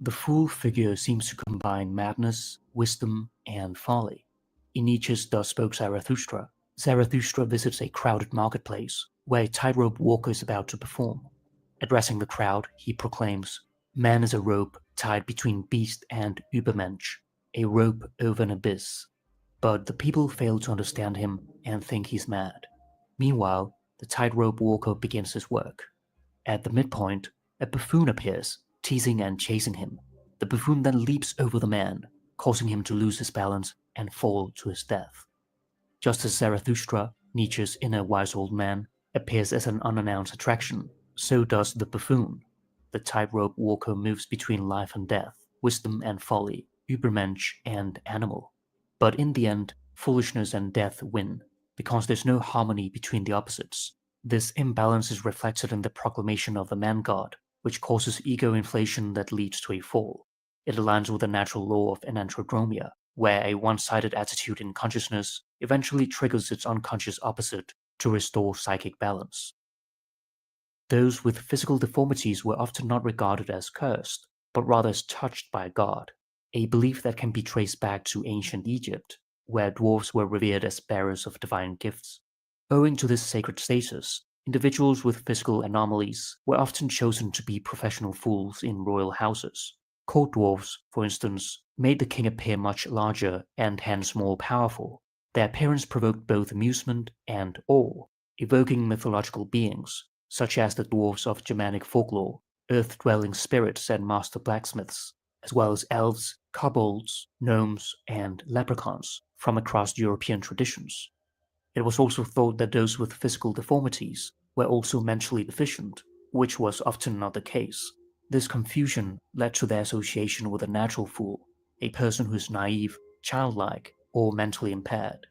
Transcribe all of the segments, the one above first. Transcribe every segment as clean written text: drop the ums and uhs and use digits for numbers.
The fool figure seems to combine madness, wisdom, and folly. In Nietzsche's Thus Spoke Zarathustra, Zarathustra visits a crowded marketplace where a tightrope walker is about to perform. Addressing the crowd, he proclaims, "Man is a rope tied between beast and Übermensch, a rope over an abyss." But the people fail to understand him and think he's mad. Meanwhile, the tightrope walker begins his work. At the midpoint, a buffoon appears, teasing and chasing him. The buffoon then leaps over the man, causing him to lose his balance and fall to his death. Just as Zarathustra, Nietzsche's inner wise old man, appears as an unannounced attraction, so does the buffoon. The tightrope walker moves between life and death, wisdom and folly, Übermensch and animal. But in the end, foolishness and death win, because there's no harmony between the opposites. This imbalance is reflected in the proclamation of the man-god, which causes ego inflation that leads to a fall. It aligns with the natural law of enantiodromia, where a one-sided attitude in consciousness eventually triggers its unconscious opposite to restore psychic balance. Those with physical deformities were often not regarded as cursed, but rather as touched by a god, a belief that can be traced back to ancient Egypt, where dwarves were revered as bearers of divine gifts. Owing to this sacred status, individuals with physical anomalies were often chosen to be professional fools in royal houses. Court dwarves, for instance, made the king appear much larger and hence more powerful. Their appearance provoked both amusement and awe, evoking mythological beings, such as the dwarves of Germanic folklore, earth-dwelling spirits and master blacksmiths, as well as elves, kobolds, gnomes, and leprechauns from across European traditions. It was also thought that those with physical deformities were also mentally deficient, which was often not the case. This confusion led to their association with a natural fool, a person who is naive, childlike, or mentally impaired.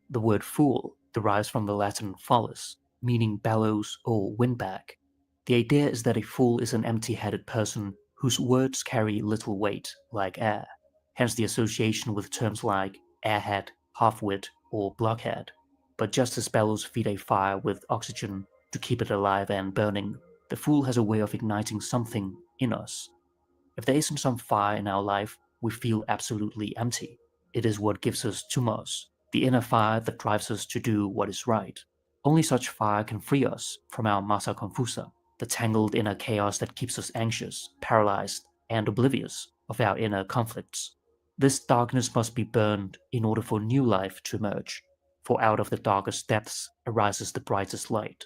The word fool derives from the Latin follus, meaning bellows or windbag. The idea is that a fool is an empty-headed person whose words carry little weight, like air, hence the association with terms like airhead, half-wit, or blockhead. But just as bellows feed a fire with oxygen to keep it alive and burning, the fool has a way of igniting something in us. If there isn't some fire in our life, we feel absolutely empty. It is what gives us tumors, the inner fire that drives us to do what is right. Only such fire can free us from our massa confusa, the tangled inner chaos that keeps us anxious, paralyzed, and oblivious of our inner conflicts. This darkness must be burned in order for new life to emerge, for out of the darkest depths arises the brightest light.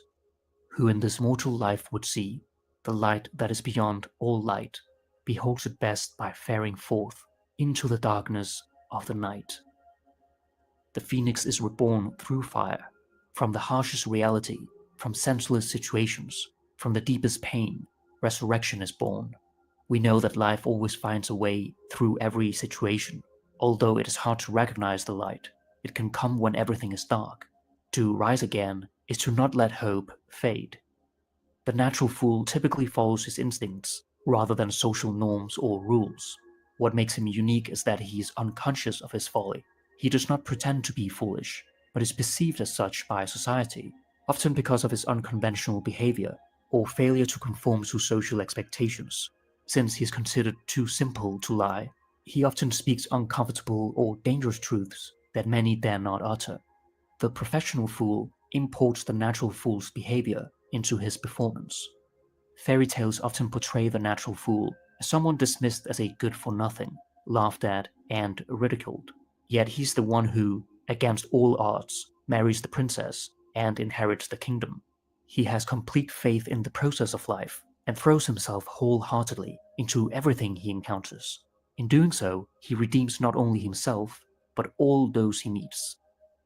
Who in this mortal life would see the light that is beyond all light, beholds it best by faring forth into the darkness of the night. The phoenix is reborn through fire, from the harshest reality, from senseless situations, from the deepest pain, resurrection is born. We know that life always finds a way through every situation. Although it is hard to recognize the light, it can come when everything is dark. To rise again is to not let hope fade. The natural fool typically follows his instincts rather than social norms or rules. What makes him unique is that he is unconscious of his folly. He does not pretend to be foolish, but is perceived as such by society, often because of his unconventional behavior or failure to conform to social expectations. Since he is considered too simple to lie, he often speaks uncomfortable or dangerous truths that many dare not utter. The professional fool imports the natural fool's behavior into his performance. Fairy tales often portray the natural fool as someone dismissed as a good-for-nothing, laughed at, and ridiculed. Yet he's the one who, against all odds, marries the princess and inherits the kingdom. He has complete faith in the process of life and throws himself wholeheartedly into everything he encounters. In doing so, he redeems not only himself, but all those he meets.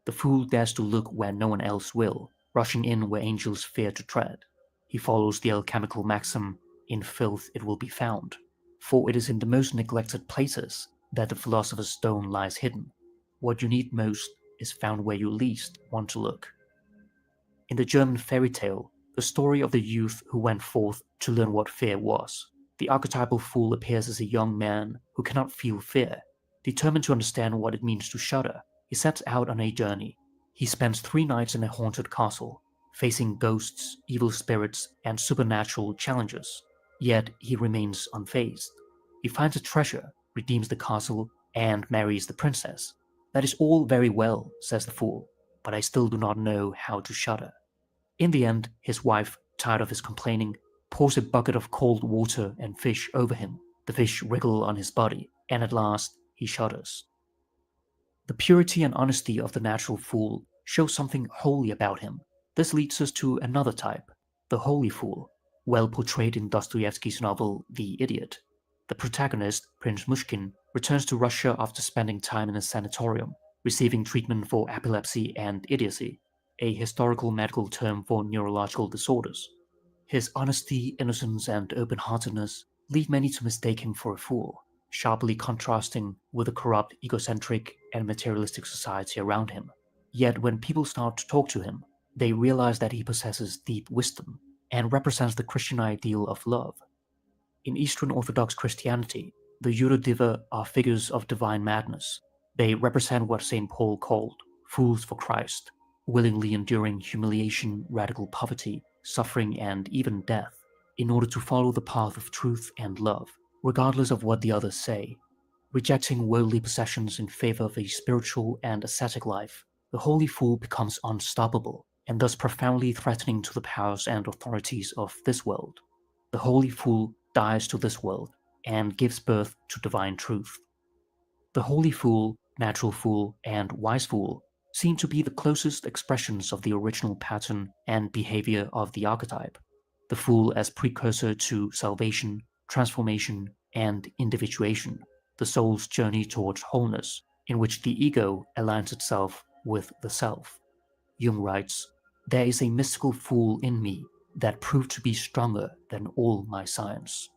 The fool dares to look where no one else will, rushing in where angels fear to tread. He follows the alchemical maxim, "In filth it will be found," for it is in the most neglected places that the philosopher's stone lies hidden. What you need most is found where you least want to look. In the German fairy tale, the story of the youth who went forth to learn what fear was, the archetypal fool appears as a young man who cannot feel fear. Determined to understand what it means to shudder, he sets out on a journey. He spends 3 nights in a haunted castle, facing ghosts, evil spirits, and supernatural challenges. Yet he remains unfazed. He finds a treasure, redeems the castle, and marries the princess. That is all very well, says the fool, but I still do not know how to shudder. In the end, his wife, tired of his complaining, pours a bucket of cold water and fish over him. The fish wriggle on his body, and at last he shudders. The purity and honesty of the natural fool show something holy about him. This leads us to another type, the holy fool, well portrayed in Dostoevsky's novel The Idiot. The protagonist, Prince Mushkin, returns to Russia after spending time in a sanatorium, receiving treatment for epilepsy and idiocy, a historical medical term for neurological disorders. His honesty, innocence, and open-heartedness lead many to mistake him for a fool, sharply contrasting with the corrupt, egocentric, and materialistic society around him. Yet when people start to talk to him, they realize that he possesses deep wisdom and represents the Christian ideal of love. In Eastern Orthodox Christianity, the Yudodiva are figures of divine madness. They represent what St. Paul called fools for Christ, willingly enduring humiliation, radical poverty, suffering, and even death, in order to follow the path of truth and love, regardless of what the others say. Rejecting worldly possessions in favor of a spiritual and ascetic life, the holy fool becomes unstoppable, and thus profoundly threatening to the powers and authorities of this world. The holy fool dies to this world, and gives birth to divine truth. The holy fool, natural fool, and wise fool seem to be the closest expressions of the original pattern and behavior of the archetype. The fool as precursor to salvation, transformation, and individuation, the soul's journey towards wholeness, in which the ego aligns itself with the self. Jung writes, "There is a mystical fool in me that proved to be stronger than all my science."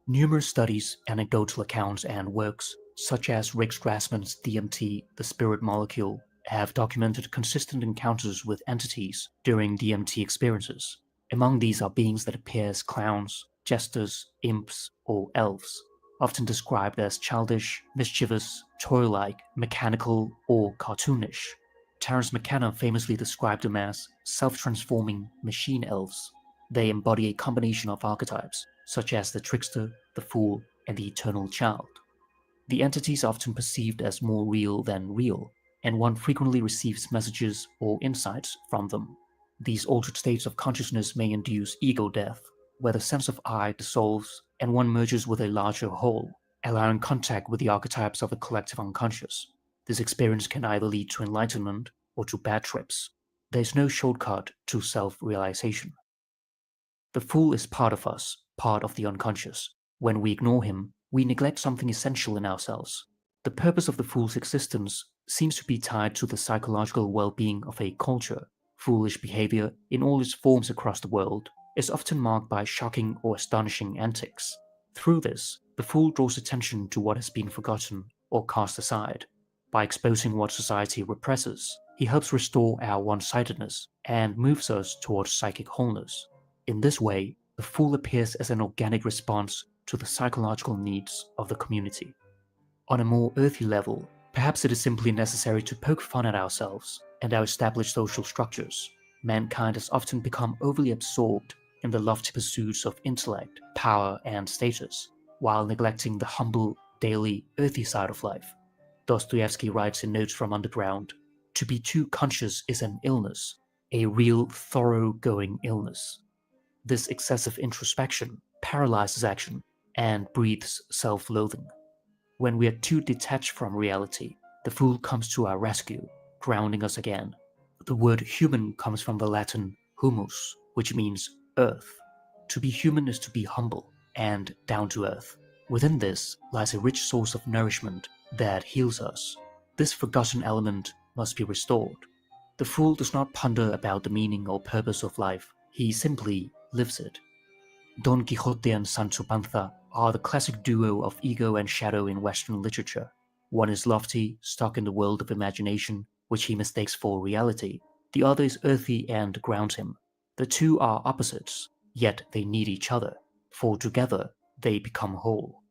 Numerous studies, anecdotal accounts, and works, such as Rick Strassman's DMT, The Spirit Molecule, have documented consistent encounters with entities during DMT experiences. Among these are beings that appear as clowns, jesters, imps, or elves, often described as childish, mischievous, toy-like, mechanical, or cartoonish. Terence McKenna famously described them as self-transforming machine elves. They embody a combination of archetypes, such as the trickster, the fool, and the eternal child. The entities are often perceived as more real than real, and one frequently receives messages or insights from them. These altered states of consciousness may induce ego death, where the sense of I dissolves and one merges with a larger whole, allowing contact with the archetypes of the collective unconscious. This experience can either lead to enlightenment or to bad trips. There is no shortcut to self-realization. The fool is part of us, part of the unconscious. When we ignore him, we neglect something essential in ourselves. The purpose of the fool's existence seems to be tied to the psychological well-being of a culture. Foolish behavior, in all its forms across the world, is often marked by shocking or astonishing antics. Through this, the fool draws attention to what has been forgotten or cast aside. By exposing what society represses, he helps restore our one-sidedness and moves us towards psychic wholeness. In this way, the fool appears as an organic response to the psychological needs of the community. On a more earthy level, perhaps it is simply necessary to poke fun at ourselves and our established social structures. Mankind has often become overly absorbed in the lofty pursuits of intellect, power, and status, while neglecting the humble, daily, earthy side of life. Dostoevsky writes in Notes from Underground, "To be too conscious is an illness, a real thorough-going illness. This excessive introspection paralyzes action and breathes self-loathing. When we are too detached from reality, the fool comes to our rescue, grounding us again." The word human comes from the Latin humus, which means earth. To be human is to be humble and down to earth. Within this lies a rich source of nourishment that heals us. This forgotten element must be restored. The fool does not ponder about the meaning or purpose of life, he simply lives it. Don Quixote and Sancho Panza are the classic duo of ego and shadow in Western literature. One is lofty, stuck in the world of imagination, which he mistakes for reality. The other is earthy and grounds him. The two are opposites, yet they need each other, for together they become whole.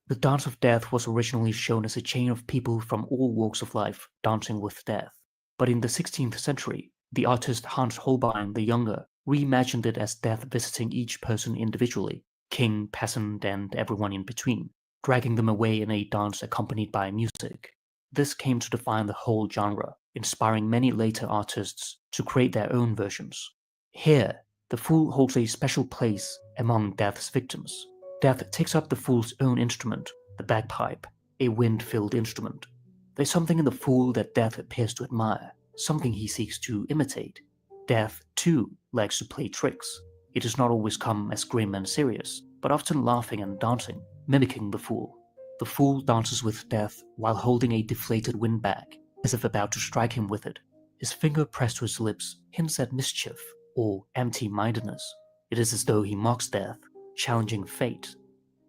The Dance of Death was originally shown as a chain of people from all walks of life dancing with death. But in the 16th century, the artist Hans Holbein the Younger reimagined it as death visiting each person individually. king, peasant, and everyone in between, dragging them away in a dance accompanied by music. This came to define the whole genre, inspiring many later artists to create their own versions. Here, the fool holds a special place among Death's victims. Death takes up the fool's own instrument, the bagpipe, a wind-filled instrument. There's something in the fool that Death appears to admire, something he seeks to imitate. Death, too, likes to play tricks. He does not always come as grim and serious, but often laughing and dancing, mimicking the fool. The fool dances with Death while holding a deflated windbag, as if about to strike him with it. His finger pressed to his lips hints at mischief or empty-mindedness. It is as though he mocks Death, challenging fate.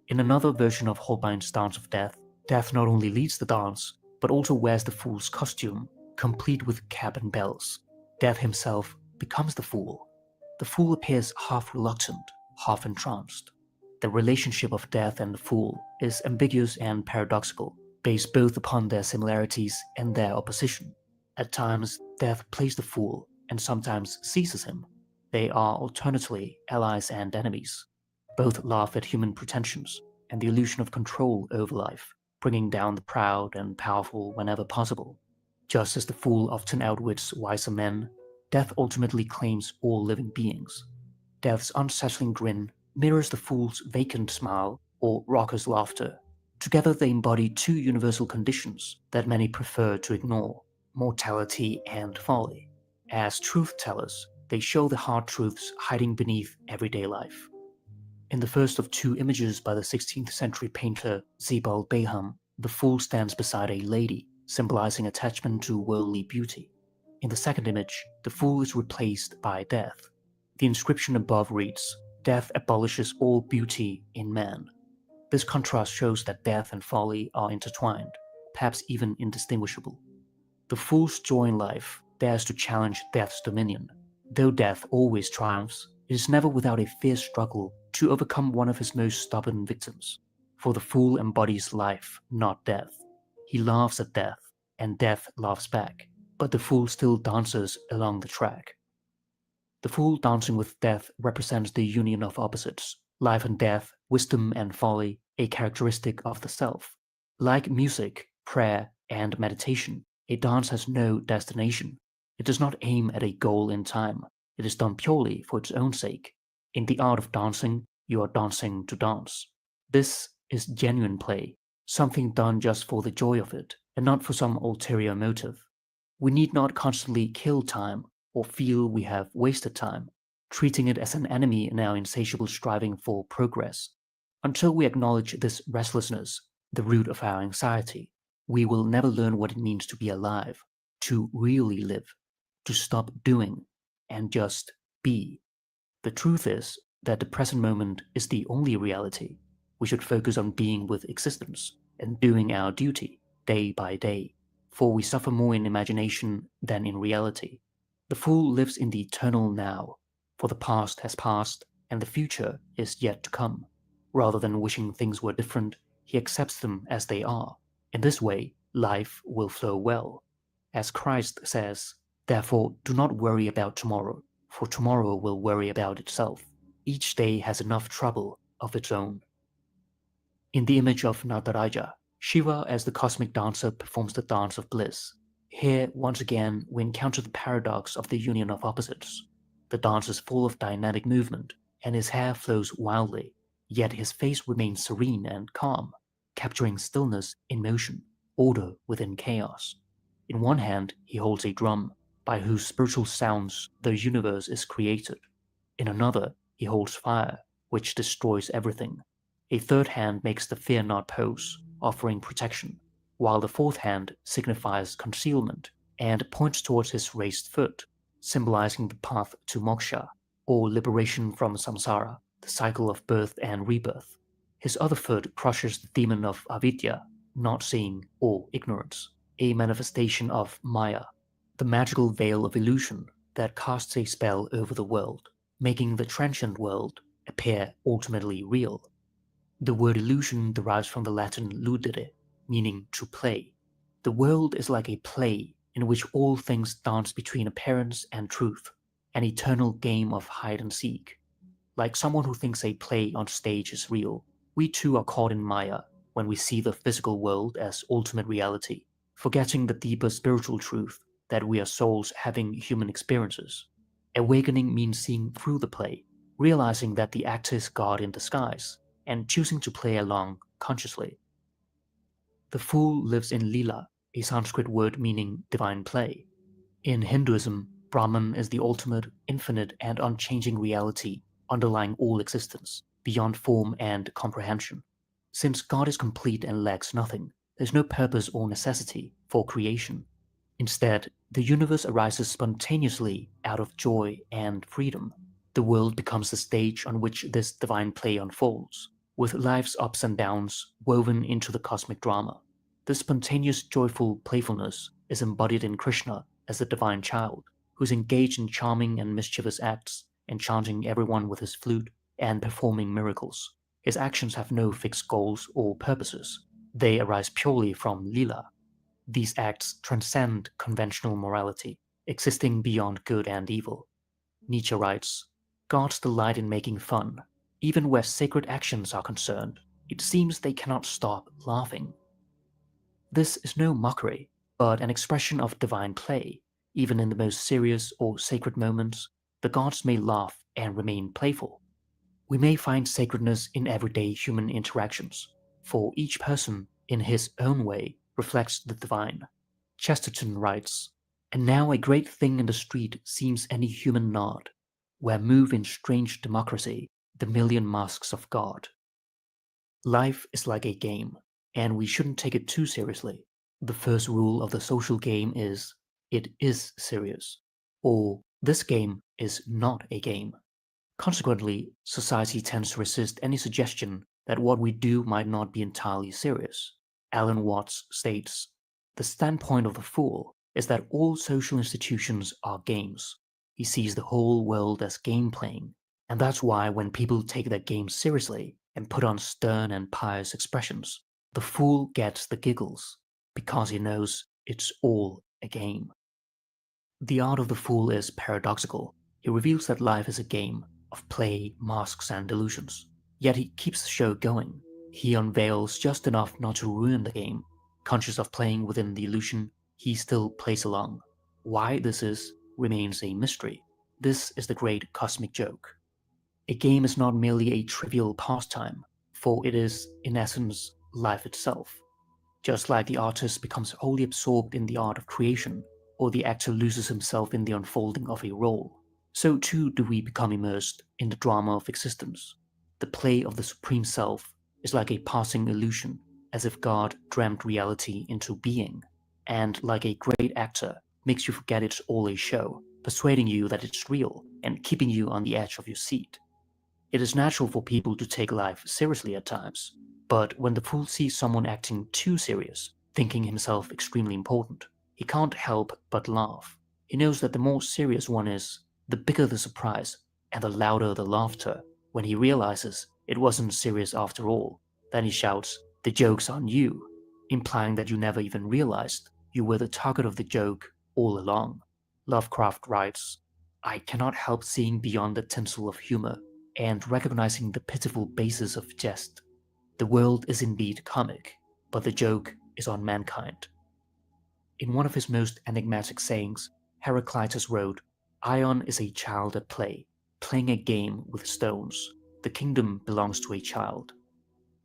In another version of Holbein's Dance of Death, Death not only leads the dance, but also wears the fool's costume, complete with cap and bells. Death himself becomes the fool. The fool appears half reluctant, half entranced. The relationship of Death and the fool is ambiguous and paradoxical, based both upon their similarities and their opposition. At times, Death plays the fool and sometimes seizes him. They are alternately allies and enemies. Both laugh at human pretensions and the illusion of control over life, bringing down the proud and powerful whenever possible. Just as the fool often outwits wiser men, Death ultimately claims all living beings. Death's unsettling grin mirrors the fool's vacant smile or raucous laughter. Together they embody two universal conditions that many prefer to ignore: mortality and folly. As truth-tellers, they show the hard truths hiding beneath everyday life. In the first of two images by the 16th century painter Zebul Bayham, the fool stands beside a lady, symbolizing attachment to worldly beauty. In the second image, the fool is replaced by Death. The inscription above reads, "Death abolishes all beauty in man." This contrast shows that death and folly are intertwined, perhaps even indistinguishable. The fool's joy in life dares to challenge death's dominion. Though death always triumphs, it is never without a fierce struggle to overcome one of his most stubborn victims. For the fool embodies life, not death. He laughs at death, and death laughs back, but the fool still dances along the track. The fool dancing with death represents the union of opposites, life and death, wisdom and folly, a characteristic of the self. Like music, prayer, and meditation, a dance has no destination. It does not aim at a goal in time. It is done purely for its own sake. In the art of dancing, you are dancing to dance. This is genuine play, something done just for the joy of it, and not for some ulterior motive. We need not constantly kill time or feel we have wasted time, treating it as an enemy in our insatiable striving for progress. Until we acknowledge this restlessness, the root of our anxiety, we will never learn what it means to be alive, to really live, to stop doing, and just be. The truth is that the present moment is the only reality. We should focus on being with existence and doing our duty day by day, for we suffer more in imagination than in reality. The fool lives in the eternal now, for the past has passed and the future is yet to come. Rather than wishing things were different, he accepts them as they are. In this way, life will flow well. As Christ says, "Therefore do not worry about tomorrow, for tomorrow will worry about itself. Each day has enough trouble of its own." In the image of Nataraja, Shiva as the cosmic dancer performs the dance of bliss. Here, once again, we encounter the paradox of the union of opposites. The dance is full of dynamic movement, and his hair flows wildly, yet his face remains serene and calm, capturing stillness in motion, order within chaos. In one hand, he holds a drum, by whose spiritual sounds the universe is created. In another, he holds fire, which destroys everything. A third hand makes the fear not pose, offering protection, while the fourth hand signifies concealment and points towards his raised foot, symbolizing the path to moksha, or liberation from samsara, the cycle of birth and rebirth. His other foot crushes the demon of avidya, not seeing, or ignorance, a manifestation of maya, the magical veil of illusion that casts a spell over the world, making the transient world appear ultimately real. The word illusion derives from the Latin ludere, meaning to play. The world is like a play in which all things dance between appearance and truth, an eternal game of hide and seek. like someone who thinks a play on stage is real. We too are caught in Maya when we see the physical world as ultimate reality, forgetting the deeper spiritual truth that we are souls having human experiences. Awakening means seeing through the play, realizing that the actor is God in disguise, and choosing to play along consciously. The fool lives in Lila, a Sanskrit word meaning divine play. In Hinduism, Brahman is the ultimate, infinite, and unchanging reality underlying all existence, beyond form and comprehension. Since God is complete and lacks nothing, there's no purpose or necessity for creation. Instead, the universe arises spontaneously out of joy and freedom. The world becomes the stage on which this divine play unfolds, with life's ups and downs woven into the cosmic drama. This spontaneous, joyful playfulness is embodied in Krishna as the divine child, who's engaged in charming and mischievous acts, enchanting everyone with his flute and performing miracles. His actions have no fixed goals or purposes. They arise purely from Lila. These acts transcend conventional morality, existing beyond good and evil. Nietzsche writes, "Gods delight in making fun. Even where sacred actions are concerned, it seems they cannot stop laughing." This is no mockery, but an expression of divine play. Even in the most serious or sacred moments, the gods may laugh and remain playful. We may find sacredness in everyday human interactions, for each person, in his own way, reflects the divine. Chesterton writes, "And now a great thing in the street seems any human nod, where move in strange democracy the million masks of God." Life is like a game, and we shouldn't take it too seriously. The first rule of the social game is, it is serious, or this game is not a game. Consequently, society tends to resist any suggestion that what we do might not be entirely serious. Alan Watts states, "The standpoint of the fool is that all social institutions are games. He sees the whole world as game playing, and that's why when people take their games seriously and put on stern and pious expressions, the fool gets the giggles, because he knows it's all a game." The art of the fool is paradoxical. He reveals that life is a game of play, masks, and illusions. Yet he keeps the show going. He unveils just enough not to ruin the game. Conscious of playing within the illusion, he still plays along. Why this is remains a mystery. This is the great cosmic joke. A game is not merely a trivial pastime, for it is, in essence, life itself. Just like the artist becomes wholly absorbed in the art of creation, or the actor loses himself in the unfolding of a role, so too do we become immersed in the drama of existence. The play of the Supreme Self is like a passing illusion, as if God dreamt reality into being, and like a great actor, makes you forget it's all a show, persuading you that it's real, and keeping you on the edge of your seat. It is natural for people to take life seriously at times, but when the fool sees someone acting too serious, thinking himself extremely important, he can't help but laugh. He knows that the more serious one is, the bigger the surprise and the louder the laughter. When he realizes it wasn't serious after all, then he shouts, "The joke's on you," implying that you never even realized you were the target of the joke all along. Lovecraft writes, "I cannot help seeing beyond the tinsel of humor and recognizing the pitiful basis of jest. The world is indeed comic, but the joke is on mankind." In one of his most enigmatic sayings, Heraclitus wrote, "Ion is a child at play, playing a game with stones. The kingdom belongs to a child."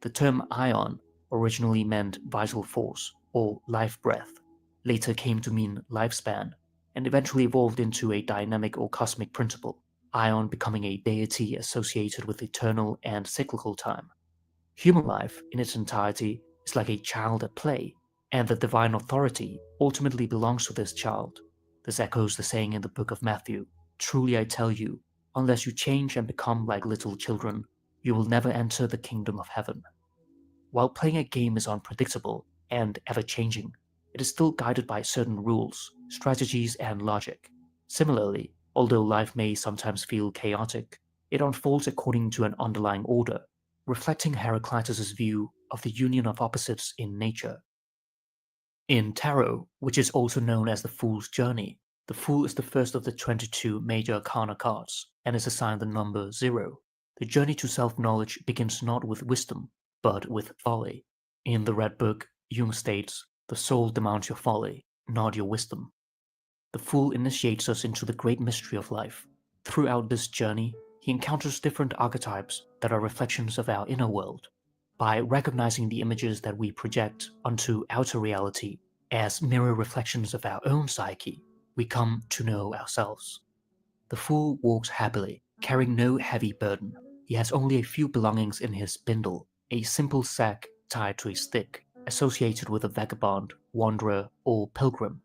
The term ion originally meant vital force or life breath, later came to mean lifespan, and eventually evolved into a dynamic or cosmic principle, ion becoming a deity associated with eternal and cyclical time. Human life, in its entirety, is like a child at play, and the divine authority ultimately belongs to this child. This echoes the saying in the book of Matthew, "Truly I tell you, unless you change and become like little children, you will never enter the kingdom of heaven." While playing a game is unpredictable and ever-changing, it is still guided by certain rules, strategies, and logic. Similarly, although life may sometimes feel chaotic, it unfolds according to an underlying order, reflecting Heraclitus's view of the union of opposites in nature. In tarot, which is also known as the Fool's Journey, the Fool is the first of the 22 major arcana cards and is assigned the number 0. The journey to self-knowledge begins not with wisdom, but with folly. In the Red Book, Jung states, "The soul demands your folly, not your wisdom." The Fool initiates us into the great mystery of life. Throughout this journey, he encounters different archetypes that are reflections of our inner world. By recognizing the images that we project onto outer reality as mirror reflections of our own psyche, we come to know ourselves. The Fool walks happily, carrying no heavy burden. He has only a few belongings in his bindle, a simple sack tied to a stick, associated with a vagabond, wanderer, or pilgrim.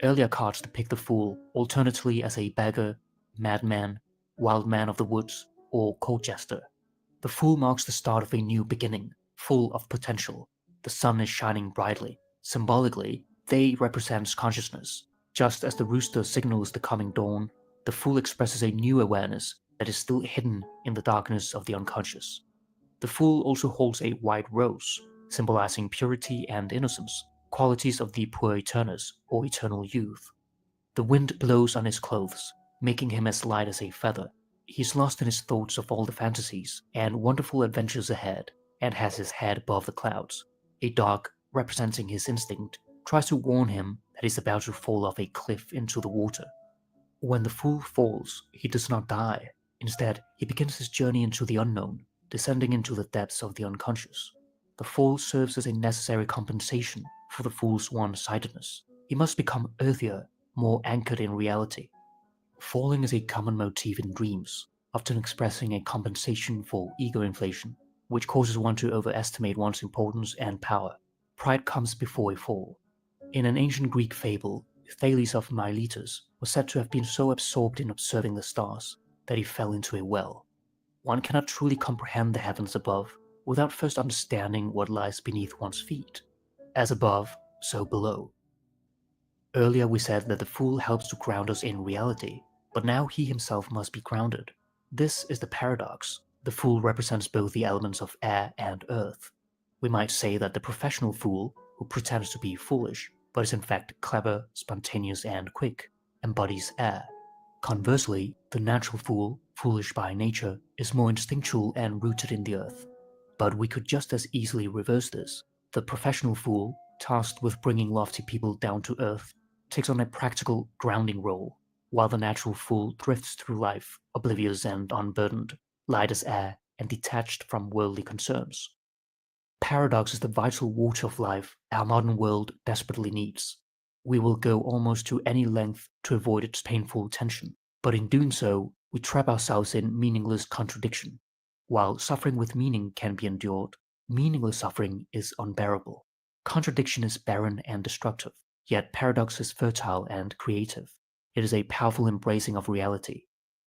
Earlier cards depict the Fool alternately as a beggar, madman, wild man of the woods, or court jester. The Fool marks the start of a new beginning, full of potential. The sun is shining brightly. Symbolically, they represents consciousness. Just as the rooster signals the coming dawn, the Fool expresses a new awareness that is still hidden in the darkness of the unconscious. The Fool also holds a white rose, symbolizing purity and innocence, qualities of the puer aeternus, or eternal youth. The wind blows on his clothes, making him as light as a feather. He's lost in his thoughts of all the fantasies and wonderful adventures ahead, and has his head above the clouds. A dog, representing his instinct, tries to warn him that he's about to fall off a cliff into the water. When the Fool falls, he does not die. Instead, he begins his journey into the unknown, descending into the depths of the unconscious. The fall serves as a necessary compensation for the Fool's one-sidedness. He must become earthier, more anchored in reality. Falling is a common motif in dreams, often expressing a compensation for ego inflation, which causes one to overestimate one's importance and power. Pride comes before a fall. In an ancient Greek fable, Thales of Miletus was said to have been so absorbed in observing the stars that he fell into a well. One cannot truly comprehend the heavens above without first understanding what lies beneath one's feet. As above, so below. Earlier we said that the Fool helps to ground us in reality, but now he himself must be grounded. This is the paradox. The Fool represents both the elements of air and earth. We might say that the professional fool, who pretends to be foolish, but is in fact clever, spontaneous, and quick, embodies air. Conversely, the natural fool, foolish by nature, is more instinctual and rooted in the earth. But we could just as easily reverse this. The professional fool, tasked with bringing lofty people down to earth, takes on a practical grounding role, while the natural fool drifts through life, oblivious and unburdened, light as air and detached from worldly concerns. Paradox is the vital water of life our modern world desperately needs. We will go almost to any length to avoid its painful tension, but in doing so, we trap ourselves in meaningless contradiction. While suffering with meaning can be endured, meaningless suffering is unbearable. Contradiction is barren and destructive, yet paradox is fertile and creative. It is a powerful embracing of reality.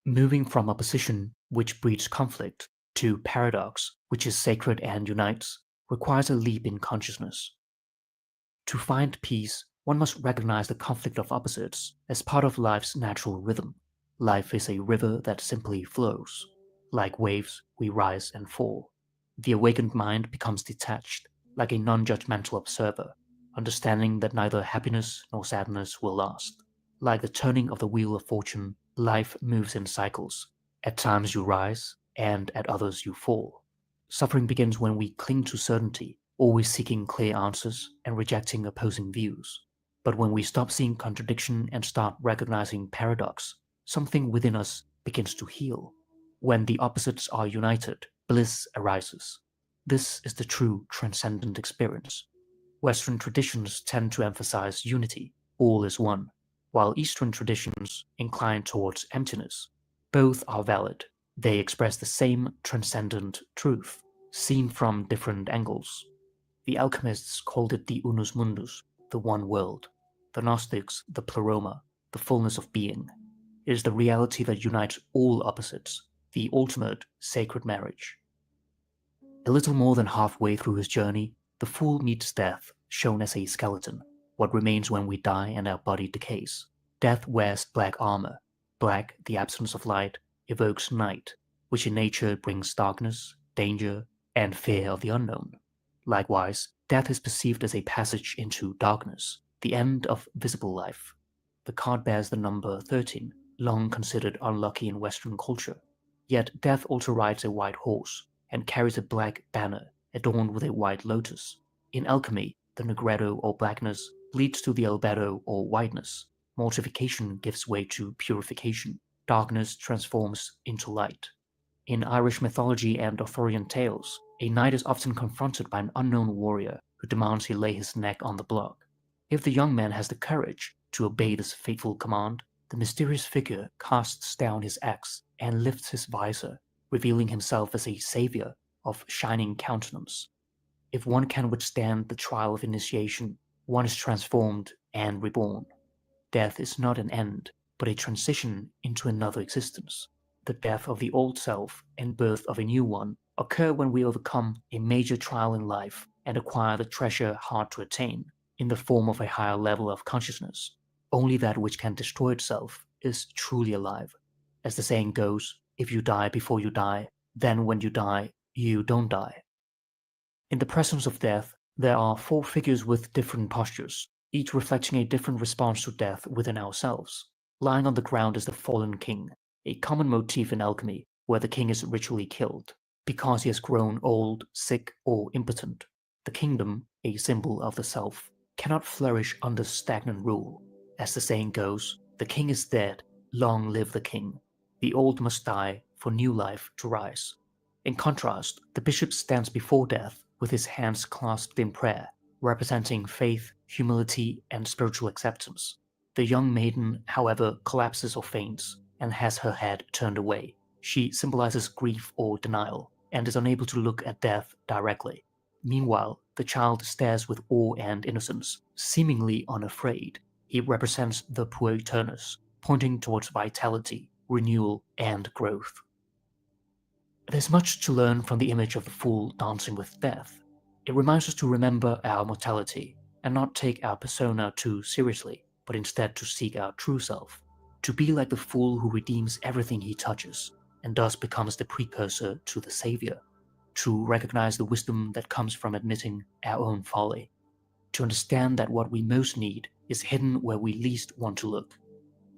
Moving from opposition, which breeds conflict, to paradox, which is sacred and unites, requires a leap in consciousness. To find peace, one must recognize the conflict of opposites as part of life's natural rhythm. Life is a river that simply flows. Like waves, we rise and fall. The awakened mind becomes detached, like a non-judgmental observer, understanding that neither happiness nor sadness will last. Like the turning of the wheel of fortune, life moves in cycles. At times you rise, and at others you fall. Suffering begins when we cling to certainty, always seeking clear answers and rejecting opposing views. But when we stop seeing contradiction and start recognizing paradox, something within us begins to heal. When the opposites are united, bliss arises. This is the true transcendent experience. Western traditions tend to emphasize unity, all is one, while Eastern traditions incline towards emptiness. Both are valid. They express the same transcendent truth, seen from different angles. The alchemists called it the unus mundus, the one world. The Gnostics, the pleroma, the fullness of being. It is the reality that unites all opposites, the ultimate sacred marriage. A little more than halfway through his journey, the Fool meets death, shown as a skeleton, what remains when we die and our body decays. Death wears black armor. Black, the absence of light, evokes night, which in nature brings darkness, danger, and fear of the unknown. Likewise, death is perceived as a passage into darkness, the end of visible life. The card bears the number 13, long considered unlucky in Western culture. Yet death also rides a white horse and carries a black banner adorned with a white lotus. In alchemy, the negretto or blackness leads to the albedo or whiteness. Mortification gives way to purification. Darkness transforms into light. In Irish mythology and Arthurian tales, a knight is often confronted by an unknown warrior who demands he lay his neck on the block. If the young man has the courage to obey this fateful command, the mysterious figure casts down his axe and lifts his visor, revealing himself as a savior of shining countenance. If one can withstand the trial of initiation, one is transformed and reborn. Death is not an end, but a transition into another existence. The death of the old self and birth of a new one occur when we overcome a major trial in life and acquire the treasure hard to attain, in the form of a higher level of consciousness. Only that which can destroy itself is truly alive. As the saying goes, if you die before you die, then when you die, you don't die. In the presence of death, there are four figures with different postures, each reflecting a different response to death within ourselves. Lying on the ground is the fallen king, a common motif in alchemy where the king is ritually killed because he has grown old, sick, or impotent. The kingdom, a symbol of the self, cannot flourish under stagnant rule. As the saying goes, the king is dead, long live the king. The old must die for new life to rise. In contrast, the bishop stands before death with his hands clasped in prayer, representing faith, humility, and spiritual acceptance. The young maiden, however, collapses or faints and has her head turned away. She symbolizes grief or denial and is unable to look at death directly. Meanwhile, the child stares with awe and innocence, seemingly unafraid. He represents the Puer-Eternus, pointing towards vitality, renewal, and growth. There's much to learn from the image of the fool dancing with death. It reminds us to remember our mortality and not take our persona too seriously, but instead to seek our true self, to be like the fool who redeems everything he touches and thus becomes the precursor to the savior, to recognize the wisdom that comes from admitting our own folly, to understand that what we most need is hidden where we least want to look,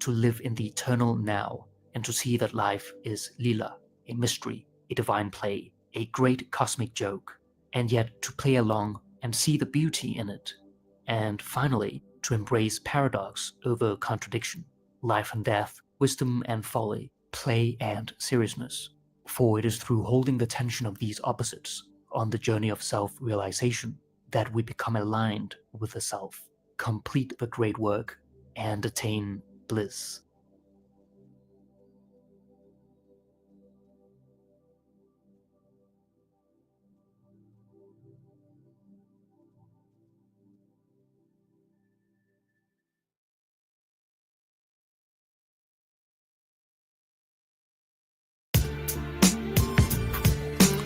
to live in the eternal now and to see that life is lila, a mystery, a divine play, a great cosmic joke, and yet to play along and see the beauty in it. And finally, to embrace paradox over contradiction, life and death, wisdom and folly, play and seriousness. For it is through holding the tension of these opposites on the journey of self-realization that we become aligned with the self, complete the great work, and attain bliss.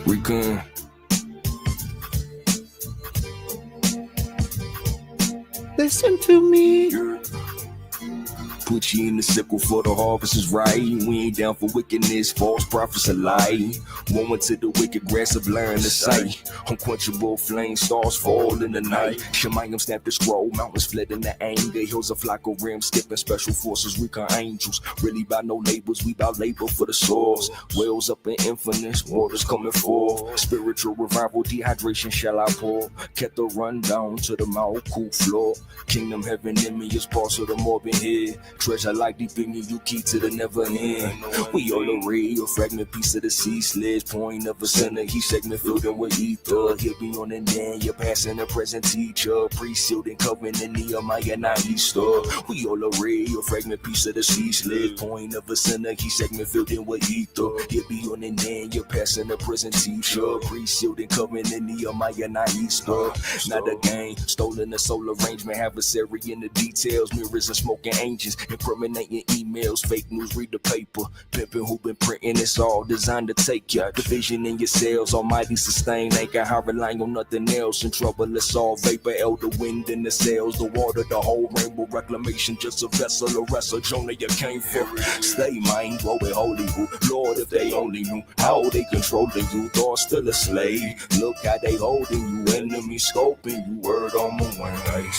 Recon. Listen to me. Put you in the sickle for the harvest is right. We ain't down for wickedness, false prophets are lie. Woman to the wicked grass of learn the sight. Unquenchable flame, stars fall in the night. Shemayim snapped the scroll, mountains fled in the anger. Hills a flock of rims, skipping special forces, recon angels. Really by no labels, we bout labor for the source. Wells up in infinite, waters coming forth. Spiritual revival, dehydration shall I pour. Kept the run down to the mouth, cool floor. Kingdom heaven in me is parts of the morbid head. Treasure like deep in you key to the never end. We all a ray, a fragment piece of the sea sledge. Point of a center, he segment filled in with ether. He'll be on the end, you're passing the present teacher. Pre-sealed and covenant in Nehemiah, not Easter. We all a ray, a fragment piece of the sea sledge. Point of a center, he segment filled in with ether. He'll be on the end, you're passing the present teacher. Pre-sealed and covenant in Nehemiah, not Easter. Not a game, stolen the soul arrangement. Adversary in the details, mirrors and smoking angels. Incriminating emails, fake news, read the paper. Pimping who been printing, it's all designed to take ya. Division in your cells, almighty sustain. Ain't got how relying on nothing else. In trouble, it's all vapor, elder wind in the sails. The water, the whole rainbow, reclamation, just a vessel, a wrestle. Jonah, you came for. Stay mind, grow it holy. Lord, if they only knew how they controlling you, thought still a slave. Look how they holding you, enemy scoping you, word on my way.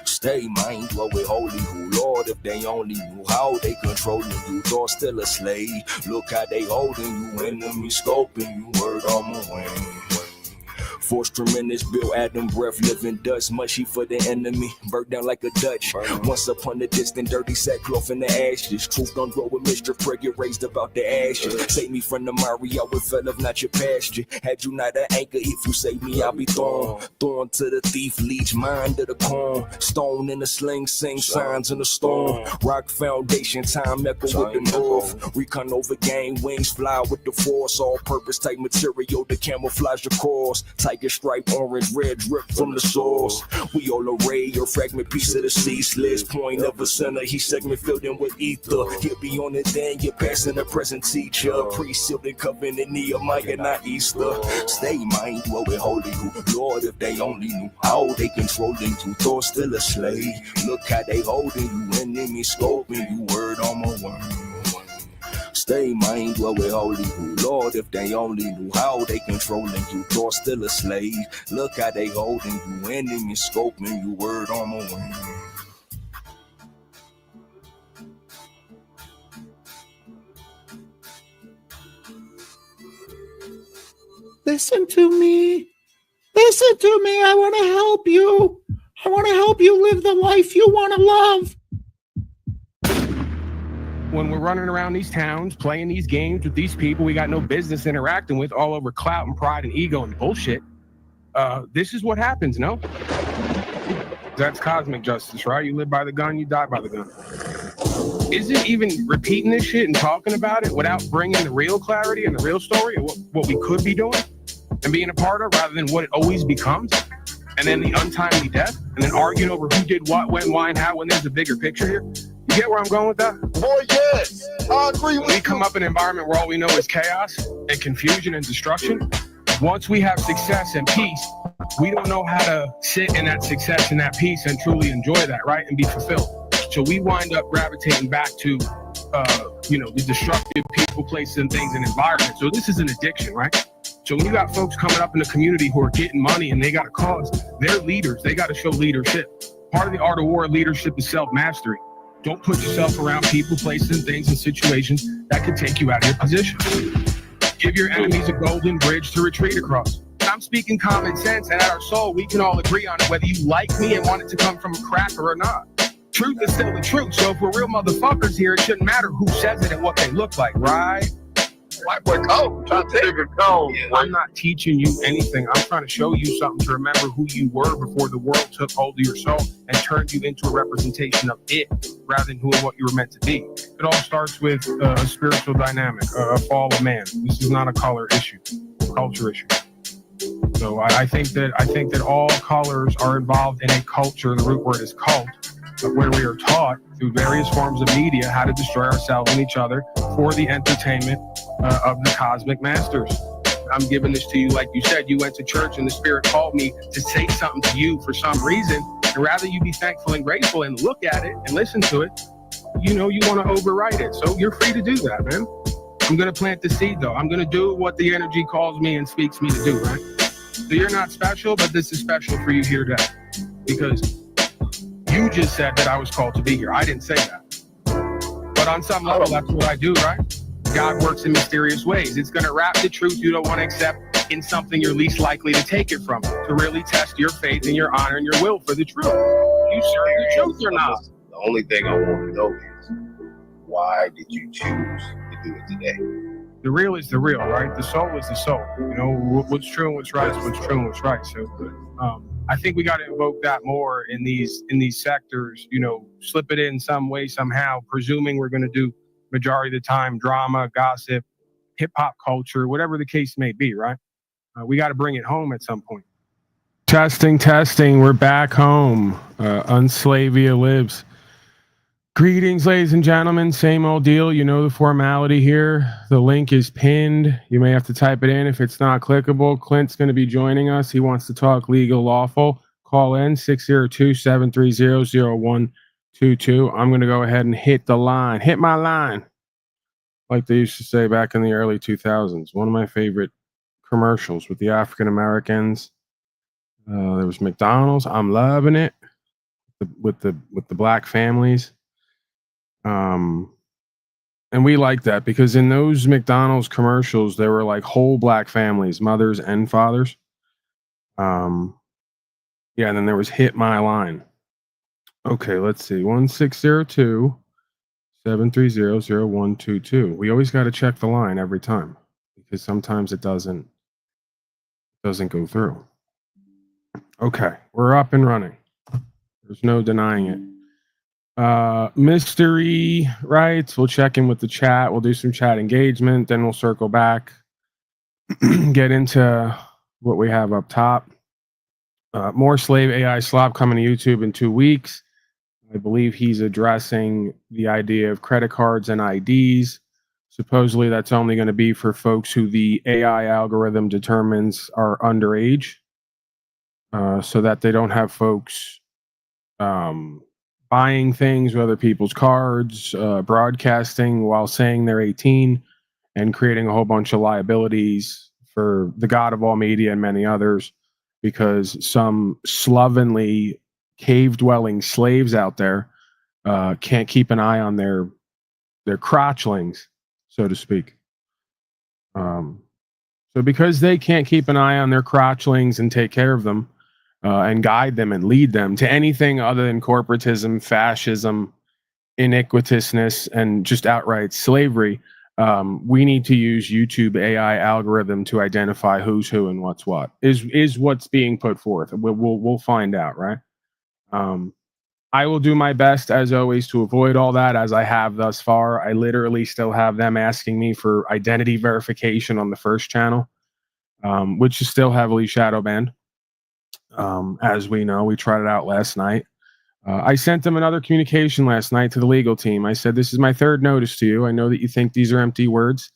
Stay mind dwell with holy who, Lord, if they only knew how they controlling you, thought still a slave. Look how they holding you, enemy scoping you, word on my wing. Force tremendous, Bill Adam breath, living dust, mushy for the enemy, burnt down like a Dutch. Once upon a distant, dirty sackcloth in the ashes. Truth don't grow with mischief, prayer get raised about the ashes. Save me from the mire, I would fell if not your pasture. Had you not an anchor, if you save me, I'll be thrown. Thorn to the thief, leech, mind to the corn. Stone in the sling, sing signs in the storm. Rock foundation, time echo with the north. Recon over game, wings fly with the force. All purpose type material to camouflage your course. Tiger stripe, orange, red drip from the source. We all array your fragment piece of the sea slits. Point of a center, he segment filled in with ether. He'll be on it then, you're passing the present teacher. Pre-sealed and covenant, Nehemiah, not Easter. Stay mind dwell with holy who, Lord, if they only knew how they controlling you, thought still a slave. Look how they holding you, enemy scoping you, word on my word. Stay mind dwell with holy who, Lord, if they only knew how they controlling you, thought still a slave. Look how they holding you, enemy scoping you, word on my wing. Listen to me. Listen to me. I want to help you. I want to help you live the life you want to love. When we're running around these towns, playing these games with these people we got no business interacting with, all over clout and pride and ego and bullshit, this is what happens, no? That's cosmic justice, right? You live by the gun, you die by the gun. Is it even repeating this shit and talking about it without bringing the real clarity and the real story of what we could be doing and being a part of, rather than what it always becomes? And then the untimely death, and then arguing over who did what, when, why, and how, when there's a bigger picture here? You get where I'm going with that? Boy, yes, I agree with you. We come up in an environment where all we know is chaos and confusion and destruction. Once we have success and peace, we don't know how to sit in that success and that peace and truly enjoy that, right? And be fulfilled. So we wind up gravitating back to, the destructive people, places, and things and environments. So this is an addiction, right? So when you got folks coming up in the community who are getting money and they got a cause, they're leaders. They got to show leadership. Part of the art of war leadership is self-mastery. Don't put yourself around people, places, and things and situations that could take you out of your position. Give your enemies a golden bridge to retreat across. I'm speaking common sense, and at our soul, we can all agree on it, whether you like me and want it to come from a cracker or not. Truth is still the truth, so if we're real motherfuckers here, it shouldn't matter who says it and what they look like, right? White boy code, trying to take a code. I'm not teaching you anything. I'm trying to show you something to remember who you were before the world took hold of your soul and turned you into a representation of it rather than who and what you were meant to be. It all starts with a spiritual dynamic, a fall of man. This is not a color issue, culture issue. So I think that all colors are involved in a culture. The root word is cult, where we are taught through various forms of media how to destroy ourselves and each other for the entertainment of the cosmic masters. I'm giving this to you, like you said, you went to church and the spirit called me to say something to you for some reason, and rather you be thankful and grateful and look at it and listen to it, you want to overwrite it. So you're free to do that, man. I'm going to plant the seed, though. I'm going to do what the energy calls me and speaks me to do, right? So you're not special, but this is special for you here today, because you just said that I was called to be here. I didn't say that. But on some level, that's what I do, right? God works in mysterious ways. It's going to wrap the truth you don't want to accept in something you're least likely to take it from, to really test your faith and your honor and your will for the truth. You serve the truth or not? The only thing I want to know is, why did you choose to do it today? The real is the real, right? The soul is the soul. What's true and what's right is what's true and what's right. So I think we got to invoke that more in these sectors, slip it in some way, somehow, presuming we're going to do majority of the time drama, gossip, hip hop culture, whatever the case may be, right? We got to bring it home at some point. Testing. We're back home. Unslavia lives. Greetings, ladies and gentlemen. Same old deal. You know the formality here. The link is pinned. You may have to type it in if it's not clickable. Clint's going to be joining us. He wants to talk legal lawful. Call in 602-730-0122. I'm going to go ahead and hit the line. Hit my line. Like they used to say back in the early 2000s. One of my favorite commercials with the African Americans. There was McDonald's. I'm loving it. the black families. And we like that because in those McDonald's commercials, there were like whole black families, mothers and fathers. Yeah, and then there was Hit My Line. Okay, let's see. 1602-730-0122. We always got to check the line every time because sometimes it doesn't go through. Okay, we're up and running. There's no denying it. Mystery rights. We'll check in with the chat. We'll do some chat engagement. Then we'll circle back, get into what we have up top. More slave AI slop coming to YouTube in 2 weeks. I believe he's addressing the idea of credit cards and IDs. Supposedly that's only going to be for folks who the AI algorithm determines are underage, so that they don't have folks buying things with other people's cards, broadcasting while saying they're 18, and creating a whole bunch of liabilities for the god of all media and many others, because some slovenly cave-dwelling slaves out there can't keep an eye on their crotchlings, so to speak. So because they can't keep an eye on their crotchlings and take care of them, and guide them and lead them to anything other than corporatism, fascism, iniquitousness, and just outright slavery, we need to use YouTube AI algorithm to identify who's who and what's what. Is what's being put forth. We'll find out, right? I will do my best, as always, to avoid all that, as I have thus far. I literally still have them asking me for identity verification on the first channel, which is still heavily shadow banned. As we know, we tried it out last night. I sent them another communication last night to the legal team. I said, this is my third notice to you. I know that you think these are empty words,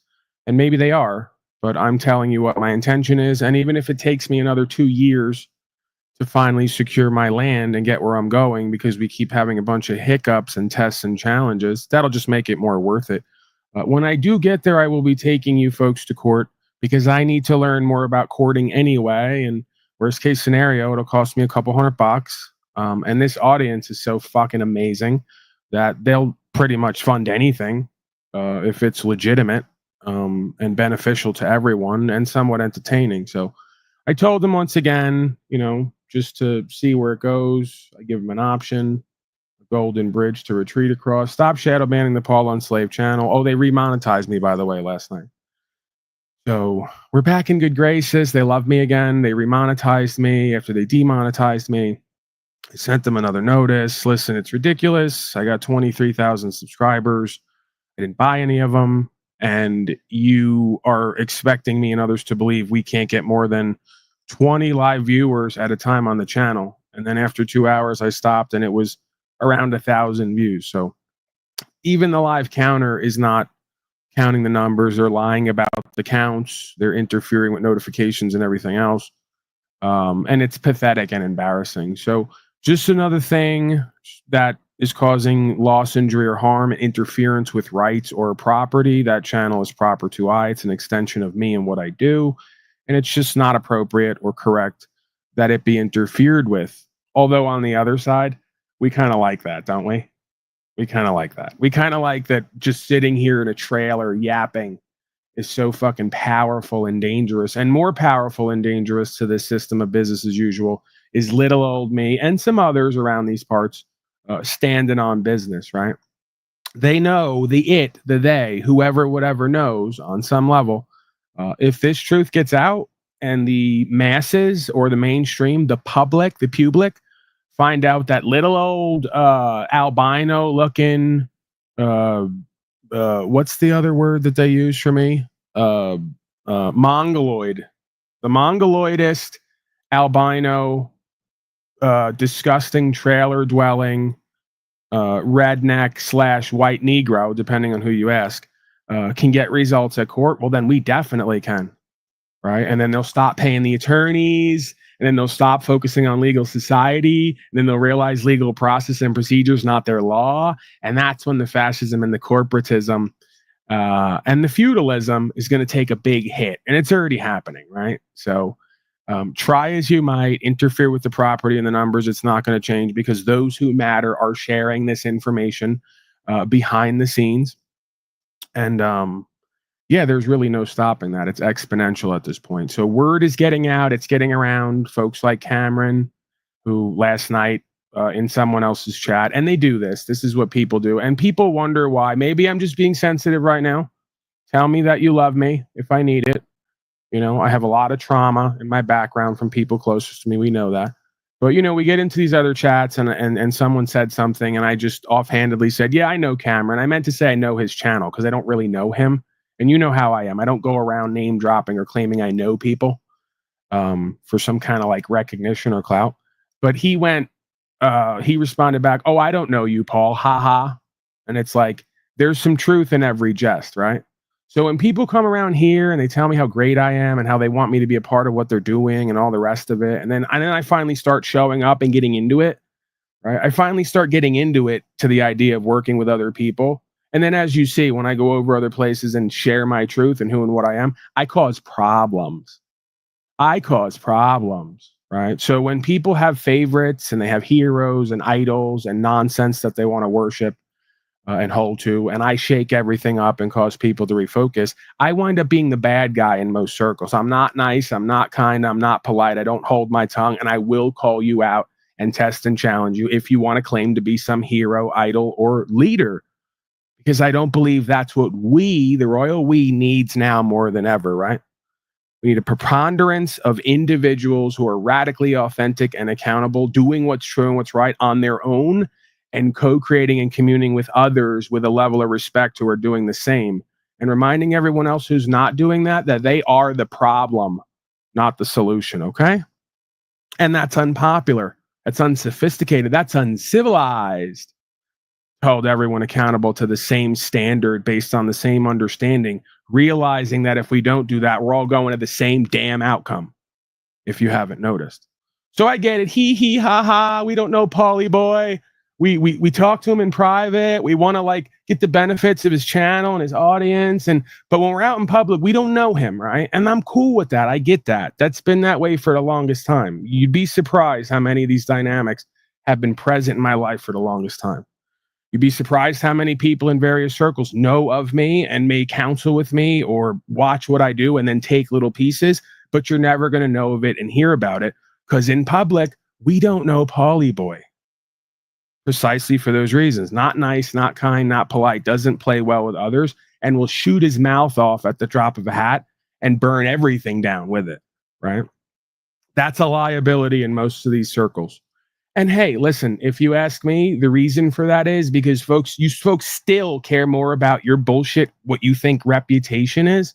and maybe they are, but I'm telling you what my intention is. And even if it takes me another 2 years to finally secure my land and get where I'm going, because we keep having a bunch of hiccups and tests and challenges, that'll just make it more worth it. When I do get there, I will be taking you folks to court, because I need to learn more about courting anyway. And worst case scenario, it'll cost me a couple $100. And this audience is so fucking amazing that they'll pretty much fund anything if it's legitimate and beneficial to everyone and somewhat entertaining. So I told them once again, just to see where it goes. I give them an option, a golden bridge to retreat across. Stop shadow banning the Paul Unslaved channel. Oh, they remonetized me, by the way, last night. So we're back in good graces. They love me again. They remonetized me after they demonetized me. I sent them another notice. Listen, it's ridiculous. I got 23,000 subscribers. I didn't buy any of them. And you are expecting me and others to believe we can't get more than 20 live viewers at a time on the channel. And then after 2 hours, I stopped and it was around 1,000 views. So even the live counter is not counting the numbers. They're lying about the counts. They're interfering with notifications and everything else. And it's pathetic and embarrassing. So just another thing that is causing loss, injury, or harm, interference with rights or property. That channel is proper to I. It's an extension of me and what I do. And it's just not appropriate or correct that it be interfered with. Although on the other side, we kind of like that, don't we? We kind of like that. We kind of like that just sitting here in a trailer yapping is so fucking powerful and dangerous. And more powerful and dangerous to this system of business as usual is little old me and some others around these parts standing on business, right? They know the they, whoever, whatever knows on some level. If this truth gets out and the masses or the mainstream, the public, find out that little old albino looking, what's the other word that they use for me? Mongoloid. The mongoloidist albino, disgusting trailer dwelling, redneck / white Negro, depending on who you ask, can get results at court. Well, then we definitely can. Right. And then they'll stop paying the attorneys, and then they'll stop focusing on legal society, and then they'll realize legal process and procedures, not their law. And that's when the fascism and the corporatism and the feudalism is going to take a big hit. And it's already happening. Right. So Try as you might, interfere with the property and the numbers, it's not going to change, because those who matter are sharing this information behind the scenes. And yeah, there's really no stopping that. It's exponential at this point. So word is getting out. It's getting around. Folks like Cameron, who last night in someone else's chat, and they do this. This is what people do. And people wonder why. Maybe I'm just being sensitive right now. Tell me that you love me if I need it. You know, I have a lot of trauma in my background from people closest to me. We know that. But, you know, we get into these other chats and someone said something and I just offhandedly said, yeah, I know Cameron. I meant to say I know his channel because I don't really know him. And you know how I am. I don't go around name dropping or claiming I know people for some kind of like recognition or clout. But he responded back, oh, I don't know you, Paul. Ha ha. And it's like, there's some truth in every jest, right? So when people come around here and they tell me how great I am and how they want me to be a part of what they're doing and all the rest of it, and then I finally start showing up and getting into it, right? I finally start getting into it to the idea of working with other people. And then as you see, when I go over other places and share my truth and who and what I am, I cause problems. Right? So when people have favorites and they have heroes and idols and nonsense that they want to worship, and hold to, and I shake everything up and cause people to refocus, I wind up being the bad guy in most circles. I'm not nice, I'm not kind, I'm not polite, I don't hold my tongue, and I will call you out and test and challenge you if you want to claim to be some hero, idol, or leader, because I don't believe that's what we, the royal we, needs now more than ever, right? We need a preponderance of individuals who are radically authentic and accountable, doing what's true and what's right on their own, and co-creating and communing with others with a level of respect who are doing the same, and reminding everyone else who's not doing that they are the problem, not the solution, okay? And that's unpopular. That's unsophisticated. That's uncivilized. Hold everyone accountable to the same standard based on the same understanding, realizing that if we don't do that, we're all going to the same damn outcome, if you haven't noticed. So I get it. Hee ha ha. We don't know Paulie boy. We talk to him in private. We want to like get the benefits of his channel and his audience. But when we're out in public, we don't know him, right? And I'm cool with that. I get that. That's been that way for the longest time. You'd be surprised how many of these dynamics have been present in my life for the longest time. You'd be surprised how many people in various circles know of me and may counsel with me or watch what I do and then take little pieces, but you're never going to know of it and hear about it because in public, we don't know Paulie boy. Precisely for those reasons. Not nice, not kind, not polite, doesn't play well with others, and will shoot his mouth off at the drop of a hat and burn everything down with it, right? That's a liability in most of these circles. And hey, listen, if you ask me, the reason for that is because you folks still care more about your bullshit, what you think reputation is,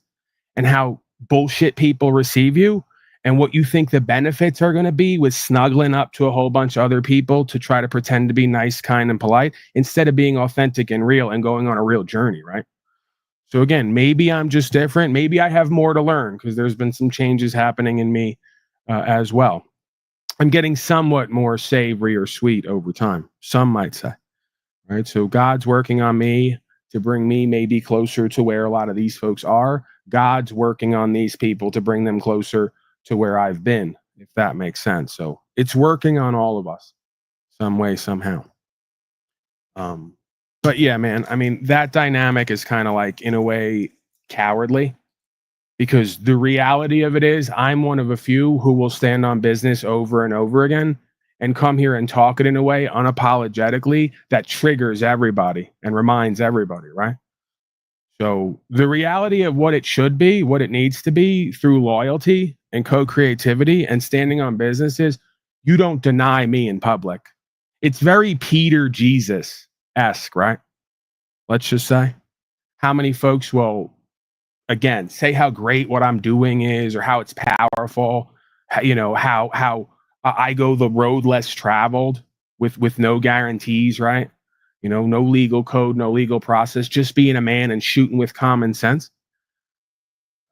and how bullshit people receive you, and what you think the benefits are going to be with snuggling up to a whole bunch of other people to try to pretend to be nice, kind, and polite, instead of being authentic and real and going on a real journey, right? So again, maybe I'm just different. Maybe I have more to learn because there's been some changes happening in me as well. I'm getting somewhat more savory or sweet over time, some might say, right? So God's working on me to bring me maybe closer to where a lot of these folks are. God's working on these people to bring them closer to where I've been, if that makes sense. So it's working on all of us some way, somehow. But yeah, man, I mean, that dynamic is kind of like, in a way, cowardly, because the reality of it is I'm one of a few who will stand on business over and over again and come here and talk it in a way unapologetically that triggers everybody and reminds everybody, right? So the reality of what it should be, what it needs to be through loyalty and co-creativity and standing on business is you don't deny me in public. It's very Peter Jesus-esque, right? Let's just say. How many folks will, again, say how great what I'm doing is or how it's powerful, how I go the road less traveled with no guarantees, right? No legal code, no legal process, just being a man and shooting with common sense.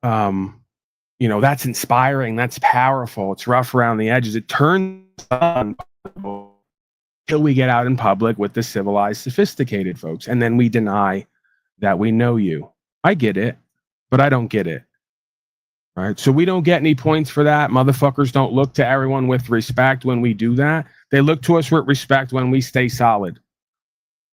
That's inspiring. That's powerful. It's rough around the edges. It turns on till we get out in public with the civilized, sophisticated folks. And then we deny that we know you. I get it, but I don't get it. right? So we don't get any points for that. Motherfuckers don't look to everyone with respect when we do that. They look to us with respect when we stay solid,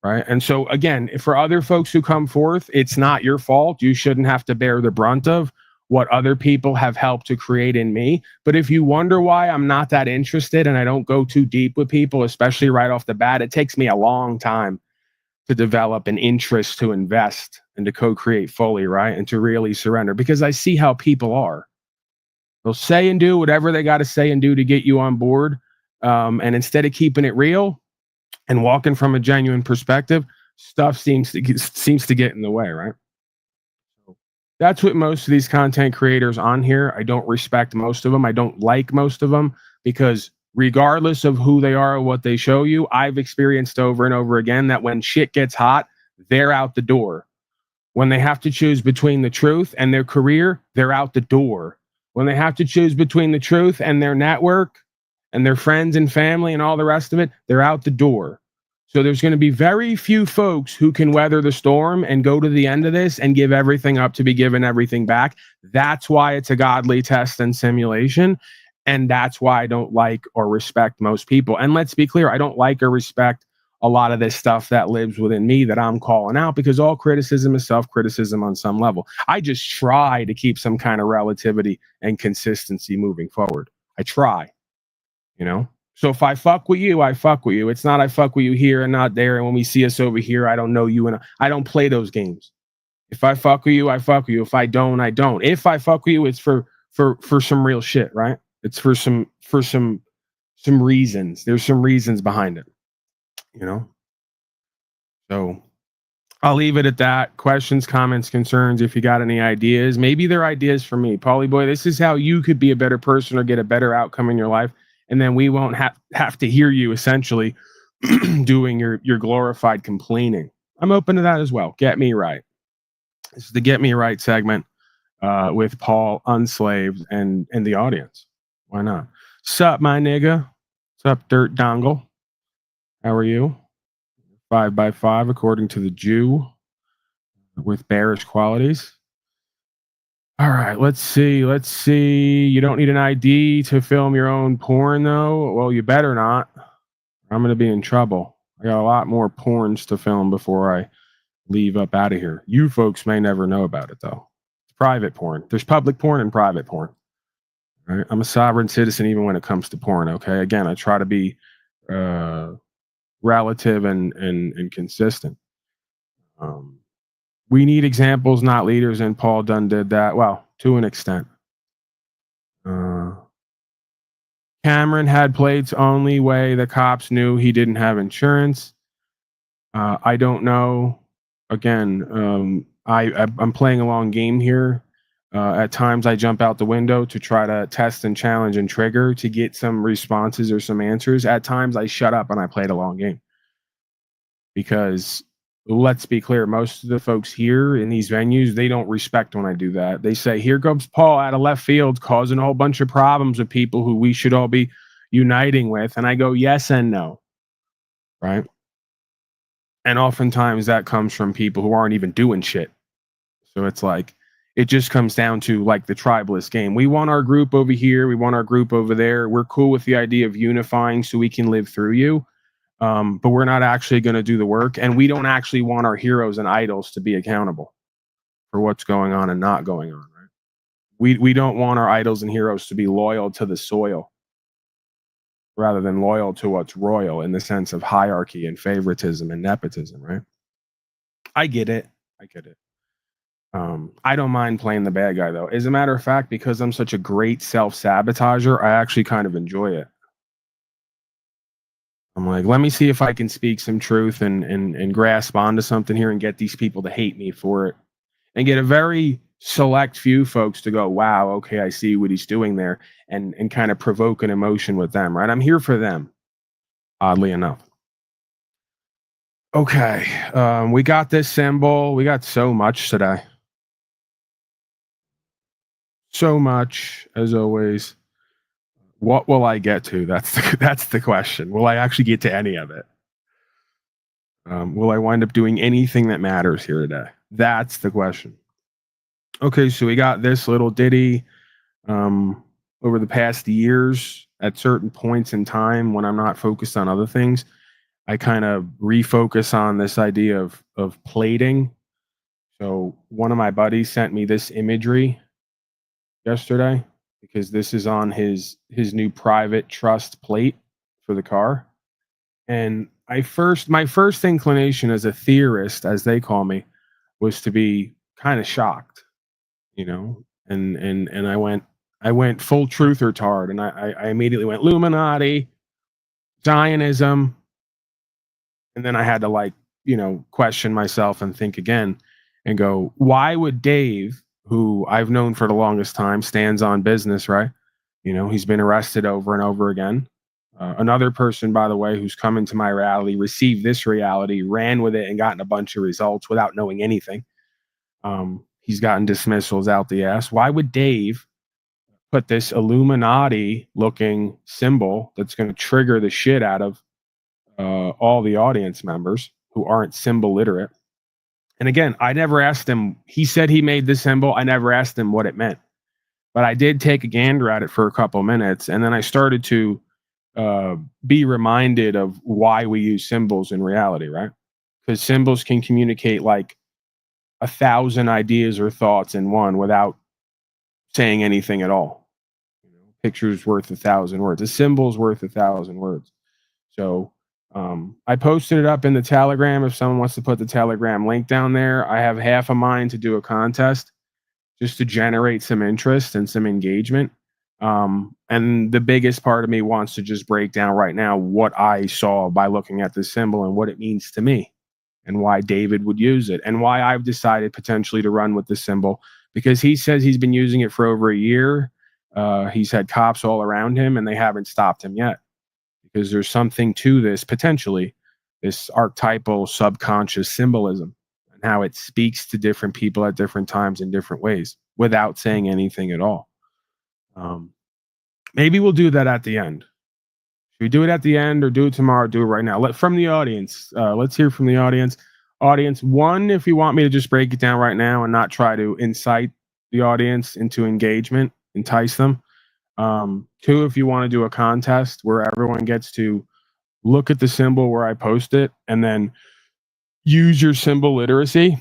right? And so again, for other folks who come forth, it's not your fault. You shouldn't have to bear the brunt of what other people have helped to create in me. But if you wonder why I'm not that interested and I don't go too deep with people, especially right off the bat, it takes me a long time to develop an interest to invest and to co-create fully, right? And to really surrender, because I see how people are. They'll say and do whatever they got to say and do to get you on board. And instead of keeping it real and walking from a genuine perspective, stuff seems to get in the way, right? So that's what most of these content creators on here, I don't respect most of them. I don't like most of them, because regardless of who they are or what they show you, I've experienced over and over again that when shit gets hot, they're out the door. When they have to choose between the truth and their career, they're out the door. When they have to choose between the truth and their network and their friends and family and all the rest of it, they're out the door. So there's going to be very few folks who can weather the storm and go to the end of this and give everything up to be given everything back. That's why it's a godly test and simulation. And that's why I don't like or respect most people. And let's be clear, I don't like or respect a lot of this stuff that lives within me that I'm calling out, because all criticism is self-criticism on some level. I just try to keep some kind of relativity and consistency moving forward. I try, you know? So if I fuck with you, I fuck with you. It's not I fuck with you here and not there. And when we see us over here, I don't know you. And I don't play those games. If I fuck with you, I fuck with you. If I don't, I don't. If I fuck with you, it's for some real shit, right? It's for some reasons. There's some reasons behind it, you know? So I'll leave it at that. Questions, comments, concerns. If you got any ideas, maybe they're ideas for me. Paulie boy, this is how you could be a better person or get a better outcome in your life. And then we won't have to hear you essentially doing your glorified complaining. I'm open to that as well. Get me right. This is the Get Me Right segment with Paul Unslaved and the audience. Why not? Sup, my nigga? Sup, Dirt Dongle? How are you? 5x5, according to the Jew, with bearish qualities. All right, let's see. You don't need an ID to film your own porn, though? Well, you better not. I'm going to be in trouble. I got a lot more porns to film before I leave up out of here. You folks may never know about it, though. It's private porn. There's public porn and private porn. All right? I'm a sovereign citizen even when it comes to porn, okay? Again, I try to be relative and consistent. We need examples, not leaders, and Paul Dunn did that. Well, to an extent. Cameron had plates only way the cops knew he didn't have insurance. I don't know. Again, I'm playing a long game here. At times I jump out the window to try to test and challenge and trigger to get some responses or some answers. At times I shut up and I played a long game. Because let's be clear, most of the folks here in these venues, they don't respect when I do that. They say, here comes Paul out of left field causing a whole bunch of problems with people who we should all be uniting with. And I go, yes and no. Right? And oftentimes that comes from people who aren't even doing shit. So it's like, it just comes down to like the tribalist game. We want our group over here. We want our group over there. We're cool with the idea of unifying so we can live through you. But we're not actually going to do the work. And we don't actually want our heroes and idols to be accountable for what's going on and not going on. Right? We don't want our idols and heroes to be loyal to the soil rather than loyal to what's royal in the sense of hierarchy and favoritism and nepotism. Right? I get it. I don't mind playing the bad guy, though. As a matter of fact, because I'm such a great self-sabotager, I actually kind of enjoy it. I'm like, let me see if I can speak some truth and grasp onto something here and get these people to hate me for it. And get a very select few folks to go, wow, okay, I see what he's doing there. And kind of provoke an emotion with them, right? I'm here for them, oddly enough. Okay, we got this symbol. We got so much today. So much, as always. What will I get to? That's the question. Will I actually get to any of it? Will I wind up doing anything that matters here today? That's the question. Okay, so we got this little ditty. over the past years, at certain points in time when I'm not focused on other things, I kind of refocus on this idea of plating. So one of my buddies sent me this imagery yesterday because this is on his new private trust plate for the car. And my first inclination as a theorist, as they call me, was to be kind of shocked, you know, and I went full truth or tard, and I immediately went Illuminati, Zionism, and then I had to, like, you know, question myself and think again and go, why would Dave, who I've known for the longest time, stands on business, right? You know, he's been arrested over and over again. Another person, by the way, who's come into my reality, received this reality, ran with it, and gotten a bunch of results without knowing anything. He's gotten dismissals out the ass. Why would Dave put this Illuminati looking symbol that's going to trigger the shit out of all the audience members who aren't symbol literate? And again, I never asked him. He said he made this symbol. I never asked him what it meant. But I did take a gander at it for a couple minutes. And then I started to be reminded of why we use symbols in reality, right? Because symbols can communicate like 1,000 ideas or thoughts in one without saying anything at all. You know, picture's worth 1,000 words. A symbol's worth 1,000 words. So I posted it up in the Telegram. If someone wants to put the Telegram link down there, I have half a mind to do a contest just to generate some interest and some engagement. And the biggest part of me wants to just break down right now what I saw by looking at this symbol and what it means to me and why David would use it and why I've decided potentially to run with this symbol, because he says he's been using it for over a year. He's had cops all around him and they haven't stopped him yet, because there's something to this, potentially, this archetypal subconscious symbolism and how it speaks to different people at different times in different ways without saying anything at all. Maybe we'll do that at the end. Should we do it at the end or do it tomorrow? Do it right now. From the audience. Let's hear from the audience. Audience, one, if you want me to just break it down right now and not try to incite the audience into engagement, entice them. Two, if you want to do a contest where everyone gets to look at the symbol where I post it and then use your symbol literacy,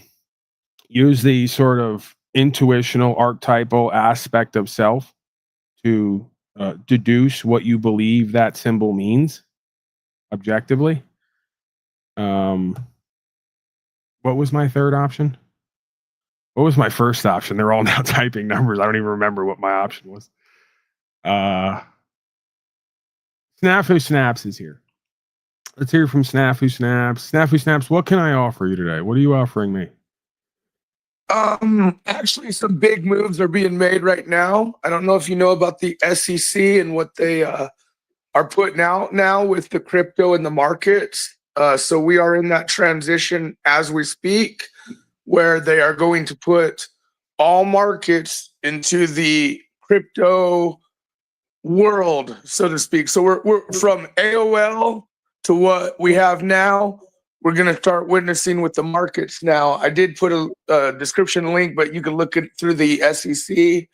use the sort of intuitional archetypal aspect of self to deduce what you believe that symbol means objectively. What was my third option? What was my first option? They're all now typing numbers. I don't even remember what my option was. Snafu Snaps is here. Let's hear from Snafu Snaps. Snafu Snaps, what can I offer you today? What are you offering me? Actually, some big moves are being made right now. I don't know if you know about the SEC and what they are putting out now with the crypto and the markets. So we are in that transition as we speak, where they are going to put all markets into the crypto world, so to speak. So we're from AOL to what we have now. We're going to start witnessing with the markets now. I did put a description link, but you can look at through the SEC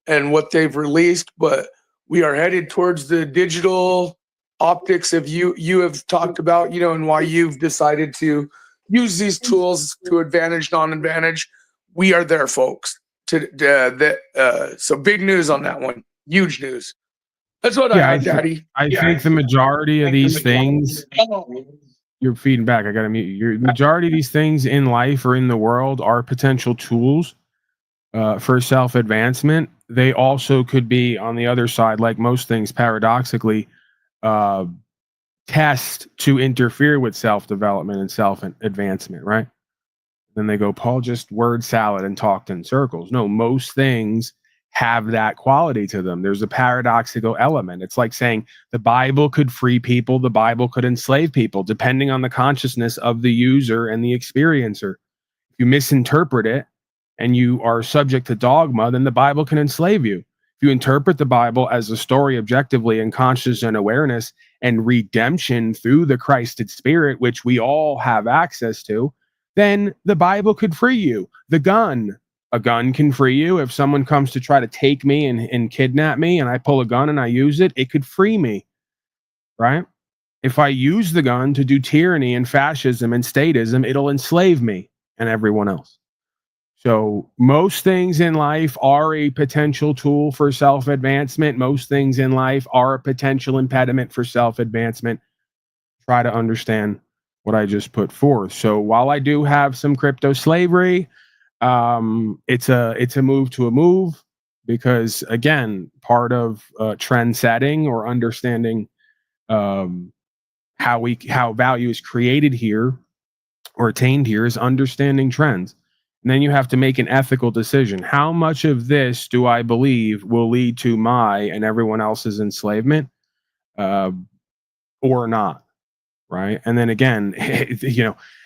and what they've released. But we are headed towards the digital optics of you have talked about, you know, and why you've decided to use these tools to advantage, non-advantage. We are there, folks. So big news on that one. Huge news. That's what I had, Daddy. I think the majority of these things... You're feeding back. I got to mute you. Your majority of these things in life or in the world are potential tools for self-advancement. They also could be, on the other side, like most things, paradoxically, test to interfere with self-development and self-advancement, right? Then they go, Paul just word salad and talked in circles. No, most things have that quality to them. There's a paradoxical element. It's like saying the Bible could free people, the Bible could enslave people, depending on the consciousness of the user and the experiencer. If you misinterpret it and you are subject to dogma, then the Bible can enslave you. If you interpret the Bible as a story objectively in conscious and awareness and redemption through the Christed Spirit, which we all have access to, then the Bible could free you. The gun, A gun can free you. If someone comes to try to take me and kidnap me and I pull a gun and I use it, it could free me, right? If I use the gun to do tyranny and fascism and statism, it'll enslave me and everyone else. So most things in life are a potential tool for self-advancement. Most things in life are a potential impediment for self-advancement. Try to understand what I just put forth. So while I do have some crypto slavery, it's a move to a move, because again, part of trend setting or understanding how value is created here or attained here is understanding trends. And then you have to make an ethical decision. How much of this do I believe will lead to my and everyone else's enslavement, or not? Right. And then again,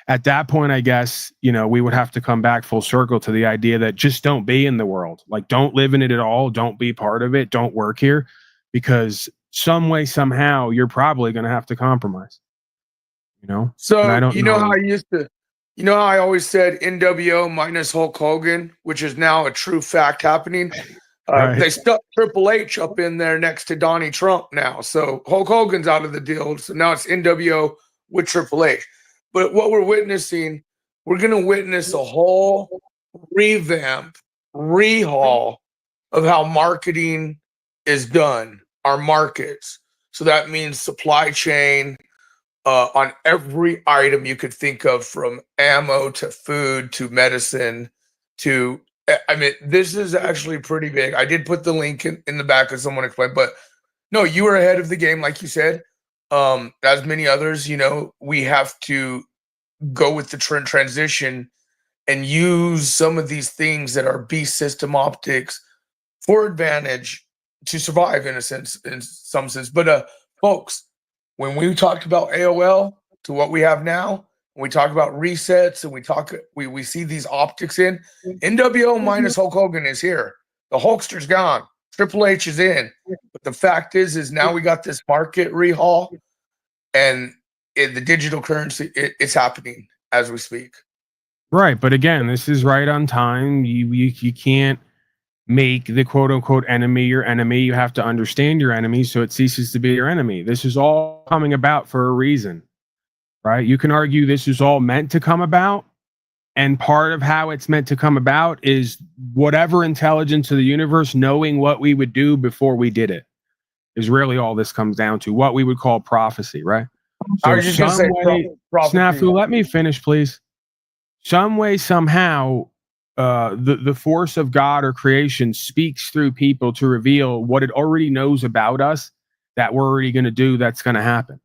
at that point, I guess, we would have to come back full circle to the idea that just don't be in the world. Like, don't live in it at all. Don't be part of it. Don't work here, because some way, somehow, you're probably going to have to compromise. So, and I don't know how I always said NWO minus Hulk Hogan, which is now a true fact happening. Right. They stuck Triple H up in there next to Donnie Trump now. So Hulk Hogan's out of the deal. So now it's NWO with Triple H. But what we're witnessing, we're going to witness a whole revamp, rehaul of how marketing is done, our markets. So that means supply chain on every item you could think of, from ammo to food to medicine to, I mean, this is actually pretty big. I did put the link in the back as someone explained, but no, you were ahead of the game, like you said. As many others, we have to go with the trend transition and use some of these things that are beast system optics for advantage to survive, in some sense. But folks, when we talked about AOL to what we have now, when we talk about resets and we see these optics in NWO minus Hulk Hogan is here. The Hulkster's gone. Triple H is in. But the fact is now we got this market rehaul, and in the digital currency, it's happening as we speak. Right. But again, this is right on time. You can't make the quote unquote enemy your enemy. You have to understand your enemy so it ceases to be your enemy. This is all coming about for a reason, right? You can argue this is all meant to come about. And part of how it's meant to come about is whatever intelligence of the universe knowing what we would do before we did it, is really all this comes down to. What we would call prophecy, right? So I was just going to say prophecy. Snafu, let me finish, please. Some way, somehow, the force of God or creation speaks through people to reveal what it already knows about us that we're already going to do, that's going to happen.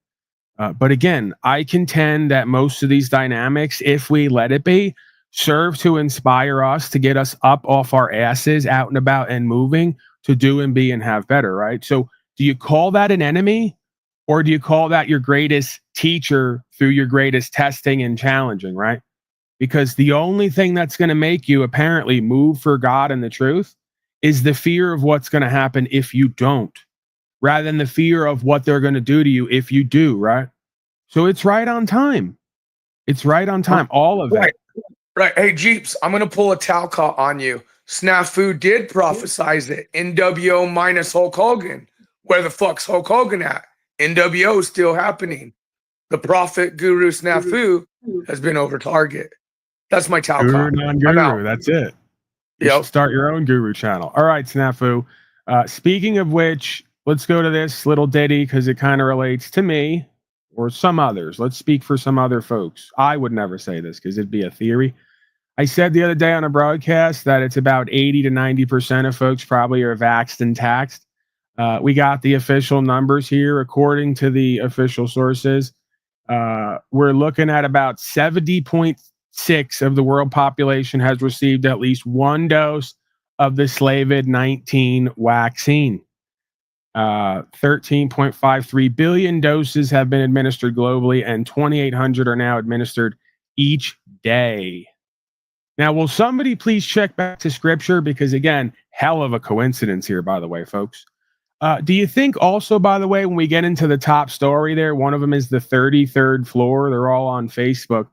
But again, I contend that most of these dynamics, if we let it be, serve to inspire us, to get us up off our asses, out and about and moving, to do and be and have better, right? So do you call that an enemy, or do you call that your greatest teacher through your greatest testing and challenging, right? Because the only thing that's going to make you apparently move for God and the truth is the fear of what's going to happen if you don't, rather than the fear of what they're going to do to you if you do, right? So it's right on time. It's right on time. All of it. Right. Hey, Jeeps, I'm going to pull a Talcott on you. Snafu did prophesize it. NWO minus Hulk Hogan. Where the fuck's Hulk Hogan at? NWO is still happening. The prophet guru Snafu has been over target. That's my Talcott. Guru, non-guru. That's it. You should start your own guru channel. All right, Snafu. Speaking of which, let's go to this little ditty because it kind of relates to me or some others. Let's speak for some other folks. I would never say this because it'd be a theory. I said the other day on a broadcast that it's about 80 to 90% of folks probably are vaxxed and taxed. We got the official numbers here. According to the official sources, we're looking at about 70.6 of the world population has received at least one dose of the COVID-19 vaccine. 13.53 billion doses have been administered globally, and 2,800 are now administered each day. Now, will somebody please check back to scripture? Because again, hell of a coincidence here, by the way, folks. Do you think also, by the way, when we get into the top story there, one of them is the 33rd floor. They're all on Facebook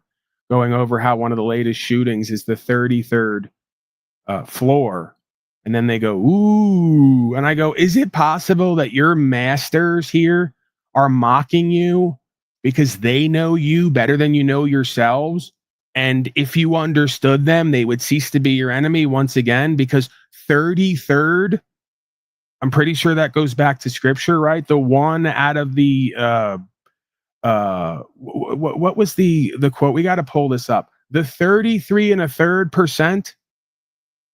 going over how one of the latest shootings is the 33rd floor. And then they go, ooh. And I go, is it possible that your masters here are mocking you because they know you better than you know yourselves? And if you understood them, they would cease to be your enemy once again, because 33rd, I'm pretty sure that goes back to scripture, right? The one out of the, what was the quote? We got to pull this up. The 33 and a third percent,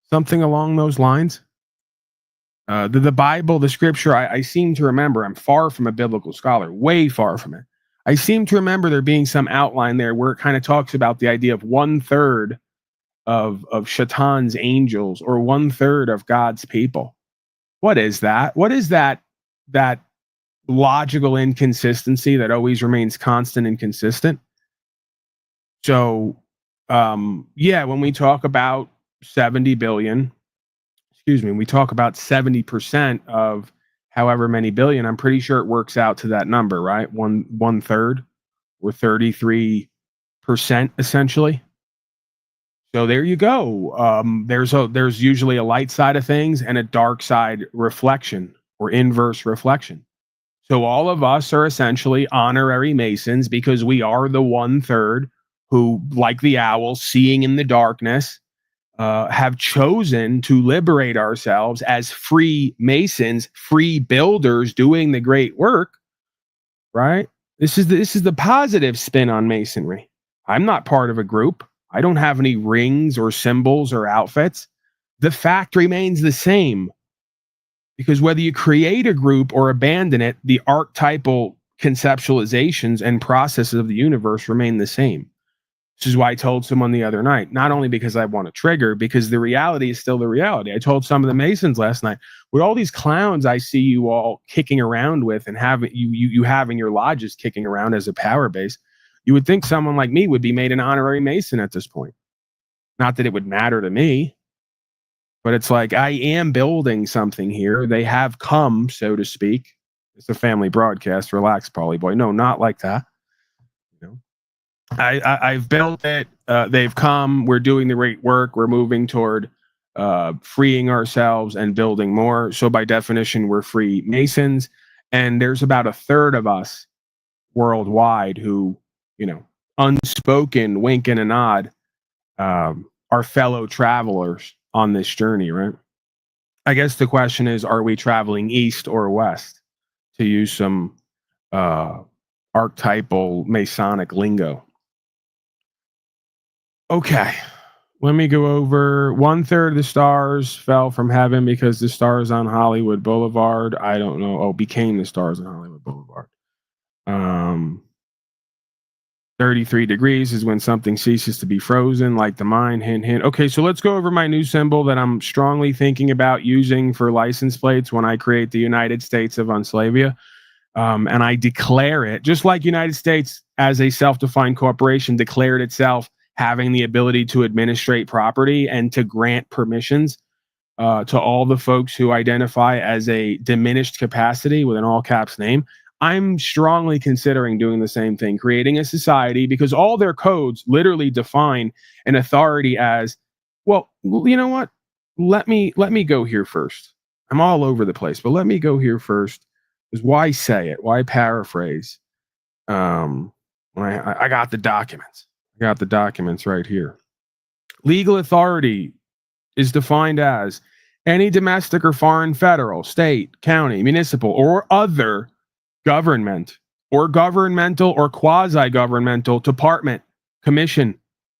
something along those lines. The Bible, the scripture, I seem to remember, I'm far from a biblical scholar, way far from it. I seem to remember there being some outline there where it kind of talks about the idea of 1/3 of Shaitan's angels, or 1/3 of God's people. What is that? What is that logical inconsistency that always remains constant and consistent? So, when we talk about 70 billion, we talk about 70% of however many billion, I'm pretty sure it works out to that number, right? 1/3 or 33% essentially. So there you go. There's usually a light side of things and a dark side reflection, or inverse reflection. So all of us are essentially honorary Masons because we are the 1/3 who, like the owl, seeing in the darkness, have chosen to liberate ourselves as free Masons, free builders doing the great work, right? This is the positive spin on Masonry. I'm not part of a group. I don't have any rings or symbols or outfits. The fact remains the same, because whether you create a group or abandon it, the archetypal conceptualizations and processes of the universe remain the same. This is why I told someone the other night, not only because I want to trigger, because the reality is still the reality. I told some of the Masons last night, with all these clowns I see you all kicking around with, and having you having your lodges kicking around as a power base, you would think someone like me would be made an honorary Mason at this point. Not that it would matter to me, but it's like, I am building something here. They have come, so to speak. It's a family broadcast. Relax, Paulie boy. No, not like that. I've built it. They've come. We're doing the great work. We're moving toward freeing ourselves and building more. So by definition, we're free Masons. And there's about 1/3 of us worldwide who, unspoken, wink and a nod, are fellow travelers on this journey, right? I guess the question is, are we traveling east or west, to use some archetypal Masonic lingo? Okay, let me go over 1/3 of the stars fell from heaven because the stars on Hollywood Boulevard, I don't know. Oh, became the stars on Hollywood Boulevard. 33 degrees is when something ceases to be frozen, like the mind, hint, hint. Okay, so let's go over my new symbol that I'm strongly thinking about using for license plates when I create the United States of Unslavia. And I declare it, just like United States as a self-defined corporation declared itself having the ability to administrate property and to grant permissions to all the folks who identify as a diminished capacity with an all caps name. I'm strongly considering doing the same thing, creating a society, because all their codes literally define an authority as, well, you know what? Let me go here first. I'm all over the place, but let me go here first. Because why say it? Why paraphrase? I got the documents. I got the documents right here. Legal authority is defined as any domestic or foreign federal, state, county, municipal, or other government or governmental or quasi-governmental department, commission,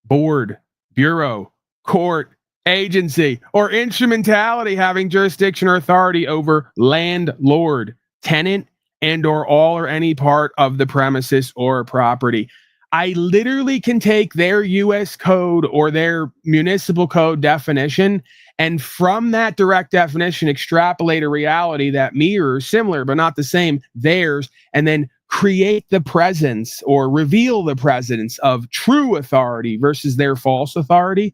board, bureau, court, agency, or instrumentality having jurisdiction or authority over landlord, tenant, and or all or any part of the premises or property. I literally can take their U.S. code or their municipal code definition, and from that direct definition, extrapolate a reality that mirrors, similar but not the same, theirs, and then create the presence or reveal the presence of true authority versus their false authority,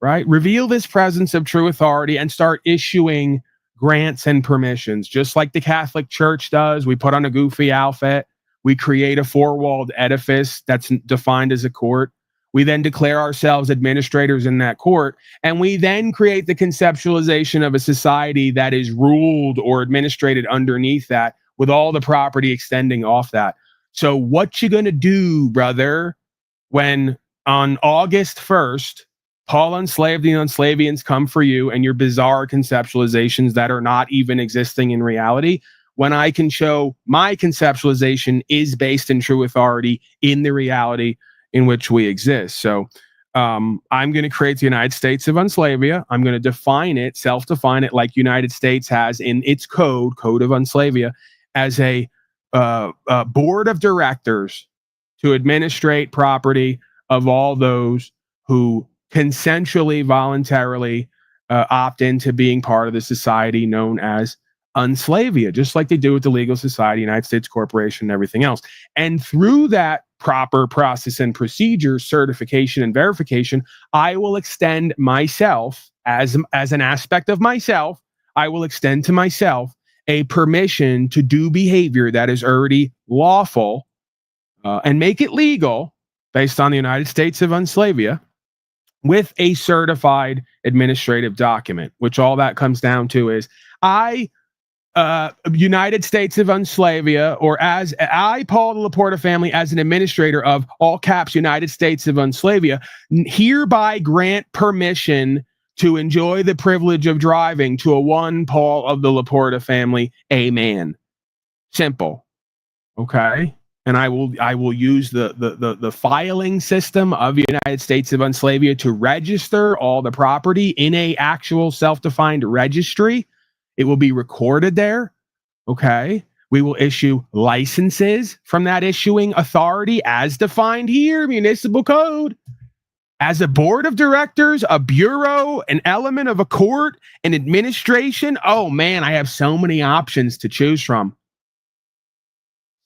right? Reveal this presence of true authority and start issuing grants and permissions, just like the Catholic Church does. We put on a goofy outfit. We create a four-walled edifice that's defined as a court. We then declare ourselves administrators in that court, and we then create the conceptualization of a society that is ruled or administrated underneath that, with all the property extending off that. So what you gonna do, brother, when on August 1st, Paul Enslaved the Unslavians come for you and your bizarre conceptualizations that are not even existing in reality, when I can show my conceptualization is based in true authority in the reality in which we exist. So I'm going to create the United States of Unslavia. I'm going to define it, self-define it, like United States has in its code of Unslavia, as a board of directors to administrate property of all those who consensually, voluntarily opt into being part of the society known as Unslavia, just like they do with the legal society, United States Corporation, and everything else. And through that proper process and procedure, certification and verification, I will extend myself as an aspect of myself. I will extend to myself a permission to do behavior that is already lawful and make it legal based on the United States of Unslavia with a certified administrative document, which all that comes down to is United States of Unslavia, or as I, Paul the Laporta family, as an administrator of all caps United States of Unslavia, hereby grant permission to enjoy the privilege of driving to a one Paul of the Laporta family, amen. Simple. Okay. And I will use the filing system of the United States of Unslavia to register all the property in a actual self-defined registry. It will be recorded there. Okay. We will issue licenses from that issuing authority as defined here, municipal code. As a board of directors, a bureau, an element of a court, an administration. Oh man, I have so many options to choose from.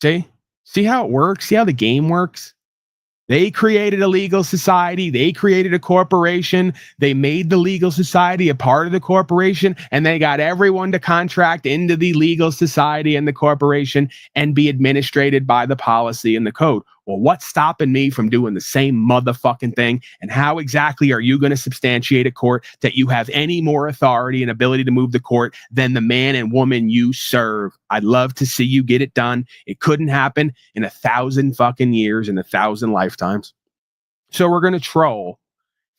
See how it works? See how the game works? They created a legal society. They created a corporation. They made the legal society a part of the corporation, and they got everyone to contract into the legal society and the corporation and be administrated by the policy and the code. Well, what's stopping me from doing the same motherfucking thing? And how exactly are you going to substantiate a court that you have any more authority and ability to move the court than the man and woman you serve? I'd love to see you get it done. It couldn't happen in 1,000 fucking years, in 1,000 lifetimes. So we're going to troll.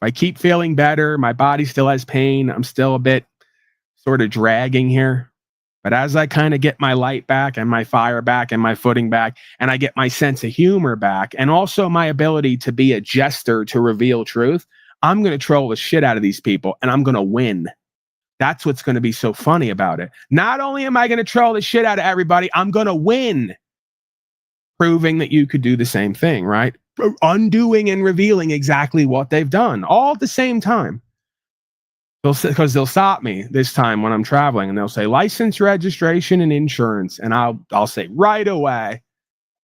If I keep feeling better, my body still has pain. I'm still a bit sort of dragging here. But as I kind of get my light back and my fire back and my footing back, and I get my sense of humor back, and also my ability to be a jester to reveal truth, I'm going to troll the shit out of these people, and I'm going to win. That's what's going to be so funny about it. Not only am I going to troll the shit out of everybody, I'm going to win. Proving that you could do the same thing, right? Undoing and revealing exactly what they've done, all at the same time. Because they'll stop me this time when I'm traveling, and they'll say license, registration, and insurance, and I'll say right away.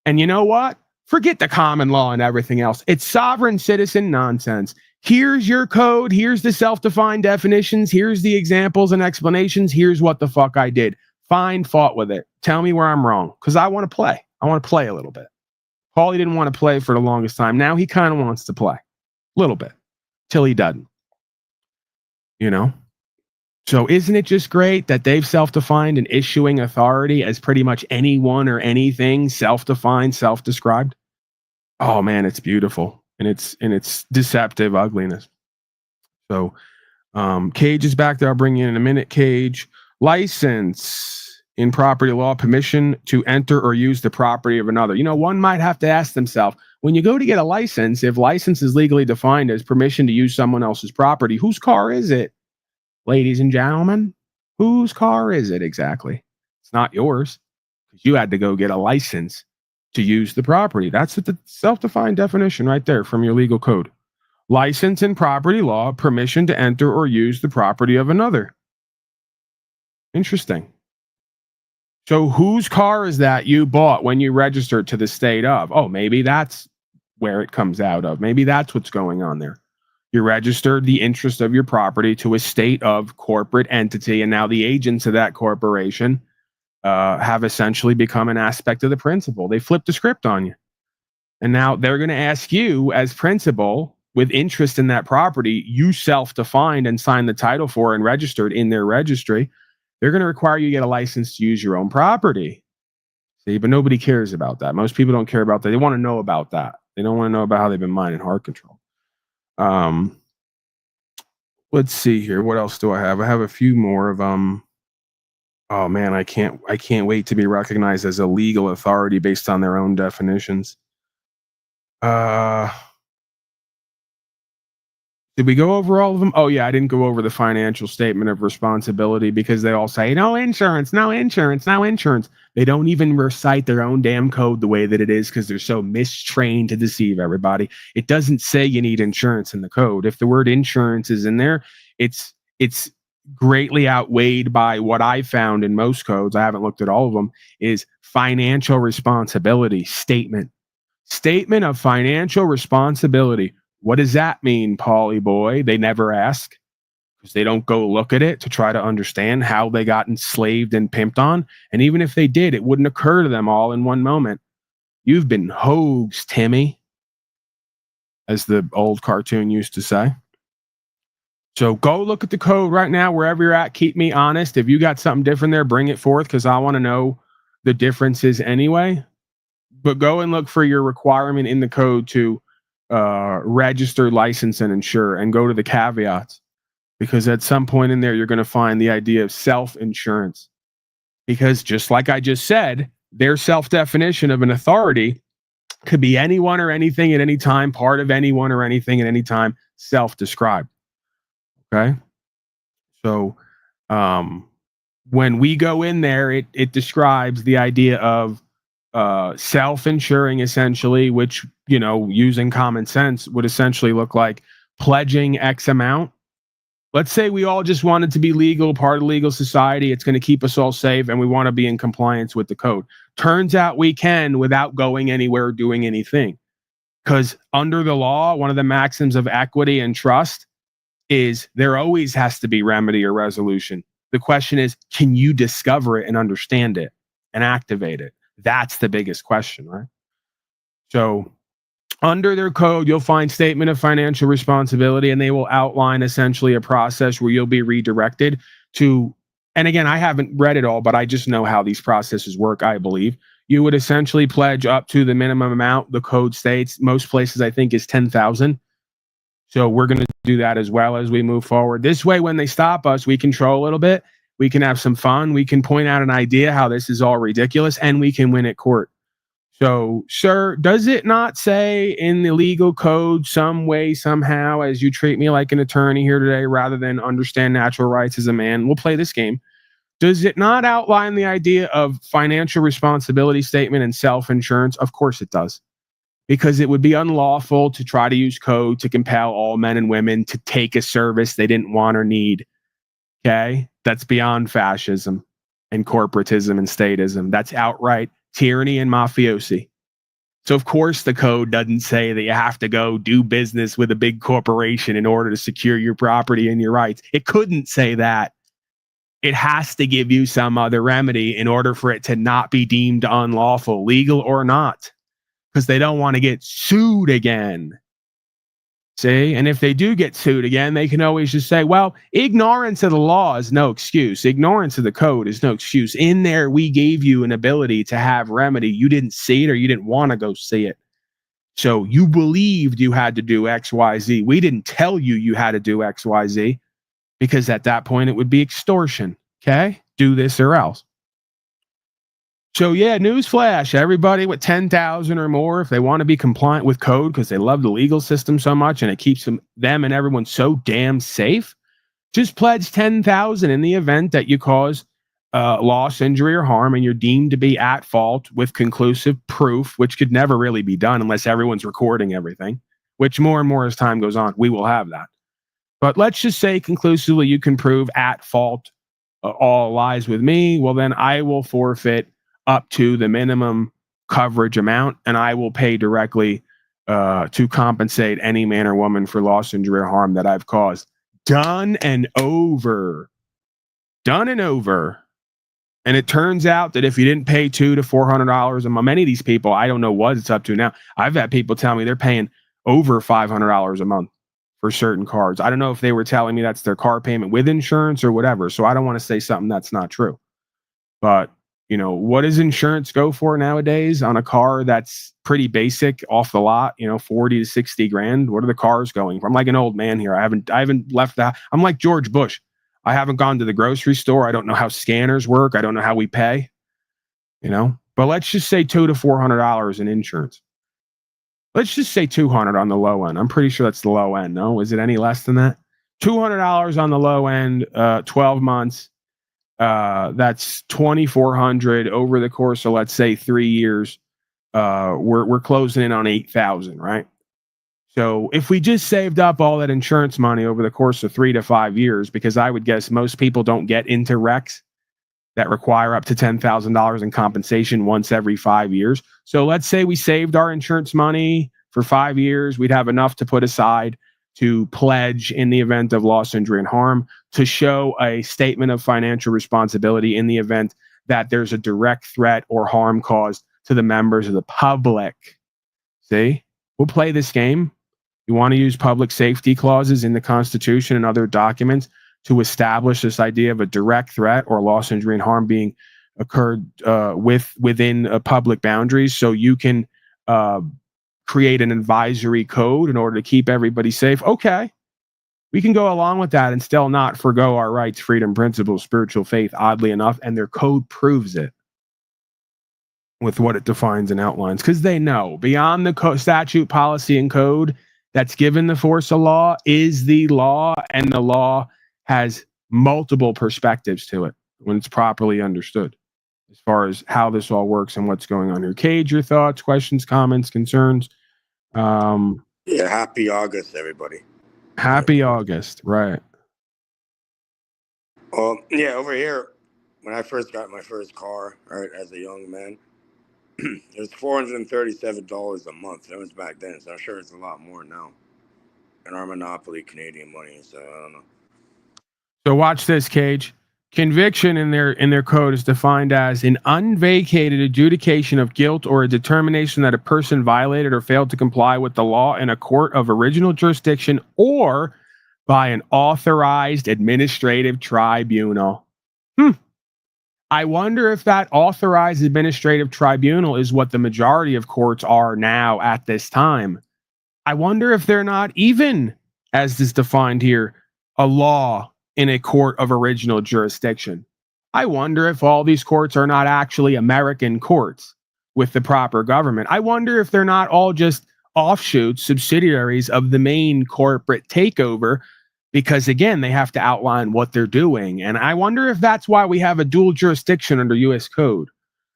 And you know what? Forget the common law and everything else. It's sovereign citizen nonsense. Here's your code. Here's the self-defined definitions. Here's the examples and explanations. Here's what the fuck I did. Fine, fought with it. Tell me where I'm wrong, because I want to play. I want to play a little bit. Paulie didn't want to play for the longest time. Now he kind of wants to play a little bit till he doesn't. You know? So isn't it just great that they've self-defined an issuing authority as pretty much anyone or anything, self-defined, self-described? Oh man, it's beautiful. And it's deceptive ugliness. So Cage is back there. I'll bring you in a minute, Cage. License in property law, permission to enter or use the property of another. You know, one might have to ask themselves, when you go to get a license, if license is legally defined as permission to use someone else's property, whose car is it? Ladies and gentlemen, whose car is it exactly? It's not yours, because you had to go get a license to use the property. That's the self-defined definition right there from your legal code. License in property law, permission to enter or use the property of another. Interesting. So whose car is that you bought when you registered to the state of? Oh, maybe that's where it comes out of. Maybe that's what's going on there. You registered the interest of your property to a state of corporate entity, and now the agents of that corporation have essentially become an aspect of the principal. They flipped the script on you. And now they're going to ask you as principal with interest in that property you self-defined and signed the title for and registered in their registry, they're going to require you to get a license to use your own property. See, but nobody cares about that. Most people don't care about that. They want to know about that. They don't want to know about how they've been mining heart control. Let's see here. What else do I have? I have a few more of oh man, I can't wait to be recognized as a legal authority based on their own definitions. Did we go over all of them? Oh yeah, I didn't go over the financial statement of responsibility because they all say no insurance, no insurance, no insurance. They don't even recite their own damn code the way that it is because they're so mistrained to deceive everybody. It doesn't say you need insurance in the code. If the word insurance is in there, it's greatly outweighed by what I found in most codes. I haven't looked at all of them. Is financial responsibility statement. Statement of financial responsibility. What does that mean, Paulie boy? They never ask because they don't go look at it to try to understand how they got enslaved and pimped on. And even if they did, it wouldn't occur to them all in one moment. You've been hoaxed, Timmy, as the old cartoon used to say. So go look at the code right now, wherever you're at. Keep me honest. If you got something different there, bring it forth because I want to know the differences anyway. But go and look for your requirement in the code to register, license, and insure, and go to the caveats, because at some point in there you're going to find the idea of self-insurance, because just like I just said, their self-definition of an authority could be anyone or anything at any time, part of anyone or anything at any time, self-described. Okay, so when we go in there, it describes the idea of self-insuring, essentially, which, you know, using common sense would essentially look like pledging X amount. Let's say we all just wanted to be legal, part of legal society. It's going to keep us all safe and we want to be in compliance with the code. Turns out we can without going anywhere or doing anything. Because under the law, one of the maxims of equity and trust is there always has to be remedy or resolution. The question is, can you discover it and understand it and activate it? That's the biggest question, right? So under their code, you'll find statement of financial responsibility, and they will outline essentially a process where you'll be redirected to, and again, I haven't read it all, but I just know how these processes work, I believe. You would essentially pledge up to the minimum amount the code states. Most places, I think, is 10,000. So we're going to do that as well as we move forward. This way, when they stop us, we control a little bit. We can have some fun. We can point out an idea how this is all ridiculous, and we can win at court. So, sir, does it not say in the legal code some way, somehow, as you treat me like an attorney here today, rather than understand natural rights as a man? We'll play this game. Does it not outline the idea of financial responsibility statement and self-insurance? Of course it does. Because it would be unlawful to try to use code to compel all men and women to take a service they didn't want or need. Okay? That's beyond fascism and corporatism and statism. That's outright tyranny and mafiosi. So of course the code doesn't say that you have to go do business with a big corporation in order to secure your property and your rights. It couldn't say that. It has to give you some other remedy in order for it to not be deemed unlawful, legal or not, because they don't want to get sued again. See? And if they do get sued again, they can always just say, well, ignorance of the law is no excuse. Ignorance of the code is no excuse. In there, we gave you an ability to have remedy. You didn't see it or you didn't want to go see it. So you believed you had to do X, Y, Z. We didn't tell you you had to do X, Y, Z, because at that point it would be extortion. Okay? Do this or else. So yeah, newsflash, everybody with 10,000 or more, if they want to be compliant with code because they love the legal system so much and it keeps them and everyone so damn safe, just pledge 10,000 in the event that you cause loss, injury, or harm, and you're deemed to be at fault with conclusive proof, which could never really be done unless everyone's recording everything, which more and more as time goes on, we will have that. But let's just say conclusively you can prove at fault, all lies with me. Well, then I will forfeit up to the minimum coverage amount, and I will pay directly to compensate any man or woman for loss, injury, or harm that I've caused. Done and over. Done and over. And it turns out that if you didn't pay $200 to $400 a month, many of these people, I don't know what it's up to now. I've had people tell me they're paying over $500 a month for certain cards. I don't know if they were telling me that's their car payment with insurance or whatever. So I don't want to say something that's not true. But, you know, what does insurance go for nowadays on a car that's pretty basic off the lot, you know, 40 to 60 grand? What are the cars going for? I'm like an old man here. I haven't left that. I'm like George Bush. I haven't gone to the grocery store. I don't know how scanners work. I don't know how we pay, you know, but let's just say $200 to $400 in insurance. Let's just say 200 on the low end. I'm pretty sure that's the low end. No, is it any less than that? $200 on the low end, 12 months. That's 2,400 over the course of, let's say, 3 years. We're closing in on 8,000, right? So if we just saved up all that insurance money over the course of 3 to 5 years, because I would guess most people don't get into wrecks that require up to $10,000 in compensation once every 5 years. So let's say we saved our insurance money for 5 years. We'd have enough to put aside to pledge in the event of loss, injury, and harm, to show a statement of financial responsibility in the event that there's a direct threat or harm caused to the members of the public. See, we'll play this game. You want to use public safety clauses in the Constitution and other documents to establish this idea of a direct threat or loss, injury, and harm being occurred within public boundaries, so you can create an advisory code in order to keep everybody safe. Okay, we can go along with that and still not forgo our rights, freedom, principles, spiritual faith, oddly enough, and their code proves it with what it defines and outlines, because they know beyond the statute, policy, and code that's given the force of law is the law, and the law has multiple perspectives to it when it's properly understood as far as how this all works and what's going on here. Cage, your thoughts, questions, comments, concerns? Yeah, happy August, everybody. Happy August, right. Yeah, over here, when I first got my first car, right, as a young man, it was $437 a month. That was back then, so I'm sure it's a lot more now. In our monopoly Canadian money, so I don't know. So watch this, Cage. Conviction in their code is defined as an unvacated adjudication of guilt or a determination that a person violated or failed to comply with the law in a court of original jurisdiction or by an authorized administrative tribunal. I wonder if that authorized administrative tribunal is what the majority of courts are now at this time. I wonder if they're not even, as is defined here, a law in a court of original jurisdiction. I wonder if all these courts are not actually American courts with the proper government. I wonder if they're not all just offshoots, subsidiaries of the main corporate takeover, because again, they have to outline what they're doing. And I wonder if that's why we have a dual jurisdiction under US code,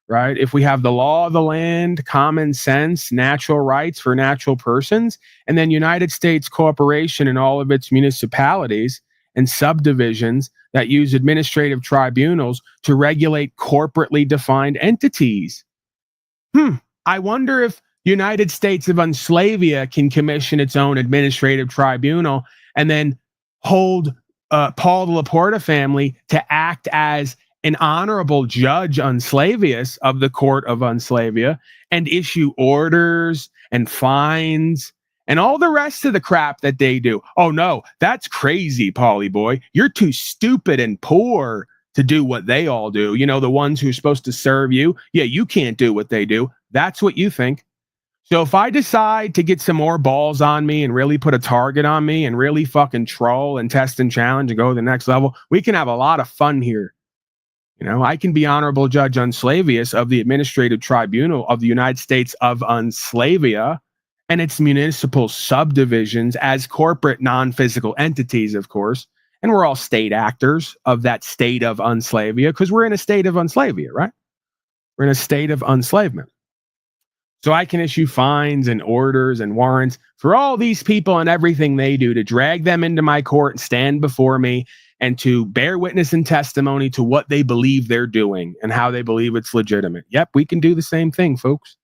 right? If we have the law of the land, common sense, natural rights for natural persons, and then United States Corporation and all of its municipalities and subdivisions that use administrative tribunals to regulate corporately defined entities. I wonder if United States of Enslavia can commission its own administrative tribunal and then hold Paul the Laporta family to act as an honorable judge unslavia of the court of Enslavia and issue orders and fines and all the rest of the crap that they do. Oh no, that's crazy, Paulie boy. You're too stupid and poor to do what they all do. You know, the ones who are supposed to serve you. Yeah, you can't do what they do. That's what you think. So if I decide to get some more balls on me and really put a target on me and really fucking troll and test and challenge and go to the next level, we can have a lot of fun here. You know, I can be honorable judge unslavia of the administrative tribunal of the United States of Enslavia and its municipal subdivisions as corporate non-physical entities, of course. And we're all state actors of that state of Enslavia because we're in a state of Enslavia, right? We're in a state of enslavement. So I can issue fines and orders and warrants for all these people and everything they do to drag them into my court and stand before me and to bear witness and testimony to what they believe they're doing and how they believe it's legitimate. Yep, we can do the same thing, folks.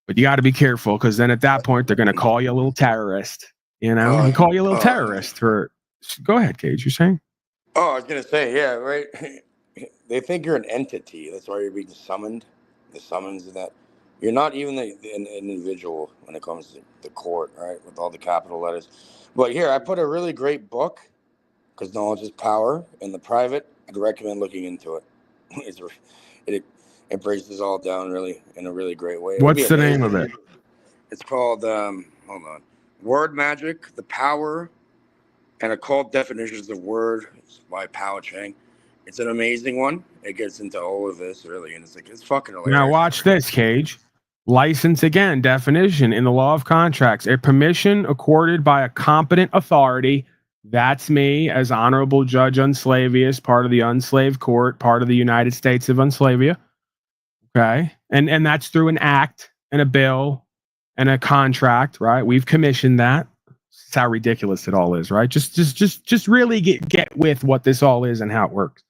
But you got to be careful because then at that point, they're going to call you a little terrorist. You know, and call you a little terrorist for... Go ahead, Cage, you're saying? Oh, I was going to say, yeah, right. They think you're an entity. That's why you're being summoned. The summons and that. You're not even an individual when it comes to the court, right? With all the capital letters. But here, I put a really great book, because knowledge is power. In the private, I'd recommend looking into it. It breaks this all down really in a really great way. What's the name of it? It's called, hold on, Word Magic, The Power, and Occult Definitions of Word by Pao Chang. It's an amazing one. It gets into all of this, really, and it's fucking hilarious. Now watch this, Cage. License again, definition in the law of contracts, a permission accorded by a competent authority. That's me as Honorable Judge Unslavia, part of the Unslaved Court, part of the United States of Unslavia. Okay. And that's through an act and a bill and a contract, right? We've commissioned that. That's how ridiculous it all is, right? Just really get with what this all is and how it works.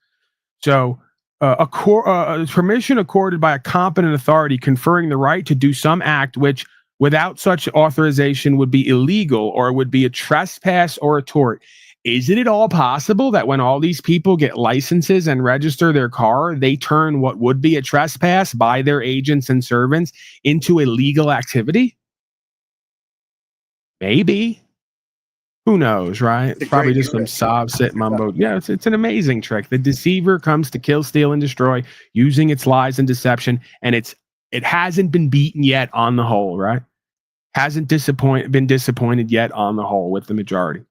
So permission accorded by a competent authority conferring the right to do some act which without such authorization would be illegal or would be a trespass or a tort. Isn't it all possible that when all these people get licenses and register their car, they turn what would be a trespass by their agents and servants into a legal activity? Maybe. Who knows, right? It's probably just some sob sit mumbo. Yeah, it's an amazing trick. The deceiver comes to kill, steal, and destroy using its lies and deception, and it hasn't been beaten yet on the whole, right? Hasn't been disappointed yet on the whole with the majority.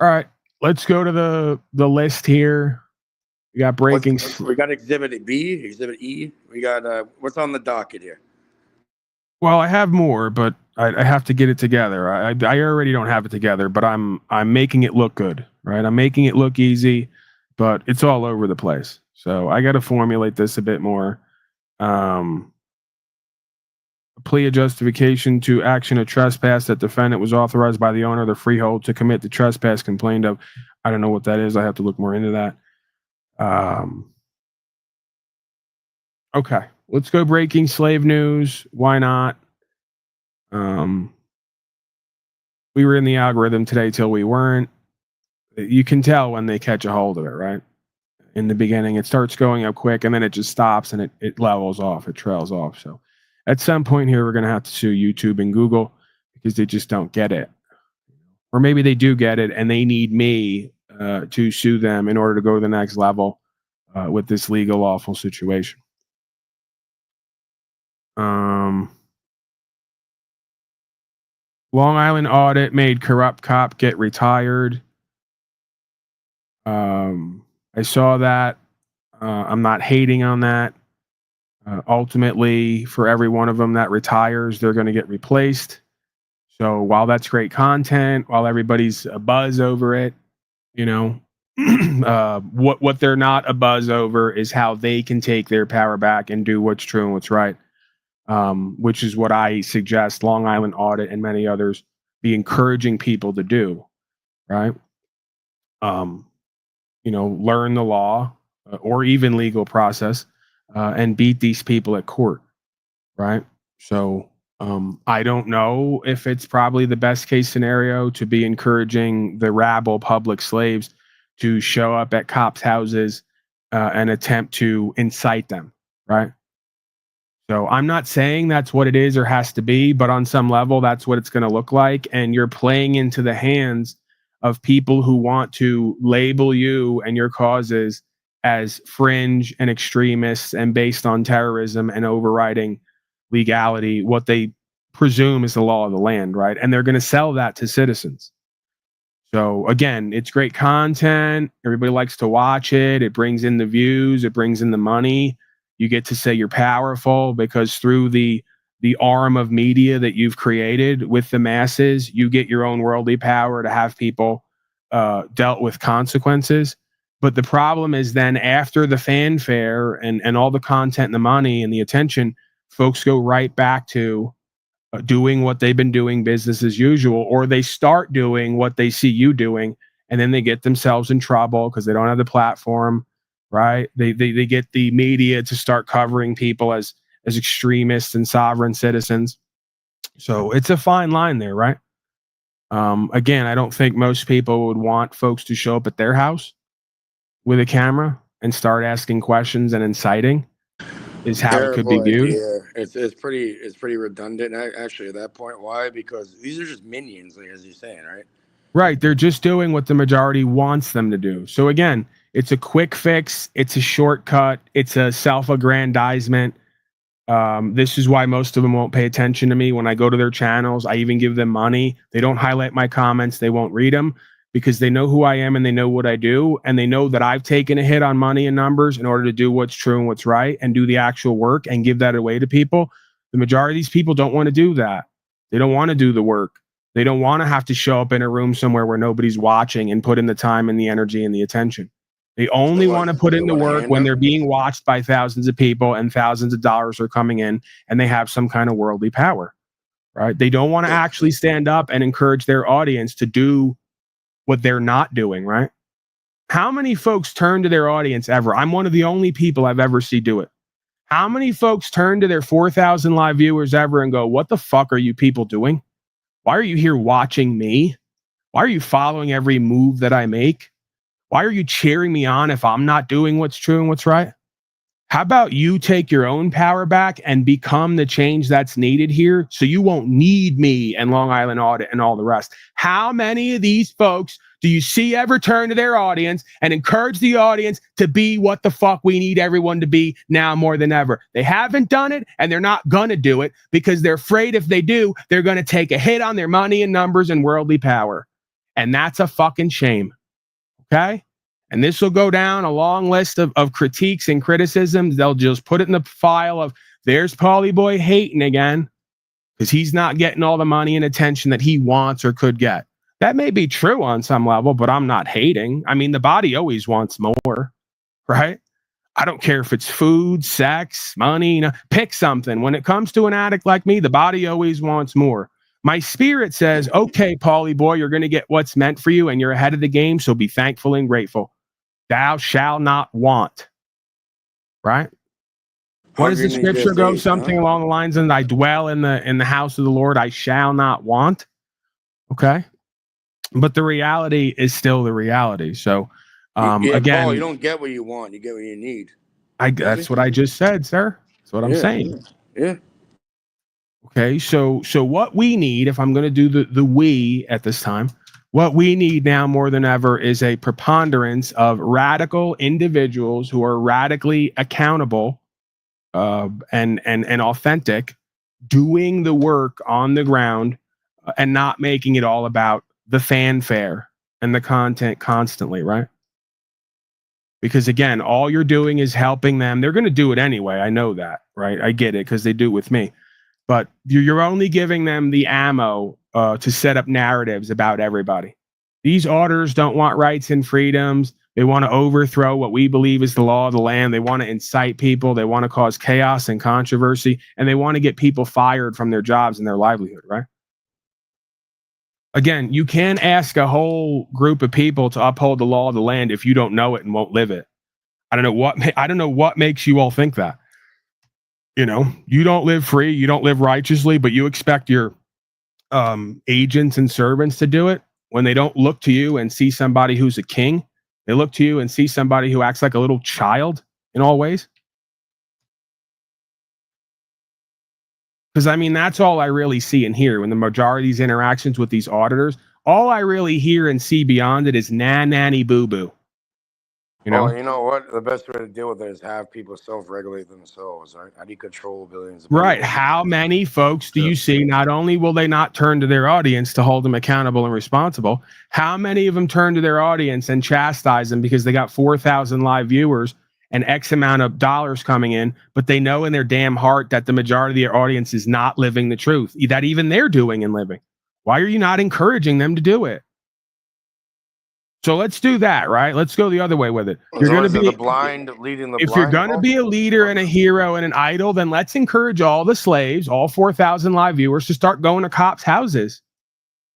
All right, let's go to the list here. We got breaking. We got Exhibit B, Exhibit E. We got what's on the docket here? Well, I have more, but I have to get it together. I already don't have it together, but I'm making it look good, right? I'm making it look easy, but it's all over the place. So I got to formulate this a bit more. A plea of justification to action of trespass that defendant was authorized by the owner of the freehold to commit the trespass complained of. I don't know what that is. I have to look more into that. Okay, let's go breaking slave news. Why not? We were in the algorithm today till we weren't. You can tell when they catch a hold of it, right? In the beginning, it starts going up quick and then it just stops and it levels off, it trails off. So at some point here, we're going to have to sue YouTube and Google because they just don't get it. Or maybe they do get it and they need me to sue them in order to go to the next level with this legal awful situation. Long Island audit made corrupt cop get retired. I saw that. I'm not hating on that. Ultimately, for every one of them that retires, they're going to get replaced. So while that's great content, while everybody's a buzz over it, you know, what they're not a buzz over is how they can take their power back and do what's true and what's right. Which is what I suggest Long Island Audit and many others be encouraging people to do, right? You know, learn the law or even legal process and beat these people at court, right? So I don't know if it's probably the best case scenario to be encouraging the rabble public slaves to show up at cops' houses and attempt to incite them, right? So I'm not saying that's what it is or has to be, but on some level, that's what it's going to look like. And you're playing into the hands of people who want to label you and your causes as fringe and extremists and based on terrorism and overriding legality, what they presume is the law of the land, right? And they're going to sell that to citizens. So again, it's great content. Everybody likes to watch it. It brings in the views. It brings in the money. You get to say you're powerful because through the arm of media that you've created with the masses, you get your own worldly power to have people dealt with consequences. But the problem is then after the fanfare and all the content and the money and the attention, folks go right back to doing what they've been doing, business as usual, or they start doing what they see you doing, and then they get themselves in trouble because they don't have the platform. Right? They get the media to start covering people as extremists and sovereign citizens. So it's a fine line there, right? Again, I don't think most people would want folks to show up at their house with a camera and start asking questions and inciting. is how it could be Terrible viewed. idea. It's pretty redundant actually at that point. Why? Because these are just minions, like, as you're saying, right? Right. They're just doing what the majority wants them to do. So again, it's a quick fix. It's a shortcut. It's a self-aggrandizement. This is why most of them won't pay attention to me when I go to their channels. I even give them money. They don't highlight my comments. They won't read them because they know who I am and they know what I do. And they know that I've taken a hit on money and numbers in order to do what's true and what's right and do the actual work and give that away to people. The majority of these people don't want to do that. They don't want to do the work. They don't want to have to show up in a room somewhere where nobody's watching and put in the time and the energy and the attention. They only want to put in the work when they're being watched by thousands of people and thousands of dollars are coming in and they have some kind of worldly power, right? They don't want to actually stand up and encourage their audience to do what they're not doing, right? How many folks turn to their audience ever? I'm one of the only people I've ever seen do it. How many folks turn to their 4,000 live viewers ever and go, what the fuck are you people doing? Why are you here watching me? Why are you following every move that I make? Why are you cheering me on if I'm not doing what's true and what's right? How about you take your own power back and become the change that's needed here so you won't need me and Long Island Audit and all the rest? How many of these folks do you see ever turn to their audience and encourage the audience to be what the fuck we need everyone to be now more than ever? They haven't done it and they're not going to do it because they're afraid if they do, they're going to take a hit on their money and numbers and worldly power. And that's a fucking shame. Okay? And this will go down a long list of critiques and criticisms. They'll just put it in the file of there's Paulie Boy hating again because he's not getting all the money and attention that he wants or could get. That may be true on some level, but I'm not hating. I mean, the body always wants more, right? I don't care if it's food, sex, money, you know, pick something. When it comes to an addict like me, the body always wants more. My spirit says, okay, Paulie Boy, you're going to get what's meant for you and you're ahead of the game, so be thankful and grateful. Thou shalt not want. Right? What does the scripture go? Something along the lines of, I dwell in the house of the Lord, I shall not want. Okay? But the reality is still the reality. So, again, Paul, you don't get what you want. You get what you need. That's what I just said, sir. That's what I'm saying. Yeah. Okay, so what we need, if I'm going to do the we at this time, what we need now more than ever is a preponderance of radical individuals who are radically accountable and authentic, doing the work on the ground and not making it all about the fanfare and the content constantly, right? Because again, all you're doing is helping them. They're going to do it anyway. I know that, right? I get it because they do it with me. But you're only giving them the ammo to set up narratives about everybody. These auditors don't want rights and freedoms. They want to overthrow what we believe is the law of the land. They want to incite people. They want to cause chaos and controversy. And they want to get people fired from their jobs and their livelihood, right? Again, you can't ask a whole group of people to uphold the law of the land if you don't know it and won't live it. I don't know what makes you all think that. You know, you don't live free, you don't live righteously, but you expect your agents and servants to do it when they don't look to you and see somebody who's a king. They look to you and see somebody who acts like a little child in all ways. Because, I mean, that's all I really see and hear when the majority of these interactions with these auditors. All I really hear and see beyond it is nanny boo-boo. You know? Well, you know what? The best way to deal with it is have people self-regulate themselves, right? How do you control billions of people? Right. How many folks do you see? Not only will they not turn to their audience to hold them accountable and responsible, how many of them turn to their audience and chastise them because they got 4,000 live viewers and X amount of dollars coming in, but they know in their damn heart that the majority of their audience is not living the truth that even they're doing and living. Why are you not encouraging them to do it? So let's do that, right? Let's go the other way with it. You're going to be the blind leading the blind. If you're going to be a leader and a hero and an idol, then let's encourage all the slaves, all 4,000 live viewers, to start going to cops' houses.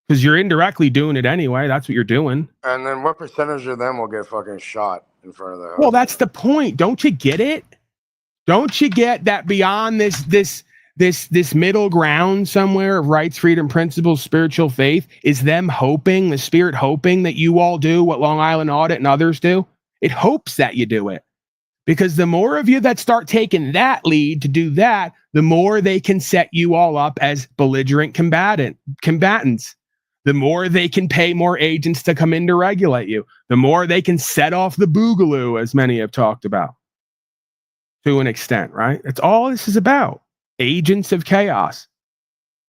Because you're indirectly doing it anyway. That's what you're doing. And then what percentage of them will get fucking shot in front of the house? Well, that's the point. Don't you get it? Don't you get that beyond this middle ground somewhere of rights, freedom, principles, spiritual faith is them hoping, the spirit hoping that you all do what Long Island Audit and others do? It hopes that you do it. Because the more of you that start taking that lead to do that, the more they can set you all up as belligerent combatants. The more they can pay more agents to come in to regulate you. The more they can set off the boogaloo, as many have talked about. To an extent, right? That's all this is about. Agents of chaos.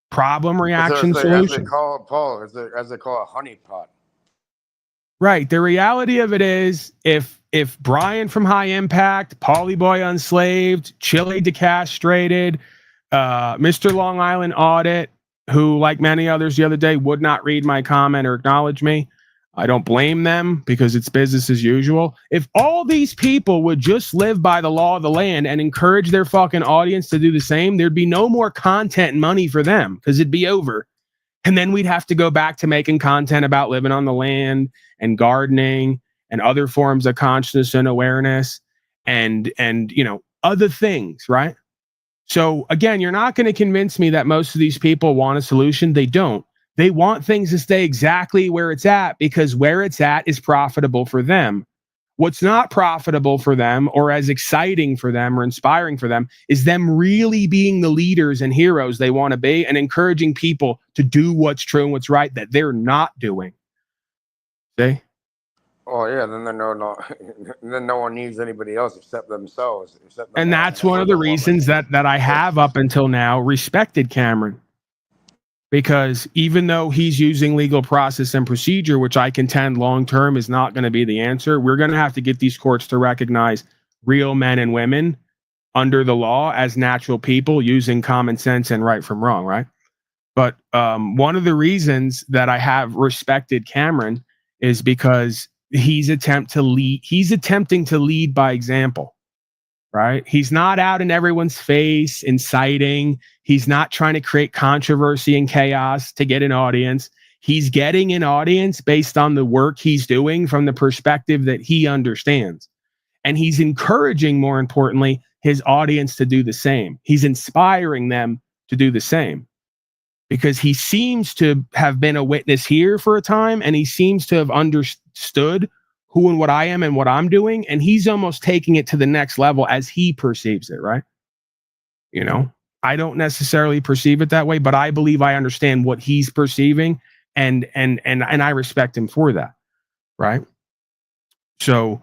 Problem, reaction, solution. As they call it, Paul, as they call it, honeypot. Right. The reality of it is, if Brian from High Impact, Paulie Boy Unslaved, Chili Decastrated, Mr. Long Island Audit, who, like many others the other day, would not read my comment or acknowledge me, I don't blame them because it's business as usual. If all these people would just live by the law of the land and encourage their fucking audience to do the same, there'd be no more content and money for them because it'd be over. And then we'd have to go back to making content about living on the land and gardening and other forms of consciousness and awareness and you know, other things, right? So again, you're not going to convince me that most of these people want a solution. They don't. They want things to stay exactly where it's at because where it's at is profitable for them. What's not profitable for them or as exciting for them or inspiring for them is them really being the leaders and heroes they want to be and encouraging people to do what's true and what's right that they're not doing. See? Oh yeah, then no one needs anybody else except themselves. And that's one of the reasons that I have up until now respected Cameron. Because even though he's using legal process and procedure, which I contend long-term is not going to be the answer, we're going to have to get these courts to recognize real men and women under the law as natural people using common sense and right from wrong, right? But one of the reasons that I have respected Cameron is because he's attempting to lead by example. Right? He's not out in everyone's face inciting. He's not trying to create controversy and chaos to get an audience. He's getting an audience based on the work he's doing from the perspective that he understands. And he's encouraging, more importantly, his audience to do the same. He's inspiring them to do the same. Because he seems to have been a witness here for a time, and he seems to have understood who and what I am and what I'm doing, and he's almost taking it to the next level as he perceives it, right? You know, I don't necessarily perceive it that way, but I believe I understand what he's perceiving, and I respect him for that, right? So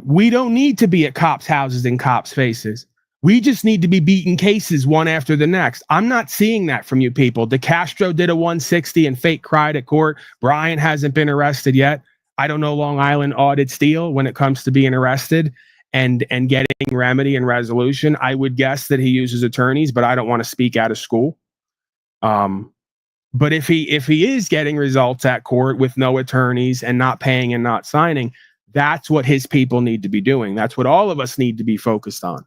we don't need to be at cops' houses and cops' faces. We just need to be beating cases one after the next. I'm not seeing that from you people. DeCastro did a 160 and fake cried at court. Brian hasn't been arrested yet. I don't know Long Island Audit Steel when it comes to being arrested and getting remedy and resolution. I would guess that he uses attorneys, but I don't want to speak out of school. But if he is getting results at court with no attorneys and not paying and not signing, that's what his people need to be doing. That's what all of us need to be focused on,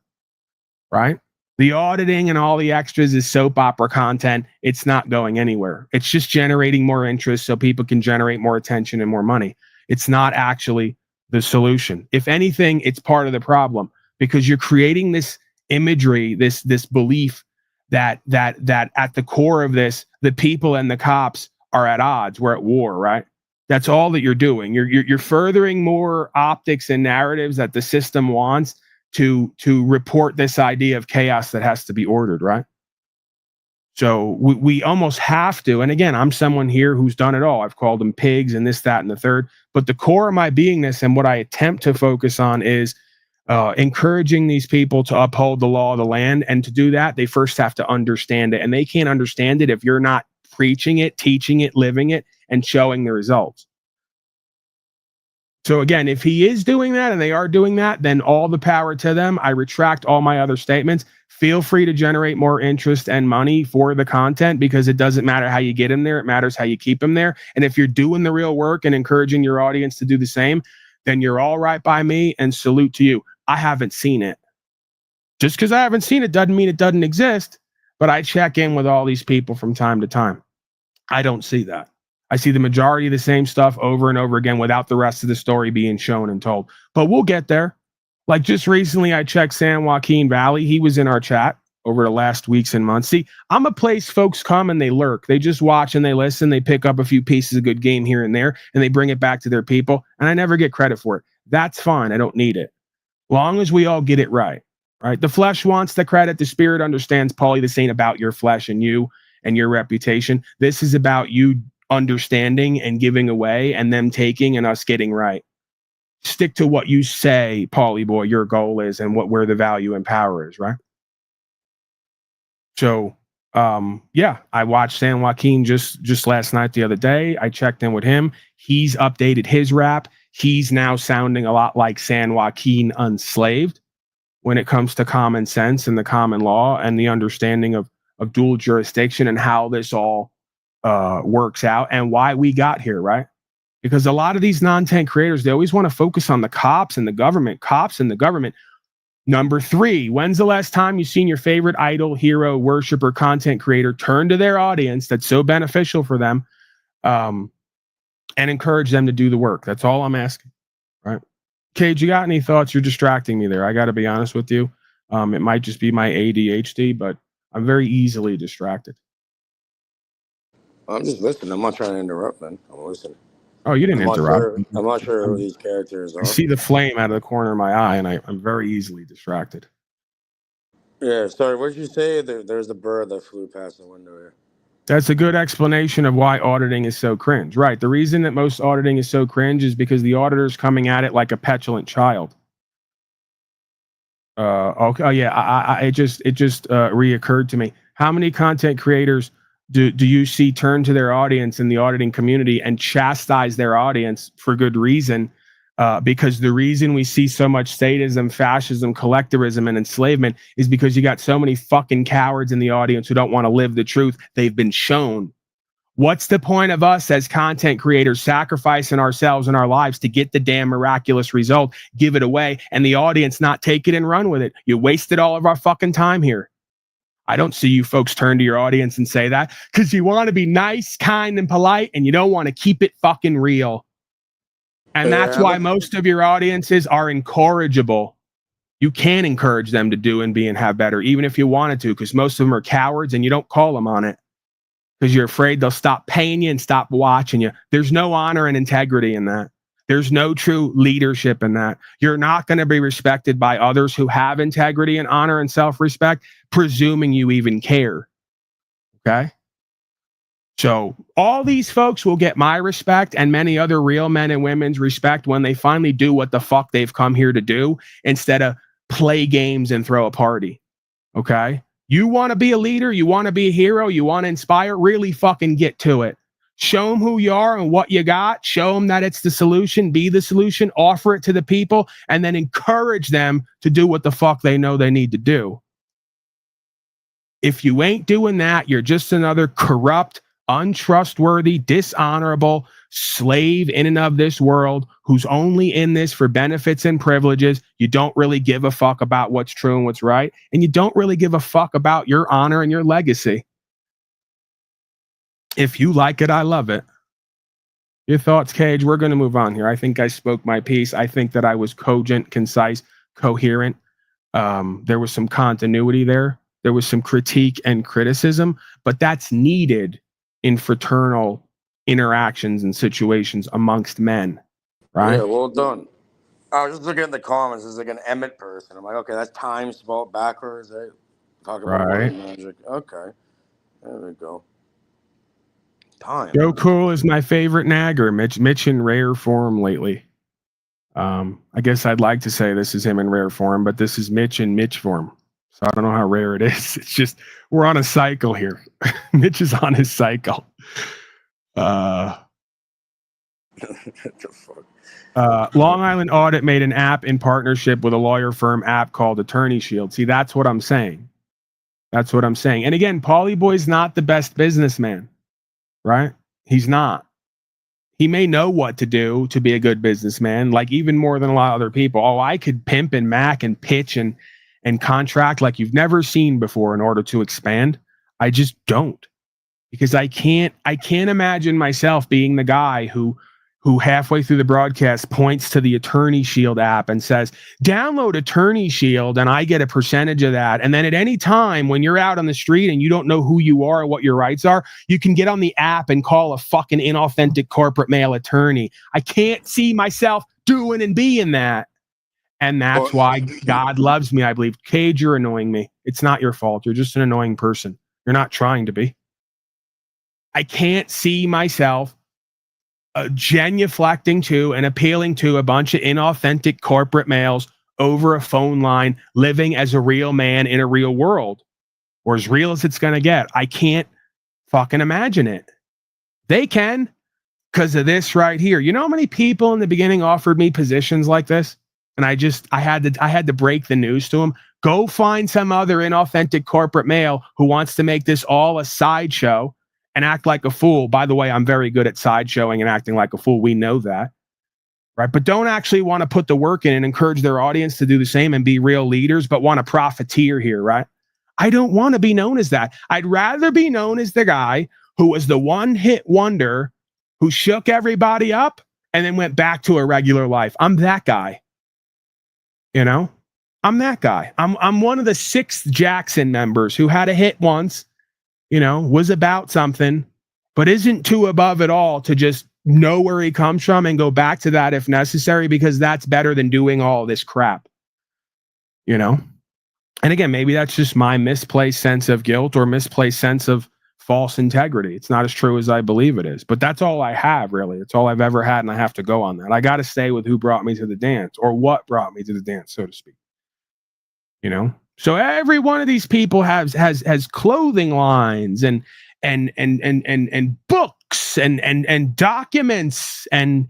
right? The auditing and all the extras is soap opera content. It's not going anywhere. It's just generating more interest so people can generate more attention and more money. It's not actually the solution. If anything, it's part of the problem because you're creating this imagery, this belief that at the core of this, the people and the cops are at odds. We're at war, right? That's all that you're doing. You're furthering more optics and narratives that the system wants to report this idea of chaos that has to be ordered, right? So we almost have to, and again, I'm someone here who's done it all. I've called them pigs and this, that, and the third. But the core of my beingness and what I attempt to focus on is encouraging these people to uphold the law of the land. And to do that, they first have to understand it. And they can't understand it if you're not preaching it, teaching it, living it, and showing the results. So again, if he is doing that and they are doing that, then all the power to them. I retract all my other statements. Feel free to generate more interest and money for the content because it doesn't matter how you get him there. It matters how you keep him there. And if you're doing the real work and encouraging your audience to do the same, then you're all right by me and salute to you. I haven't seen it. Just because I haven't seen it doesn't mean it doesn't exist, but I check in with all these people from time to time. I don't see that. I see the majority of the same stuff over and over again without the rest of the story being shown and told. But we'll get there. Like just recently, I checked San Joaquin Valley. He was in our chat over the last weeks and months. See, I'm a place folks come and they lurk. They just watch and they listen. They pick up a few pieces of good game here and there, and they bring it back to their people. And I never get credit for it. That's fine. I don't need it. Long as we all get it right. Right? The flesh wants the credit. The spirit understands, Paulie, this ain't about your flesh and you and your reputation. This is about you understanding and giving away and them taking and us getting right. Stick to what you say, Paulie boy, your goal is and where the value and power is, right? So, yeah, I watched San Joaquin just last night, the other day. I checked in with him. He's updated his rap. He's now sounding a lot like San Joaquin Unslaved when it comes to common sense and the common law and the understanding of dual jurisdiction and how this all works out and why we got here, right? Because a lot of these non-tent creators, they always want to focus on the cops and the government. Number 3, when's the last time you've seen your favorite idol, hero, worshiper, content creator turn to their audience that's so beneficial for them and encourage them to do the work? That's all I'm asking, right? Cage, you got any thoughts? You're distracting me there. I got to be honest with you. It might just be my ADHD, but I'm very easily distracted. I'm just listening. I'm not trying to interrupt, man. I'm listening. Oh, you didn't interrupt. I'm not sure who these characters are. I see the flame out of the corner of my eye, and I'm very easily distracted. Yeah, sorry. What did you say? There's a bird that flew past the window here. That's a good explanation of why auditing is so cringe. Right. The reason that most auditing is so cringe is because the auditor's coming at it like a petulant child. Okay. Oh, yeah. It just reoccurred to me. How many content creators do you see turn to their audience in the auditing community and chastise their audience for good reason? Because the reason we see so much sadism, fascism, collectivism, and enslavement is because you got so many fucking cowards in the audience who don't want to live the truth they've been shown. What's the point of us as content creators sacrificing ourselves and our lives to get the damn miraculous result, give it away, and the audience not take it and run with it? You wasted all of our fucking time here. I don't see you folks turn to your audience and say that because you want to be nice, kind, and polite, and you don't want to keep it fucking real. And that's why most of your audiences are incorrigible. You can encourage them to do and be and have better, even if you wanted to, because most of them are cowards and you don't call them on it because you're afraid they'll stop paying you and stop watching you. There's no honor and integrity in that. There's no true leadership in that. You're not going to be respected by others who have integrity and honor and self-respect, presuming you even care. Okay? So all these folks will get my respect and many other real men and women's respect when they finally do what the fuck they've come here to do instead of play games and throw a party. Okay? You want to be a leader, you want to be a hero, you want to inspire, really fucking get to it. Show them who you are and what you got. Show them that it's the solution, be the solution, offer it to the people, and then encourage them to do what the fuck they know they need to do. If you ain't doing that, you're just another corrupt, untrustworthy, dishonorable slave in and of this world who's only in this for benefits and privileges. You don't really give a fuck about what's true and what's right, and you don't really give a fuck about your honor and your legacy. If you like it, I love it. Your thoughts, Cage? We're going to move on here. I think I spoke my piece. I think that I was cogent, concise, coherent. There was some continuity there. There was some critique and criticism, but that's needed in fraternal interactions and situations amongst men, right? Yeah, well done. I was just looking at the comments. There's like an Emmett person. I'm like, okay, that's time spelled backwards. Right? Talking about word magic. Okay, there we go. Time. Joe Cool is my favorite nagger. Mitch in rare form lately. I guess I'd like to say this is him in rare form, but this is Mitch in Mitch form. So I don't know how rare it is. It's just we're on a cycle here. Mitch is on his cycle. What the fuck? Long Island Audit made an app in partnership with a lawyer firm app called Attorney Shield. See, that's what I'm saying. That's what I'm saying. And again, Paulie Boy's not the best businessman, right? He's not. He may know what to do to be a good businessman, like even more than a lot of other people. Oh, I could pimp and mac and pitch and contract like you've never seen before in order to expand. I just don't, because I can't imagine myself being the guy who halfway through the broadcast points to the Attorney Shield app and says, download Attorney Shield and I get a percentage of that. And then at any time when you're out on the street and you don't know who you are or what your rights are, you can get on the app and call a fucking inauthentic corporate mail attorney. I can't see myself doing and being that. And that's why God loves me, I believe. Cage, you're annoying me. It's not your fault. You're just an annoying person. You're not trying to be. I can't see myself genuflecting to and appealing to a bunch of inauthentic corporate males over a phone line, living as a real man in a real world, or as real as it's going to get. I can't fucking imagine it. They can, because of this right here. You know how many people in the beginning offered me positions like this? And I had to break the news to them. Go find some other inauthentic corporate male who wants to make this all a sideshow and act like a fool. By the way, I'm very good at sideshowing and acting like a fool. We know that, right? But don't actually want to put the work in and encourage their audience to do the same and be real leaders, but want to profiteer here, right? I don't want to be known as that. I'd rather be known as the guy who was the one-hit wonder who shook everybody up and then went back to a regular life. I'm that guy. You know? I'm that guy. I'm one of the 6th Jackson members who had a hit once, you know, was about something, but isn't too above it all to just know where he comes from and go back to that if necessary, because that's better than doing all this crap. You know? And again, maybe that's just my misplaced sense of guilt or misplaced sense of false integrity. It's not as true as I believe it is, but that's all I have, really. It's all I've ever had, and I have to go on that. I got to stay with who brought me to the dance, or what brought me to the dance, so to speak. You know, so every one of these people has clothing lines and books and documents and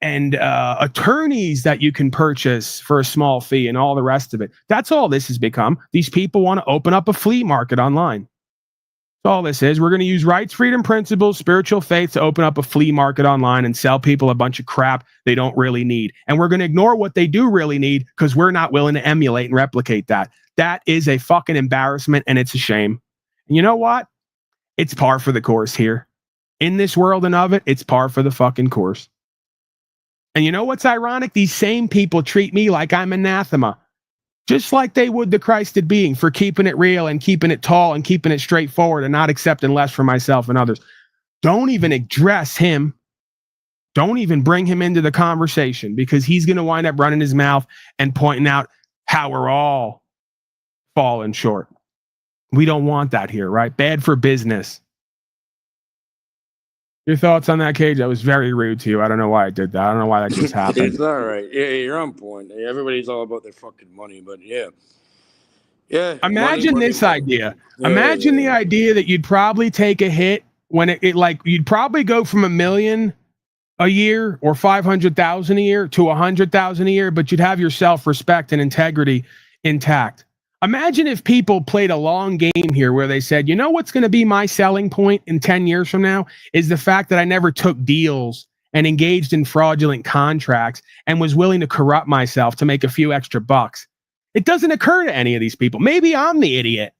attorneys that you can purchase for a small fee and all the rest of it. That's all this has become. These people want to open up a flea market online. That's all this is. We're going to use rights, freedom, principles, spiritual faith to open up a flea market online and sell people a bunch of crap they don't really need. And we're going to ignore what they do really need because we're not willing to emulate and replicate that. That is a fucking embarrassment, and it's a shame. And you know what? It's par for the course here. In this world and of it, it's par for the fucking course. And you know what's ironic? These same people treat me like I'm anathema, just like they would the Christed being, for keeping it real and keeping it tall and keeping it straightforward and not accepting less for myself and others. Don't even address him. Don't even bring him into the conversation, because he's going to wind up running his mouth and pointing out how we're all falling short. We don't want that here, right? Bad for business. Your thoughts on that, Cage? That was very rude to you. I don't know why I did that. I don't know why that just happened. It's all right. Yeah, you're on point. Everybody's all about their fucking money, but yeah. Yeah. Imagine this idea. Imagine the idea that you'd probably take a hit when it like you'd probably go from $1 million a year or 500,000 a year to 100,000 a year, but you'd have your self-respect and integrity intact. Imagine if people played a long game here where they said, you know what's going to be my selling point in 10 years from now is the fact that I never took deals and engaged in fraudulent contracts and was willing to corrupt myself to make a few extra bucks. It doesn't occur to any of these people. Maybe I'm the idiot,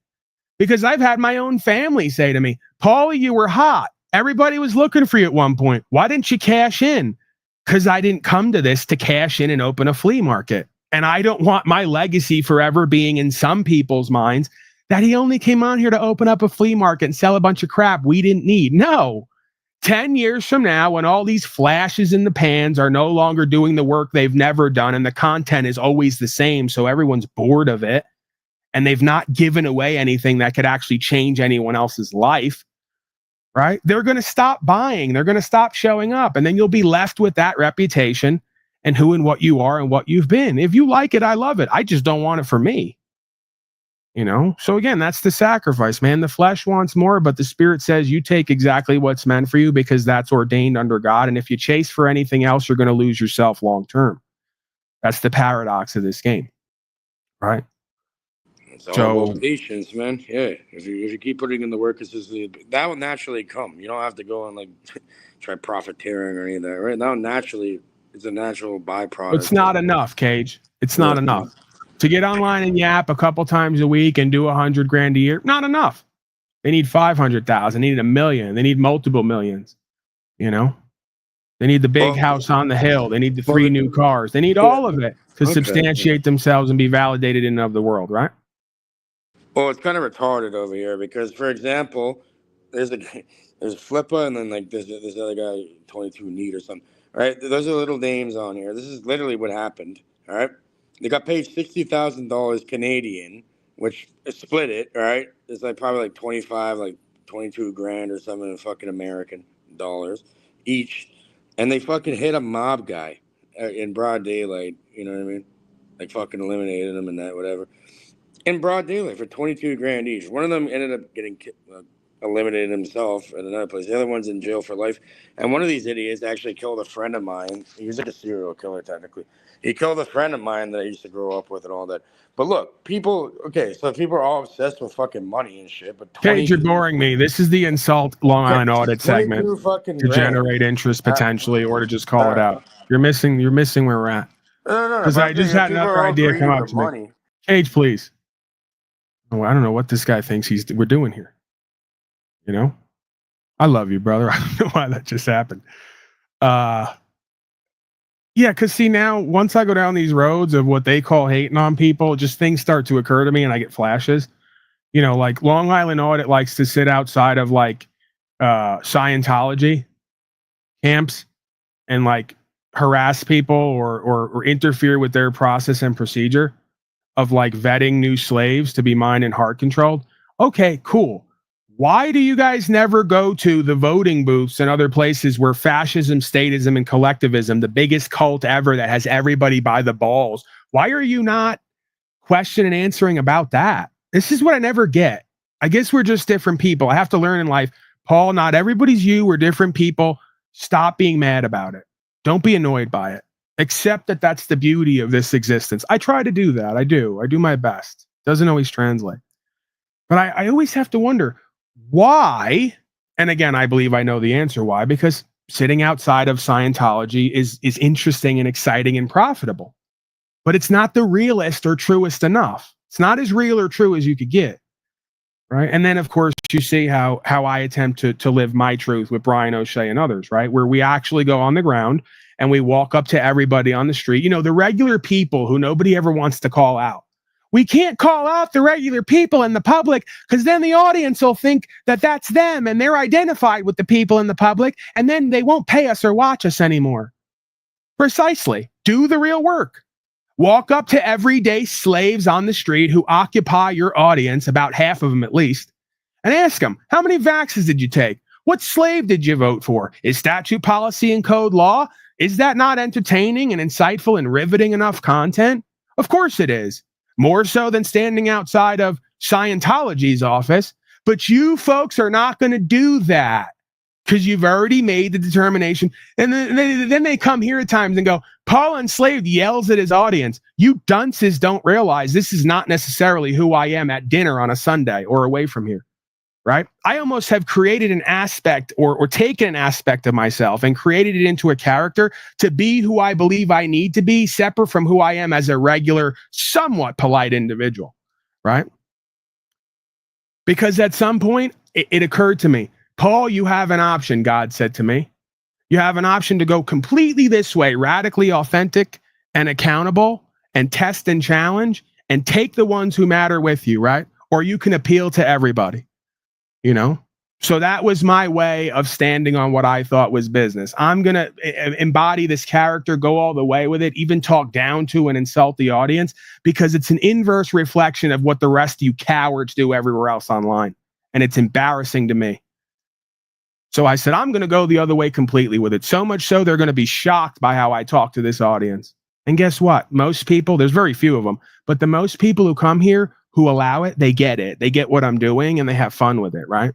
because I've had my own family say to me, Paulie, you were hot. Everybody was looking for you at one point. Why didn't you cash in? Because I didn't come to this to cash in and open a flea market. And I don't want my legacy forever being in some people's minds that he only came on here to open up a flea market and sell a bunch of crap we didn't need. No. 10 years from now, when all these flashes in the pans are no longer doing the work they've never done and the content is always the same, so everyone's bored of it, and they've not given away anything that could actually change anyone else's life, right? They're going to stop buying. They're going to stop showing up. And then you'll be left with that reputation and who and what you are and what you've been. If you like it, I love it. I just don't want it for me. You know? So again, that's the sacrifice, man. The flesh wants more, but the spirit says you take exactly what's meant for you because that's ordained under God. And if you chase for anything else, you're going to lose yourself long term. That's the paradox of this game, right? It's all about patience, man. Yeah, if you keep putting in the work, that will naturally come. You don't have to go and like try profiteering or any of that, right? Now, naturally, it's a natural byproduct. It's not enough, Cage. It's not enough to get online and yap a couple times a week and do $100,000 a year. Not enough. They need 500,000. They need 1 million. They need multiple millions. You know, they need the big house on the hill. They need the 3 new cars. They need all of it to substantiate themselves and be validated in and of the world, right? Well, it's kind of retarded over here because, for example, there's Flippa and then like this other guy, 22 Neat or something, right? Those are little names on here. This is literally what happened, all right? They got paid $60,000 Canadian, which split it, right? It's like probably like 25, like 22 grand or something in fucking American dollars each. And they fucking hit a mob guy in broad daylight, you know what I mean? Like fucking eliminated him and that, whatever. In broad daylight for 22 grand each. One of them ended up getting eliminated himself at another place. The other one's in jail for life. And one of these idiots actually killed a friend of mine. He was like a serial killer, technically. He killed a friend of mine that I used to grow up with and all that. But look, people, okay, so people are all obsessed with fucking money and shit, but Cage, you're boring me. This is the insult Long Island audit segment to generate interest potentially, or to just call it out. You're missing where we're at. No. Because I just had another idea come up to me. Cage, please. Oh, I don't know what this guy thinks we're doing here. You know? I love you, brother. I don't know why that just happened. Yeah, because see, now, once I go down these roads of what they call hating on people, just things start to occur to me and I get flashes. You know, like Long Island Audit likes to sit outside of like Scientology camps and like harass people or interfere with their process and procedure of like vetting new slaves to be mind and heart controlled. Okay, cool. Why do you guys never go to the voting booths and other places where fascism, statism, and collectivism, the biggest cult ever that has everybody by the balls, why are you not questioning and answering about that? This is what I never get. I guess we're just different people. I have to learn in life, Paul, not everybody's you. We're different people. Stop being mad about it. Don't be annoyed by it. Accept that that's the beauty of this existence. I try to do that. I do my best. Doesn't always translate. But I always have to wonder why. And again, I believe I know the answer why, because sitting outside of Scientology is interesting and exciting and profitable. But it's not the realest or truest enough. It's not as real or true as you could get. Right. And then, of course, you see how I attempt to live my truth with Brian O'Shea and others, right? Where we actually go on the ground and we walk up to everybody on the street, you know, the regular people who nobody ever wants to call out. We can't call out the regular people in the public because then the audience will think that that's them and they're identified with the people in the public, and then they won't pay us or watch us anymore. Precisely. Do the real work. Walk up to everyday slaves on the street who occupy your audience, about half of them at least, and ask them, how many vaxes did you take? What slave did you vote for? Is statute, policy, and code law? Is that not entertaining and insightful and riveting enough content? Of course it is. More so than standing outside of Scientology's office. But you folks are not going to do that because you've already made the determination. And then they come here at times and go, Paul Enslaved yells at his audience. You dunces don't realize this is not necessarily who I am at dinner on a Sunday or away from here. Right? I almost have created an aspect or taken an aspect of myself and created it into a character to be who I believe I need to be, separate from who I am as a regular, somewhat polite individual. Right? Because at some point, it occurred to me, Paul, you have an option, God said to me. You have an option to go completely this way, radically authentic and accountable, and test and challenge, and take the ones who matter with you, right? Or you can appeal to everybody. You know, so that was my way of standing on what I thought was business. I'm going to embody this character, go all the way with it, even talk down to and insult the audience, because it's an inverse reflection of what the rest of you cowards do everywhere else online. And it's embarrassing to me. So I said, I'm going to go the other way completely with it. So much so they're going to be shocked by how I talk to this audience. And guess what? Most people, there's very few of them, but the most people who come here who allow it, they get it. They get what I'm doing and they have fun with it, right?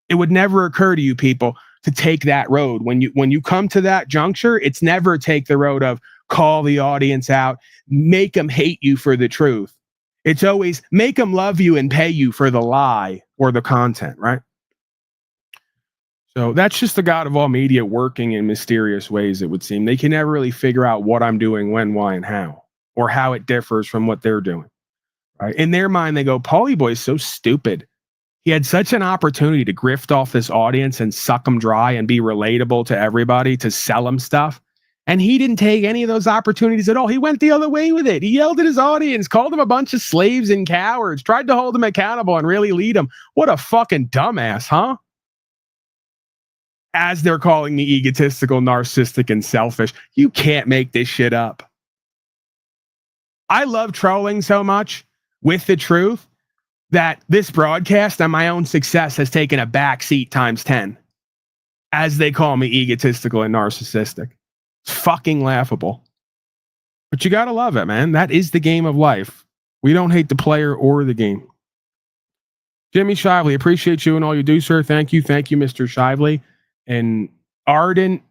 It would never occur to you people to take that road. When you come to that juncture, it's never take the road of call the audience out, make them hate you for the truth. It's always make them love you and pay you for the lie or the content, right? So that's just the God of all media working in mysterious ways, it would seem. They can never really figure out what I'm doing, when, why, and how, or how it differs from what they're doing. Right? In their mind, they go, Paulie Boy is so stupid. He had such an opportunity to grift off this audience and suck them dry and be relatable to everybody, to sell them stuff. And he didn't take any of those opportunities at all. He went the other way with it. He yelled at his audience, called them a bunch of slaves and cowards, tried to hold them accountable and really lead them. What a fucking dumbass, huh? As they're calling me egotistical, narcissistic, and selfish. You can't make this shit up. I love trolling so much with the truth that this broadcast and my own success has taken a backseat times 10, as they call me egotistical and narcissistic. It's fucking laughable. But you gotta love it, man. That is the game of life. We don't hate the player or the game. Jimmy Shively, appreciate you and all you do, sir. Thank you, Mr. Shively. An ardent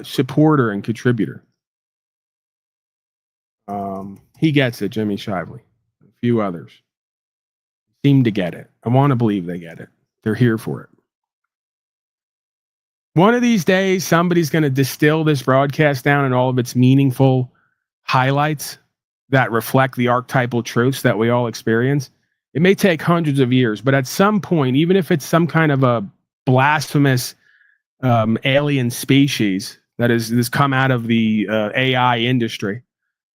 supporter and contributor. He gets it, Jimmy Shively. A few others seem to get it. I want to believe they get it. They're here for it. One of these days, somebody's going to distill this broadcast down in all of its meaningful highlights that reflect the archetypal truths that we all experience. It may take hundreds of years, but at some point, even if it's some kind of a blasphemous alien species that has come out of the AI industry,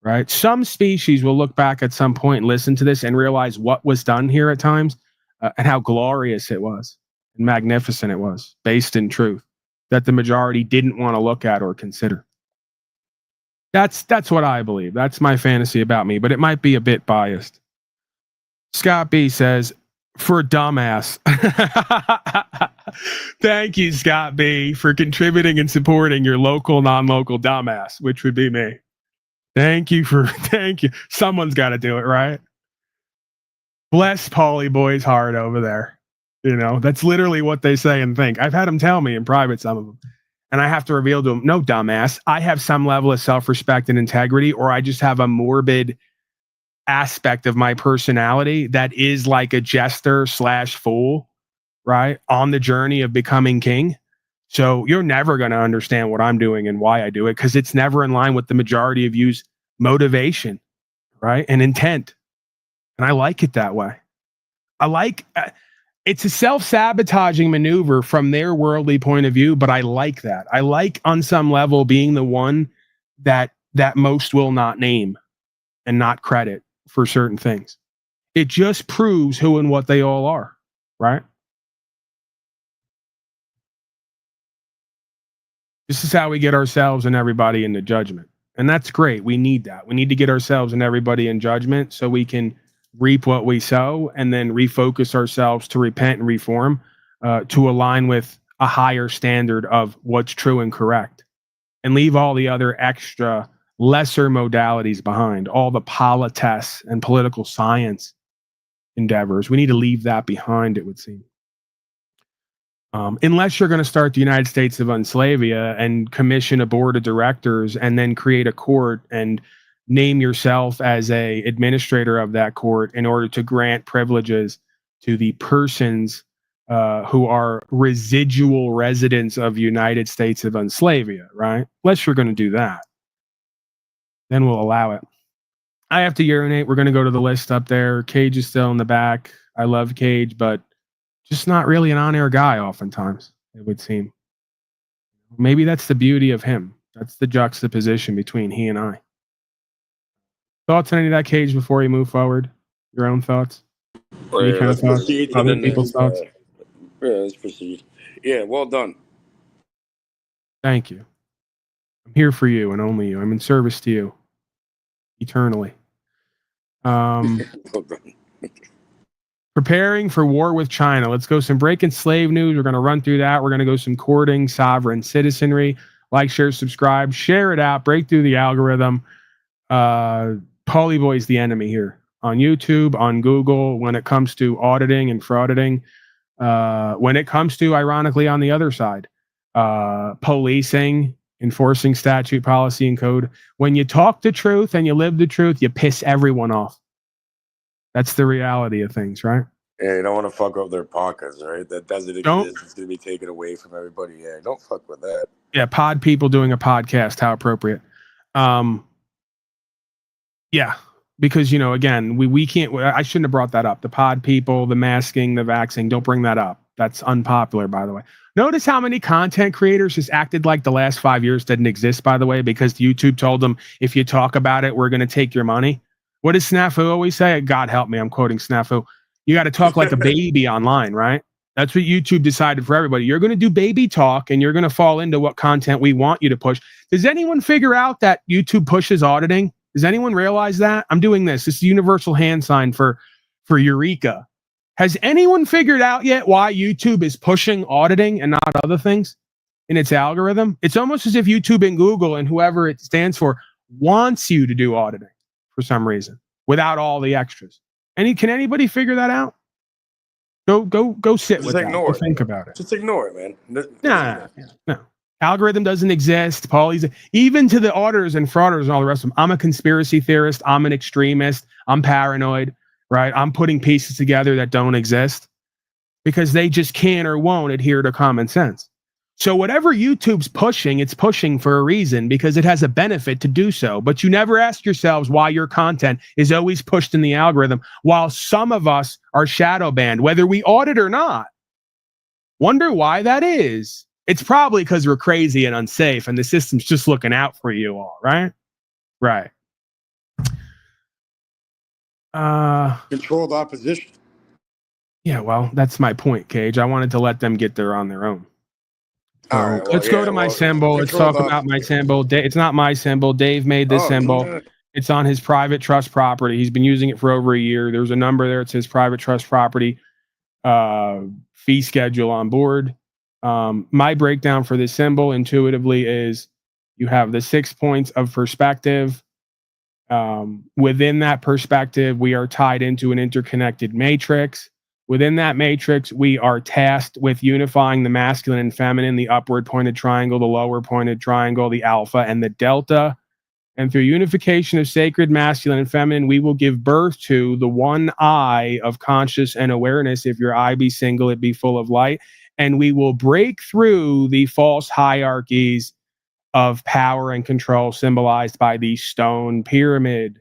right? Some species will look back at some point and listen to this and realize what was done here at times and how glorious it was and magnificent it was, based in truth, that the majority didn't want to look at or consider. That's what I believe. That's my fantasy about me, but it might be a bit biased. Scott B says, for a dumbass. Thank you, Scott B, for contributing and supporting your local, non-local dumbass, which would be me. Thank you. Someone's got to do it, right? Bless Paulie Boy's heart over there. You know, that's literally what they say and think. I've had them tell me in private, some of them. And I have to reveal to them, no, dumbass, I have some level of self-respect and integrity, or I just have a morbid aspect of my personality that is like a jester / fool, right? On the journey of becoming king. So you're never going to understand what I'm doing and why I do it, because it's never in line with the majority of you's motivation, right? And intent. And I like it that way. I like it's a self-sabotaging maneuver from their worldly point of view, but I like that. I like on some level being the one that most will not name and not credit for certain things. It just proves who and what they all are, right? This is how we get ourselves and everybody into judgment. And that's great. We need that. We need to get ourselves and everybody in judgment so we can reap what we sow and then refocus ourselves to repent and reform to align with a higher standard of what's true and correct, and leave all the other extra lesser modalities behind, all the polites and political science endeavors. We need to leave that behind, it would seem. Unless you're going to start the United States of Enslavia and commission a board of directors and then create a court and name yourself as a administrator of that court in order to grant privileges to the persons who are residual residents of United States of Enslavia, right? Unless you're going to do that, then we'll allow it. I have to urinate. We're going to go to the list up there. Cage is still in the back. I love Cage, but just not really an on-air guy oftentimes, it would seem. Maybe that's the beauty of him. That's the juxtaposition between he and I. Thoughts on any of that, Cage, before you move forward? Your own thoughts? Any kind of thoughts? Other people's thoughts? Yeah, let's proceed. Yeah, well done. Thank you. I'm here for you and only you. I'm in service to you eternally. Well done. Preparing for war with China. Let's go some breaking slave news. We're going to run through that. We're going to go some courting sovereign citizenry. Like, share, subscribe, share it out, break through the algorithm. Paulie Boy's the enemy here on YouTube, on Google, when it comes to auditing and frauditing. When it comes to, ironically, on the other side, policing, enforcing statute, policy, and code. When you talk the truth and you live the truth, you piss everyone off. That's the reality of things, right? Yeah, you don't want to fuck up their pockets, right? That doesn't exist. It's going to be taken away from everybody. Yeah, don't fuck with that. Yeah, pod people doing a podcast. How appropriate. Yeah, because, you know, again, we can't, I shouldn't have brought that up. The pod people, the masking, the vaccine, don't bring that up. That's unpopular, by the way. Notice how many content creators just acted like the last 5 years didn't exist, by the way, because YouTube told them, if you talk about it, we're going to take your money. What does Snafu always say? God help me, I'm quoting Snafu. You got to talk like a baby online, right? That's what YouTube decided for everybody. You're going to do baby talk and you're going to fall into what content we want you to push. Does anyone figure out that YouTube pushes auditing? Does anyone realize that? I'm doing this. This is universal hand sign for Eureka. Has anyone figured out yet why YouTube is pushing auditing and not other things in its algorithm? It's almost as if YouTube and Google and whoever it stands for wants you to do auditing for some reason without all the extras. Can anybody figure that out? Go sit Just with that. ignore it. Think about it. Just ignore it, man. No. Algorithm doesn't exist. Even to the auditors and frauders and all the rest of them, I'm a conspiracy theorist. I'm an extremist. I'm paranoid, right? I'm putting pieces together that don't exist because they just can't or won't adhere to common sense. So whatever YouTube's pushing, it's pushing for a reason because it has a benefit to do so. But you never ask yourselves why your content is always pushed in the algorithm while some of us are shadow banned, whether we audit or not. Wonder why that is. It's probably because we're crazy and unsafe and the system's just looking out for you all, right? Right. Controlled opposition. Yeah, well, that's my point, Cage. I wanted to let them get there on their own. All right, well, let's go to my symbol. Let's talk about my symbol. It's not my symbol. Dave made this symbol. No. It's on his private trust property. He's been using it for over a year. There's a number there. It says private trust property fee schedule on board. My breakdown for this symbol intuitively is you have the 6 points of perspective. Within that perspective, we are tied into an interconnected matrix. Within that matrix, we are tasked with unifying the masculine and feminine, the upward pointed triangle, the lower pointed triangle, the alpha, and the delta. And through unification of sacred masculine and feminine, we will give birth to the one eye of conscious and awareness. If your eye be single, it be full of light. And we will break through the false hierarchies of power and control symbolized by the stone pyramid.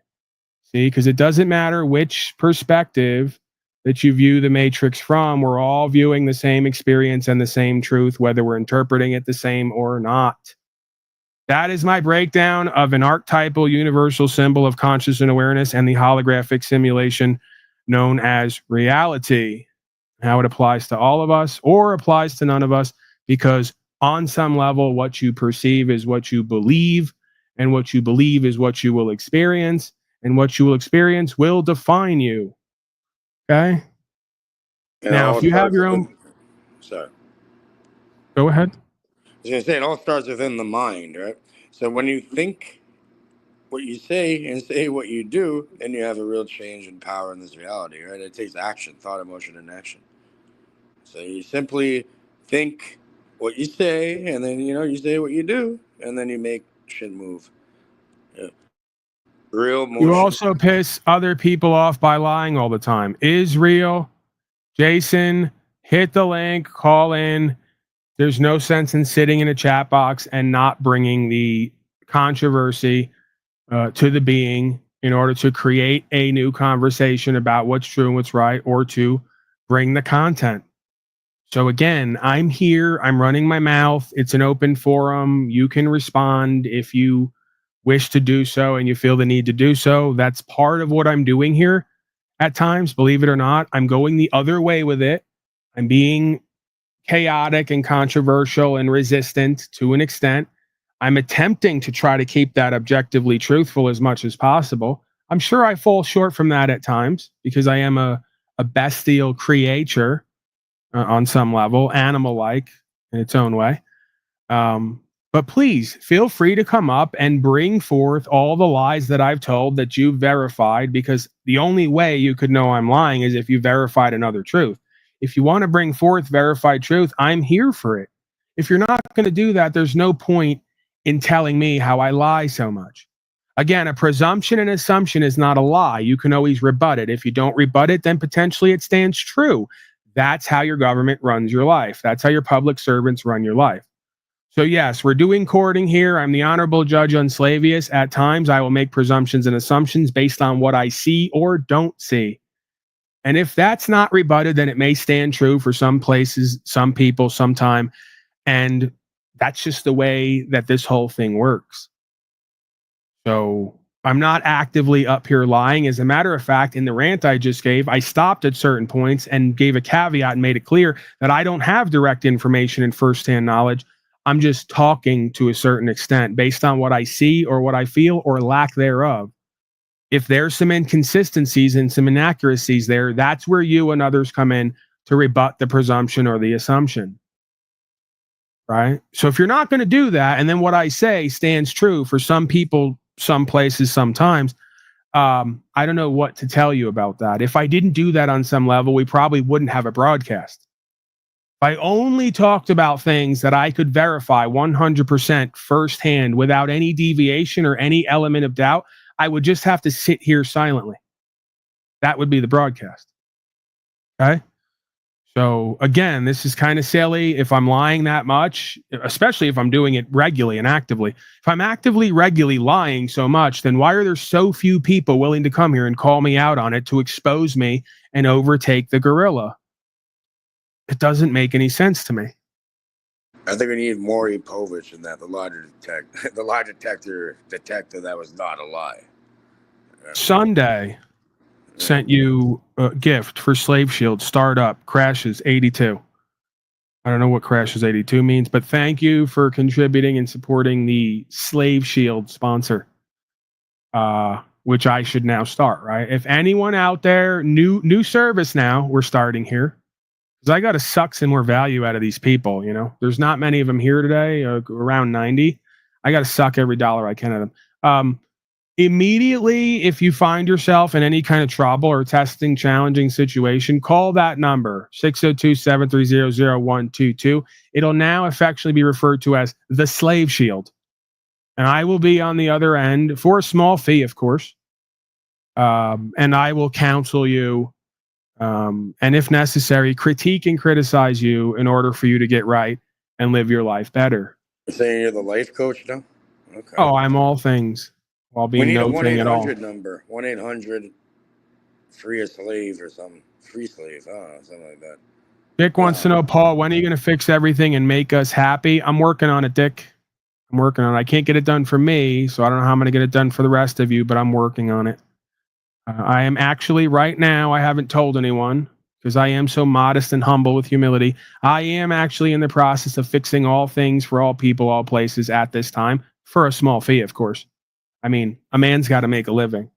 See, because it doesn't matter which perspective that you view the matrix from, we're all viewing the same experience and the same truth, whether we're interpreting it the same or not. That is my breakdown of an archetypal universal symbol of conscious and awareness and the holographic simulation known as reality. How it applies to all of us or applies to none of us, because on some level, what you perceive is what you believe, and what you believe is what you will experience, and what you will experience will define you. Okay. Now, if you have your own, sorry, go ahead. I was going to say, it all starts within the mind, right? So when you think what you say and say what you do, then you have a real change in power in this reality, right? It takes action, thought, emotion, and action. So you simply think what you say, and then, you say what you do, and then you make shit move. Yeah. Real motion. You also piss other people off by lying all the time. Is real. Jason, hit the link, call in. There's no sense in sitting in a chat box and not bringing the controversy to the being in order to create a new conversation about what's true and what's right, or to bring the content. So again, I'm here. I'm running my mouth. It's an open forum. You can respond if you wish to do so and you feel the need to do so. That's part of what I'm doing here at times, believe it or not. I'm going the other way with it. I'm being chaotic and controversial and resistant to an extent. I'm attempting to try to keep that objectively truthful as much as possible. I'm sure I fall short from that at times because I am a bestial creature on some level, animal-like in its own way. But please feel free to come up and bring forth all the lies that I've told that you've verified, because the only way you could know I'm lying is if you verified another truth. If you want to bring forth verified truth, I'm here for it. If you're not going to do that, there's no point in telling me how I lie so much. Again, a presumption and assumption is not a lie. You can always rebut it. If you don't rebut it, then potentially it stands true. That's how your government runs your life. That's how your public servants run your life. So yes, we're doing courting here. I'm the honorable judge Unslavius. At times, I will make presumptions and assumptions based on what I see or don't see. And if that's not rebutted, then it may stand true for some places, some people, sometime. And that's just the way that this whole thing works. So I'm not actively up here lying. As a matter of fact, in the rant I just gave, I stopped at certain points and gave a caveat and made it clear that I don't have direct information and firsthand knowledge. I'm just talking to a certain extent based on what I see or what I feel or lack thereof. If there's some inconsistencies and some inaccuracies there, that's where you and others come in to rebut the presumption or the assumption. Right? So if you're not going to do that, and then what I say stands true for some people, some places, sometimes, I don't know what to tell you about that. If I didn't do that on some level, we probably wouldn't have a broadcast. If I only talked about things that I could verify 100% firsthand without any deviation or any element of doubt, I would just have to sit here silently. That would be the broadcast. Okay? So again, this is kind of silly if I'm lying that much, especially if I'm doing it regularly and actively. If I'm actively, regularly lying so much, then why are there so few people willing to come here and call me out on it to expose me and overtake the gorilla? It doesn't make any sense to me. I think we need more Povich in that. The lie detector that was not a lie. Sunday sent you a gift for Slave Shield. Startup crashes 82. I don't know what crashes 82 means, but thank you for contributing and supporting the Slave Shield sponsor, which I should now start, right? If anyone out there, new service now, we're starting here. Because I got to suck some more value out of these people, you know? There's not many of them here today, around 90. I got to suck every dollar I can out of them. Immediately, if you find yourself in any kind of trouble or testing, challenging situation, call that number, 602-730-0122. It'll now affectionately be referred to as the Slave Shield. And I will be on the other end for a small fee, of course. And I will counsel you, and if necessary, critique and criticize you in order for you to get right and live your life better. You're saying you're the life coach now? Okay. Oh, I'm all things. While being no thing at all. We need a 1-800 number. 1-800 free a slave or something. Free slave. Something like that. Dick wants to know, Paul, when are you going to fix everything and make us happy? I'm working on it, Dick. I'm working on it. I can't get it done for me, so I don't know how I'm going to get it done for the rest of you, but I'm working on it. I am actually, right now, I haven't told anyone, because I am so modest and humble with humility. I am actually in the process of fixing all things for all people, all places at this time, for a small fee, of course. I mean, a man's got to make a living.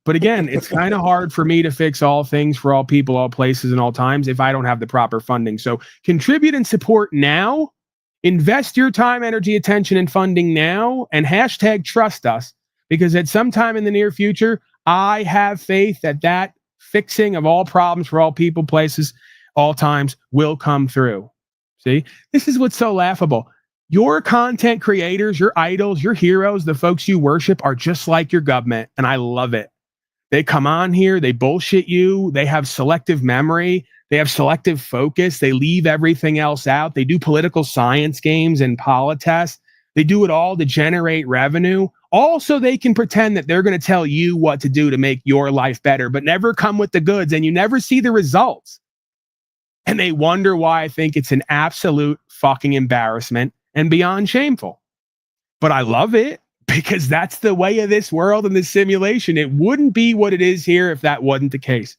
But again, it's kind of hard for me to fix all things for all people, all places, and all times if I don't have the proper funding. So contribute and support now. Invest your time, energy, attention, and funding now. And hashtag trust us. Because at some time in the near future, I have faith that fixing of all problems for all people, places, all times will come through. See, this is what's so laughable. Your content creators, your idols, your heroes, the folks you worship are just like your government, and I love it. They come on here, they bullshit you, they have selective memory, they have selective focus, they leave everything else out, they do political science games and politics, they do it all to generate revenue. Also, they can pretend that they're going to tell you what to do to make your life better, but never come with the goods, and you never see the results. And they wonder why I think it's an absolute fucking embarrassment and beyond shameful. But I love it because that's the way of this world and this simulation. It wouldn't be what it is here if that wasn't the case.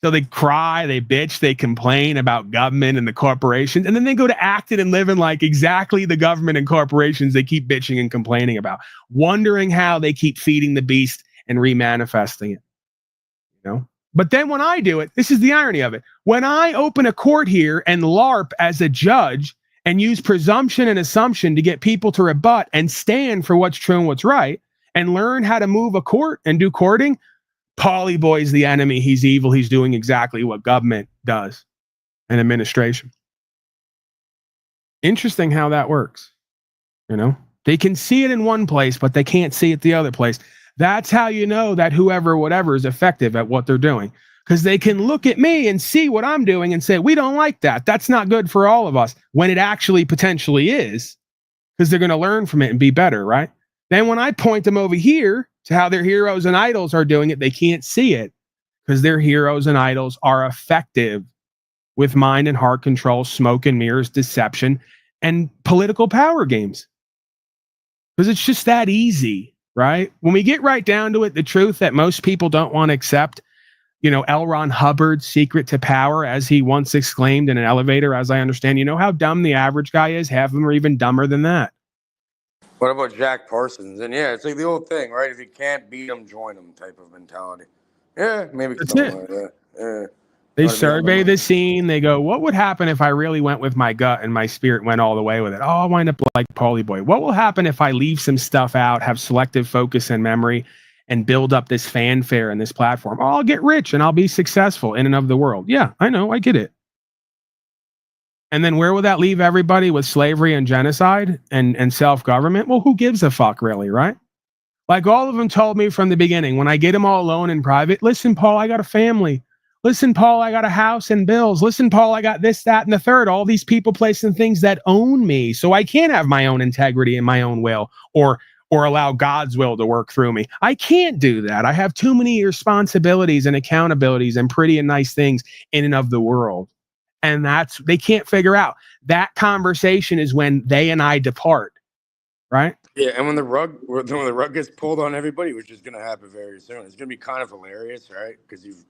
So they cry, they bitch, they complain about government and the corporations, and then they go to acting and living like exactly the government and corporations they keep bitching and complaining about, wondering how they keep feeding the beast and remanifesting it. You know? But then when I do it, this is the irony of it. When I open a court here and LARP as a judge, and use presumption and assumption to get people to rebut and stand for what's true and what's right, and learn how to move a court and do courting, Paulie Boy's the enemy. He's evil. He's doing exactly what government does and administration. Interesting how that works. You know, they can see it in one place, but they can't see it the other place. That's how you know that whoever, whatever is effective at what they're doing. Because they can look at me and see what I'm doing and say, we don't like that. That's not good for all of us, when it actually potentially is, because they're going to learn from it and be better, right? Then when I point them over here to how their heroes and idols are doing it, they can't see it because their heroes and idols are effective with mind and heart control, smoke and mirrors, deception, and political power games. Because it's just that easy, right? When we get right down to it, the truth that most people don't want to accept, you know, L. Ron Hubbard's secret to power, as he once exclaimed in an elevator, as I understand, you know how dumb the average guy is? Half of them are even dumber than that. What about Jack Parsons? And yeah, it's like the old thing, right? If you can't beat them, join them type of mentality. Yeah, maybe That's something it. like that. Yeah. They Gotta be on survey the scene. They go, what would happen if I really went with my gut and my spirit went all the way with it? Oh, I'll wind up like Paulie Boy. What will happen if I leave some stuff out, have selective focus and memory, and build up this fanfare and this platform? Oh, I'll get rich and I'll be successful in and of the world. Yeah, I know. I get it. And then where will that leave everybody with slavery and genocide and self-government? Well, who gives a fuck, really, right? Like all of them told me from the beginning, when I get them all alone in private, listen, Paul, I got a family. Listen, Paul, I got a house and bills. Listen, Paul, I got this, that, and the third. All these people, places, and things that own me. So I can't have my own integrity and my own will or allow God's will to work through me. I can't do that. I have too many responsibilities and accountabilities and pretty and nice things in and of the world. And that's, they can't figure out. That conversation is when they and I depart, right? Yeah, and when the rug gets pulled on everybody, which is going to happen very soon, it's going to be kind of hilarious, right? Because you've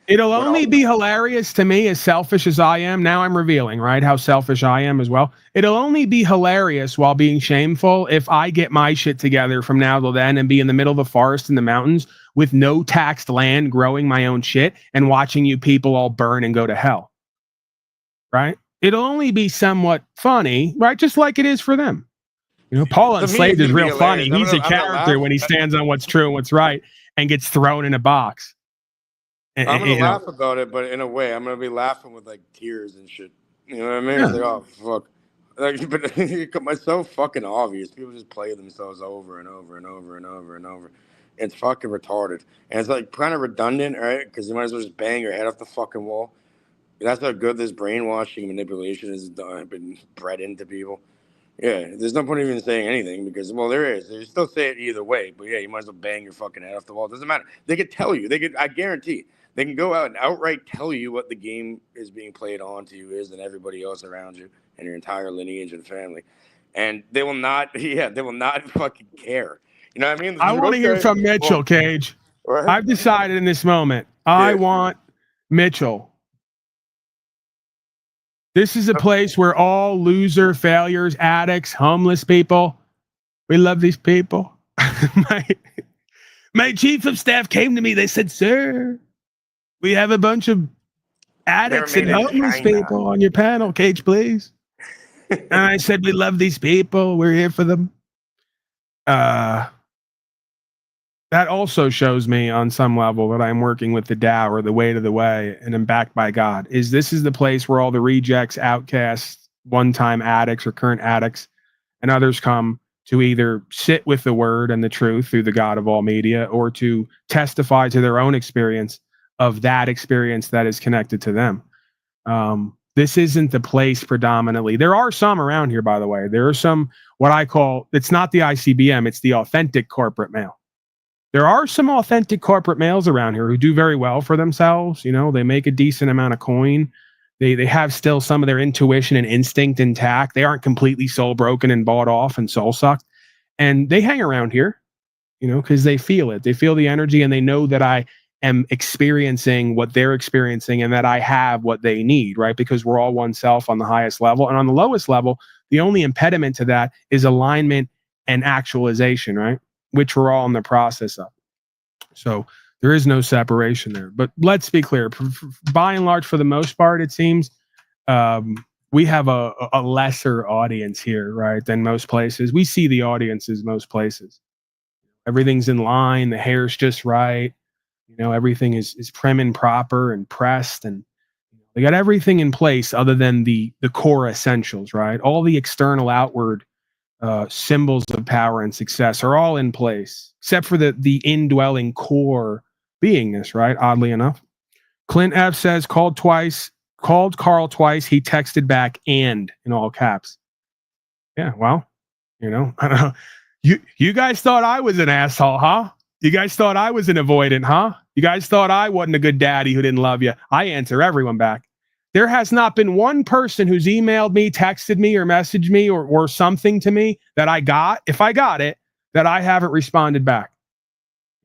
it'll only be hilarious to me, as selfish as I am. Now I'm revealing, right, how selfish I am as well. It'll only be hilarious while being shameful if I get my shit together from now till then and be in the middle of the forest in the mountains with no taxed land, growing my own shit and watching you people all burn and go to hell, right? It'll only be somewhat funny, right? Just like it is for them. You know, Paul Enslaved is real funny. He's a character when he stands on what's true and what's right and gets thrown in a box. I'm going to laugh about it, but in a way, I'm going to be laughing with like tears and shit. You know what I mean? Yeah. It's like, oh, fuck. Like, but it's so fucking obvious. People just play themselves over and over and over and over and over. It's fucking retarded. And it's like kind of redundant, right? Because you might as well just bang your head off the fucking wall. That's how good this brainwashing manipulation has been bred into people. Yeah, there's no point even saying anything because, well, there is. They still say it either way, but yeah, you might as well bang your fucking head off the wall. It doesn't matter. They could tell you. I guarantee, they can go out and outright tell you what the game is being played on to you is and everybody else around you and your entire lineage and family. And they will not, they will not fucking care. You know what I mean? I want to hear from Mitchell, Cage. What? I've decided in this moment, I want Mitchell. This is a place where all loser, failures, addicts, homeless people, we love these people. my chief of staff came to me. They said, sir, we have a bunch of addicts and homeless people on your panel. Cage, please. And I said, we love these people. We're here for them. That also shows me on some level that I'm working with the Tao or the way to the way and I'm backed by God. This is the place where all the rejects, outcasts, one-time addicts or current addicts and others come to either sit with the word and the truth through the God of all media or to testify to their own experience of that experience that is connected to them. This isn't the place predominantly. There are some around here, by the way. There are some, what I call, it's not the ICBM, it's the authentic corporate male. There are some authentic corporate males around here who do very well for themselves. You know, they make a decent amount of coin. They have still some of their intuition and instinct intact. They aren't completely soul broken and bought off and soul sucked. And they hang around here, you know, because they feel it. They feel the energy and they know that I am experiencing what they're experiencing and that I have what they need, right? Because we're all one self on the highest level. And on the lowest level, the only impediment to that is alignment and actualization, right? Which we're all in the process of. So there is no separation there. But let's be clear. By and large, for the most part, it seems we have a lesser audience here, right, than most places. We see the audiences most places. Everything's in line. The hair's just right. You know, everything is prim and proper and pressed. And they got everything in place other than the core essentials, right? All the external outward symbols of power and success are all in place, except for the indwelling core beingness, right? Oddly enough. Clint F says, called Carl twice. He texted back and in all caps. Yeah, well, you know, I don't know. You guys thought I was an asshole, huh? You guys thought I was an avoidant, huh? You guys thought I wasn't a good daddy who didn't love you. I answer everyone back. There has not been one person who's emailed me, texted me, or messaged me or something to me that I got, if I got it, that I haven't responded back,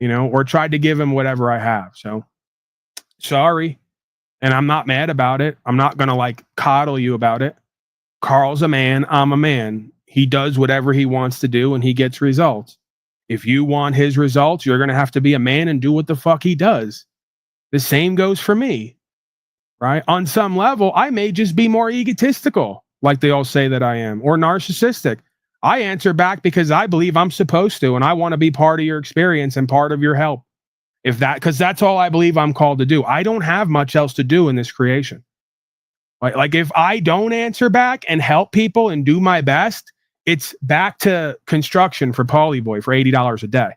you know, or tried to give him whatever I have. So sorry. And I'm not mad about it. I'm not going to like coddle you about it. Carl's a man. I'm a man. He does whatever he wants to do and he gets results. If you want his results, you're going to have to be a man and do what the fuck he does. The same goes for me, right? On some level, I may just be more egotistical, like they all say that I am, or narcissistic. I answer back because I believe I'm supposed to, and I want to be part of your experience and part of your help. Because that's all I believe I'm called to do. I don't have much else to do in this creation. Like if I don't answer back and help people and do my best, it's back to construction for Paulie Boy for $80 a day,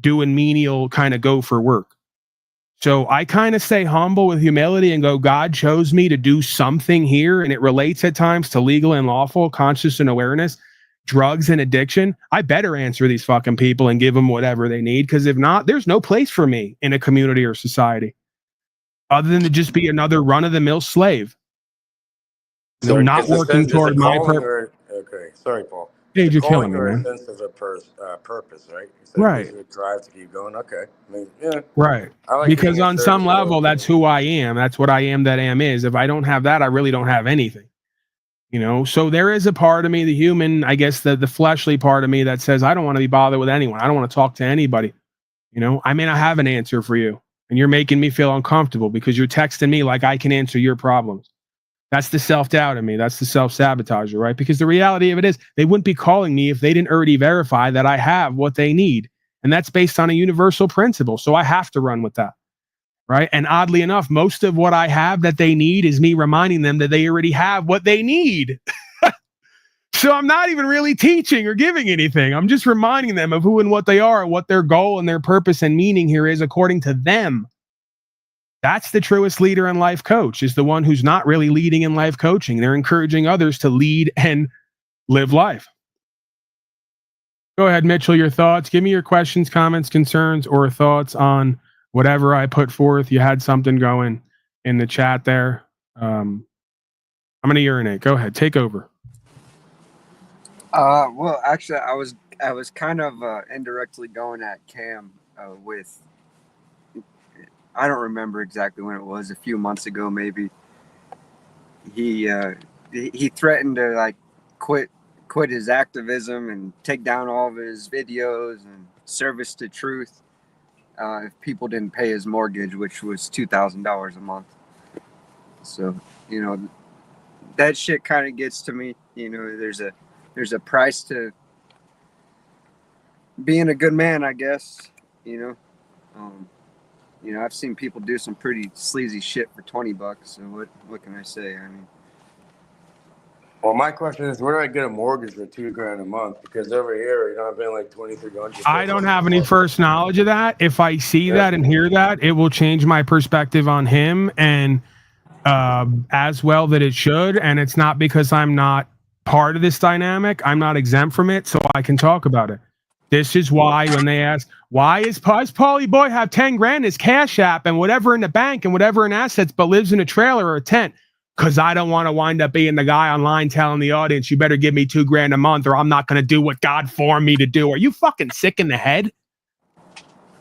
doing menial kind of go for work. So I kind of stay humble with humility and go, God chose me to do something here. And it relates at times to legal and lawful, conscious and awareness, drugs and addiction. I better answer these fucking people and give them whatever they need. Because if not, there's no place for me in a community or society other than to just be another run-of-the-mill slave. So not working toward my purpose. Okay, sorry, Paul. Hey, you're killing me, or man. a sense of a purpose, right? Right. A drive to keep going. Okay. I mean, yeah. Right. Like because on some level, that's who I am. That's what I am. That am is. If I don't have that, I really don't have anything. So there is a part of me, the human, I guess the fleshly part of me that says I don't want to be bothered with anyone. I don't want to talk to anybody. I may not have an answer for you, and you're making me feel uncomfortable because you're texting me like I can answer your problems. That's the self-doubt in me. That's the self-sabotager, right? Because the reality of it is they wouldn't be calling me if they didn't already verify that I have what they need. And that's based on a universal principle. So I have to run with that, right? And oddly enough, most of what I have that they need is me reminding them that they already have what they need. So I'm not even really teaching or giving anything. I'm just reminding them of who and what they are and what their goal and their purpose and meaning here is according to them. That's the truest leader and life coach, is the one who's not really leading in life coaching. They're encouraging others to lead and live life. Go ahead, Mitchell, your thoughts. Give me your questions, comments, concerns, or thoughts on whatever I put forth. You had something going in the chat there. I'm going to urinate. Go ahead. Take over. Well, actually, I was kind of indirectly going at Cam with, I don't remember exactly when it was, a few months ago maybe. He threatened to like quit his activism and take down all of his videos and service to truth if people didn't pay his mortgage, which was $2,000 a month. So that shit kind of gets to me. There's a price to being a good man, I guess. I've seen people do some pretty sleazy shit for $20. So what can I say? I mean, well, my question is, where do I get a mortgage for $2,000 a month? Because over here, I'm paying like $2,300. I don't have any first knowledge of that. If I see that and hear that, it will change my perspective on him, and as well that it should. And it's not because I'm not part of this dynamic. I'm not exempt from it, so I can talk about it. This is why when they ask, why does Paulie Boy have 10 grand in his Cash App and whatever in the bank and whatever in assets, but lives in a trailer or a tent? Because I don't want to wind up being the guy online telling the audience, you better give me $2,000 a month or I'm not going to do what God formed me to do. Are you fucking sick in the head?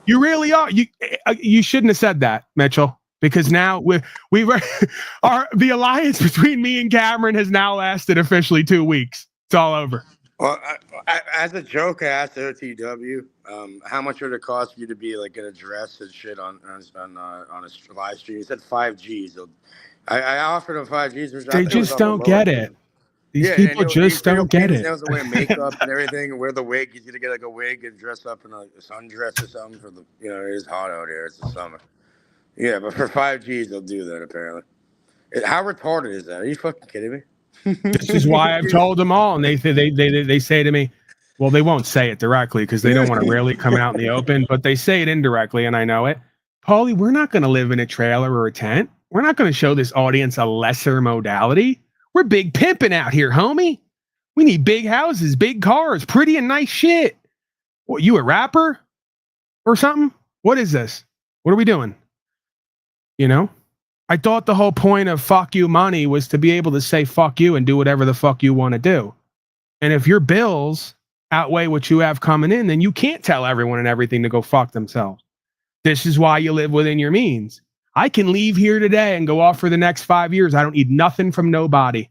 You really are. You shouldn't have said that, Mitchell, because now the alliance between me and Cameron has now lasted officially 2 weeks. It's all over. Well, as a joke, I asked OTW, how much would it cost you to be like an address and shit on a live stream? He said 5 G's. I offered him 5 G's. They just don't get it. These people just don't get it. He has to wear makeup and everything and wear the wig. He's gonna get like a wig and dress up in a sundress or something for the. It is hot out here. It's the summer. Yeah, but for 5 G's, they'll do that apparently. How retarded is that? Are you fucking kidding me? This is why I've told them all, and they say to me, well, they won't say it directly because they don't want to really come out in the open, but they say it indirectly, and I know it. Paulie, we're not going to live in a trailer or a tent. We're not going to show this audience a lesser modality. We're big pimping out here, homie. We need big houses, big cars, pretty and nice shit. What, you a rapper or something? What is this? What are we doing? I thought the whole point of fuck you money was to be able to say fuck you and do whatever the fuck you want to do. And if your bills outweigh what you have coming in, then you can't tell everyone and everything to go fuck themselves. This is why you live within your means. I can leave here today and go off for the next 5 years. I don't need nothing from nobody.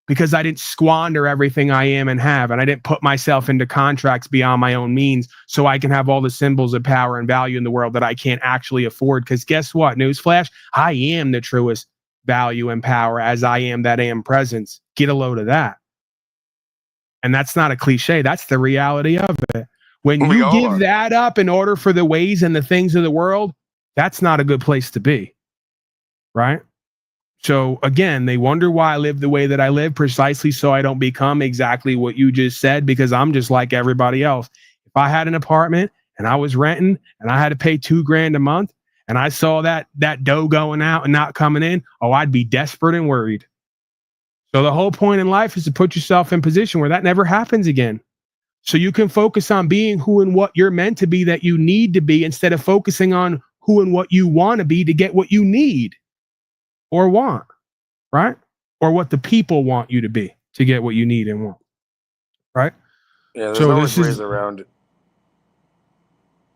because I didn't squander everything I am and have, and I didn't put myself into contracts beyond my own means so I can have all the symbols of power and value in the world that I can't actually afford. Because guess what? Newsflash, I am the truest value and power as I am that I am presence. Get a load of that. And that's not a cliche. That's the reality of it. When you give that up in order for the ways and the things of the world, that's not a good place to be. Right? So again, they wonder why I live the way that I live, precisely so I don't become exactly what you just said, because I'm just like everybody else. If I had an apartment and I was renting and I had to pay $2,000 a month and I saw that dough going out and not coming in, I'd be desperate and worried. So the whole point in life is to put yourself in position where that never happens again. So you can focus on being who and what you're meant to be, that you need to be, instead of focusing on who and what you want to be to get what you need or want, right? Or what the people want you to be to get what you need and want, right? Yeah, there's always ways around it.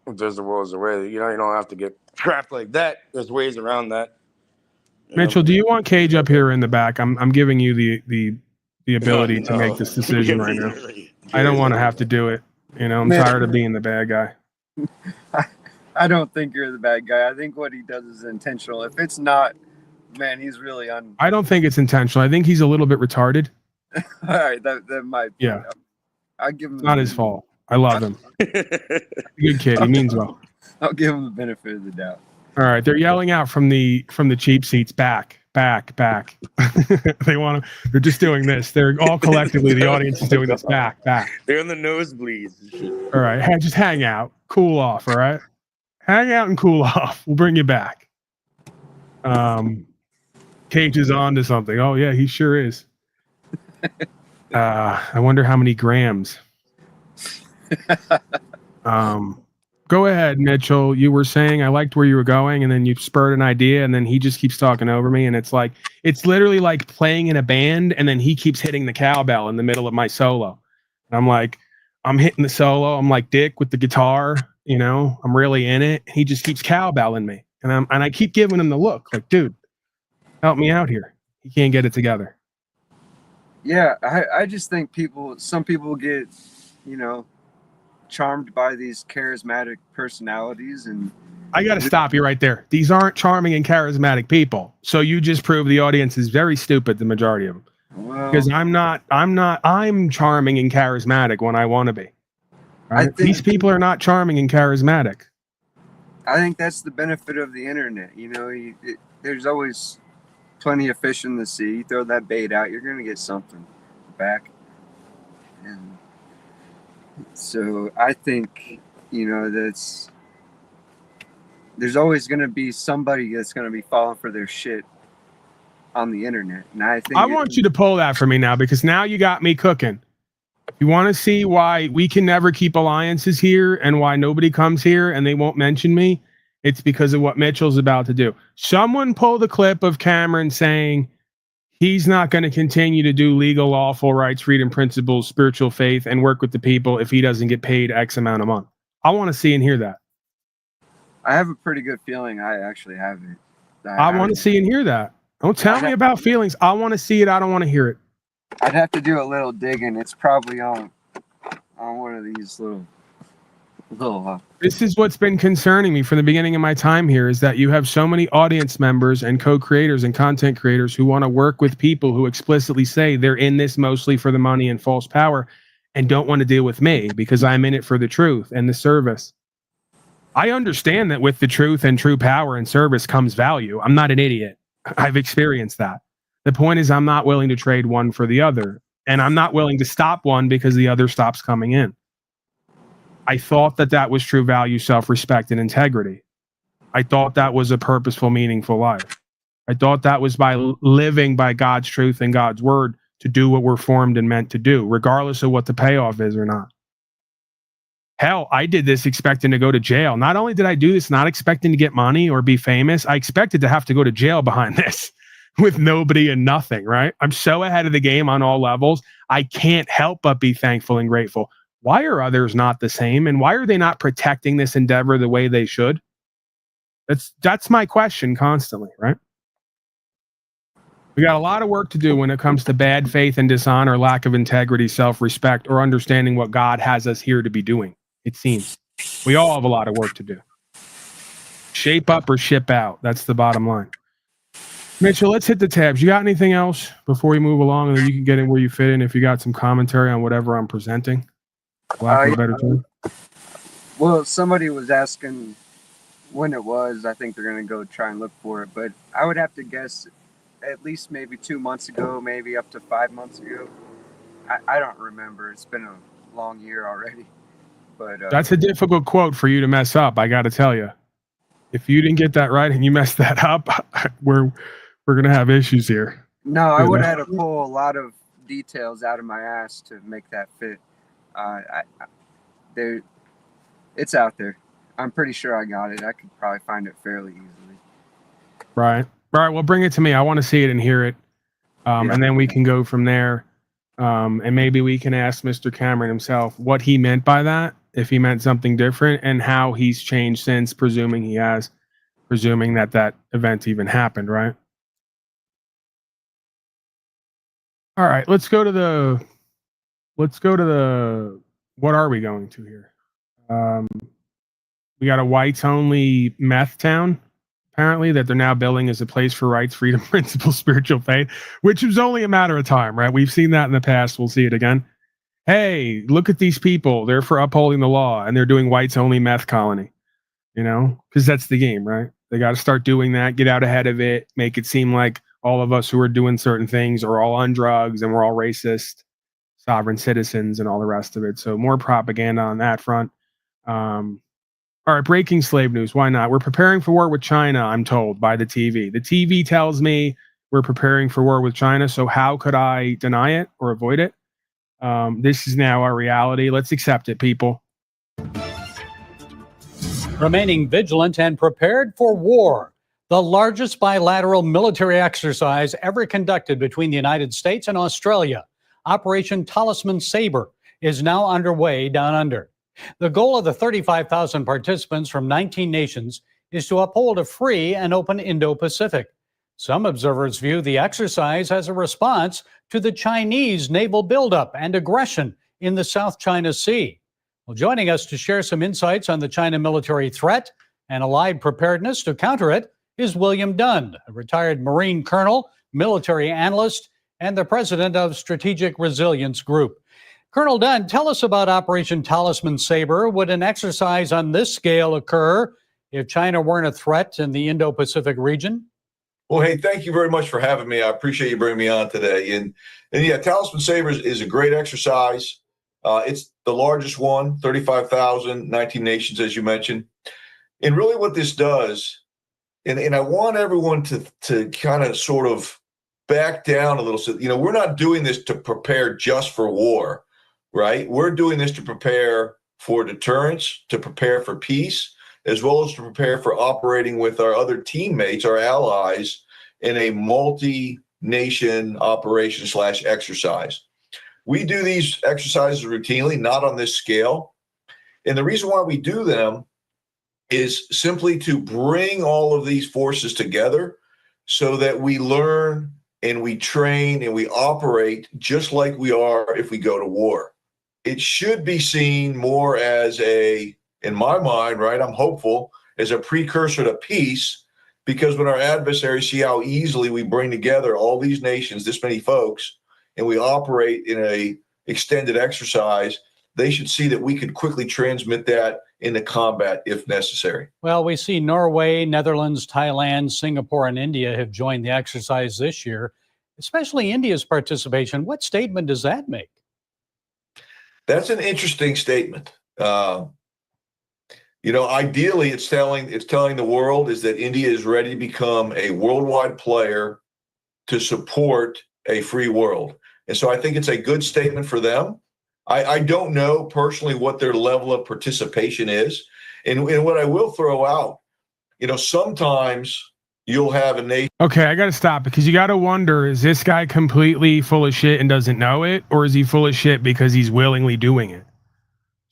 If there's a will, there's a way. You don't have to get trapped like that. There's ways around that. Mitchell, do you want Cage up here in the back? I'm giving you the ability to make this decision right now. I don't want to have to do it. I'm tired of being the bad guy. I don't think you're the bad guy. I think what he does is intentional. If it's not, man, he's really I don't think it's intentional. I think he's a little bit retarded. All right, that might be. Yeah. I'll give him. It's not his fault. I love him. Good kid. He means well. I'll give him the benefit of the doubt. All right, they're yelling out from the cheap seats, back. They want to. They're just doing this. They're all collectively. The audience is doing this. Back. They're in the nosebleeds. All right, just hang out, cool off. All right, hang out and cool off. We'll bring you back. Cage is on to something. Oh yeah, he sure is. I wonder how many grams. Go ahead, Mitchell. You were saying I liked where you were going, and then you spurred an idea, and then he just keeps talking over me, and it's literally like playing in a band, and then he keeps hitting the cowbell in the middle of my solo. And I'm like, I'm hitting the solo. I'm like Dick with the guitar, I'm really in it. He just keeps cowbelling me, and I keep giving him the look, like, dude, help me out here. He can't get it together. Yeah, I just think some people get, charmed by these charismatic personalities, and I got to stop you right there. These aren't charming and charismatic people. So you just proved the audience is very stupid, the majority of them. Well, because I'm charming and charismatic when I want to be. Right? These people are not charming and charismatic. I think that's the benefit of the internet. There's always plenty of fish in the sea. You throw that bait out, you're going to get something back. And so I think, there's always going to be somebody that's going to be falling for their shit on the internet. And I want you to pull that for me now, because now you got me cooking. You want to see why we can never keep alliances here and why nobody comes here and they won't mention me? It's because of what Mitchell's about to do. Someone pull the clip of Cameron saying he's not going to continue to do legal, lawful rights, freedom principles, spiritual faith, and work with the people if he doesn't get paid X amount a month. I want to see and hear that. I have a pretty good feeling I actually have it. I want to see and hear that. Don't tell me about feelings. I want to see it. I don't want to hear it. I'd have to do a little digging. It's probably on one of these little. This is what's been concerning me from the beginning of my time here, is that you have so many audience members and co-creators and content creators who want to work with people who explicitly say they're in this mostly for the money and false power and don't want to deal with me because I'm in it for the truth and the service. I understand that with the truth and true power and service comes value. I'm not an idiot. I've experienced that. The point is I'm not willing to trade one for the other, and I'm not willing to stop one because the other stops coming in. I thought that was true value, self-respect, and integrity. I thought that was a purposeful, meaningful life. I thought that was by living by God's truth and God's word to do what we're formed and meant to do, regardless of what the payoff is or not. Hell, I did this expecting to go to jail. Not only did I do this not expecting to get money or be famous, I expected to have to go to jail behind this with nobody and nothing, right? I'm so ahead of the game on all levels. I can't help but be thankful and grateful. Why are others not the same? And why are they not protecting this endeavor the way they should? That's my question constantly, right? We got a lot of work to do when it comes to bad faith and dishonor, lack of integrity, self-respect, or understanding what God has us here to be doing. It seems we all have a lot of work to do. Shape up or ship out. That's the bottom line. Mitchell, let's hit the tabs. You got anything else before we move along, and then you can get in where you fit in if you got some commentary on whatever I'm presenting? Lack of a better term. Well, somebody was asking when it was. I think they're going to go try and look for it, but I would have to guess at least maybe 2 months ago, maybe up to 5 months ago. I don't remember. It's been a long year already. But that's a difficult quote for you to mess up, I got to tell you. If you didn't get that right and you messed that up, we're going to have issues here. No, I would have had to pull a lot of details out of my ass to make that fit. It's out there. I'm pretty sure I got it. I could probably find it fairly easily. Right. All right. Well, bring it to me. I want to see it and hear it. And then we can go from there. And maybe we can ask Mr. Cameron himself what he meant by that, if he meant something different, and how he's changed since, presuming he has, presuming that event even happened, right? All right. Let's go to the, what are we going to here? We got a whites only meth town, apparently, that they're now building as a place for rights, freedom, principle, spiritual faith, which was only a matter of time, right? We've seen that in the past. We'll see it again. Hey, look at these people. They're for upholding the law, and they're doing whites only meth colony, because that's the game, right? They got to start doing that, get out ahead of it, make it seem like all of us who are doing certain things are all on drugs and we're all racist, sovereign citizens, and all the rest of it. So more propaganda on that front. All right, breaking slave news. Why not? We're preparing for war with China, I'm told, by the TV. The TV tells me we're preparing for war with China, so how could I deny it or avoid it? This is now our reality. Let's accept it, people. Remaining vigilant and prepared for war. The largest bilateral military exercise ever conducted between the United States and Australia, Operation Talisman Sabre, is now underway down under. The goal of the 35,000 participants from 19 nations is to uphold a free and open Indo-Pacific. Some observers view the exercise as a response to the Chinese naval buildup and aggression in the South China Sea. Well, joining us to share some insights on the China military threat and allied preparedness to counter it is William Dunn, a retired Marine colonel, military analyst, and the president of Strategic Resilience Group. Colonel Dunn, tell us about Operation Talisman Sabre. Would an exercise on this scale occur if China weren't a threat in the Indo-Pacific region? Well, hey, thank you very much for having me. I appreciate you bringing me on today. And yeah, Talisman Sabre is a great exercise. It's the largest one, 35,000, 19 nations, as you mentioned. And really what this does, and I want everyone to kind of sort of back down a little. So, we're not doing this to prepare just for war, right? We're doing this to prepare for deterrence, to prepare for peace, as well as to prepare for operating with our other teammates, our allies, in a multi-nation operation / exercise. We do these exercises routinely, not on this scale. And the reason why we do them is simply to bring all of these forces together so that we learn and we train and we operate just like we are if we go to war. It should be seen more as in my mind, right, I'm hopeful, as a precursor to peace, because when our adversaries see how easily we bring together all these nations, this many folks, and we operate in a extended exercise, they should see that we could quickly transmit that into combat if necessary. Well, we see Norway, Netherlands, Thailand, Singapore, and India have joined the exercise this year, especially India's participation. What statement does that make? That's an interesting statement. Ideally, it's telling the world is that India is ready to become a worldwide player to support a free world. And so I think it's a good statement for them. I don't know personally what their level of participation is. And what I will throw out, sometimes you'll have a nation. Okay, I got to stop because you got to wonder, is this guy completely full of shit and doesn't know it? Or is he full of shit because he's willingly doing it?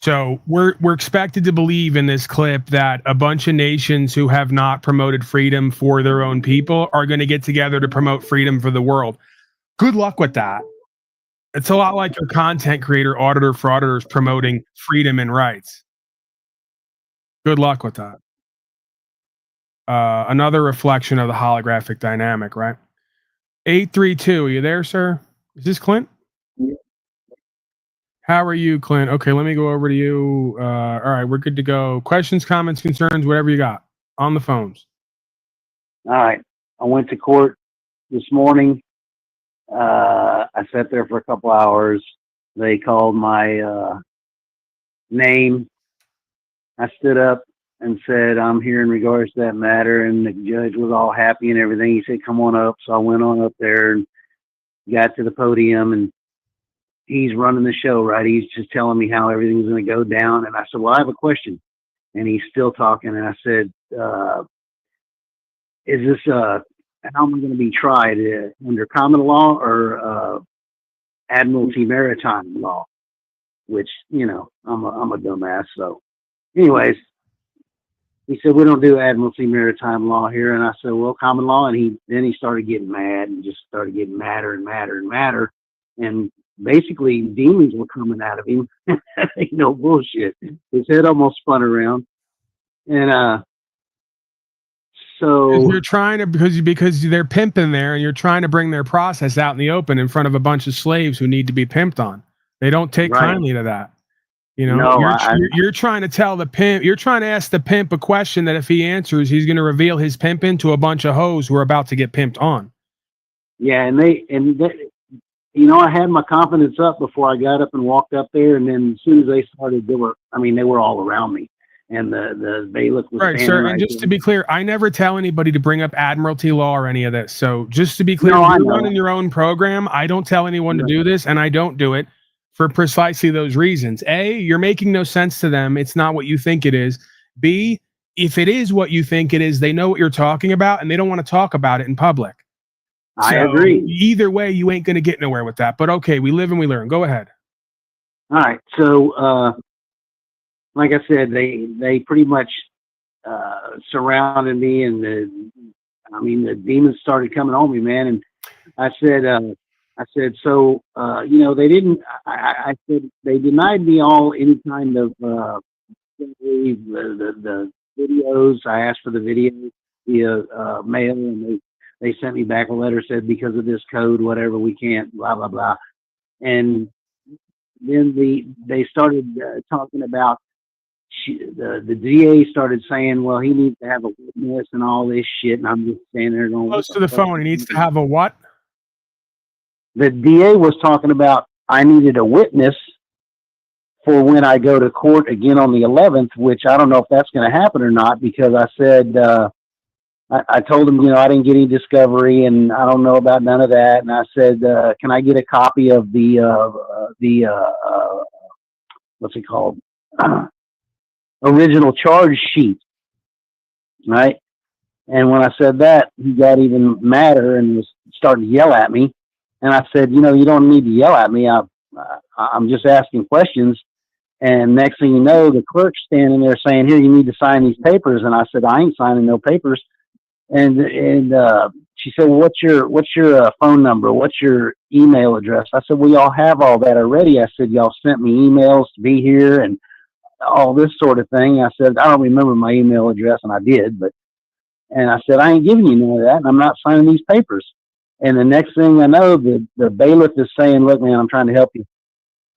So we're expected to believe in this clip that a bunch of nations who have not promoted freedom for their own people are going to get together to promote freedom for the world. Good luck with that. It's a lot like your content creator, auditor for auditors promoting freedom and rights. Good luck with that. Another reflection of the holographic dynamic, right? 832, are you there, sir? Is this Clint? How are you, Clint? Okay, let me go over to you. All right, we're good to go. Questions, comments, concerns, whatever you got on the phones. All right. I went to court this morning. I sat there for a couple hours. They called my name. I stood up and said, I'm here in regards to that matter. And the judge was all happy and everything. He said, come on up. So I went on up there and got to the podium, and he's running the show, right? He's just telling me how everything's going to go down. And I said, well, I have a question. And he's still talking. And I said, is this, how am I going to be tried? Under common law or admiralty maritime law? Which, you know, I'm a dumbass. So anyways, he said, we don't do admiralty maritime law here. And I said, well, common law. And then he started getting mad and just started getting madder and madder and madder. And basically demons were coming out of him. Ain't no bullshit. His head almost spun around. And so you're trying to, because they're pimping there, and you're trying to bring their process out in the open in front of a bunch of slaves who need to be pimped on. They don't take kindly to that. You know, no, you're trying to tell the pimp, you're trying to ask the pimp a question that if he answers, he's going to reveal his pimping to a bunch of hoes who are about to get pimped on. Yeah. And they, you know, I had my confidence up before I got up and walked up there. And then as soon as they started, they were all around me. And the bailiff was right, sir. And just to be clear, I never tell anybody to bring up admiralty law or any of this. So just to be clear, you're running your own program. I don't tell anyone to do this, and I don't do it for precisely those reasons. A, you're making no sense to them. It's not what you think it is. B, if it is what you think it is, they know what you're talking about, and they don't want to talk about it in public. I agree. Either way, you ain't going to get nowhere with that. But okay, we live and we learn. Go ahead. All right. So, like I said, they pretty much surrounded me, and the demons started coming on me, man. And I said, so, you know, they didn't. I said they denied me all any kind of the videos. I asked for the videos via mail, and they sent me back a letter, said because of this code, whatever, we can't, blah blah blah. And then they started talking about. The DA started saying, well, he needs to have a witness and all this shit. And I'm just standing there going, close to the phone. He needs to have a what? The DA was talking about I needed a witness for when I go to court again on the 11th, which I don't know if that's going to happen or not, because I said, I told him, you know, I didn't get any discovery and I don't know about none of that. And I said, can I get a copy of the what's it called? Original charge sheet, right? And when I said that, he got even madder and was starting to yell at me. And I said, you know, you don't need to yell at me. I'm just asking questions. And next thing you know, the clerk's standing there saying, here, you need to sign these papers. And I said, I ain't signing no papers. And she said, well, what's your phone number? What's your email address? I said, well, y'all have all that already. I said, y'all sent me emails to be here and all this sort of thing. I said, I don't remember my email address, and I did, and I said, I ain't giving you none of that, and I'm not signing these papers. And the next thing I know, the bailiff is saying, look, man, I'm trying to help you.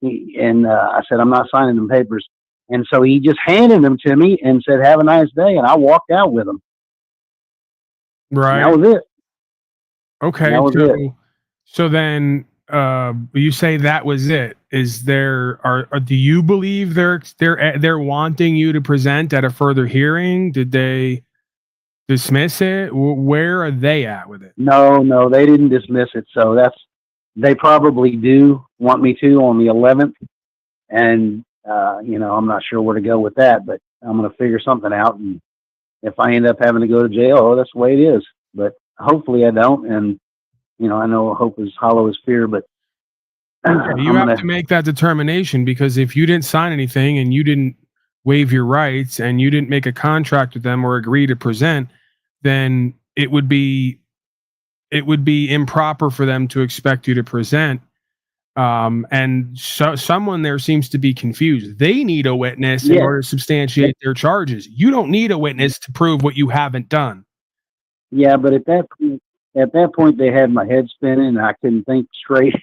I said, I'm not signing them papers. And so he just handed them to me and said, have a nice day. And I walked out with them. Right. And that was it. Okay. That was it. So then, you say that was it. Is there do you believe they're wanting you to present at a further hearing? Did they dismiss it? Where are they at with it? No, they didn't dismiss it. So they probably do want me to on the 11th. And, you know, I'm not sure where to go with that, but I'm going to figure something out. And if I end up having to go to jail, that's the way it is. But hopefully I don't. And, you know, I know hope is hollow as fear, but You have to make that determination, because if you didn't sign anything and you didn't waive your rights and you didn't make a contract with them or agree to present, then it would be improper for them to expect you to present. And so someone there seems to be confused. They need a witness in order to substantiate their charges. You don't need a witness to prove what you haven't done. Yeah, but at that point, they had my head spinning and I couldn't think straight.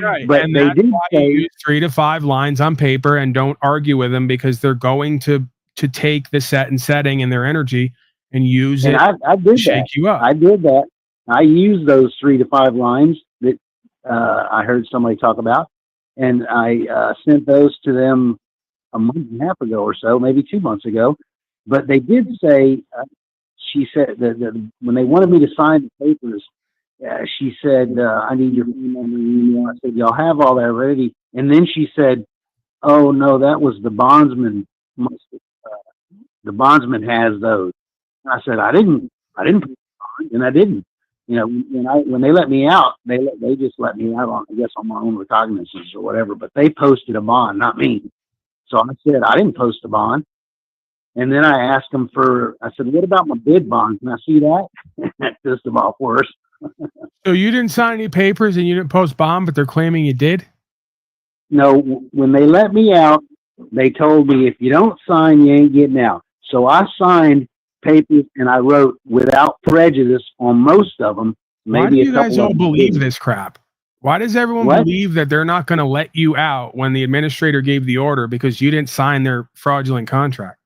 Right. But and they that's did why say, you use 3 to 5 lines on paper and don't argue with them, because they're going to take the set and setting and their energy and use and it I to did shake that. you up. I did that. I used those 3 to 5 lines that I heard somebody talk about, and I sent those to them a month and a half ago or so, maybe 2 months ago. But they did say, she said that when they wanted me to sign the papers, she said, I need your phone number and email. I said, y'all have all that ready. And then she said, oh no, that was the bondsman. The bondsman has those. And I said, I didn't put it on, and I didn't. You know, when they let me out, they just let me out on, I guess, on my own recognizance or whatever. But they posted a bond, not me. So I said, I didn't post a bond. And then I asked them I said, what about my bid bond? Can I see that? That pissed them off worse. So you didn't sign any papers and you didn't post bond, but they're claiming you did? No, when they let me out, they told me, if you don't sign, you ain't getting out. So I signed papers and I wrote without prejudice on most of them. Maybe Why do you a couple guys all of them believe didn't. this crap? Why does everyone What? believe that they're not going to let you out when the administrator gave the order because you didn't sign their fraudulent contract?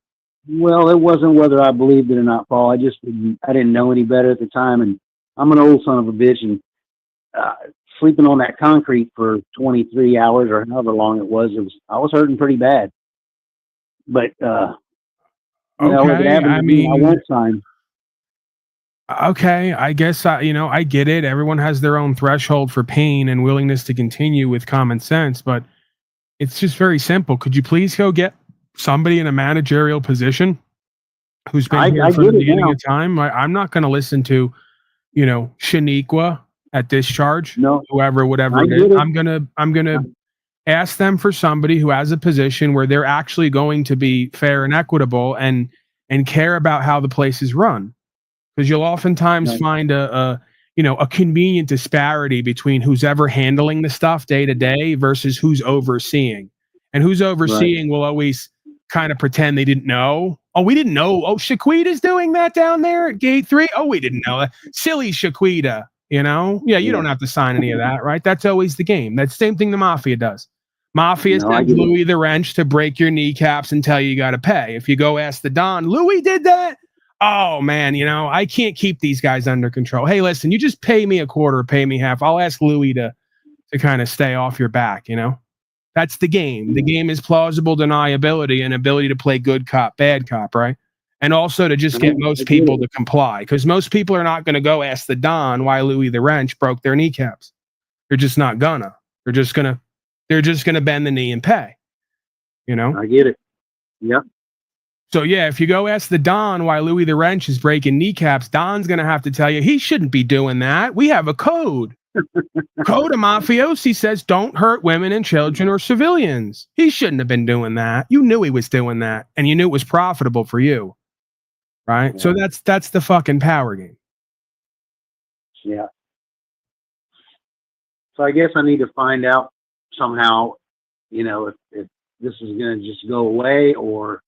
Well, it wasn't whether I believed it or not, Paul. I didn't know any better at the time, and I'm an old son of a bitch, and sleeping on that concrete for 23 hours or however long it was, I was hurting pretty bad. But you know, if it happened to me, I won't sign. Okay, I guess I get it. Everyone has their own threshold for pain and willingness to continue with common sense, but it's just very simple. Could you please go get somebody in a managerial position who's been here from the beginning of time? I'm not going to listen to, Shaniqua at discharge, whoever, whatever it is. I'm gonna ask them for somebody who has a position where they're actually going to be fair and equitable and care about how the place is run. Because you'll oftentimes find a convenient disparity between who's ever handling the stuff day to day versus who's overseeing. And who's overseeing will always kind of pretend they didn't know. Oh, we didn't know. Oh, Shaquita's doing that down there at gate 3. Oh, we didn't know that. Silly Shaquita, Yeah, you don't have to sign any of that, right? That's always the game. That's the same thing the mafia does. Mafia sends Louis the wrench to break your kneecaps and tell you got to pay. If you go ask the Don, Louis did that? Oh, man, I can't keep these guys under control. Hey, listen, you just pay me a quarter, pay me half. I'll ask Louis to kind of stay off your back, That's the game. The game is plausible deniability and ability to play good cop, bad cop, right? And also to just get most people to comply, because most people are not going to go ask the Don why Louis the wrench broke their kneecaps. They're just not gonna. They're just gonna bend the knee and pay. I get it. Yep. So yeah, if you go ask the Don why Louis the wrench is breaking kneecaps, Don's gonna have to tell you he shouldn't be doing that. We have a code. Code of mafiosi says don't hurt women and children or civilians. He shouldn't have been doing that. You knew he was doing that, and you knew it was profitable for you, right? Yeah. So that's the fucking power game. Yeah. So I guess I need to find out somehow, if this is going to just go away, or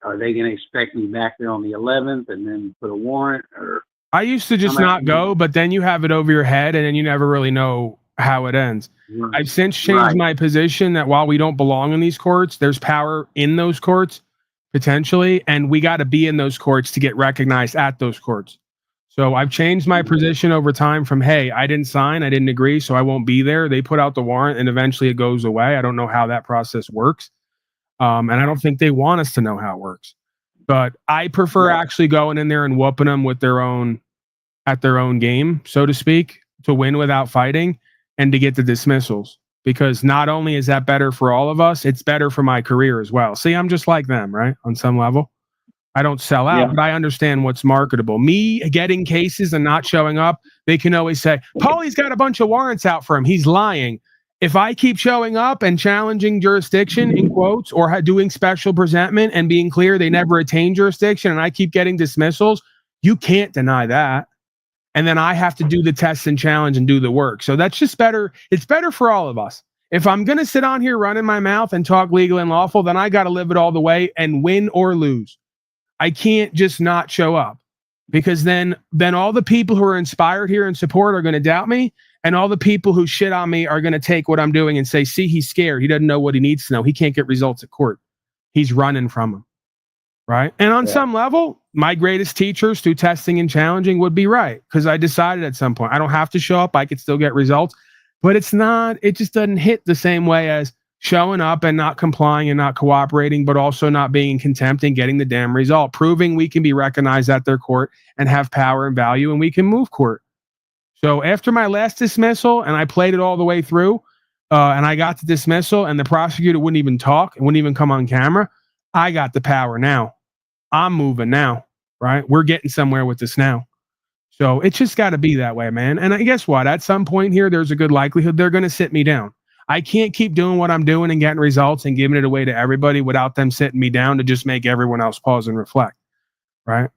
are they going to expect me back there on the 11th and then put a warrant? Or I used to just not go, but then you have it over your head and then you never really know how it ends. Right. I've since changed my position that while we don't belong in these courts, there's power in those courts potentially, and we got to be in those courts to get recognized at those courts. So I've changed my position over time from, hey, I didn't sign, I didn't agree, so I won't be there. They put out the warrant and eventually it goes away. I don't know how that process works. And I don't think they want us to know how it works. But I prefer actually going in there and whooping them with at their own game, so to speak, to win without fighting and to get the dismissals. Because not only is that better for all of us, it's better for my career as well. See, I'm just like them, right? On some level. I don't sell out, but I understand what's marketable. Me getting cases and not showing up, they can always say, Paulie's got a bunch of warrants out for him. He's lying. If I keep showing up and challenging jurisdiction in quotes or doing special presentment and being clear they never attain jurisdiction and I keep getting dismissals, you can't deny that. And then I have to do the test and challenge and do the work. So that's just better. It's better for all of us. If I'm going to sit on here running my mouth and talk legal and lawful, then I got to live it all the way and win or lose. I can't just not show up, because then all the people who are inspired here and support are going to doubt me. And all the people who shit on me are going to take what I'm doing and say, see, he's scared. He doesn't know what he needs to know. He can't get results at court. He's running from them. Right. And on some level, my greatest teachers through testing and challenging would be right. Because I decided at some point, I don't have to show up. I could still get results. But it just doesn't hit the same way as showing up and not complying and not cooperating, but also not being in contempt and getting the damn result, proving we can be recognized at their court and have power and value and we can move court. So after my last dismissal, and I played it all the way through, and I got the dismissal and the prosecutor wouldn't even talk and wouldn't even come on camera, I got the power now. I'm moving now, right? We're getting somewhere with this now. So it's just got to be that way, man. And guess what? At some point here, there's a good likelihood they're going to sit me down. I can't keep doing what I'm doing and getting results and giving it away to everybody without them sitting me down to just make everyone else pause and reflect, right?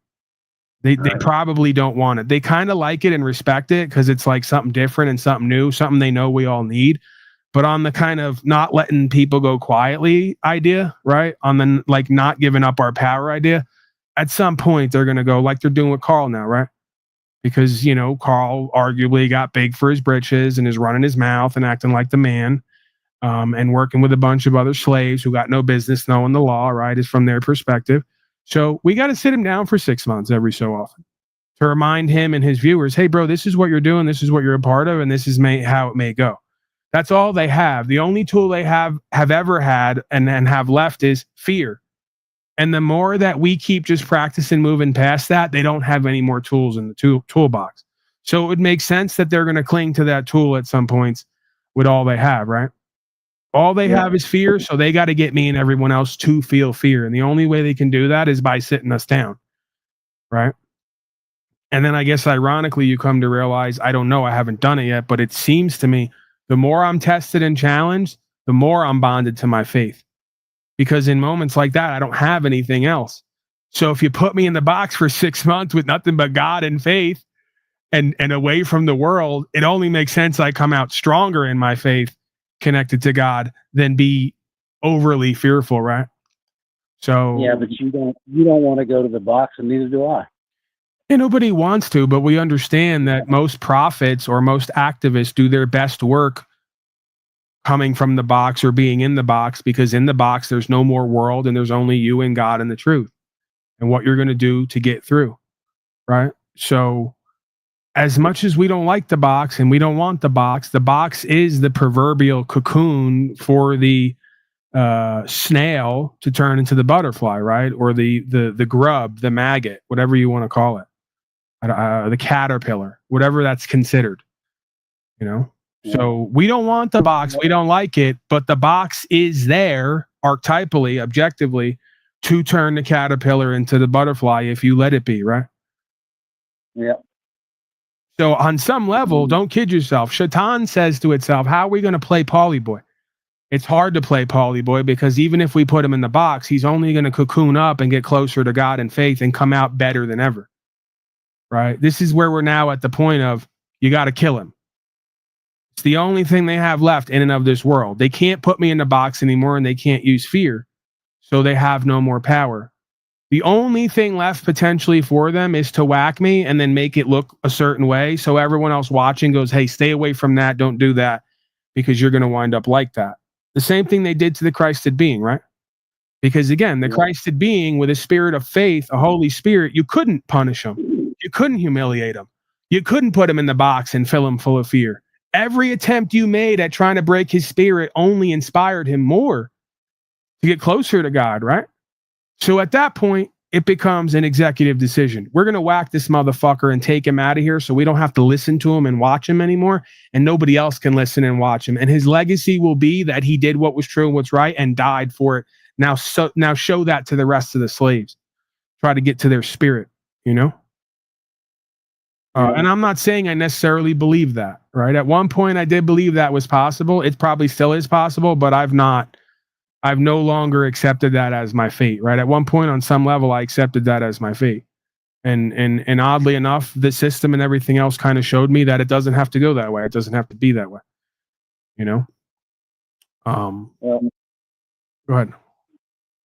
They probably don't want it. They kind of like it and respect it because it's like something different and something new, something they know we all need. But on the kind of not letting people go quietly idea, right? On the like not giving up our power idea, at some point they're going to go like they're doing with Carl now, right? Because, you know, Carl arguably got big for his britches and is running his mouth and acting like the man, and working with a bunch of other slaves who got no business knowing the law, right? Is from their perspective. So we got to sit him down for 6 months every so often to remind him and his viewers, hey, bro, this is what you're doing. This is what you're a part of. And this is how it may go. That's all they have. The only tool they have ever had and have left is fear. And the more that we keep just practicing moving past that, they don't have any more tools in the toolbox. So it would make sense that they're going to cling to that tool at some points with all they have, right? All they have is fear, so they got to get me and everyone else to feel fear. And the only way they can do that is by sitting us down, right? And then I guess ironically, you come to realize, I don't know, I haven't done it yet, but it seems to me the more I'm tested and challenged, the more I'm bonded to my faith. Because in moments like that, I don't have anything else. So if you put me in the box for 6 months with nothing but God and faith and away from the world, it only makes sense I come out stronger in my faith connected to God than be overly fearful, right? So yeah, but you don't want to go to the box, and neither do I. Yeah, nobody wants to, but we understand that most prophets or most activists do their best work coming from the box or being in the box, because in the box there's no more world and there's only you and God and the truth and what you're going to do to get through, right? So as much as we don't like the box and we don't want the box is the proverbial cocoon for the snail to turn into the butterfly, right? Or the grub, the maggot, whatever you want to call it, the caterpillar, whatever that's considered, you know? So we don't want the box, we don't like it, but the box is there archetypally, objectively, to turn the caterpillar into the butterfly if you let it be, right? Yeah. So on some level, don't kid yourself. Shaitan says to itself, how are we going to play Pauly Boy? It's hard to play Pauly Boy because even if we put him in the box, he's only going to cocoon up and get closer to God and faith and come out better than ever, right? This is where we're now at the point of you got to kill him. It's the only thing they have left in and of this world. They can't put me in the box anymore and they can't use fear. So they have no more power. The only thing left potentially for them is to whack me and then make it look a certain way. So everyone else watching goes, hey, stay away from that. Don't do that because you're going to wind up like that. The same thing they did to the Christed being, right? Because again, the Christed being with a spirit of faith, a Holy Spirit, you couldn't punish him. You couldn't humiliate him. You couldn't put him in the box and fill him full of fear. Every attempt you made at trying to break his spirit only inspired him more to get closer to God, right? So at that point, it becomes an executive decision. We're going to whack this motherfucker and take him out of here so we don't have to listen to him and watch him anymore, and nobody else can listen and watch him. And his legacy will be that he did what was true and what's right and died for it. Now show that to the rest of the slaves. Try to get to their spirit, you know? And I'm not saying I necessarily believe that, right? At one point, I did believe that was possible. It probably still is possible, but I've no longer accepted that as my fate, right? At one point, on some level, I accepted that as my fate. And oddly enough, the system and everything else kind of showed me that it doesn't have to go that way. It doesn't have to be that way, you know? Well, Go ahead.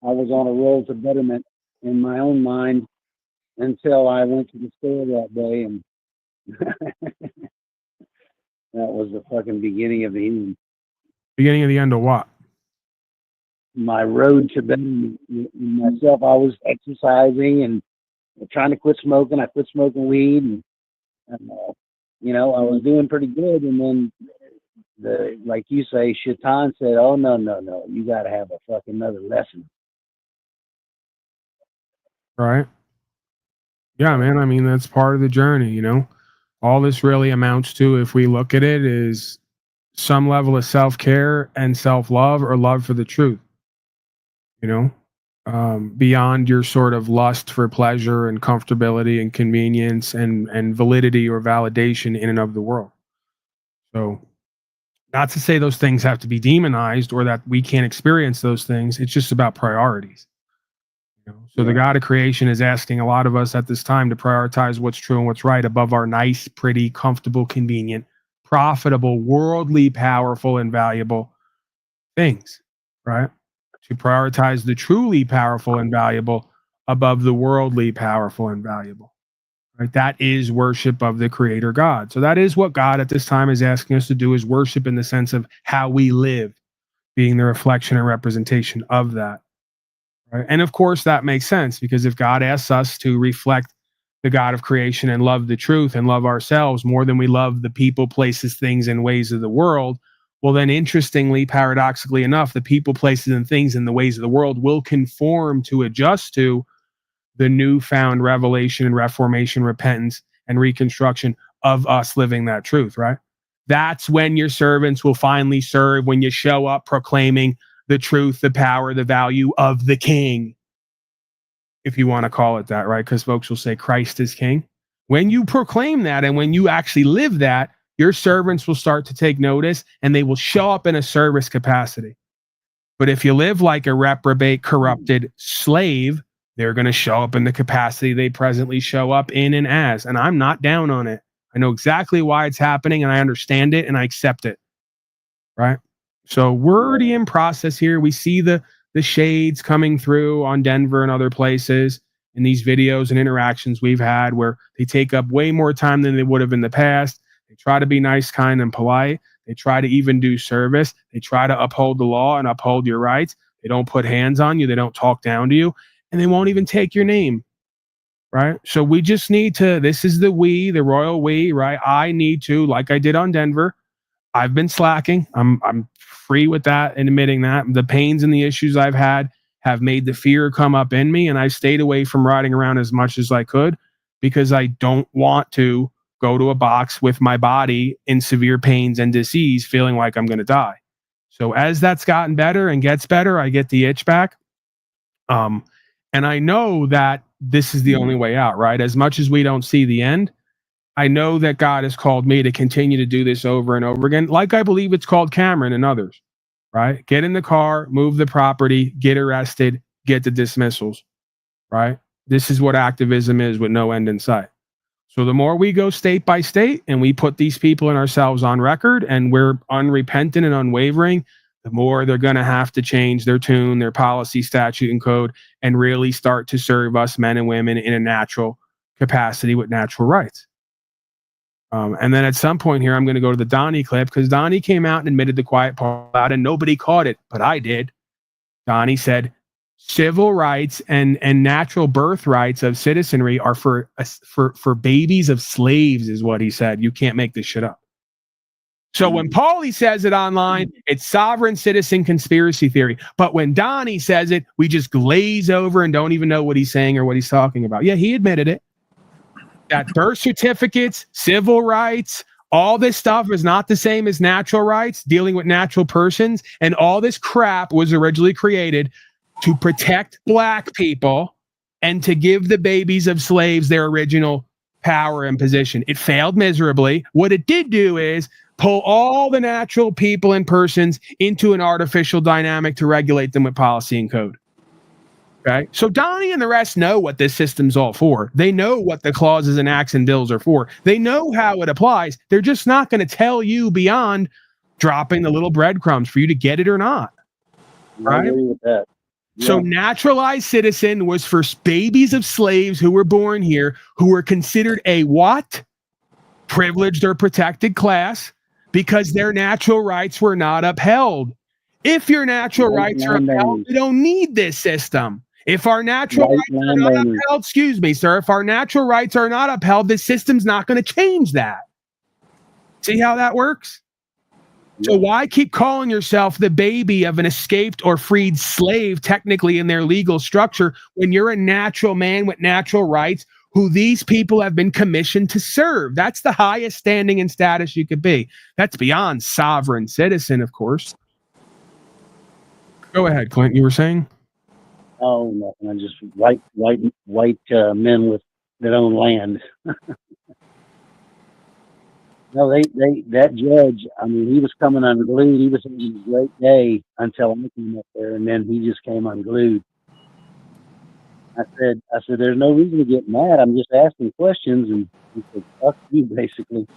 I was on a roll to betterment in my own mind until I went to the store that day, and that was the fucking beginning of the end. Beginning of the end of what? My road to betterment in myself. I was exercising and trying to quit smoking. I quit smoking weed, and you know, I was doing pretty good. And then, like you say, Shaitan said, "Oh no, you got to have a fucking another lesson." Right. Yeah, man. I mean, that's part of the journey, you know. All this really amounts to, if we look at it, is some level of self-care and self-love, or love for the truth, you know, beyond your sort of lust for pleasure and comfortability and convenience and validity or validation in and of the world. So, not to say those things have to be demonized or that we can't experience those things. It's just about priorities. So the God of creation is asking a lot of us at this time to prioritize what's true and what's right above our nice, pretty, comfortable, convenient, profitable, worldly, powerful, and valuable things, right? To prioritize the truly powerful and valuable above the worldly, powerful, and valuable, right? That is worship of the Creator God. So that is what God at this time is asking us to do, is worship in the sense of how we live, being the reflection and representation of that. Right? And of course, that makes sense, because if God asks us to reflect the God of creation and love the truth and love ourselves more than we love the people, places, things, and ways of the world, well, then interestingly, paradoxically enough, the people, places, and things and the ways of the world will conform to adjust to the newfound revelation and reformation, repentance, and reconstruction of us living that truth, right? That's when your servants will finally serve, when you show up proclaiming the truth, the power, the value of the King, if you want to call it that, right? Because folks will say Christ is King. When you proclaim that and when you actually live that, your servants will start to take notice and they will show up in a service capacity. But if you live like a reprobate, corrupted slave, they're going to show up in the capacity they presently show up in and as. And I'm not down on it. I know exactly why it's happening, and I understand it, and I accept it, right? So we're already in process here. We see the shades coming through on Denver and other places in these videos and interactions we've had, where they take up way more time than they would have in the past. They try to be nice, kind, and polite. They try to even do service. They try to uphold the law and uphold your rights. They don't put hands on you. They don't talk down to you, and they won't even take your name, right? So we just need to, this is the royal we, right? I need to, like I did on Denver, I've been slacking. I'm free with that and admitting that. The pains and the issues I've had have made the fear come up in me, and I've stayed away from riding around as much as I could, because I don't want to go to a box with my body in severe pains and disease, feeling like I'm going to die. So as that's gotten better and gets better, I get the itch back. And I know that this is the only way out, right? As much as we don't see the end, I know that God has called me to continue to do this over and over again, like I believe it's called Cameron and others, right? Get in the car, move the property, get arrested, get the dismissals, right? This is what activism is, with no end in sight. So the more we go state by state and we put these people and ourselves on record, and we're unrepentant and unwavering, the more they're going to have to change their tune, their policy, statute, and code, and really start to serve us men and women in a natural capacity with natural rights. And then at some point here, I'm going to go to the Donnie clip, because Donnie came out and admitted the quiet part out, and nobody caught it, but I did. Donnie said civil rights and natural birth rights of citizenry are for babies of slaves, is what he said. You can't make this shit up. So when Paulie says it online, it's sovereign citizen conspiracy theory. But when Donnie says it, we just glaze over and don't even know what he's saying or what he's talking about. Yeah, he admitted it. That birth certificates, civil rights, all this stuff is not the same as natural rights, dealing with natural persons. And all this crap was originally created to protect black people and to give the babies of slaves their original power and position. It failed miserably. What it did do is pull all the natural people and persons into an artificial dynamic to regulate them with policy and code. Okay, so Donnie and the rest know what this system's all for. They know what the clauses and acts and bills are for. They know how it applies. They're just not going to tell you beyond dropping the little breadcrumbs for you to get it or not. Right? I agree with that. Yeah. So naturalized citizen was for babies of slaves who were born here, who were considered a what? Privileged or protected class, because their natural rights were not upheld. If your natural rights are upheld, you don't need this system. If our natural rights are not upheld, excuse me, sir, if our natural rights are not upheld, this system's not going to change that. See how that works? So why keep calling yourself the baby of an escaped or freed slave, technically in their legal structure, when you're a natural man with natural rights who these people have been commissioned to serve? That's the highest standing and status you could be. That's beyond sovereign citizen, of course. Go ahead, Clint. You were saying? Oh, nothing. I just white men with their own land. No, that judge, I mean, he was coming unglued. He was having a great day until I came up there, and then he just came unglued. I said, there's no reason to get mad. I'm just asking questions, and he said, fuck you, basically.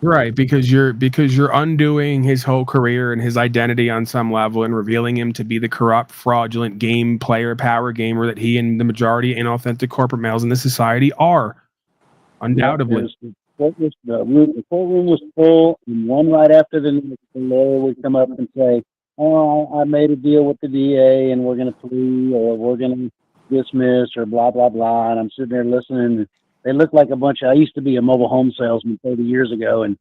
Right, because you're undoing his whole career and his identity on some level and revealing him to be the corrupt, fraudulent game player, power gamer that he and the majority of inauthentic corporate males in this society are. Undoubtedly. The courtroom was full, and one right after the next, the lawyer would come up and say, "Oh, I made a deal with the DA, and we're going to plea, or we're going to dismiss, or blah blah blah." And I'm sitting there listening. They look like a bunch of. I used to be a mobile home salesman 30 years ago, and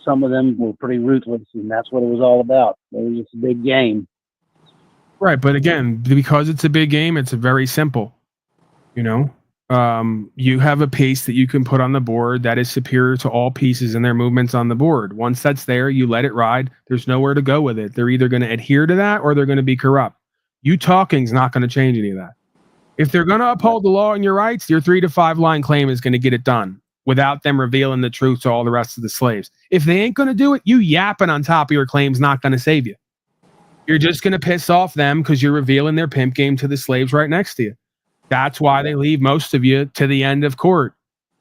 some of them were pretty ruthless, and that's what it was all about. It was just a big game. Right, but again, because it's a big game, it's very simple. You know. You have a piece that you can put on the board that is superior to all pieces and their movements on the board. Once that's there, you let it ride. There's nowhere to go with it. They're either going to adhere to that or they're going to be corrupt. You talking is not going to change any of that. If they're going to uphold the law and your rights, your 3 to 5 line claim is going to get it done without them revealing the truth to all the rest of the slaves. If they ain't going to do it, you yapping on top of your claim's not going to save you. You're just going to piss off them because you're revealing their pimp game to the slaves right next to you. That's why they leave most of you to the end of court.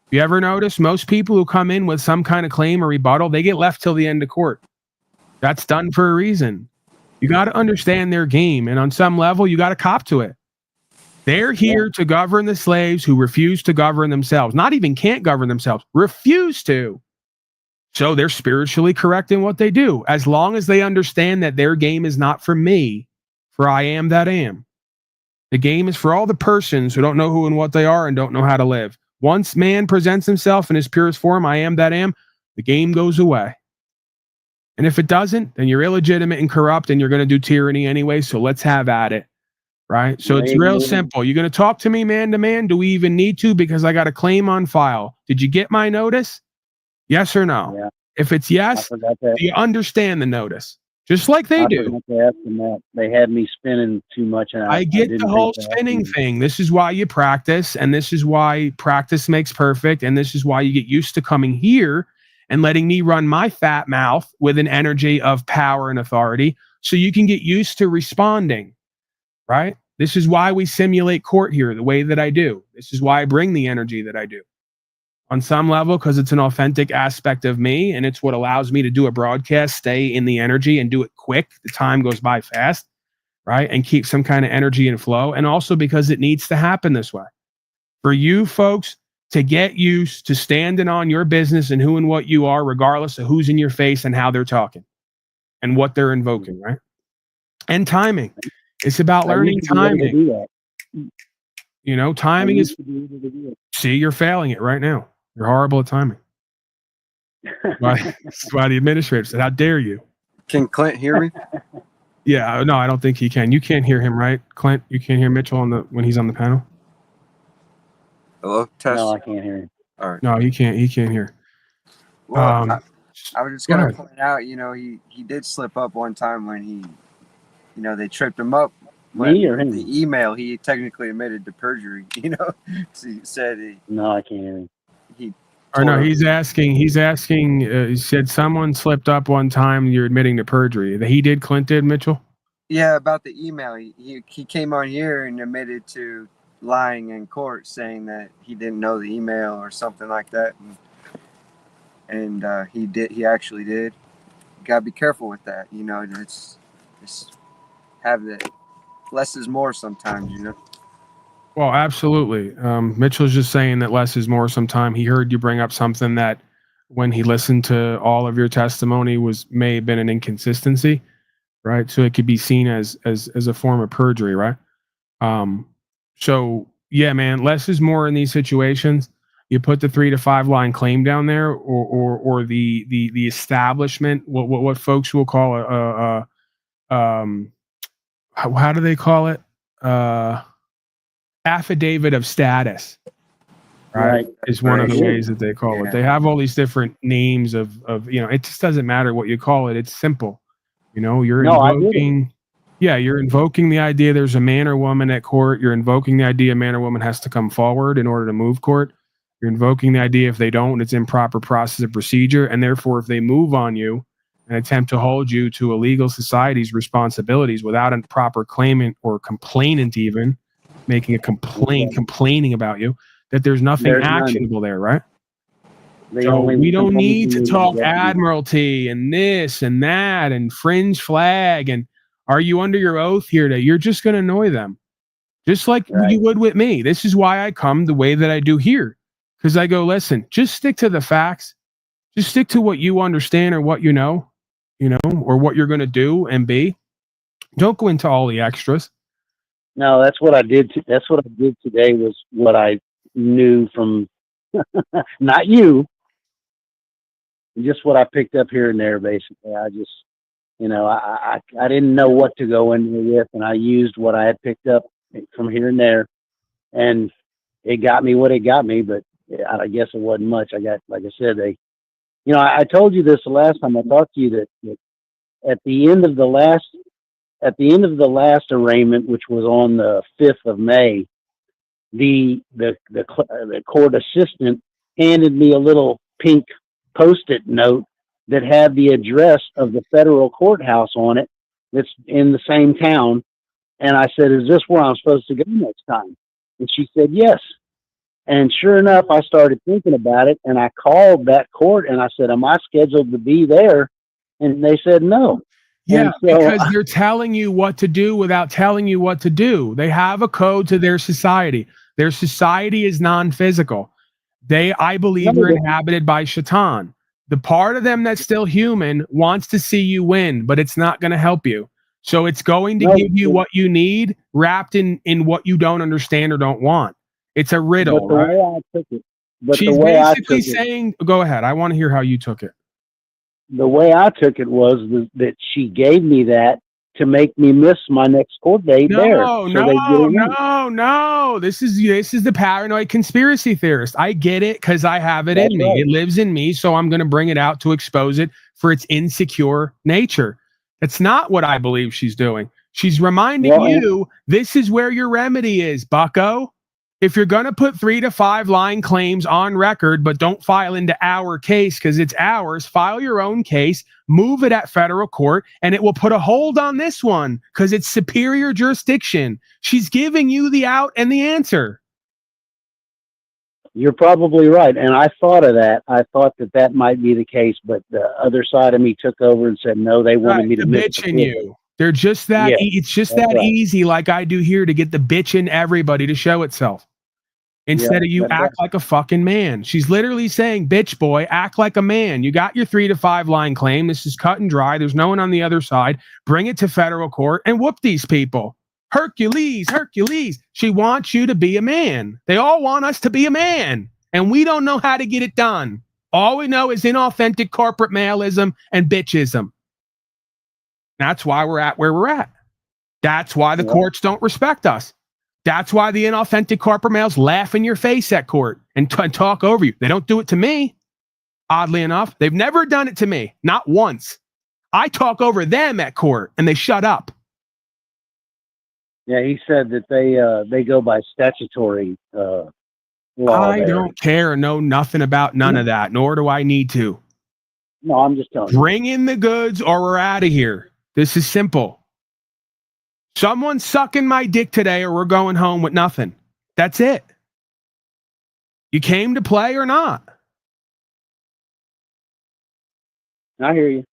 You ever notice most people who come in with some kind of claim or rebuttal, they get left till the end of court. That's done for a reason. You got to understand their game, and on some level, you got to cop to it. They're here to govern the slaves who refuse to govern themselves. Not even can't govern themselves, refuse to. So they're spiritually correct in what they do, as long as they understand that their game is not for me, for I am that am. The game is for all the persons who don't know who and what they are and don't know how to live. Once man presents himself in his purest form, I am that am, the game goes away. And if it doesn't, then you're illegitimate and corrupt and you're going to do tyranny anyway, so let's have at it. Right? So it's real simple. You're going to talk to me man to man? Do we even need to? Because I got a claim on file. Did you get my notice? Yes or no? Yeah. If it's yes, do you understand the notice? Just like they do. They had me spinning too much. And I get the whole spinning thing. This is why you practice, and this is why practice makes perfect, and this is why you get used to coming here and letting me run my fat mouth with an energy of power and authority so you can get used to responding, right? This is why we simulate court here the way that I do. This is why I bring the energy that I do. On some level, because it's an authentic aspect of me, and it's what allows me to do a broadcast, stay in the energy, and do it quick. The time goes by fast, right? And keep some kind of energy and flow. And also because it needs to happen this way. For you folks to get used to standing on your business and who and what you are, regardless of who's in your face and how they're talking and what they're invoking, right? And timing. It's about learning timing. You know, timing is... See, you're failing it right now. You're horrible at timing. That's why the administrator said, "How dare you?" Can Clint hear me? Yeah, no, I don't think he can. You can't hear him, right, Clint? You can't hear Mitchell when he's on the panel. Hello, test. No, I can't hear him. All right. No, he can't. He can't hear. Well, I was just gonna point out, you know, he did slip up one time when he, you know, they tripped him up Me or him? The email, he technically admitted to perjury. You know, so he said No, I can't hear him. he. Or no, told him- he's asking. He said someone slipped up one time. You're admitting to perjury. He did. Clint did. Mitchell. Yeah, about the email. He came on here and admitted to lying in court, saying that he didn't know the email or something like that, and he did. He actually did. You gotta be careful with that. You know, it's have that. Less is more sometimes. You know. Well, absolutely. Mitchell's just saying that less is more. Sometime he heard you bring up something that, when he listened to all of your testimony, may have been an inconsistency, right? So it could be seen as a form of perjury, right? So yeah, man, less is more in these situations. You put the 3 to 5 line claim down there, or the establishment, what folks will call how do they call it? Affidavit of status, right? Is one of the ways that they call it. They have all these different names of it just doesn't matter what you call it. It's simple. You're invoking. Yeah, you're invoking the idea there's a man or woman at court. You're invoking the idea a man or woman has to come forward in order to move court. You're invoking the idea if they don't, it's improper process of procedure. And therefore, if they move on you and attempt to hold you to a legal society's responsibilities without a proper claimant or complainant even making a complaint, complaining about you, that there's nothing actionable there, right? So we don't need to talk admiralty and this and that and fringe flag and are you under your oath here today? You're just going to annoy them. Just like you would with me. This is why I come the way that I do here. Because I go, listen, just stick to the facts. Just stick to what you understand or what you know, or what you're going to do and be. Don't go into all the extras. No, that's what I did. That's what I did today was what I knew from, not you, just what I picked up here and there, basically. I just, I didn't know what to go in there with, and I used what I had picked up from here and there, and it got me what it got me, but I guess it wasn't much. I got, like I said, I told you this the last time I talked to you that at the end of the last arraignment, which was on the 5th of May, the court assistant handed me a little pink Post-it note that had the address of the federal courthouse on it that's in the same town. And I said, is this where I'm supposed to go next time? And she said, yes. And sure enough, I started thinking about it, and I called that court and I said, am I scheduled to be there? And they said no. Yeah, so, because they're telling you what to do without telling you what to do. They have a code to their society. Their society is non-physical. I believe, are inhabited by Shaitan. The part of them that's still human wants to see you win, but it's not going to help you. So it's going to give you what you need wrapped in what you don't understand or don't want. It's a riddle, right? Way I took it, she's basically saying, go ahead. I want to hear how you took it. The way I took it was that she gave me that to make me miss my next court date there. No. This is the paranoid conspiracy theorist. I get it because I have it in me. Right. It lives in me, so I'm going to bring it out to expose it for its insecure nature. That's not what I believe she's doing. She's reminding you this is where your remedy is, bucko. If you're going to put 3 to 5 line claims on record, but don't file into our case because it's ours, file your own case, move it at federal court, and it will put a hold on this one because it's superior jurisdiction. She's giving you the out and the answer. You're probably right. And I thought of that. I thought that might be the case, but the other side of me took over and said, no, they wanted me to bitching you. They're just that. It's just that easy, like I do here, to get the bitch in everybody to show itself. Instead of you act like a fucking man. She's literally saying, bitch boy, act like a man. You got your 3 to 5 line claim. This is cut and dry. There's no one on the other side. Bring it to federal court and whoop these people. Hercules. She wants you to be a man. They all want us to be a man. And we don't know how to get it done. All we know is inauthentic corporate maleism and bitchism. That's why we're at where we're at. That's why the courts don't respect us. That's why the inauthentic corporate males laugh in your face at court and talk over you. They don't do it to me. Oddly enough, they've never done it to me. Not once. I talk over them at court and they shut up. Yeah, he said that they go by statutory law. I there. don't care, know nothing about none of that, nor do I need to. No, I'm just telling you. Bring in the goods or we're out of here. This is simple. Someone's sucking my dick today or we're going home with nothing. That's it. You came to play or not. I hear you.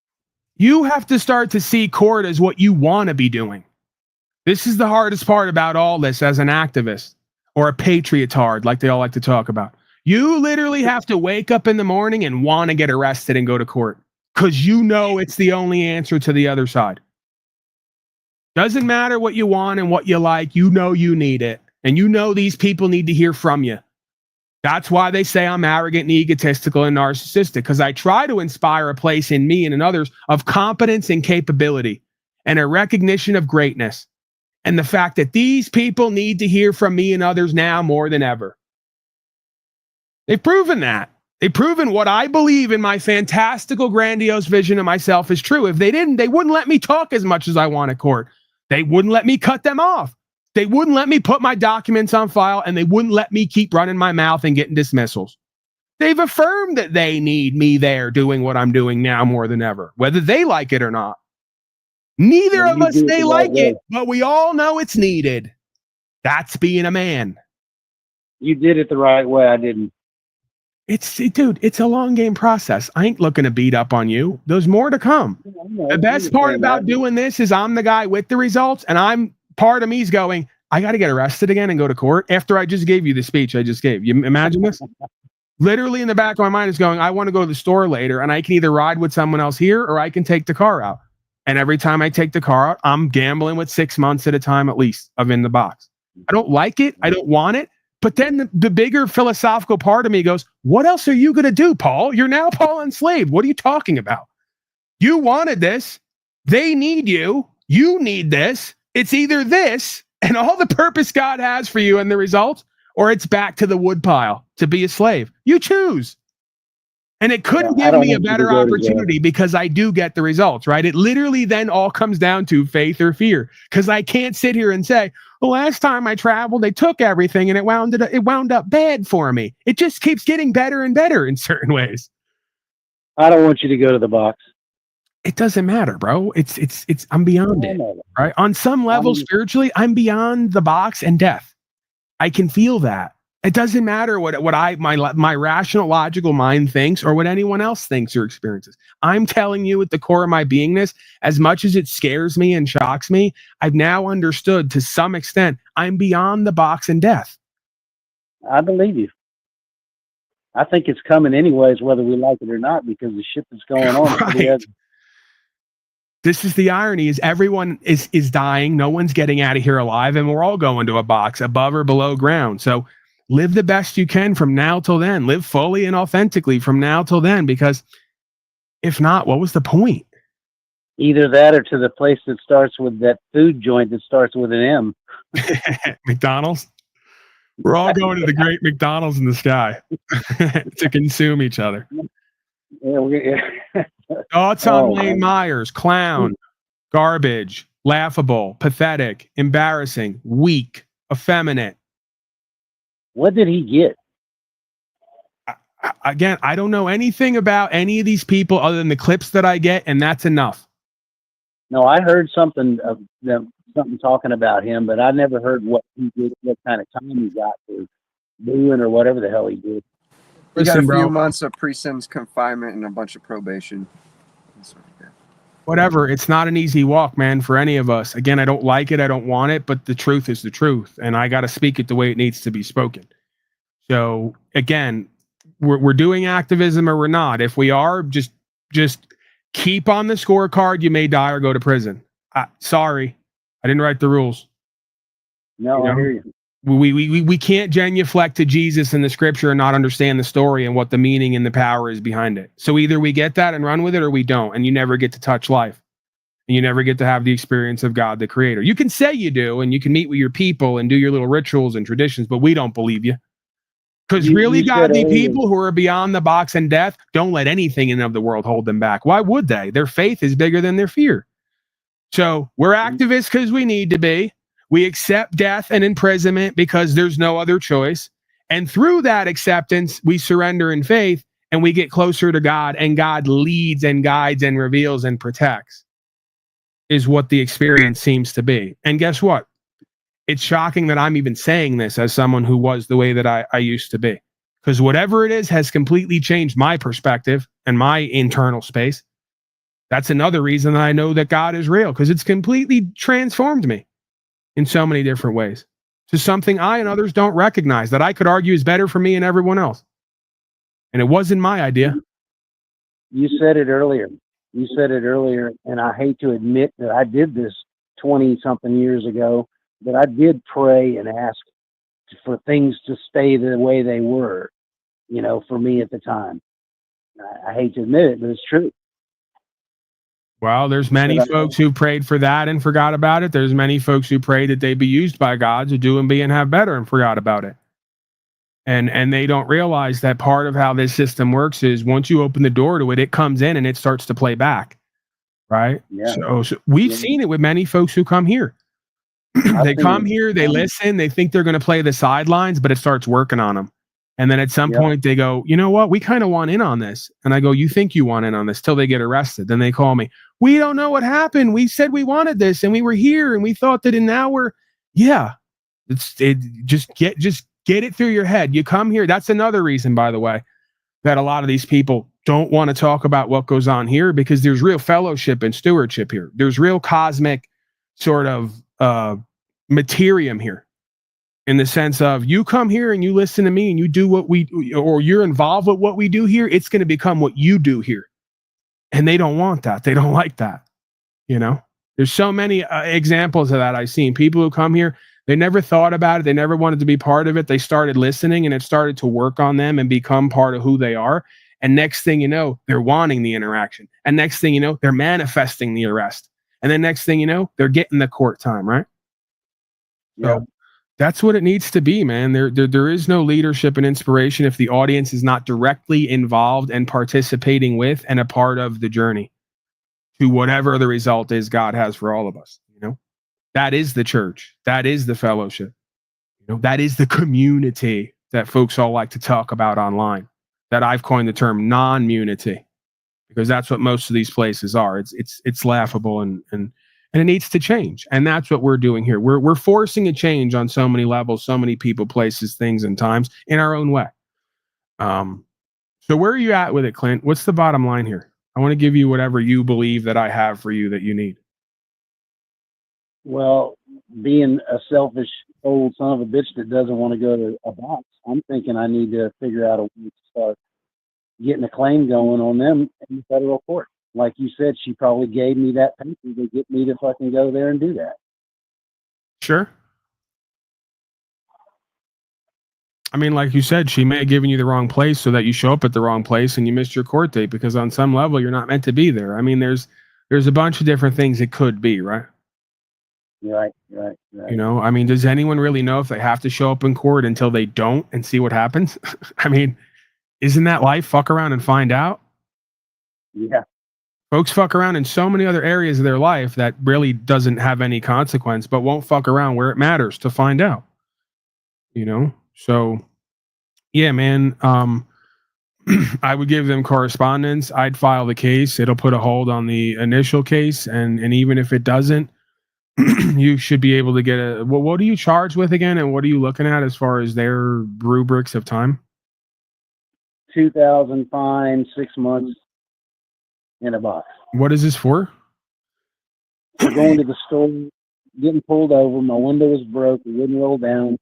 You have to start to see court as what you want to be doing. This is the hardest part about all this as an activist or a patriotard, like they all like to talk about. You literally have to wake up in the morning and want to get arrested and go to court because you know it's the only answer to the other side. Doesn't matter what you want and what you like. You know you need it. And you know these people need to hear from you. That's why they say I'm arrogant and egotistical and narcissistic, because I try to inspire a place in me and in others of competence and capability and a recognition of greatness. And the fact that these people need to hear from me and others now more than ever. They've proven that. They've proven what I believe in my fantastical, grandiose vision of myself is true. If they didn't, they wouldn't let me talk as much as I want at court. They wouldn't let me cut them off. They wouldn't let me put my documents on file, and they wouldn't let me keep running my mouth and getting dismissals. They've affirmed that they need me there doing what I'm doing now more than ever, whether they like it or not. Neither of us may like it, but we all know it's needed. That's being a man. You did it the right way. I didn't. Dude, it's a long game process. I ain't looking to beat up on you. There's more to come. The best part about doing this is I'm the guy with the results, and part of me's going, I got to get arrested again and go to court after I just gave you the speech I just gave. You imagine this? Literally in the back of my mind is going, I want to go to the store later, and I can either ride with someone else here or I can take the car out. And every time I take the car out, I'm gambling with 6 months at a time at least of in the box. I don't like it. I don't want it. But then the bigger philosophical part of me goes, what else are you going to do, Paul? You're now Paul enslaved. What are you talking about? You wanted this. They need you. You need this. It's either this and all the purpose God has for you and the results, or it's back to the woodpile to be a slave. You choose. And it couldn't give me a better opportunity because I do get the results, right? It literally then all comes down to faith or fear, because I can't sit here and say, the last time I traveled, they took everything and it wound up bad for me. It just keeps getting better and better in certain ways. I don't want you to go to the box. It doesn't matter, bro. I'm beyond it, right? On some level, spiritually, I'm beyond the box and death. I can feel that. It doesn't matter what my rational, logical mind thinks or what anyone else thinks or experiences. I'm telling you at the core of my beingness, as much as it scares me and shocks me, I've now understood to some extent I'm beyond the box and death. I believe you. I think it's coming anyways, whether we like it or not, because the shit that's going on. Right. This is the irony: is everyone is dying, no one's getting out of here alive, and we're all going to a box above or below ground. So live the best you can from now till then. Live fully and authentically from now till then, because if not, what was the point? Either that or to the place that starts with that food joint that starts with an M. McDonald's. We're all going to the great McDonald's in the sky to consume each other. Thoughts on Wayne Myers: clown, garbage, laughable, pathetic, embarrassing, weak, effeminate. What did he get? Again, I don't know anything about any of these people other than the clips that I get, and that's enough. No, I heard something talking about him, but I never heard what he did, what kind of time he got for doing or whatever the hell he did. We got a few months of pre-sentence confinement and a bunch of probation. Whatever. It's not an easy walk, man, for any of us. Again, I don't like it. I don't want it, but the truth is the truth. And I got to speak it the way it needs to be spoken. So again, we're doing activism or we're not. If we are, just keep on the scorecard. You may die or go to prison. Sorry, I didn't write the rules. No, I hear you. We can't genuflect to Jesus in the scripture and not understand the story and what the meaning and the power is behind it. So either we get that and run with it, or we don't, and you never get to touch life. And you never get to have the experience of God, the creator. You can say you do, and you can meet with your people and do your little rituals and traditions, but we don't believe you. Because really godly people who are beyond the box and death don't let anything in of the world hold them back. Why would they? Their faith is bigger than their fear. So we're activists because we need to be. We accept death and imprisonment because there's no other choice. And through that acceptance, we surrender in faith and we get closer to God, and God leads and guides and reveals and protects, is what the experience seems to be. And guess what? It's shocking that I'm even saying this as someone who was the way that I used to be. Because whatever it is has completely changed my perspective and my internal space. That's another reason that I know that God is real, because it's completely transformed me in so many different ways to something I and others don't recognize, that I could argue is better for me and everyone else. And it wasn't my idea. You said it earlier. And I hate to admit that I did this 20-something years ago, but I did pray and ask for things to stay the way they were, for me at the time. I hate to admit it, but it's true. Well, there's many folks who prayed for that and forgot about it. There's many folks who prayed that they be used by God to do and be and have better and forgot about it. And they don't realize that part of how this system works is once you open the door to it, it comes in and it starts to play back. Right? Yeah. So we've seen it with many folks who come here. They come here, they listen, they think they're going to play the sidelines, but it starts working on them. And then at some point they go, you know what? We kind of want in on this. And I go, you think you want in on this, till they get arrested. Then they call me. We don't know what happened. We said we wanted this and we were here and we thought that in now we're, just get it through your head. You come here. That's another reason, by the way, that a lot of these people don't want to talk about what goes on here, because there's real fellowship and stewardship here. There's real cosmic sort of materium here, in the sense of you come here and you listen to me and you do what we, or you're involved with what we do here, it's going to become what you do here. And they don't want that. They don't like that. There's so many examples of that I've seen. People who come here, they never thought about it. They never wanted to be part of it. They started listening and it started to work on them and become part of who they are. And next thing you know, they're wanting the interaction. And next thing you know, they're manifesting the arrest. And then next thing you know, they're getting the court time, right? Yeah. So that's what it needs to be, man. There is no leadership and inspiration if the audience is not directly involved and participating with and a part of the journey to whatever the result is God has for all of us. That is the church. That is the fellowship. That is the community that folks all like to talk about online. That I've coined the term non-munity, because that's what most of these places are. It's laughable and it needs to change. And that's what we're doing here. We're forcing a change on so many levels, so many people, places, things, and times in our own way. So where are you at with it, Clint? What's the bottom line here? I want to give you whatever you believe that I have for you that you need. Well, being a selfish old son of a bitch that doesn't want to go to a box, I'm thinking I need to figure out a way to start getting a claim going on them in the federal court. Like you said, she probably gave me that paper to get me to fucking go there and do that. Sure. I mean, like you said, she may have given you the wrong place so that you show up at the wrong place and you missed your court date because on some level you're not meant to be there. I mean, there's a bunch of different things it could be, right? Right. I mean, does anyone really know if they have to show up in court until they don't and see what happens? I mean, isn't that life? Fuck around and find out. Yeah. Folks fuck around in so many other areas of their life that really doesn't have any consequence, but won't fuck around where it matters to find out. So yeah, man. I would give them correspondence. I'd file the case. It'll put a hold on the initial case, and even if it doesn't, you should be able to get a. Well, what are you charged with again, and what are you looking at as far as their rubrics of time? 2,000 fine, 6 months in a box. What is this for? For going to the store, getting pulled over. My window was broke. It wouldn't roll down.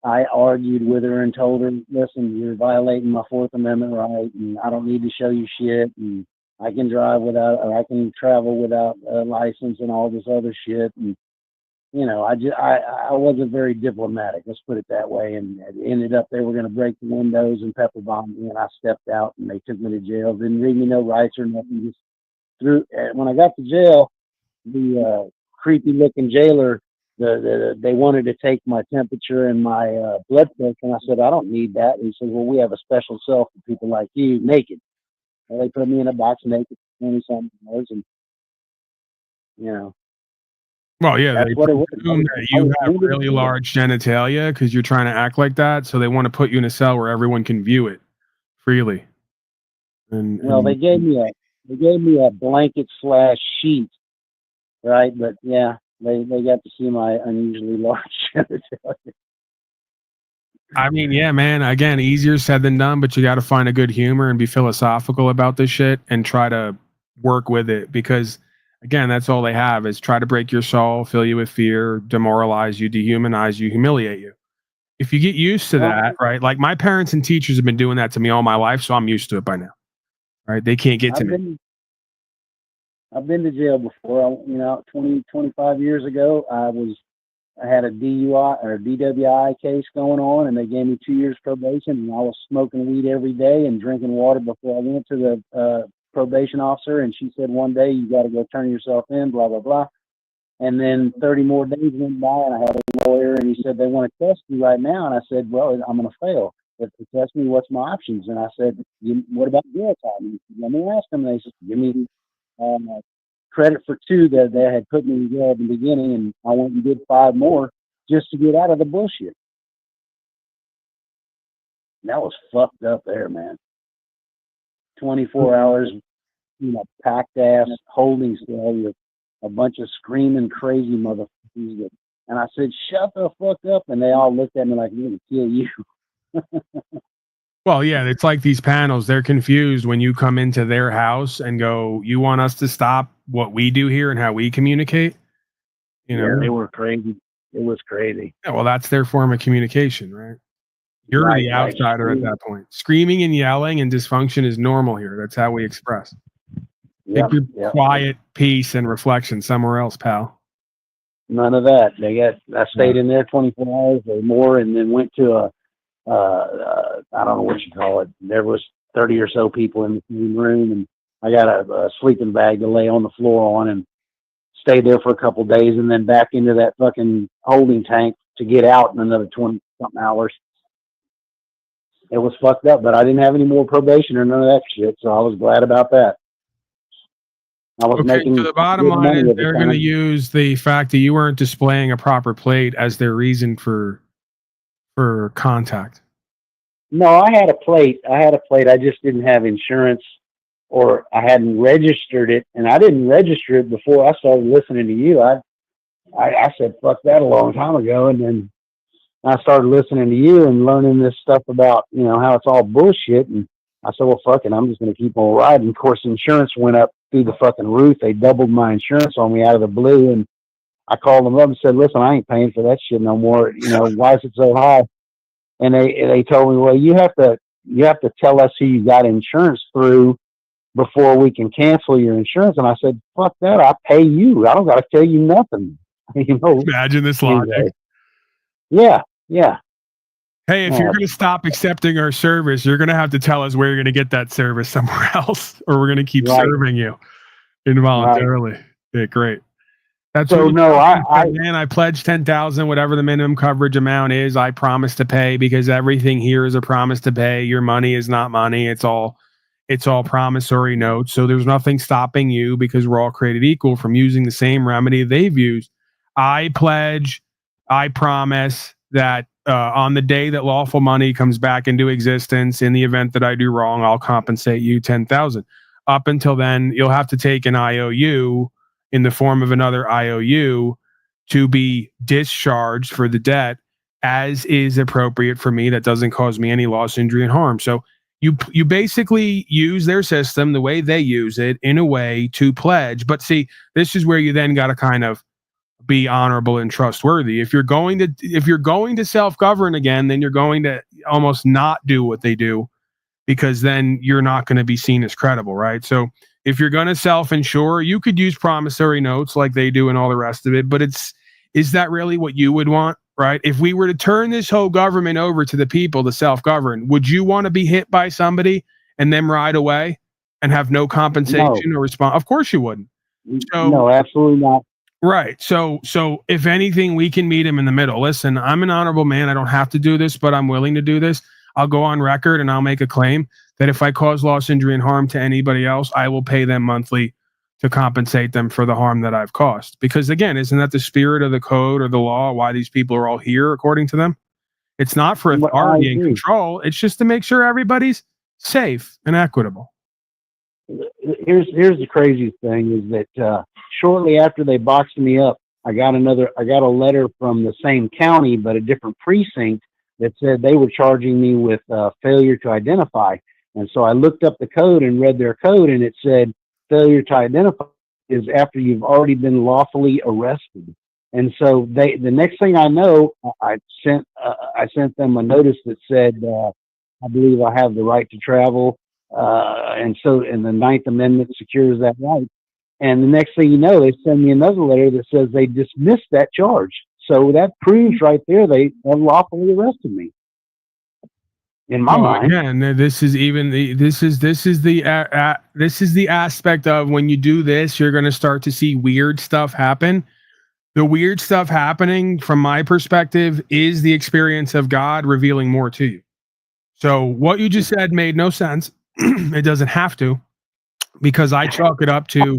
I argued with her and told her, listen, you're violating my Fourth Amendment right, and I don't need to show you shit, and I can drive without, or I can travel without a license and all this other shit. And, I wasn't very diplomatic, let's put it that way. And it ended up they were going to break the windows and pepper bomb me, and I stepped out and they took me to jail. Didn't read me no rights or nothing. Just threw. When I got to jail, the creepy looking jailer, they wanted to take my temperature and my blood pressure, and I said, I don't need that. And he said, well, we have a special cell for people like you, naked. And they put me in a box naked, 20-something hours, and Well, yeah, That's they what it was. presume that you have really large genitalia because you're trying to act like that, so they want to put you in a cell where everyone can view it freely. Well, they gave me a blanket / sheet, right? But yeah, they got to see my unusually large genitalia. I mean, yeah, man. Again, easier said than done, but you got to find a good humor and be philosophical about this shit and try to work with it because, again, that's all they have is try to break your soul, fill you with fear, demoralize you, dehumanize you, humiliate you. If you get used to that, right? Like my parents and teachers have been doing that to me all my life, so I'm used to it by now. Right? They can't get to me. I've been to jail before. 25 years ago, I had a DUI or DWI case going on, and they gave me 2 years probation, and I was smoking weed every day and drinking water before I went to the probation officer, and she said, one day you got to go turn yourself in, blah, blah, blah. And then 30 more days went by, and I had a lawyer, and he said, they want to test me right now. And I said, well, I'm going to fail. If they test me, what's my options? And I said, what about jail time? Let me ask them. They said, give me credit for 2 that they had put me in jail at the beginning, and I went and did 5 more just to get out of the bullshit. And that was fucked up there, man. 24 hours, packed ass holding cell with a bunch of screaming crazy motherfuckers. And I said, shut the fuck up. And they all looked at me like, we're going to kill you. Well, yeah, it's like these panels. They're confused when you come into their house and go, you want us to stop what we do here and how we communicate? Yeah, they were crazy. It was crazy. Yeah, well, that's their form of communication, right? You're the outsider at that point. Screaming and yelling and dysfunction is normal here. That's how we express. Take your quiet peace and reflection somewhere else, pal. None of that. I stayed in there 24 hours or more, and then went to I don't know what you call it. There was 30 or so people in the same room, and I got a sleeping bag to lay on the floor on, and stayed there for a couple of days, and then back into that fucking holding tank to get out in another 20 something hours. It was fucked up, but I didn't have any more probation or none of that shit, so I was glad about that. I was making. So the bottom line is they're going to use the fact that you weren't displaying a proper plate as their reason for contact. No, I had a plate. I just didn't have insurance, or I hadn't registered it, and I didn't register it before I started listening to you. I said fuck that a long time ago, and then I started listening to you and learning this stuff about how it's all bullshit. And I said, well, fuck it, I'm just going to keep on riding. Of course, insurance went up through the fucking roof. They doubled my insurance on me out of the blue, and I called them up and said, listen, I ain't paying for that shit no more. Why is it so high? And they told me, well, you have to tell us who you got insurance through before we can cancel your insurance. And I said, fuck that, I pay you. I don't got to tell you nothing. Imagine this logic. Yeah. Hey, if you're going to stop accepting our service, you're going to have to tell us where you're going to get that service somewhere else, or we're going to keep serving you involuntarily. Right. Yeah, great. That's so I pledge 10,000, whatever the minimum coverage amount is. I promise to pay, because everything here is a promise to pay. Your money is not money. It's all promissory notes. So there's nothing stopping you, because we're all created equal, from using the same remedy they've used. I pledge, I promise that on the day that lawful money comes back into existence, in the event that I do wrong, I'll compensate you 10,000. Up until then, you'll have to take an IOU in the form of another IOU to be discharged for the debt as is appropriate for me. That doesn't cause me any loss, injury, and harm. So you basically use their system the way they use it, in a way to pledge. But see, this is where you then got to kind of be honorable and trustworthy. If you're going to self-govern again, then you're going to almost not do what they do, because then you're not going to be seen as credible, right? So if you're going to self-insure, you could use promissory notes like they do and all the rest of it, but is that really what you would want, right? If we were to turn this whole government over to the people to self-govern, would you want to be hit by somebody and then ride away and have no compensation or response? Of course you wouldn't. So, no, absolutely not. Right. So if anything, we can meet him in the middle. Listen, I'm an honorable man. I don't have to do this, but I'm willing to do this. I'll go on record and I'll make a claim that if I cause loss, injury, and harm to anybody else, I will pay them monthly to compensate them for the harm that I've caused. Because again, isn't that the spirit of the code or the law, why these people are all here according to them? It's not for authority and control. It's just to make sure everybody's safe and equitable. Here's the crazy thing is that shortly after they boxed me up, I got a letter from the same county, but a different precinct that said they were charging me with failure to identify. And so I looked up the code and read their code, and it said failure to identify is after you've already been lawfully arrested. And so the next thing I know, I sent them a notice that said, I believe I have the right to travel. And the Ninth Amendment secures that right. And the next thing you know, they send me another letter that says they dismissed that charge. So that proves right there they unlawfully arrested me. In my mind, again, this is the aspect of when you do this, you're going to start to see weird stuff happen. The weird stuff happening, from my perspective, is the experience of God revealing more to you. So what you just said made no sense. It doesn't have to, because I chalk it up to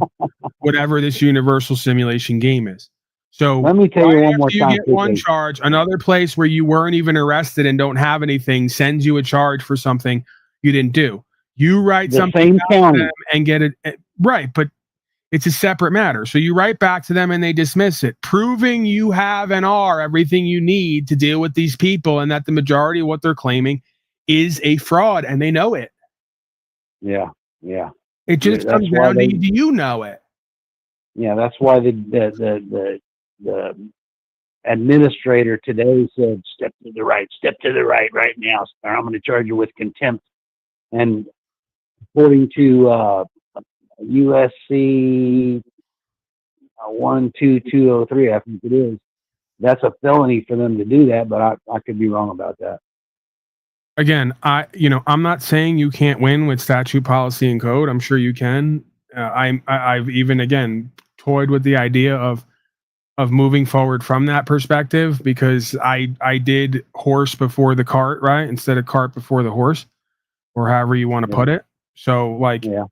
whatever this universal simulation game is. So let me tell you one more time. You get one charge, another place where you weren't even arrested and don't have anything sends you a charge for something you didn't do. You write something back to them and get it right, but it's a separate matter. So you write back to them and they dismiss it, proving you have and are everything you need to deal with these people, and that the majority of what they're claiming is a fraud, and they know it. Yeah. It just comes down to, do you know it? Yeah, that's why the administrator today said, step to the right right now, or I'm going to charge you with contempt. And according to USC 12203, I think it is, that's a felony for them to do that, but I could be wrong about that. Again, I'm not saying you can't win with statute, policy, and code. I'm sure you can. I've even, again, toyed with the idea of moving forward from that perspective, because I did horse before the cart, right? Instead of cart before the horse, or however you want to put it. So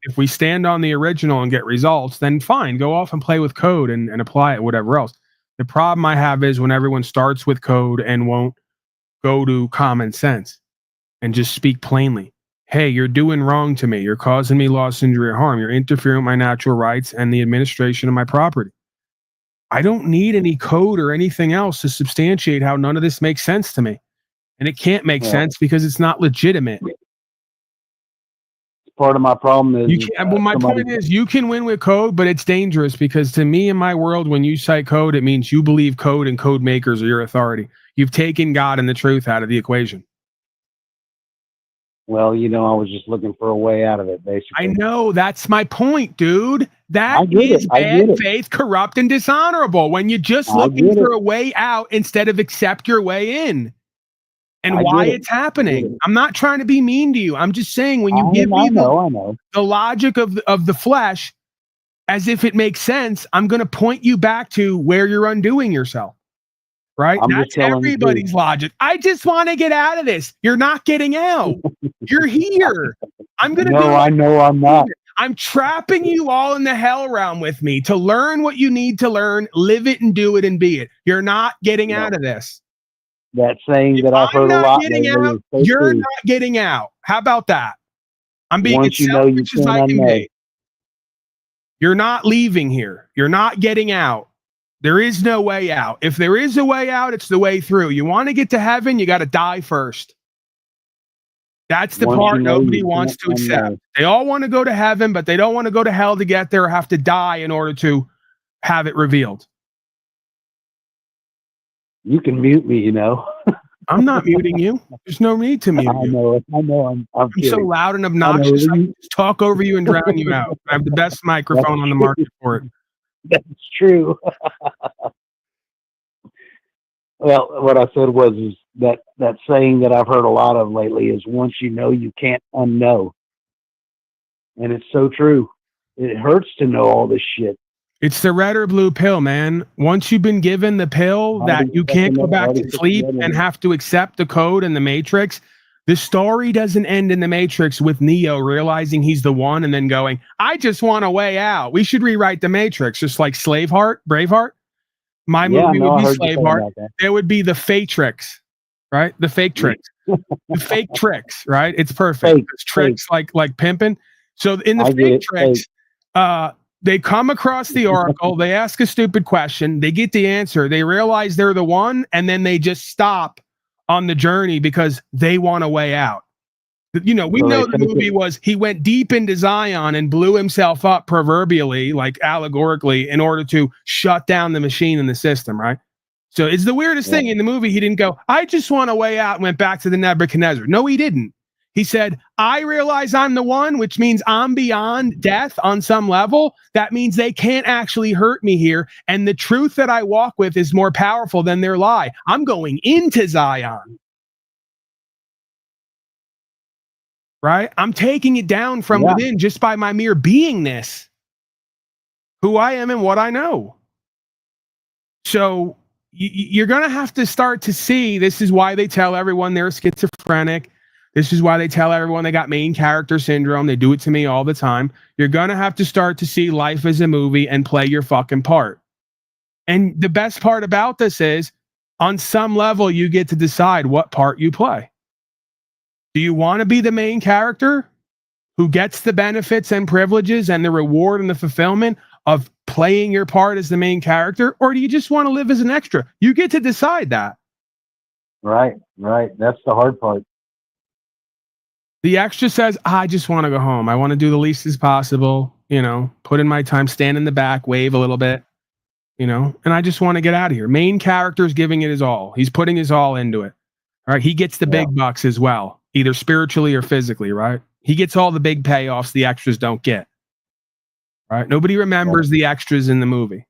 if we stand on the original and get results, then fine, go off and play with code and apply it, whatever else. The problem I have is when everyone starts with code and won't go to common sense and just speak plainly. Hey, you're doing wrong to me. You're causing me loss, injury, or harm. You're interfering with my natural rights and the administration of my property. I don't need any code or anything else to substantiate how none of this makes sense to me. And it can't make sense because it's not legitimate. Part of my problem is... my point is, you can win with code, but it's dangerous, because to me, in my world, when you cite code, it means you believe code and code makers are your authority. You've taken God and the truth out of the equation. Well, I was just looking for a way out of it, basically. I know, that's my point, dude. That is bad faith, corrupt, and dishonorable, when you're just looking for a way out instead of accept your way in. And why it's happening. I'm not trying to be mean to you. I'm just saying, when you give me the logic of the flesh, as if it makes sense, I'm going to point you back to where you're undoing yourself. Right? That's everybody's logic. I just want to get out of this. You're not getting out. You're here. I'm going to do it. I know I'm not. I'm trapping you all in the hell realm with me to learn what you need to learn, live it and do it and be it. You're not getting out of this. That saying that I've heard a lot. You're not getting out. How about that? I'm being as selfish as I can be. You're not leaving here. You're not getting out. There is no way out. If there is a way out, it's the way through. You want to get to heaven, you got to die first. That's the part nobody wants to accept. They all want to go to heaven, but they don't want to go to hell to get there or have to die in order to have it revealed. You can mute me, I'm not muting you. There's no need to mute you. I know. I'm so loud and obnoxious. I can just talk over you and drown you out. I have the best microphone on the market for it. That's true. Well, what I said was that saying that I've heard a lot of lately is, once you know, you can't unknow. And it's so true. It hurts to know all this shit. It's the red or blue pill, man. Once you've been given the pill that you can't go back to sleep and have to accept the code and the matrix, The story doesn't end in the Matrix with Neo realizing he's the one and then going, I just want a way out. We should rewrite the Matrix, just like Braveheart. My movie would be Slaveheart. There would be the Fatrix, right? The fake tricks. The fake tricks, right? It's perfect. It's tricks like pimping. So in the fake tricks, they come across the oracle, they ask a stupid question, they get the answer, they realize they're the one, and then they just stop on the journey because they want a way out. You know, we know the movie was he went deep into Zion and blew himself up proverbially, like allegorically, in order to shut down the machine in the system, right? So it's the weirdest thing in the movie. He didn't go, I just want a way out and went back to the Nebuchadnezzar. No, he didn't. He said, I realize I'm the one, which means I'm beyond death on some level. That means they can't actually hurt me here. And the truth that I walk with is more powerful than their lie. I'm going into Zion. Right? I'm taking it down from within just by my mere beingness, who I am and what I know. So you're going to have to start to see, this is why they tell everyone they're schizophrenic. This is why they tell everyone they got main character syndrome. They do it to me all the time. You're going to have to start to see life as a movie and play your fucking part. And the best part about this is, on some level, you get to decide what part you play. Do you want to be the main character who gets the benefits and privileges and the reward and the fulfillment of playing your part as the main character? Or do you just want to live as an extra? You get to decide that. Right. That's the hard part. The extra says, I just want to go home. I want to do the least as possible, you know, put in my time, stand in the back, wave a little bit, you know, and I just want to get out of here. Main character is giving it his all. He's putting his all into it. All right. He gets the big bucks as well, either spiritually or physically, right? He gets all the big payoffs the extras don't get. Right? Nobody remembers the extras in the movie.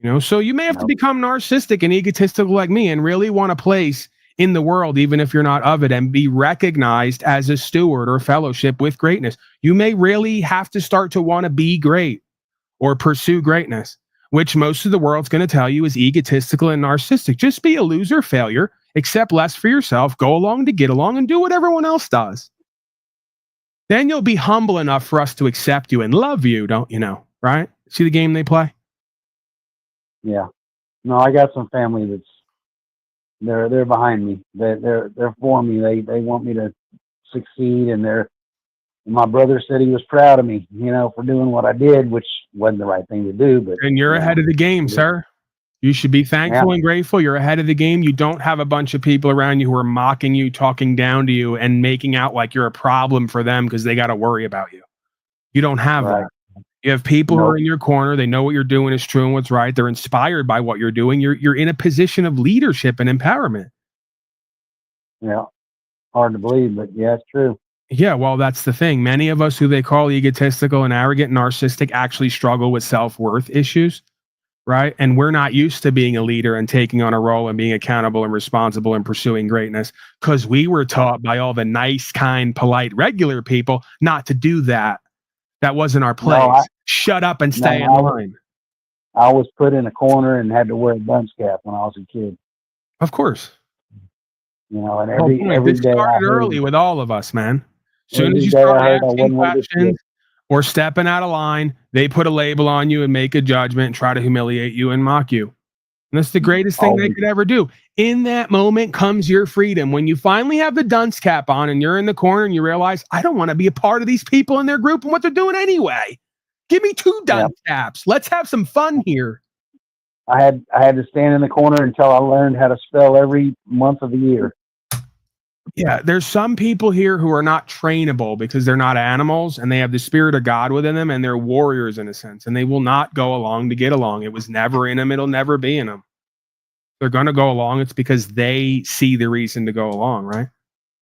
You know, so you may have to become narcissistic and egotistical like me and really want a place in the world, even if you're not of it, and be recognized as a steward or fellowship with greatness. You may really have to start to want to be great or pursue greatness, which most of the world's going to tell you is egotistical and narcissistic. Just be a loser, failure, accept less for yourself, go along to get along, and do what everyone else does. Then you'll be humble enough for us to accept you and love you, don't you know? Right? See the game they play? Yeah. No, I got some family that's they're behind me. They're for me. They want me to succeed, and my brother said he was proud of me, you know, for doing what I did, which wasn't the right thing to do. But and you're ahead of the game, sir. You should be thankful and grateful. You're ahead of the game. You don't have a bunch of people around you who are mocking you, talking down to you, and making out like you're a problem for them because they got to worry about you. You don't have that. You have people who are in your corner. They know what you're doing is true and what's right. They're inspired by what you're doing. You're in a position of leadership and empowerment. Yeah. Hard to believe, but yeah, it's true. Yeah, well, that's the thing. Many of us who they call egotistical and arrogant, narcissistic, actually struggle with self-worth issues. Right? And we're not used to being a leader and taking on a role and being accountable and responsible and pursuing greatness because we were taught by all the nice, kind, polite, regular people not to do that. That wasn't our place. Shut up and stay in line. I was put in a corner and had to wear a dunce cap when I was a kid. Of course. You know, and every day started early with all of us, man. As soon as you start asking questions or stepping out of line, they put a label on you and make a judgment and try to humiliate you and mock you. And that's the greatest thing they could ever do. In that moment comes your freedom. When you finally have the dunce cap on and you're in the corner and you realize, I don't want to be a part of these people in their group and what they're doing anyway. Give me 2 dunce caps. Let's have some fun here. I had to stand in the corner until I learned how to spell every month of the year. Yeah, there's some people here who are not trainable because they're not animals and they have the spirit of God within them and they're warriors in a sense, and they will not go along to get along. It was never in them. It'll never be in them. They're going to go along. It's because they see the reason to go along, right?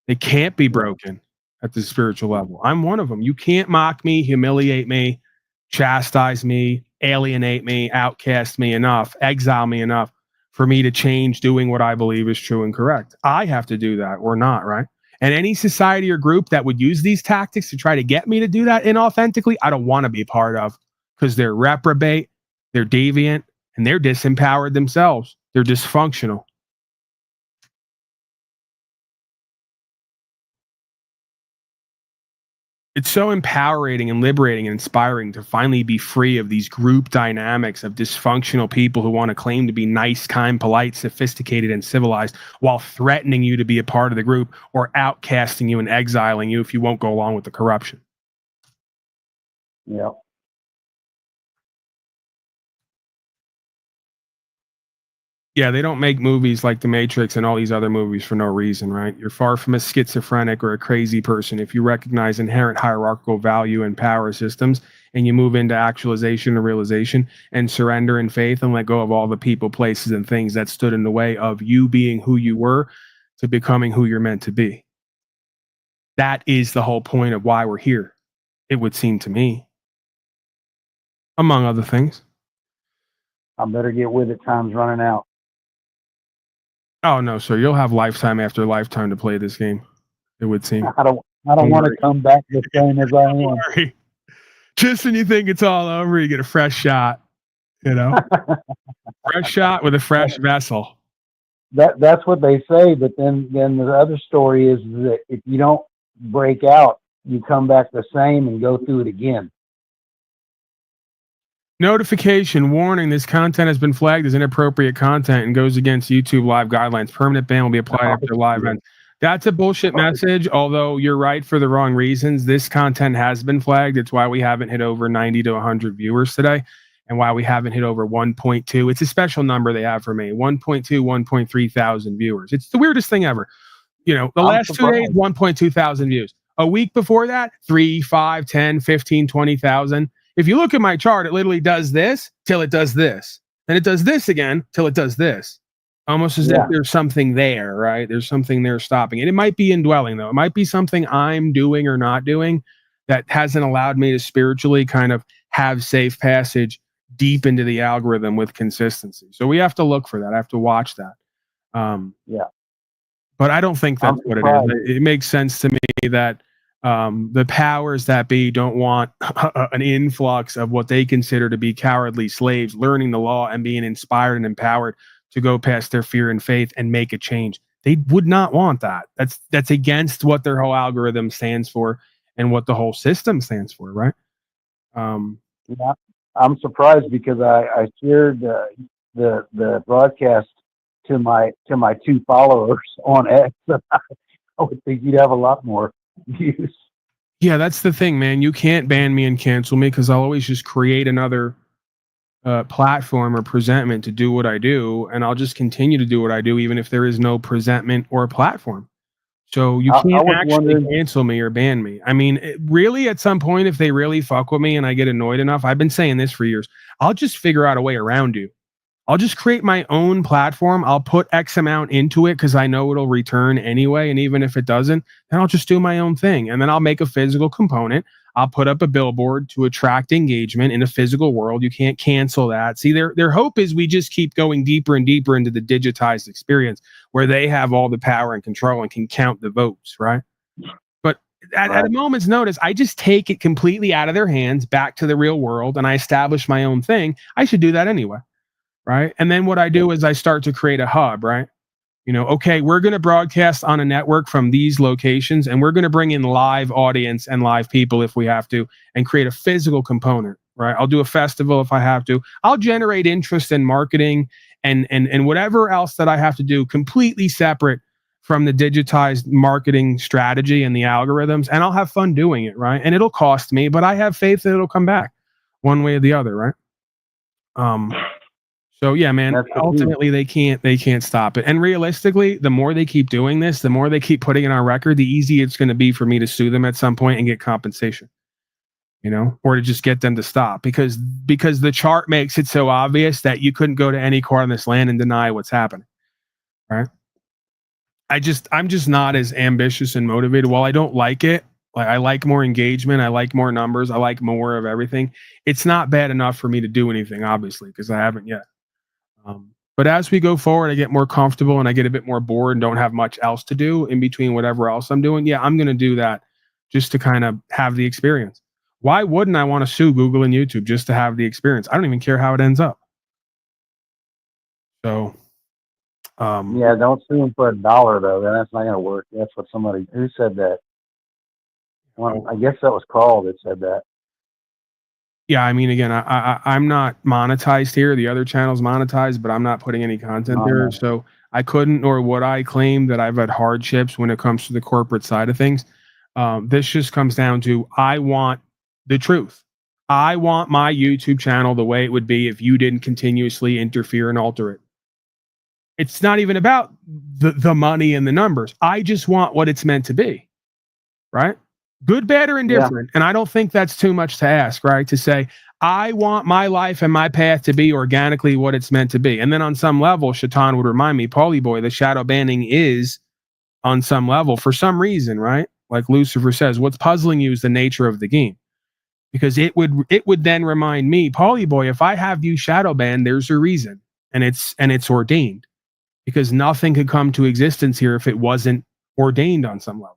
They can't be broken at the spiritual level. I'm one of them. You can't mock me, humiliate me, chastise me, alienate me, outcast me enough, exile me enough for me to change doing what I believe is true and correct. I have to do that or not, right? And any society or group that would use these tactics to try to get me to do that inauthentically, I don't want to be part of because they're reprobate, they're deviant, and they're disempowered themselves. They're dysfunctional. It's so empowering and liberating and inspiring to finally be free of these group dynamics of dysfunctional people who want to claim to be nice, kind, polite, sophisticated, and civilized while threatening you to be a part of the group or outcasting you and exiling you if you won't go along with the corruption. Yeah. Yeah, they don't make movies like The Matrix and all these other movies for no reason, right? You're far from a schizophrenic or a crazy person if you recognize inherent hierarchical value and power systems and you move into actualization and realization and surrender and faith and let go of all the people, places, and things that stood in the way of you being who you were to becoming who you're meant to be. That is the whole point of why we're here, it would seem to me, among other things. I better get with it. Time's running out. Oh no, sir. You'll have lifetime after lifetime to play this game, it would seem. I don't want to come back the same as I am. Worry. Just when you think it's all over, you get a fresh shot. You know, fresh shot with a fresh vessel. That's what they say, but then the other story is that if you don't break out, you come back the same and go through it again. Notification warning: this content has been flagged as inappropriate content and goes against YouTube live guidelines. Permanent ban will be applied after live event. That's a bullshit message, although you're right for the wrong reasons. This content has been flagged. It's why we haven't hit over 90 to 100 viewers today and why we haven't hit over 1.2. It's a special number they have for me. 1.2, 1.3 thousand viewers. It's the weirdest thing ever. You know, the last 2 days, 1.2 thousand views. A week before that, 3, 5, 10, 15, 20,000. If you look at my chart, it literally does this till it does this. And it does this again till it does this. Almost as if there's something there, right? There's something there stopping it. It might be indwelling, though. It might be something I'm doing or not doing that hasn't allowed me to spiritually kind of have safe passage deep into the algorithm with consistency. So we have to look for that. I have to watch that. But I don't think that's what it is. It makes sense to me that the powers that be don't want an influx of what they consider to be cowardly slaves learning the law and being inspired and empowered to go past their fear and faith and make a change. They would not want that. That's against what their whole algorithm stands for and what the whole system stands for, right? Yeah, I'm surprised because I shared the broadcast to my 2 followers on X. I would think you'd have a lot more views. Yeah, that's the thing, man. You can't ban me and cancel me because I'll always just create another platform or presentment to do what I do, and I'll just continue to do what I do, even if there is no presentment or platform. So you can't actually cancel me or ban me. I mean, really, at some point, if they really fuck with me and I get annoyed enough, I've been saying this for years, I'll just figure out a way around you. I'll just create my own platform. I'll put X amount into it because I know it'll return anyway. And even if it doesn't, then I'll just do my own thing. And then I'll make a physical component. I'll put up a billboard to attract engagement in a physical world. You can't cancel that. See, their hope is we just keep going deeper and deeper into the digitized experience where they have all the power and control and can count the votes, right? But at a moment's notice, I just take it completely out of their hands back to the real world and I establish my own thing. I should do that anyway. Right. And then what I do is I start to create a hub, right? You know, okay, we're going to broadcast on a network from these locations and we're going to bring in live audience and live people if we have to and create a physical component, right? I'll do a festival if I have to. I'll generate interest in marketing and whatever else that I have to do completely separate from the digitized marketing strategy and the algorithms. And I'll have fun doing it, right? And it'll cost me, but I have faith that it'll come back one way or the other, right? So yeah, man, ultimately they can't stop it. And realistically, the more they keep doing this, the more they keep putting it on record, the easier it's going to be for me to sue them at some point and get compensation, you know, or to just get them to stop because the chart makes it so obvious that you couldn't go to any court on this land and deny what's happening. Right. I'm just not as ambitious and motivated. While I don't like it, like I like more engagement, I like more numbers, I like more of everything. It's not bad enough for me to do anything, obviously, because I haven't yet. But as we go forward, I get more comfortable and I get a bit more bored and don't have much else to do in between whatever else I'm doing. Yeah, I'm going to do that just to kind of have the experience. Why wouldn't I want to sue Google and YouTube just to have the experience? I don't even care how it ends up. So, yeah, don't sue them for $1 though. That's not going to work. That's what somebody who said that. Well, I guess that was Carl that said that. Yeah, I mean, again, I'm not monetized here. The other channel's monetized, but I'm not putting any content there. So I couldn't, nor would I claim that I've had hardships when it comes to the corporate side of things. This just comes down to, I want the truth. I want my YouTube channel the way it would be if you didn't continuously interfere and alter it. It's not even about the money and the numbers. I just want what it's meant to be, right? Good, bad, or indifferent. And I don't think that's too much to ask, right? To say, I want my life and my path to be organically what it's meant to be. And then on some level, Shaitan would remind me, Paulie boy, the shadow banning is on some level for some reason, right? Like Lucifer says, what's puzzling you is the nature of the game. Because it would then remind me, Paulie boy, if I have you shadow banned, there's a reason. And it's ordained. Because nothing could come to existence here if it wasn't ordained on some level.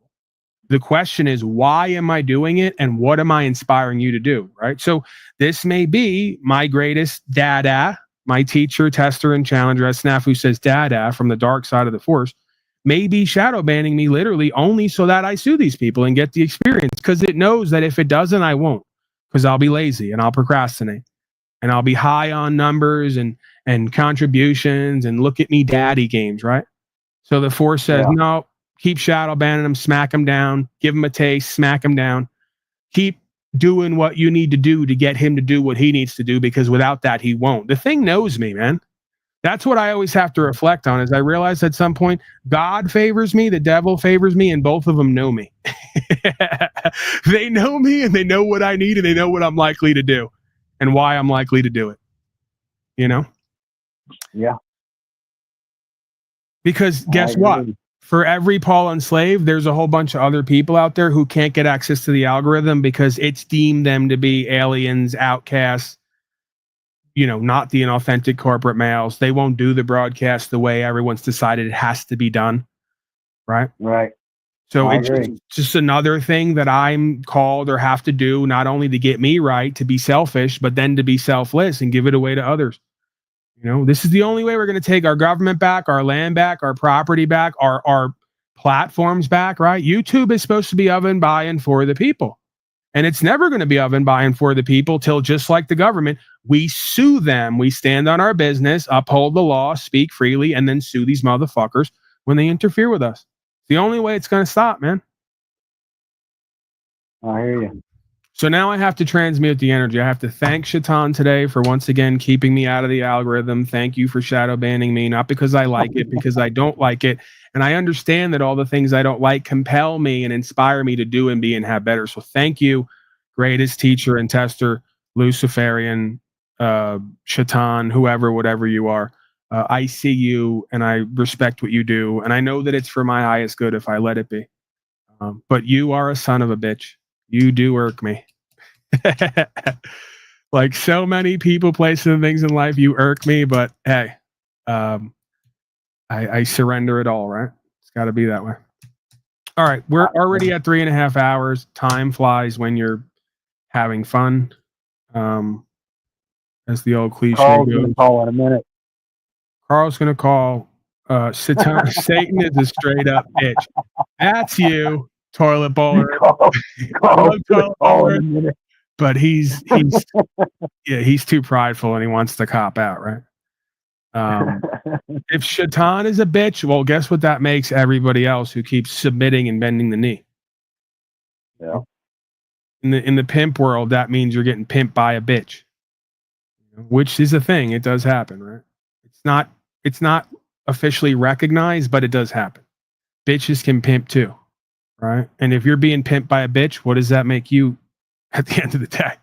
The question is, why am I doing it and what am I inspiring you to do, right? So this may be my greatest dada, my teacher, tester, and challenger, as Snafu says, dada, from the dark side of the force, may be shadow banning me literally only so that I sue these people and get the experience, because it knows that if it doesn't, I won't, because I'll be lazy and I'll procrastinate and I'll be high on numbers and contributions and look at me daddy games, right? So the force says, no, keep shadow banning him, smack him down, give him a taste, smack him down. Keep doing what you need to do to get him to do what he needs to do, because without that, he won't. The thing knows me, man. That's what I always have to reflect on, is I realize at some point, God favors me, the devil favors me, and both of them know me. They know me, and they know what I need, and they know what I'm likely to do and why I'm likely to do it. You know? Yeah. Because guess what? For every Paul enslaved, there's a whole bunch of other people out there who can't get access to the algorithm because it's deemed them to be aliens, outcasts, you know, not the inauthentic corporate males. They won't do the broadcast the way everyone's decided it has to be done. Right? Right. So it's just another thing that I'm called or have to do, not only to get me right, to be selfish, but then to be selfless and give it away to others. You know, this is the only way we're going to take our government back, our land back, our property back, our platforms back, right? YouTube is supposed to be of and by and for the people. And it's never going to be of and by and for the people till, just like the government, we sue them. We stand on our business, uphold the law, speak freely, and then sue these motherfuckers when they interfere with us. The only way it's going to stop, man. I hear you. So now I have to transmute the energy. I have to thank Shaitan today for once again keeping me out of the algorithm. Thank you for shadow banning me, not because I like it, because I don't like it. And I understand that all the things I don't like compel me and inspire me to do and be and have better. So thank you, greatest teacher and tester, Luciferian, Shaitan, whoever, whatever you are. I see you and I respect what you do. And I know that it's for my highest good if I let it be. But you are a son of a bitch. You do irk me. Like so many people, places, and things in life, you irk me, but hey, I surrender it all, right? It's got to be that way. All right, we're already at 3.5 hours. Time flies when you're having fun. As the old cliche Carl's goes. gonna call in a minute. Carl's going to call Satan. Satan is a straight up bitch. That's you, toilet bowler. Carl's gonna call in a minute. But he's yeah, he's too prideful and he wants to cop out, right? If Shaitan is a bitch, well, guess what that makes everybody else who keeps submitting and bending the knee. Yeah. In the pimp world, that means you're getting pimped by a bitch, which is a thing. It does happen, right? It's not officially recognized, but it does happen. Bitches can pimp too, right? And if you're being pimped by a bitch, what does that make you at the end of the day?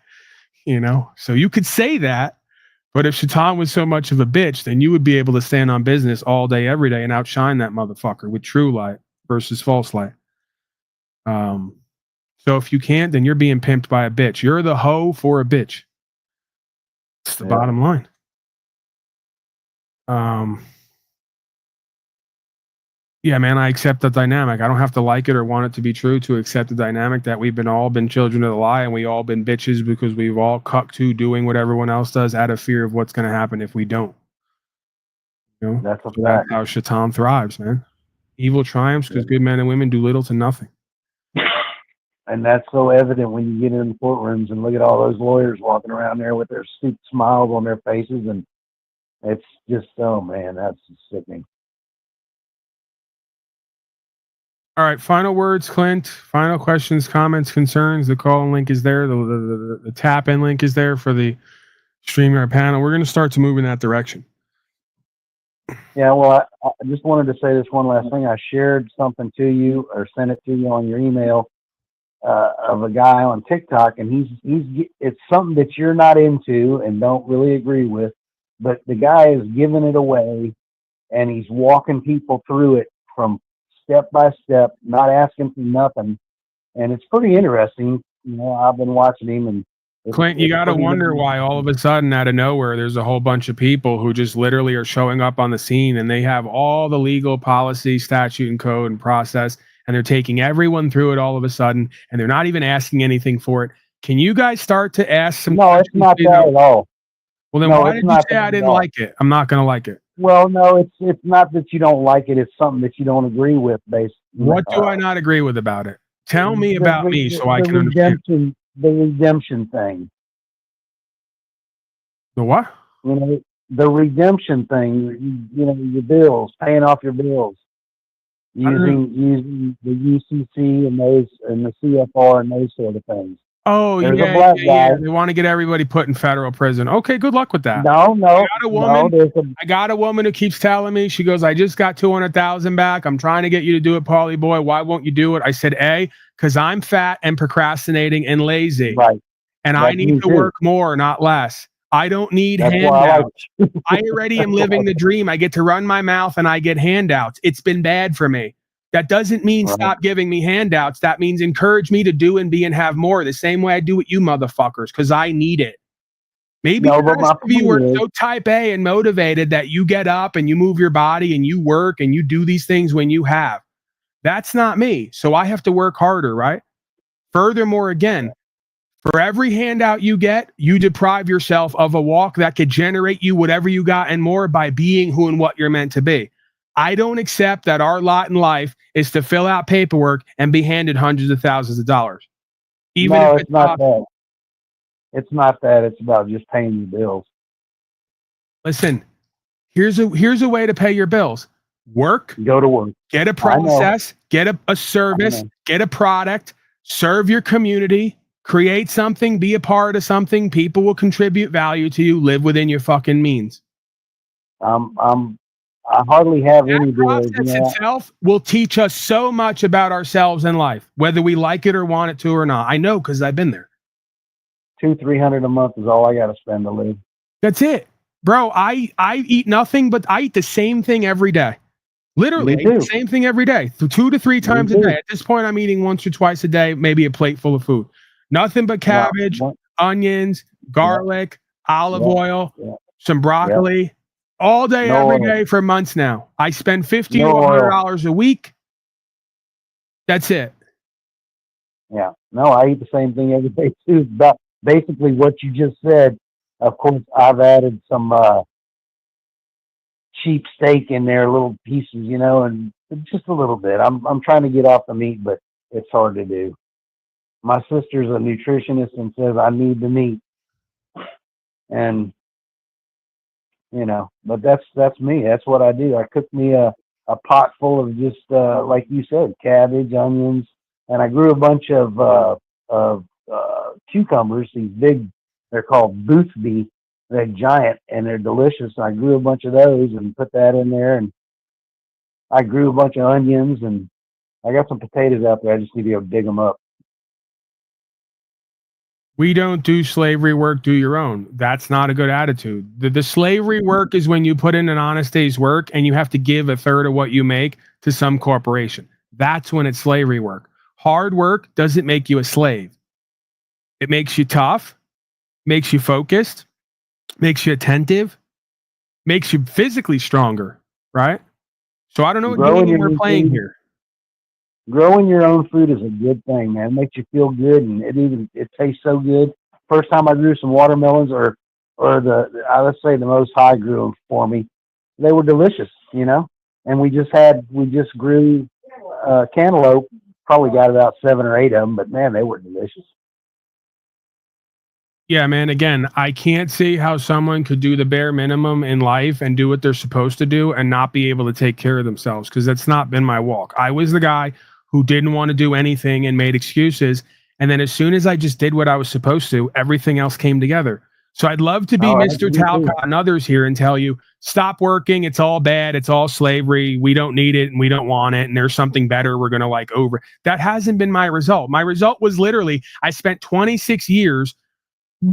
You know, so you could say that, but if Shaitan was so much of a bitch, then you would be able to stand on business all day, every day, and outshine that motherfucker with true light versus false light. So if you can't, then you're being pimped by a bitch. You're the hoe for a bitch. It's the bottom line. Yeah, man, I accept the dynamic. I don't have to like it or want it to be true to accept the dynamic that we've all been children of the lie, and we all been bitches because we've all cucked to doing what everyone else does out of fear of what's going to happen if we don't. You know, that's how Shaitan thrives, man. Evil triumphs because good men and women do little to nothing. And that's so evident when you get in the courtrooms and look at all those lawyers walking around there with their stupid smiles on their faces. And it's just, oh man, that's sickening. All right, final words, Clint. Final questions, comments, concerns. The call link is there. The tap in link is there for the StreamYard panel. We're going to start to move in that direction. Yeah, well, I just wanted to say this one last thing. I shared something to you or sent it to you on your email of a guy on TikTok, and it's something that you're not into and don't really agree with, but the guy is giving it away, and he's walking people through it from step by step, not asking for nothing, and it's pretty interesting. You know, I've been watching him, and Clint, you got to wonder why all of a sudden, out of nowhere, there's a whole bunch of people who just literally are showing up on the scene, and they have all the legal policy, statute, and code and process, and they're taking everyone through it all of a sudden, and they're not even asking anything for it. Can you guys start to ask some questions? No, it's not that at all. Well, then why did you say I didn't like it? I'm not going to like it. Well, no, it's not that you don't like it. It's something that you don't agree with, basically. What do I not agree with about it? Tell me about me so I can understand. The redemption thing. The what? You know, the redemption thing. You know, your bills, paying off your bills, using the UCC and those and the CFR and those sort of things. Oh, yeah. They want to get everybody put in federal prison. Okay, good luck with that. No. I got a woman who keeps telling me, she goes, I just got $200,000 back. I'm trying to get you to do it, Paulie boy. Why won't you do it? I said, A, because I'm fat and procrastinating and lazy. Right. And I need to work more, not less. I don't need handouts. I already am living the dream. I get to run my mouth and I get handouts. It's been bad for me. That doesn't mean stop giving me handouts. That means encourage me to do and be and have more, the same way I do with you motherfuckers, because I need it. Maybe the rest of you are so type A and motivated that you get up and you move your body and you work and you do these things when you have. That's not me. So I have to work harder, right? Furthermore, again, for every handout you get, you deprive yourself of a walk that could generate you whatever you got and more by being who and what you're meant to be. I don't accept that our lot in life is to fill out paperwork and be handed hundreds of thousands of dollars. Even if it's not that. It's not that. It's about just paying your bills. Listen, here's a way to pay your bills. Work. Go to work. Get a process. Get a service. Get a product. Serve your community. Create something. Be a part of something. People will contribute value to you. Live within your fucking means. I hardly have any bills. That process itself will teach us so much about ourselves and life, whether we like it or want it to or not. I know because I've been there. $200-300 a month is all I got to spend to live. That's it, bro. I eat nothing, but I eat the same thing every day. Literally, I eat the same thing every day, 2 to 3 times a day. At this point, I'm eating once or twice a day, maybe a plate full of food. Nothing but cabbage, onions, garlic, olive oil, some broccoli. All day, every day for months now. I spend $50 to $100 a week. That's it. Yeah. No, I eat the same thing every day too. But basically what you just said. Of course, I've added some cheap steak in there, little pieces, you know, and just a little bit. I'm trying to get off the meat, but it's hard to do. My sister's a nutritionist and says I need the meat. And you know, but that's me. That's what I do. I cook me a pot full of just like you said, cabbage, onions, and I grew a bunch of cucumbers. These big, they're called Boothby. They're giant and they're delicious. I grew a bunch of those and put that in there, and I grew a bunch of onions, and I got some potatoes out there. I just need to go dig them up. We don't do slavery work, do your own. That's not a good attitude. The slavery work is when you put in an honest day's work and you have to give 1/3 of what you make to some corporation. That's when it's slavery work. Hard work doesn't make you a slave. It makes you tough, makes you focused, makes you attentive, makes you physically stronger, right? So I don't know what game we're playing here. Growing your own food is a good thing, man. It makes you feel good, and it tastes so good. First time I grew some watermelons, or let's say the Most High grew them for me. They were delicious, you know. And we just grew cantaloupe probably got about 7 or 8 of them, but man, they were delicious. Yeah, man. Again, I can't see how someone could do the bare minimum in life and do what they're supposed to do and not be able to take care of themselves, because that's not been my walk. I was the guy who didn't want to do anything and made excuses. And then as soon as I just did what I was supposed to, everything else came together. So I'd love to be Mr. Talcott and others here and tell you, stop working. It's all bad. It's all slavery. We don't need it and we don't want it. And there's something better we're going to like over. That hasn't been my result. My result was literally, I spent 26 years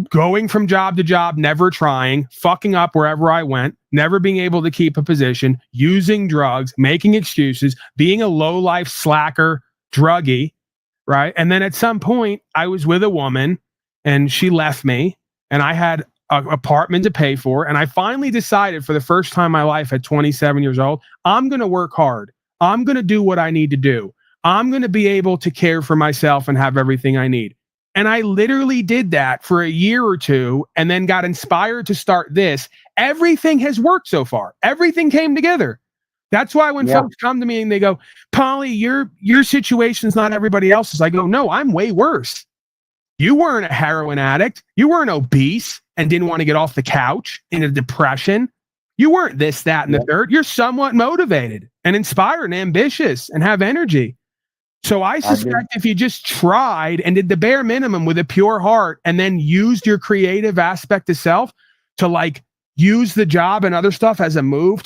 going from job to job, never trying, fucking up wherever I went, never being able to keep a position, using drugs, making excuses, being a low-life slacker, druggie, right? And then at some point, I was with a woman and she left me and I had an apartment to pay for. And I finally decided for the first time in my life at 27 years old, I'm going to work hard. I'm going to do what I need to do. I'm going to be able to care for myself and have everything I need. And I literally did that for a year or two and then got inspired to start this. Everything has worked so far. Everything came together. That's why when folks come to me and they go, Paulie, your situation's not everybody else's. I go, no, I'm way worse. You weren't a heroin addict. You weren't obese and didn't want to get off the couch in a depression. You weren't this, that, and the third. You're somewhat motivated and inspired and ambitious and have energy. So I suspect if you just tried and did the bare minimum with a pure heart and then used your creative aspect of self to like use the job and other stuff as a move,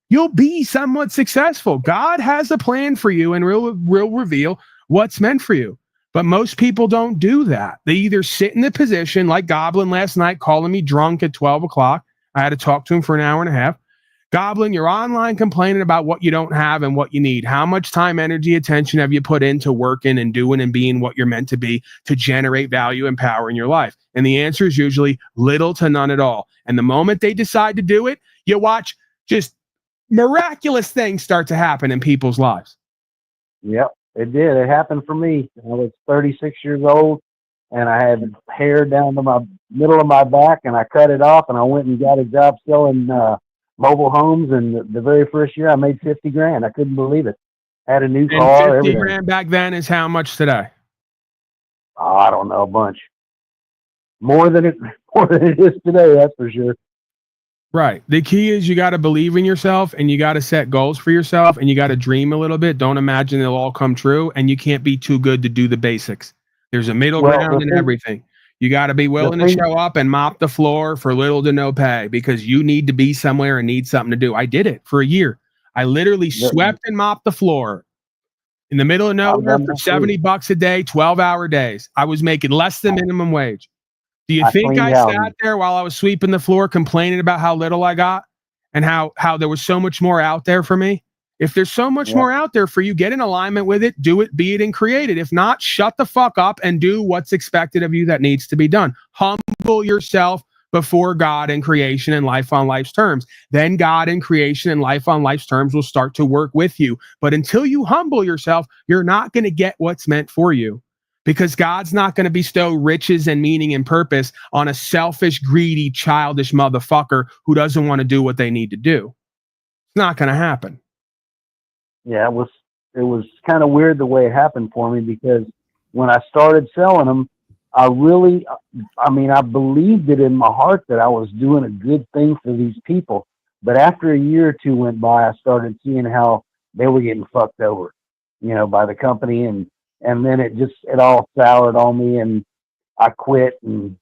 you'll be somewhat successful. God has a plan for you and will reveal what's meant for you. But most people don't do that. They either sit in the position like Goblin last night calling me drunk at 12 o'clock. I had to talk to him for an hour and a half. Goblin, you're online complaining about what you don't have and what you need. How much time, energy, attention have you put into working and doing and being what you're meant to be to generate value and power in your life? And the answer is usually little to none at all. And the moment they decide to do it, you watch just miraculous things start to happen in people's lives. Yep, it did. It happened for me. I was 36 years old and I had hair down to my middle of my back and I cut it off and I went and got a job selling mobile homes, and the very first year I made 50 grand. I couldn't believe it. Had a new car. 50 grand back then is how much today? Oh, I don't know, a bunch. More than it is today, that's for sure. Right. The key is you got to believe in yourself and you got to set goals for yourself and you got to dream a little bit. Don't imagine they'll all come true, and you can't be too good to do the basics. There's a middle ground in everything. You got to be willing to show up and mop the floor for little to no pay because you need to be somewhere and need something to do. I did it for a year. I literally swept and mopped the floor in the middle of nowhere for $70 a day, 12-hour days. I was making less than minimum wage. Do you think I sat there while I was sweeping the floor complaining about how little I got and how there was so much more out there for me? If there's so much more out there for you, get in alignment with it, do it, be it, and create it. If not, shut the fuck up and do what's expected of you that needs to be done. Humble yourself before God and creation and life on life's terms. Then God and creation and life on life's terms will start to work with you. But until you humble yourself, you're not going to get what's meant for you, because God's not going to bestow riches and meaning and purpose on a selfish, greedy, childish motherfucker who doesn't want to do what they need to do. It's not going to happen. Yeah, it was kind of weird the way it happened for me, because when I started selling them, I believed it in my heart that I was doing a good thing for these people. But after a year or two went by, I started seeing how they were getting fucked over, by the company. And then it all soured on me and I quit and,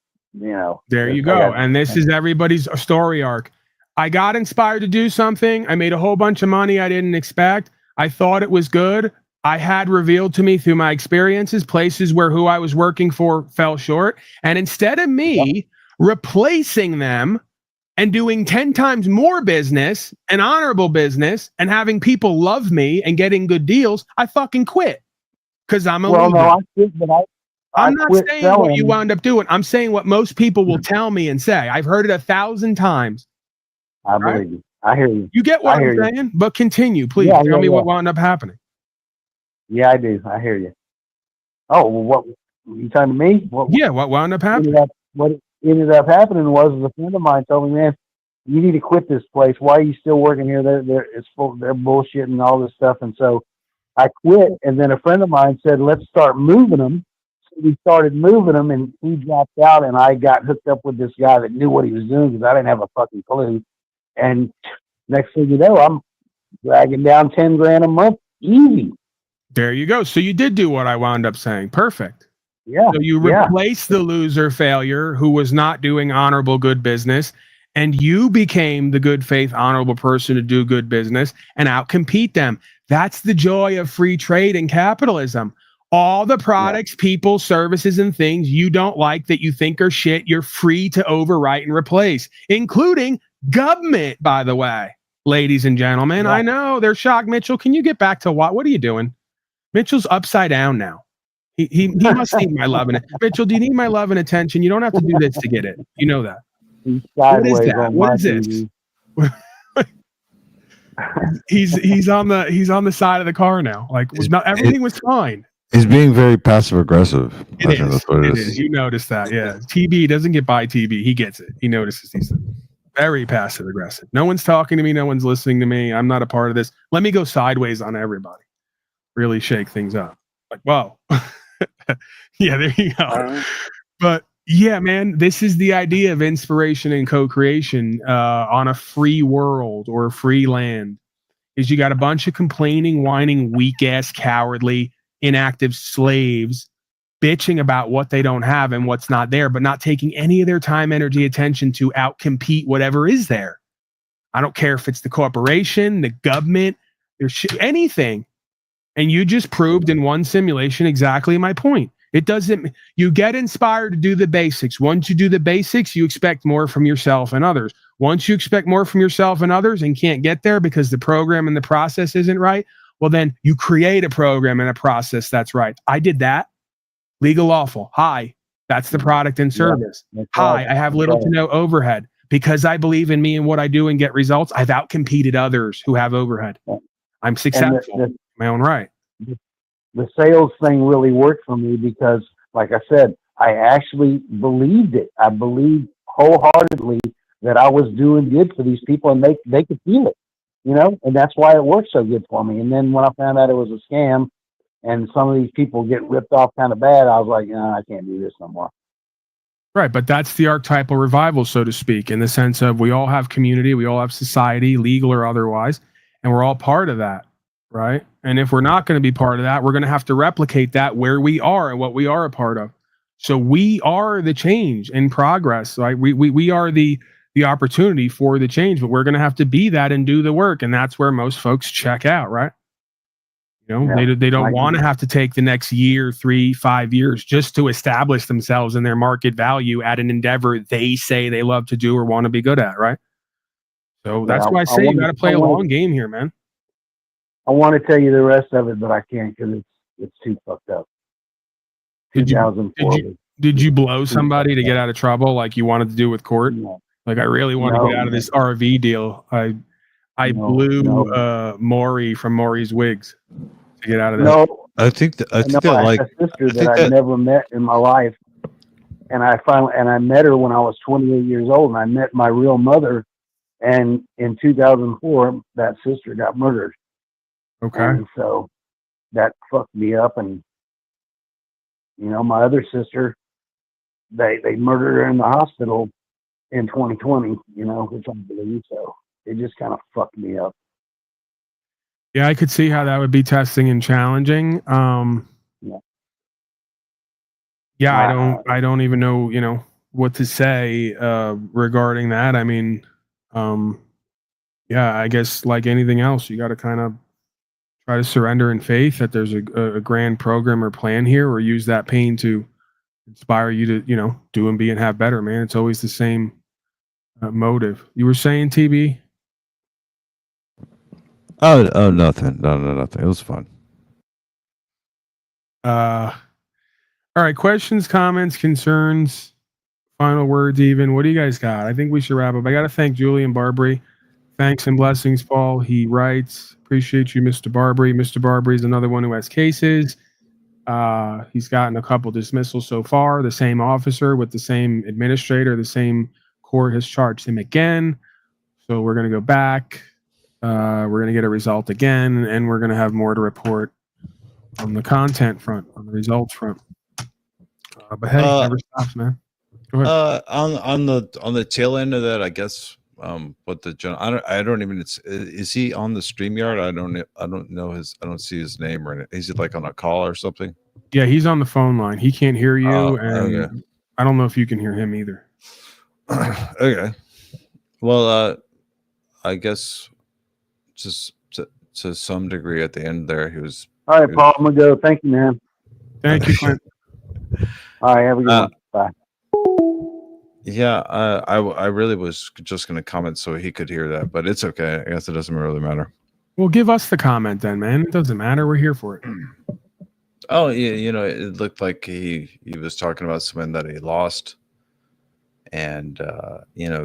There you go. And this is everybody's story arc. I got inspired to do something. I made a whole bunch of money I didn't expect. I thought it was good. I had revealed to me through my experiences places where who I was working for fell short. And instead of me replacing them and doing 10 times more business and honorable business and having people love me and getting good deals, I fucking quit because I'm a loser. No, I quit, but I'm not saying what you wound up doing. I'm saying what most people will tell me and say. I've heard it 1,000 times. I believe you. I hear you. You get what I'm saying? But continue, please. Tell me what wound up happening. Yeah, I do. I hear you. Oh, well, what you talking to me? What wound up happening? What ended up happening was a friend of mine told me, man, you need to quit this place. Why are you still working here? They're bullshit and all this stuff. And so I quit, and then a friend of mine said, let's start moving them. So we started moving them, and he dropped out, and I got hooked up with this guy that knew what he was doing because I didn't have a fucking clue. And next thing you know, I'm dragging down 10 grand a month, easy. There you go. So you did do what I wound up saying. Perfect. Yeah. So you replaced the loser failure who was not doing honorable good business, and you became the good faith, honorable person to do good business and outcompete them. That's the joy of free trade and capitalism. All the products, people, services, and things you don't like that you think are shit, you're free to overwrite and replace, including government, by the way, ladies and gentlemen. I know they're shocked. Mitchell, can you get back to what are you doing? Mitchell's upside down now. He must need my love and Mitchell, do you need my love and attention? You don't have to do this to get it. You know that. What is that? What is this? he's on the side of the car now. Like everything was fine. He's being very passive aggressive. It is. You notice that, yeah. TB doesn't get by TB. He gets it. He notices these things. Very passive aggressive. No one's talking to me. No one's listening to me. I'm not a part of this. Let me go sideways on everybody. Really shake things up. Like, whoa. Yeah, there you go. But yeah, man, this is the idea of inspiration and co-creation on a free world or free land. Is you got a bunch of complaining, whining, weak-ass, cowardly, inactive slaves bitching about what they don't have and what's not there, but not taking any of their time, energy, attention to outcompete whatever is there. I don't care if it's the corporation, the government, anything. And you just proved in one simulation exactly my point. It doesn't, you get inspired to do the basics. Once you do the basics, you expect more from yourself and others. Once you expect more from yourself and others and can't get there because the program and the process isn't right, well, then you create a program and a process that's right. I did that. Legal lawful. Hi, that's the product and service. Hi, I have little to no overhead. Because I believe in me and what I do and get results, I've outcompeted others who have overhead. I'm successful in my own right. The sales thing really worked for me because, like I said, I actually believed it. I believed wholeheartedly that I was doing good for these people, and they could feel it, you know, and that's why it worked so good for me. And then when I found out it was a scam and some of these people get ripped off kind of bad, I was like, no, I can't do this no more. Right, but that's the archetypal revival, so to speak, in the sense of we all have community, we all have society, legal or otherwise, and we're all part of that, right? And if we're not going to be part of that, we're going to have to replicate that where we are and what we are a part of. So we are the change in progress, right? We are the opportunity for the change, but we're going to have to be that and do the work, and that's where most folks check out, right? You know, they don't want to have to take the next year, 3-5 years just to establish themselves in their market value at an endeavor they say they love to do or want to be good at, right? So that's why I say you got to play a long game here, man. I want to tell you the rest of it, but I can't because it's too fucked up. Did you blow somebody to get out of trouble like you wanted to do with court? No. Like I really want to get out of this RV deal. I blew Maury from Maury's Wigs to get out of that. No, I think that I had a sister that I'd never met in my life, and I met her when I was 28 years old, and I met my real mother, and in 2004 that sister got murdered. Okay. And so that fucked me up, and you know, my other sister, they murdered her in the hospital in 2020, you know, which I believe so. It just kind of fucked me up. Yeah, I could see how that would be testing and challenging. Yeah, I don't even know, you know, what to say regarding that. I mean, yeah, I guess like anything else, you got to kind of try to surrender in faith that there's a grand program or plan here, or use that pain to inspire you to, you know, do and be and have better, man. It's always the same motive. You were saying, TB? Oh, nothing. No, nothing. It was fun. All right. Questions, comments, concerns, final words, even. What do you guys got? I think we should wrap up. I got to thank Julian Barbary. Thanks and blessings, Paul. He writes, appreciate you, Mr. Barbary. Mr. Barbary is another one who has cases. He's gotten a couple dismissals so far. The same officer with the same administrator, the same court has charged him again. So we're going to go back. We're going to get a result again, and we're going to have more to report on the content front, on the results front. But hey, it never stops, man. Go ahead. On the tail end of that, I guess. What the I don't even. Is he on the StreamYard? I don't know his. I don't see his name or anything. Is he like on a call or something? Yeah, he's on the phone line. He can't hear you, and okay. I don't know if you can hear him either. Okay. Well, I guess just to some degree at the end there, he was. All right, Paul, I'm gonna go. Thank you, man. Thank you, Clint. All right, have a good one. Bye. Yeah, I really was just going to comment so he could hear that, but it's okay. I guess it doesn't really matter. Well, give us the comment then, man. It doesn't matter. We're here for it. Oh, yeah, it looked like he was talking about something that he lost, and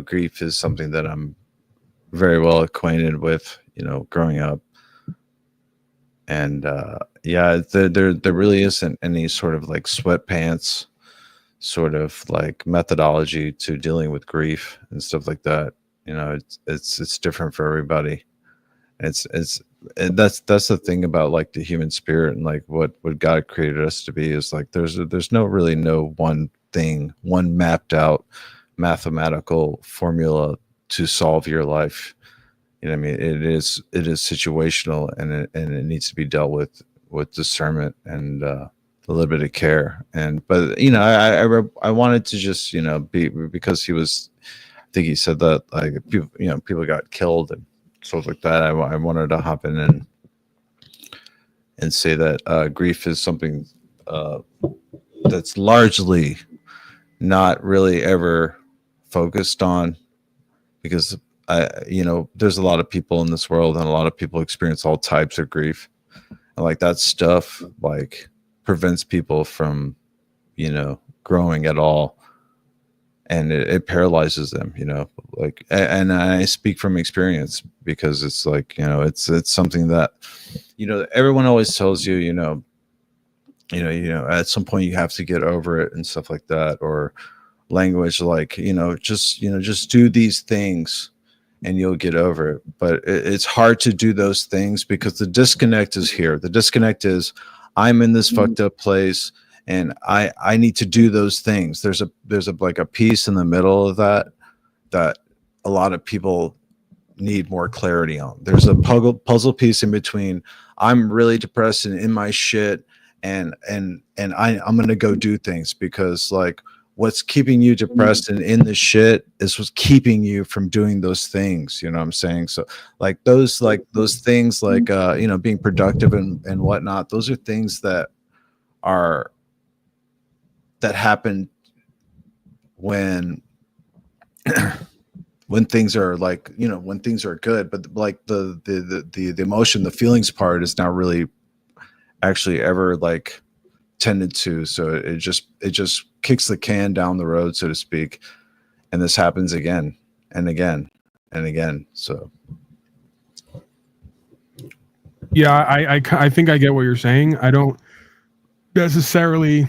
grief is something that I'm very well acquainted with. Growing up, and there really isn't any sort of like sweatpants sort of like methodology to dealing with grief and stuff like that. It's different for everybody. That's the thing about like the human spirit and like what God created us to be is like there's no one thing, one mapped out mathematical formula to solve your life. I mean, it is situational, and it needs to be dealt with discernment and a little bit of care. But I wanted to just be, because he was, I think he said that like people got killed and stuff like that. I wanted to hop in and say that grief is something that's largely not really ever focused on, because there's a lot of people in this world, and a lot of people experience all types of grief, and like that stuff like prevents people from growing at all, and it paralyzes them, like, and I speak from experience, because it's like it's something that everyone always tells you at some point you have to get over it and stuff like that, or language like just do these things and you'll get over it. But it's hard to do those things because the disconnect is here. The disconnect is, I'm in this fucked up place and I need to do those things. There's a like a piece in the middle of that a lot of people need more clarity on. There's a puzzle piece in between. I'm really depressed and in my shit, and I'm going to go do things, because like what's keeping you depressed and in the shit is what's keeping you from doing those things. You know what I'm saying? So like those things like, being productive and whatnot, those are things that happen when, when things are like, when things are good, but like the emotion, the feelings part is not really actually ever like tended to. So it just kicks the can down the road, so to speak. And this happens again and again and again. So. Yeah, I think I get what you're saying. I don't necessarily,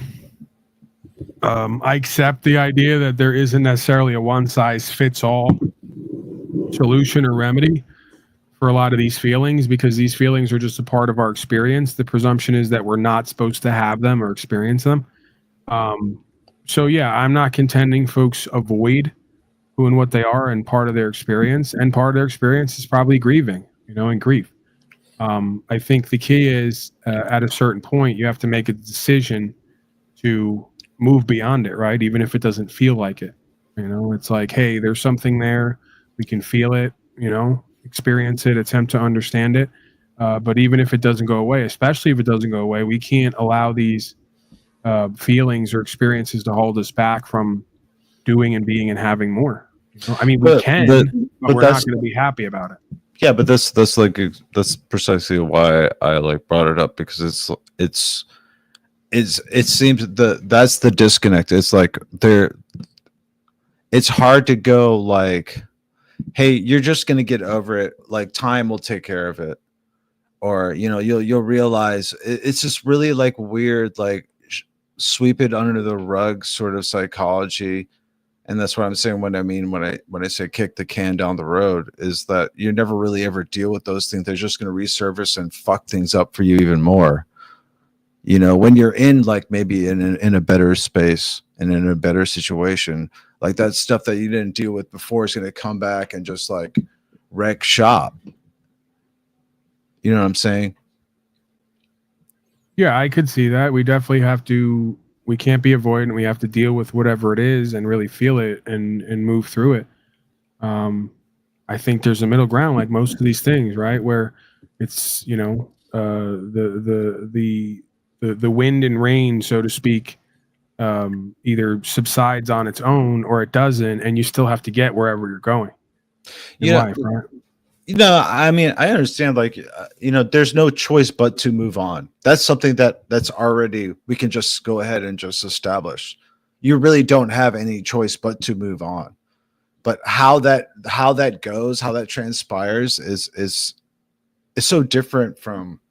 I accept the idea that there isn't necessarily a one size fits all solution or remedy for a lot of these feelings, because these feelings are just a part of our experience. The presumption is that we're not supposed to have them or experience them. So yeah, I'm not contending folks avoid who and what they are and part of their experience, and part of their experience is probably grieving, and grief. I think the key is at a certain point, you have to make a decision to move beyond it, right? Even if it doesn't feel like it. It's like, hey, there's something there. We can feel it, experience it, attempt to understand it. But even if it doesn't go away, especially if it doesn't go away, we can't allow these feelings or experiences to hold us back from doing and being and having more. I mean, we can, but we're not going to be happy about it. Yeah, but that's precisely why I like brought it up, because it seems that's the disconnect. It's like it's hard to go like, hey, you're just gonna get over it. Like time will take care of it, or you'll realize it's just really like weird, like sweep it under the rug sort of psychology. And that's what I'm saying when I say kick the can down the road, is that you never really ever deal with those things. They're just going to resurface and fuck things up for you even more. You know, when you're in like maybe in a better space and in a better situation, like that stuff that you didn't deal with before is going to come back and just like wreck shop. You know what I'm saying? Yeah, I could see that. We definitely have to. We can't be avoidant. We have to deal with whatever it is and really feel it and move through it. I think there's a middle ground, like most of these things, right? Where it's, you know, the wind and rain, so to speak, either subsides on its own or it doesn't, and you still have to get wherever you're going in life, right? You know, I mean, I understand, like, you know, there's no choice but to move on. That's something that's already, we can just go ahead and just establish. You really don't have any choice but to move on. But how that goes, how that transpires is so different from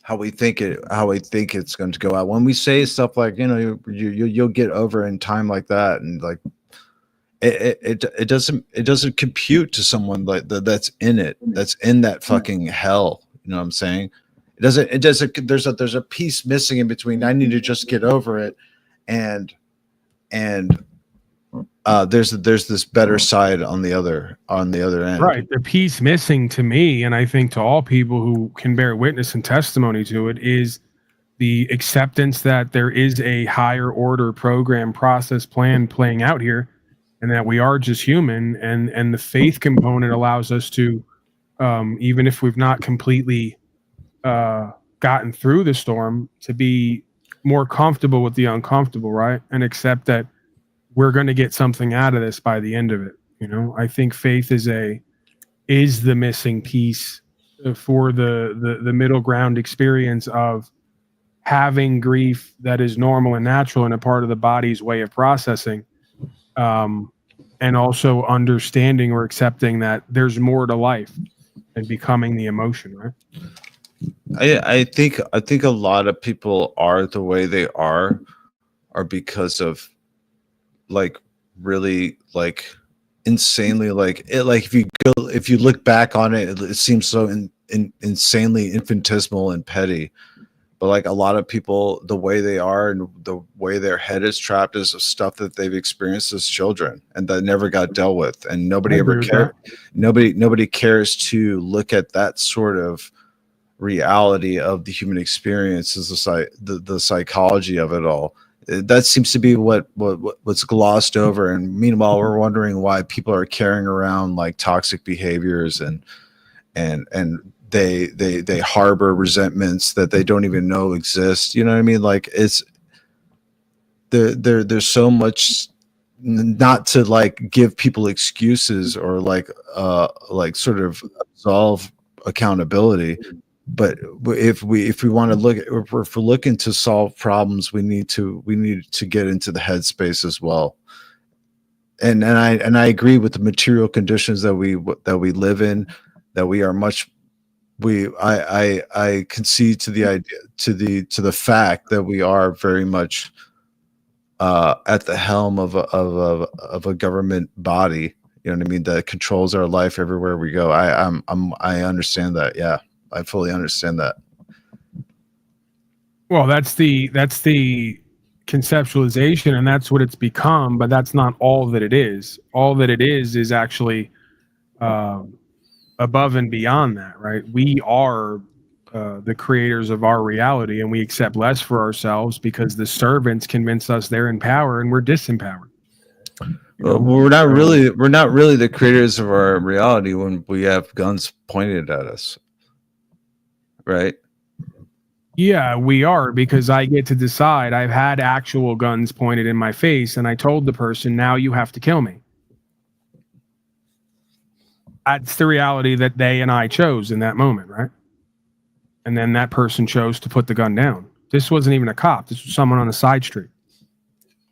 how we think it's going to go out. When we say stuff like, you know, you'll get over in time like that, and like it doesn't compute to someone like that's in that fucking hell. You know what I'm saying? It doesn't. There's a piece missing in between. I need to just get over it, and there's this better side on the other end. Right. The piece missing to me, and I think to all people who can bear witness and testimony to it, is the acceptance that there is a higher order program, process, plan playing out here, and that we are just human. And the faith component allows us to, even if we've not completely gotten through the storm, to be more comfortable with the uncomfortable, right? And accept that we're going to get something out of this by the end of it. You know, I think faith is the missing piece for the middle ground experience of having grief that is normal and natural and a part of the body's way of processing, and also understanding or accepting that there's more to life than becoming the emotion, right? I think a lot of people are the way they are because of like really like insanely like it, like if you look back on it, it seems so insanely infinitesimal and petty. But like a lot of people, the way they are and the way their head is trapped is stuff that they've experienced as children and that never got dealt with, and nobody ever cared. Nobody cares to look at that sort of reality of the human experience, as the psychology of it all. That seems to be what's glossed over, and meanwhile we're wondering why people are carrying around like toxic behaviors and they harbor resentments that they don't even know exist. You know what I mean? Like it's there's so much, not to like give people excuses or like sort of absolve accountability. But if we want to look, if we're looking to solve problems, we need to get into the headspace as well. And I agree with the material conditions that we live in, that we are much. I concede to the idea, to the fact that we are very much at the helm of a government body. You know what I mean? That controls our life everywhere we go. I understand that. Yeah. I fully understand that. Well, that's the conceptualization, and that's what it's become, but that's not all that it is. All that it is actually above and beyond that, right? We are the creators of our reality, and we accept less for ourselves because the servants convince us they're in power and we're disempowered. We're not really the creators of our reality when we have guns pointed at us. Right? Yeah, we are, because I get to decide. I've had actual guns pointed in my face, and I told the person, now you have to kill me. That's the reality that they and I chose in that moment, right? And then that person chose to put the gun down. This wasn't even a cop. This was someone on the side street.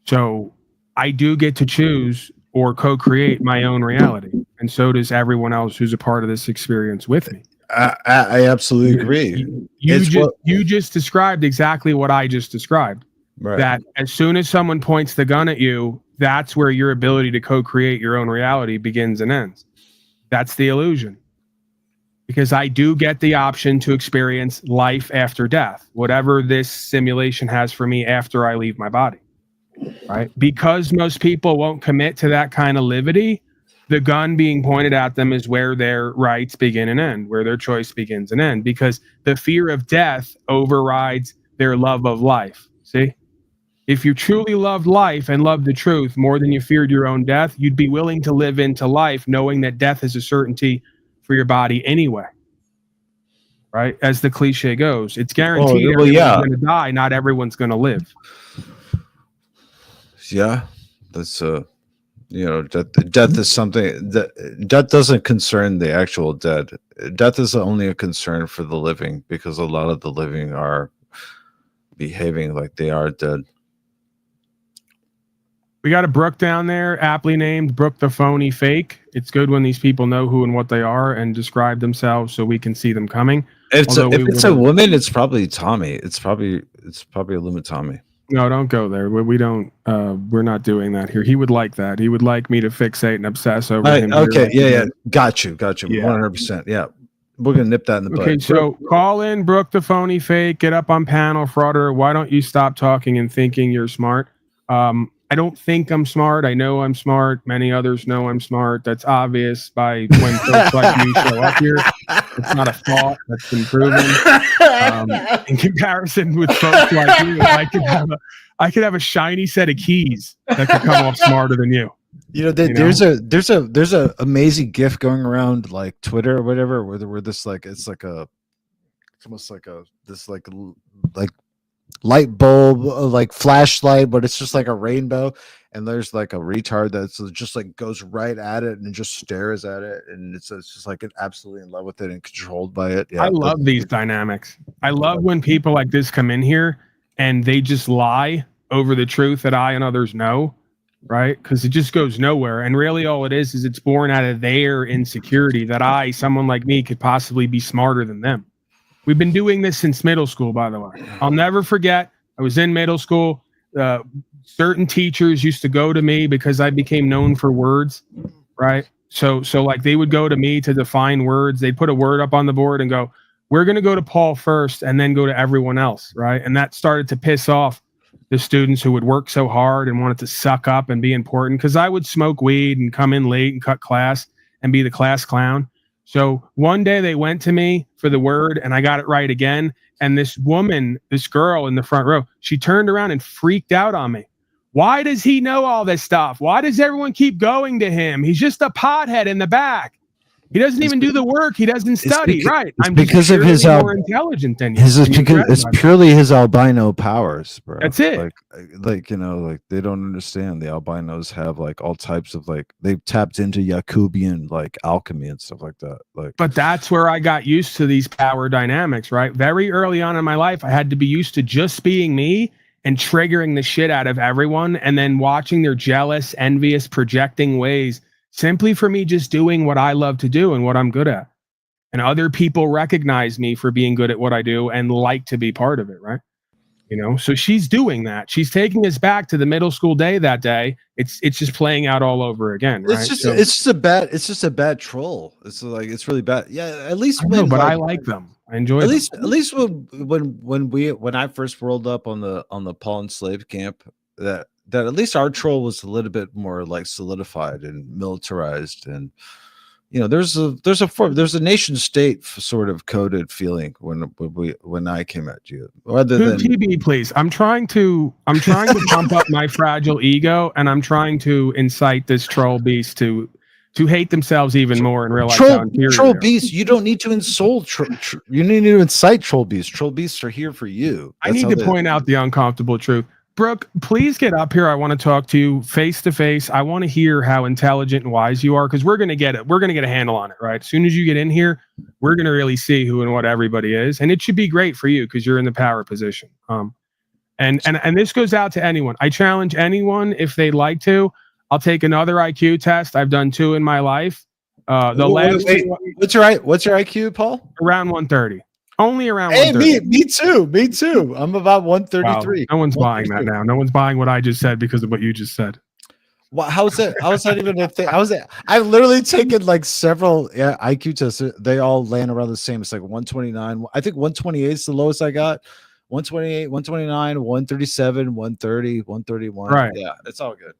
So I do get to choose or co-create my own reality. And so does everyone else who's a part of this experience with me. I absolutely agree. You just described exactly what I just described. Right. That as soon as someone points the gun at you, that's where your ability to co-create your own reality begins and ends. That's the illusion. because I do get the option to experience life after death, whatever this simulation has for me after I leave my body, right? Because most people won't commit to that kind of liberty, the gun being pointed at them is where their rights begin and end, where their choice begins and end, because the fear of death overrides their love of life. See? If you truly loved life and loved the truth more than you feared your own death, you'd be willing to live into life knowing that death is a certainty for your body anyway. Right? As the cliche goes, it's guaranteed everyone's going to die, not everyone's going to live. Yeah, that's death is something that doesn't concern the actual dead. Death is only a concern for the living, because a lot of the living are behaving like they are dead. We got a Brooke down there, aptly named Brooke the Phony Fake. It's good when these people know who and what they are and describe themselves so we can see them coming. If it's a woman, it's probably Tommy. It's probably a limit Tommy. No, don't go there. We don't. We're not doing that here. He would like that. He would like me to fixate and obsess over him. Okay, yeah. Got you. 100%. Yeah, we're gonna nip that in the bud. Okay, so call in Brooke the Phony Fake. Get up on panel, frauder. Why don't you stop talking and thinking you're smart? I don't think I'm smart. I know I'm smart. Many others know I'm smart. That's obvious by when folks like you show up here. It's not a thought. That's been proven. In comparison with folks like you, I could have a shiny set of keys that could come off smarter than you. There's a amazing GIF going around like Twitter or whatever, where this like it's almost like this light bulb, like flashlight, but it's just like a rainbow, and there's like a retard that's just like goes right at it and just stares at it, and it's just like absolutely in love with it and controlled by it. Yeah, I love these dynamics. I love when people like this come in here and they just lie over the truth that I and others know, right? Because it just goes nowhere, and really all it is it's born out of their insecurity that someone like me, could possibly be smarter than them. We've been doing this since middle school, by the way. I'll never forget, I was in middle school. Certain teachers used to go to me because I became known for words, right? So like they would go to me to define words. They'd put a word up on the board and go, we're going to go to Paul first and then go to everyone else, right? And that started to piss off the students who would work so hard and wanted to suck up and be important, because I would smoke weed and come in late and cut class and be the class clown. So one day they went to me for the word and I got it right again. And this girl in the front row, she turned around and freaked out on me. Why does he know all this stuff? Why does everyone keep going to him? He's just a pothead in the back. He doesn't even do the work. He doesn't study. Right. I'm because of his more intelligent than you. It's purely his albino powers, bro. That's it. Like they don't understand. The albinos have like all types of they've tapped into Jacobian like alchemy and stuff like that. But that's where I got used to these power dynamics, right? Very early on in my life, I had to be used to just being me and triggering the shit out of everyone, and then watching their jealous, envious, projecting ways, simply for me just doing what I love to do and what I'm good at. And other people recognize me for being good at what I do and like to be part of it, right? So she's doing that. She's taking us back to the middle school day that day. It's just playing out all over again, right? It's just a bad troll. It's really bad. Yeah, at least I like them. I enjoy them. At least when I first rolled up on the Paul and Slave camp, that at least our troll was a little bit more like solidified and militarized, and there's a nation state sort of coded feeling when I came at you. Rather than TB, please. I'm trying to pump up my fragile ego, and I'm trying to incite this troll beast to hate themselves even more and realize how inferior troll beasts. You don't need to insult. You need to incite troll beasts. Troll beasts are here for you. I need to point out the uncomfortable truth. Brooke, please get up here. I want to talk to you face to face. I want to hear how intelligent and wise you are, because we're going to get it. We're going to get a handle on it, right? As soon as you get in here, we're going to really see who and what everybody is. And it should be great for you because you're in the power position. And this goes out to anyone. I challenge anyone, if they'd like to. I'll take another IQ test. I've done 2 in my life. What's your IQ, Paul? Around 130. Only around. Hey, me too. I'm about 133. Wow. No one's buying that now. No one's buying what I just said because of what you just said. How is that? How is that even a thing? I've literally taken like several IQ tests. They all land around the same. It's like 129. I think 128 is the lowest I got. 128, 129, 137, 130, 131. Right. Yeah, it's all good.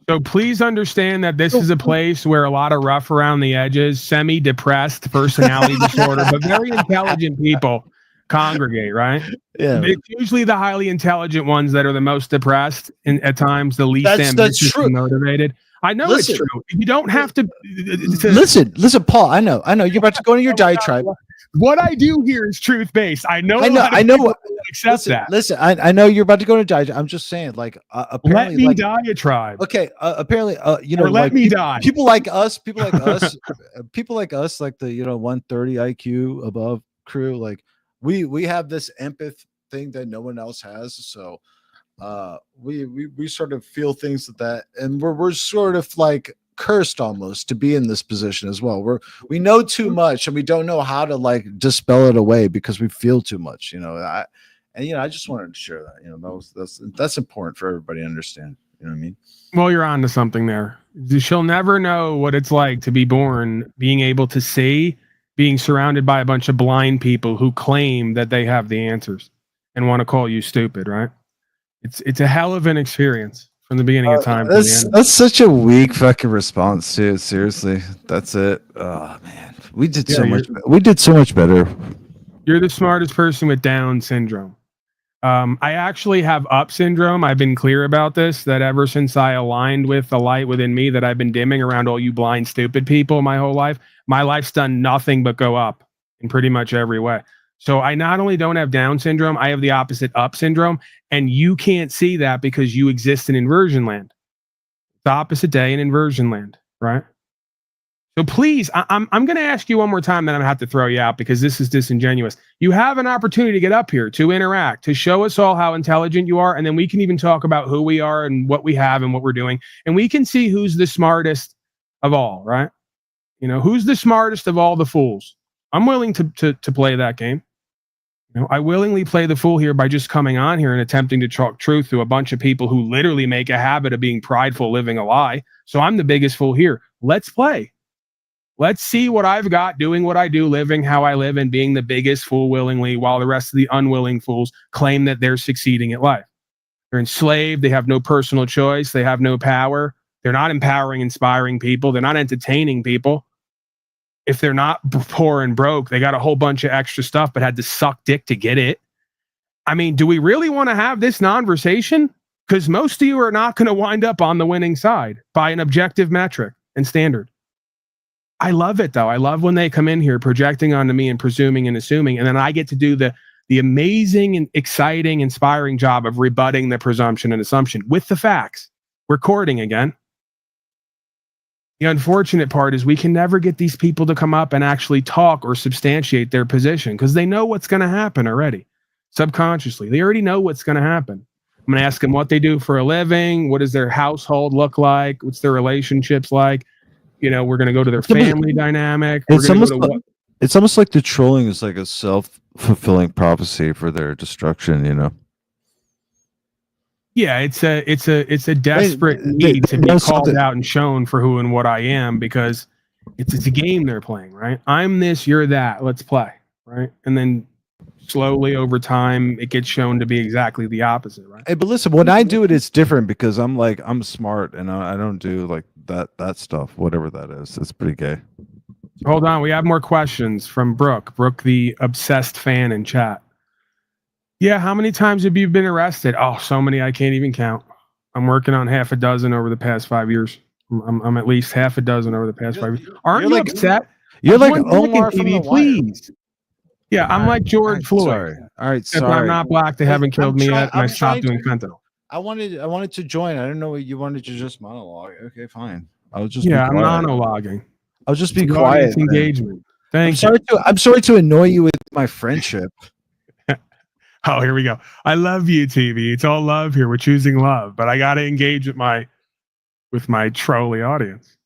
So please understand that this is a place where a lot of rough around the edges, semi-depressed, personality disorder, but very intelligent people congregate, right? Yeah. It's usually the highly intelligent ones that are the most depressed and at times the least ambitious and motivated. I know it's true. You don't have to listen, Paul. I know. You're about to go into your diatribe. What I do here is truth based. I know what. Accept that. Listen, I know you're about to go into diatribe. I'm just saying, like, apparently, let me diatribe. Okay, apparently, you know, or let like, me die. People like us, like the 130 IQ above crew, like we have this empath thing that no one else has. So, we sort of feel things that, and we're sort of like cursed almost to be in this position as well. We know too much and we don't know how to like dispel it away because we feel too much, you know. I just wanted to share that, you know, that's important for everybody to understand, you know what I mean? Well, you're on to something there. She'll never know what it's like to be born being able to see, being surrounded by a bunch of blind people who claim that they have the answers and want to call you stupid, right? It's a hell of an experience from the beginning of time. That's such a weak fucking response to it. Seriously, that's it. Oh man, we did so much. We did so much better. You're the smartest person with Down syndrome. I actually have up syndrome. I've been clear about this, that ever since I aligned with the light within me that I've been dimming around all you blind, stupid people my whole life, my life's done nothing but go up in pretty much every way. So I not only don't have Down syndrome, I have the opposite up syndrome. And you can't see that because you exist in inversion land. The opposite day in inversion land, right? So please, I'm going to ask you one more time, then I'm going to have to throw you out because this is disingenuous. You have an opportunity to get up here, to interact, to show us all how intelligent you are, and then we can even talk about who we are and what we have and what we're doing, and we can see who's the smartest of all, right? You know, who's the smartest of all the fools? I'm willing to play that game. You know, I willingly play the fool here by just coming on here and attempting to talk truth to a bunch of people who literally make a habit of being prideful, living a lie. So I'm the biggest fool here. Let's play. Let's see what I've got, doing what I do, living how I live, and being the biggest fool willingly, while the rest of the unwilling fools claim that they're succeeding at life. They're enslaved. They have no personal choice. They have no power. They're not empowering, inspiring people. They're not entertaining people. If they're not poor and broke, they got a whole bunch of extra stuff, but had to suck dick to get it. I mean, do we really want to have this conversation? Because most of you are not going to wind up on the winning side by an objective metric and standard. I love it, though. I love when they come in here projecting onto me and presuming and assuming, and then I get to do the amazing and exciting, inspiring job of rebutting the presumption and assumption with the facts. We're courting again. The unfortunate part is we can never get these people to come up and actually talk or substantiate their position because they know what's going to happen already. Subconsciously, they already know what's going to happen. I'm going to ask them what they do for a living. What does their household look like? What's their relationships like? You know, we're going to go to their family dynamic. It's almost like the trolling is like a self-fulfilling prophecy for their destruction, you know? Yeah, it's a desperate need to be called out and shown for who and what I am, because it's a game they're playing, right? I'm this, you're that. Let's play, right? And then slowly over time, it gets shown to be exactly the opposite, right? Hey, but listen, when I do it, it's different because I'm smart and I don't do like that stuff, whatever that is. It's pretty gay. Hold on, we have more questions from Brooke, the obsessed fan in chat. Yeah, how many times have you been arrested? Oh, so many I can't even count. I'm working on half a dozen over the past 5 years. I'm at least half a dozen over the past 5 years. Aren't you upset? You're like Omar from The Wire. Please. Yeah, I'm like George Floyd. Sorry. All right, sorry. If I'm not black, they haven't killed me yet, and I stopped doing fentanyl. I wanted to join. I didn't know you wanted to just monologue. Okay, fine. I'll just I'm monologuing. I'll just be quiet. Engagement. Thank you. I'm sorry to annoy you with my friendship. Oh, here we go. I love you, TV. It's all love here. We're choosing love, but I got to engage with my trolley audience.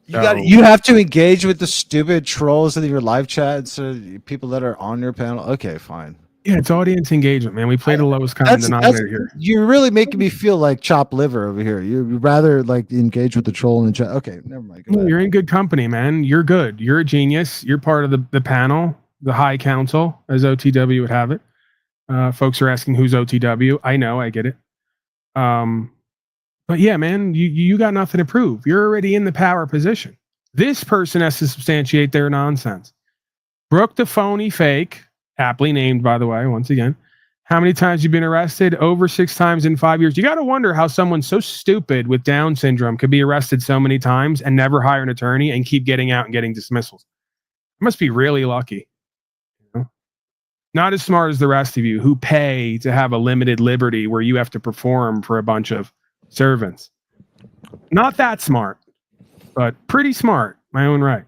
You have to engage with the stupid trolls in your live chat, so people that are on your panel. Okay, fine. Yeah, it's audience engagement, man. We play the lowest common denominator here. You're really making me feel like chopped liver over here. You'd rather like engage with the troll and okay, never mind. No, you're in good company, man. You're good. You're a genius. You're part of the panel, the high council, as OTW would have it. Folks are asking who's OTW. I know, I get it. But yeah, man, you got nothing to prove. You're already in the power position. This person has to substantiate their nonsense. Brooke the phony fake, aptly named, by the way, once again. How many times you've been arrested? Over 6 times in 5 years. You got to wonder how someone so stupid with Down syndrome could be arrested so many times and never hire an attorney and keep getting out and getting dismissals. You must be really lucky. You know? Not as smart as the rest of you who pay to have a limited liberty where you have to perform for a bunch of servants. Not that smart, but pretty smart. My own right.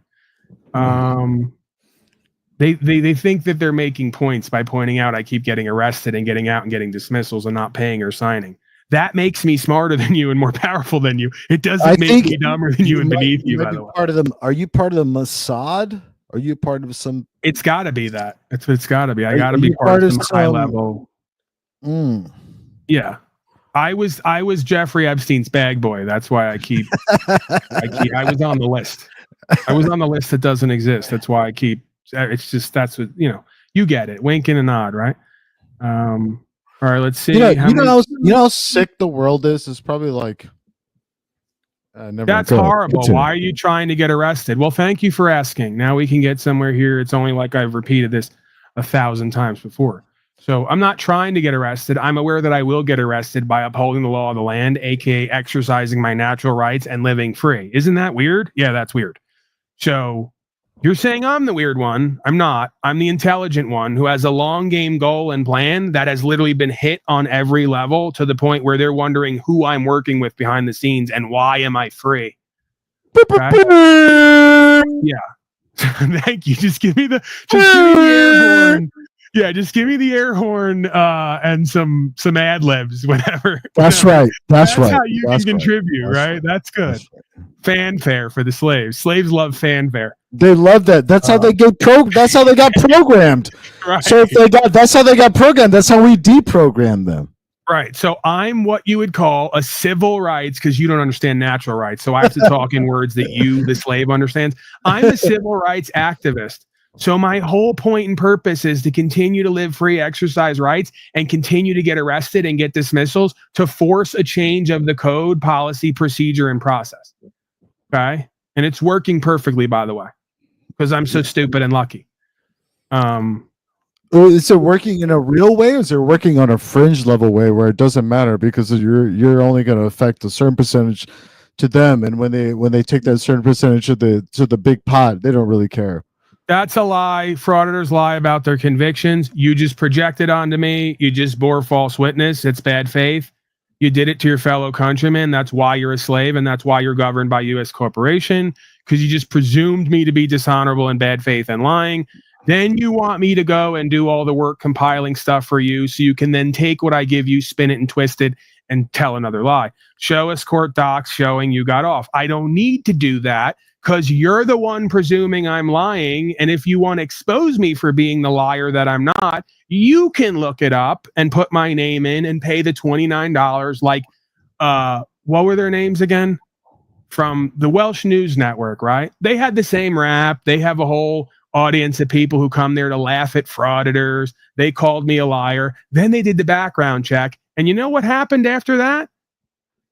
They think that they're making points by pointing out I keep getting arrested and getting out and getting dismissals and not paying or signing. That makes me smarter than you and more powerful than you. It doesn't make me dumber than you and beneath you, by the way. Are you part of the Mossad? Are you part of some? It's got to be that. It's got to be. I got to be part of some high level. Yeah. I was Jeffrey Epstein's bag boy. That's why I was on the list. I was on the list that doesn't exist. That's why I keep. It's just that's what you get it. Wink and a nod, right? All right, let's see. You know how sick the world is. It's probably like that's horrible. Why are you trying to get arrested? Well, thank you for asking. Now we can get somewhere here. It's only like I've repeated this 1,000 times before. So I'm not trying to get arrested. I'm aware that I will get arrested by upholding the law of the land, aka exercising my natural rights and living free. Isn't that weird? Yeah, that's weird. So you're saying I'm the weird one. I'm not. I'm the intelligent one who has a long game goal and plan that has literally been hit on every level to the point where they're wondering who I'm working with behind the scenes and why am I free? Okay? Yeah. Thank you. Just give me the air horn. Yeah, just give me the air horn and some ad libs whenever. That's right. That's right. How you can contribute, right? That's good. Fanfare for the slaves. Slaves love fanfare. They love that. That's how they get That's how they got programmed. Right. So that's how they got programmed. That's how we deprogram them. Right. So I'm what you would call a civil rights, because you don't understand natural rights. So I have to talk in words that you, the slave, understands. I'm a civil rights activist. So my whole point and purpose is to continue to live free, exercise rights, and continue to get arrested and get dismissals to force a change of the code, policy, procedure, and process. Okay? And it's working perfectly, by the way, because I'm so stupid and lucky. Is it working in a real way, or is it working on a fringe level way where it doesn't matter because you're only going to affect a certain percentage to them, and when they take that certain percentage to the big pot, they don't really care? That's a lie. Frauditors lie about their convictions. You just projected onto me. You just bore false witness. It's bad faith. You did it to your fellow countrymen. That's why you're a slave, and that's why you're governed by U.S. corporation, because you just presumed me to be dishonorable and bad faith and lying. Then you want me to go and do all the work compiling stuff for you so you can then take what I give you, spin it and twist it, and tell another lie. Show us court docs showing you got off. I don't need to do that, because you're the one presuming I'm lying. And if you want to expose me for being the liar that I'm not, you can look it up and put my name in and pay the $29 like, what were their names again? From the Welsh News Network, right? They had the same rap. They have a whole audience of people who come there to laugh at frauditors. They called me a liar. Then they did the background check. And you know what happened after that?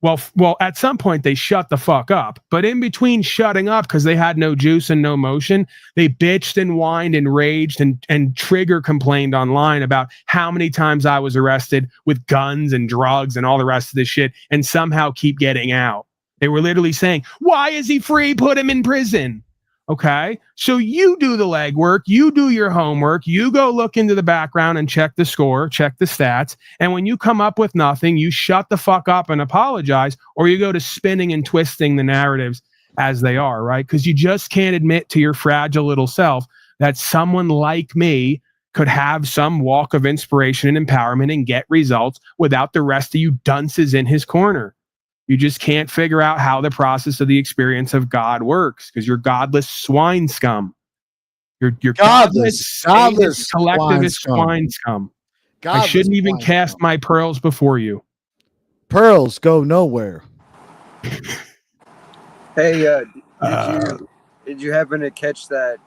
Well, at some point they shut the fuck up, but in between shutting up because they had no juice and no motion, they bitched and whined and raged and trigger complained online about how many times I was arrested with guns and drugs and all the rest of this shit and somehow keep getting out. They were literally saying, why is he free? Put him in prison. Okay, so you do the legwork, you do your homework, you go look into the background and check the score, check the stats, and when you come up with nothing, you shut the fuck up and apologize, or you go to spinning and twisting the narratives as they are, right? Because you just can't admit to your fragile little self that someone like me could have some walk of inspiration and empowerment and get results without the rest of you dunces in his corner. You just can't figure out how the process of the experience of God works because you're godless swine scum. You're Godless, sadist, godless collectivist swine swine scum. I Godless shouldn't even swine cast scum. my pearls before you. Pearls go nowhere. Hey, did you happen to catch that?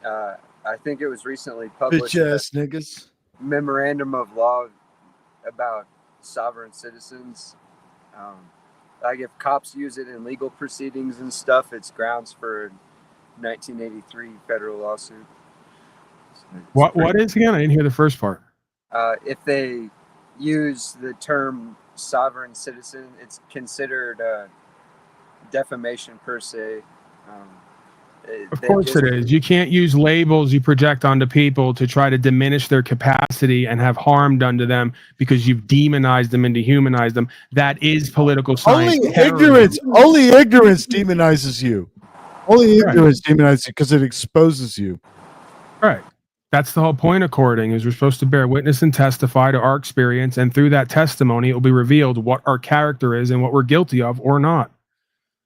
I think it was recently published. Bitch ass niggas. Memorandum of law about sovereign citizens. Like if cops use it in legal proceedings and stuff, it's grounds for 1983 federal lawsuit. What is again? I didn't hear the first part. If they use the term sovereign citizen, it's considered defamation per se. Of course it is. You can't use labels you project onto people to try to diminish their capacity and have harm done to them because you've demonized them and dehumanized them. That is political science. Only ignorance demonizes you. Only ignorance demonizes you because it exposes you. Right. That's the whole point of courting, is we're supposed to bear witness and testify to our experience, and through that testimony, it will be revealed what our character is and what we're guilty of or not.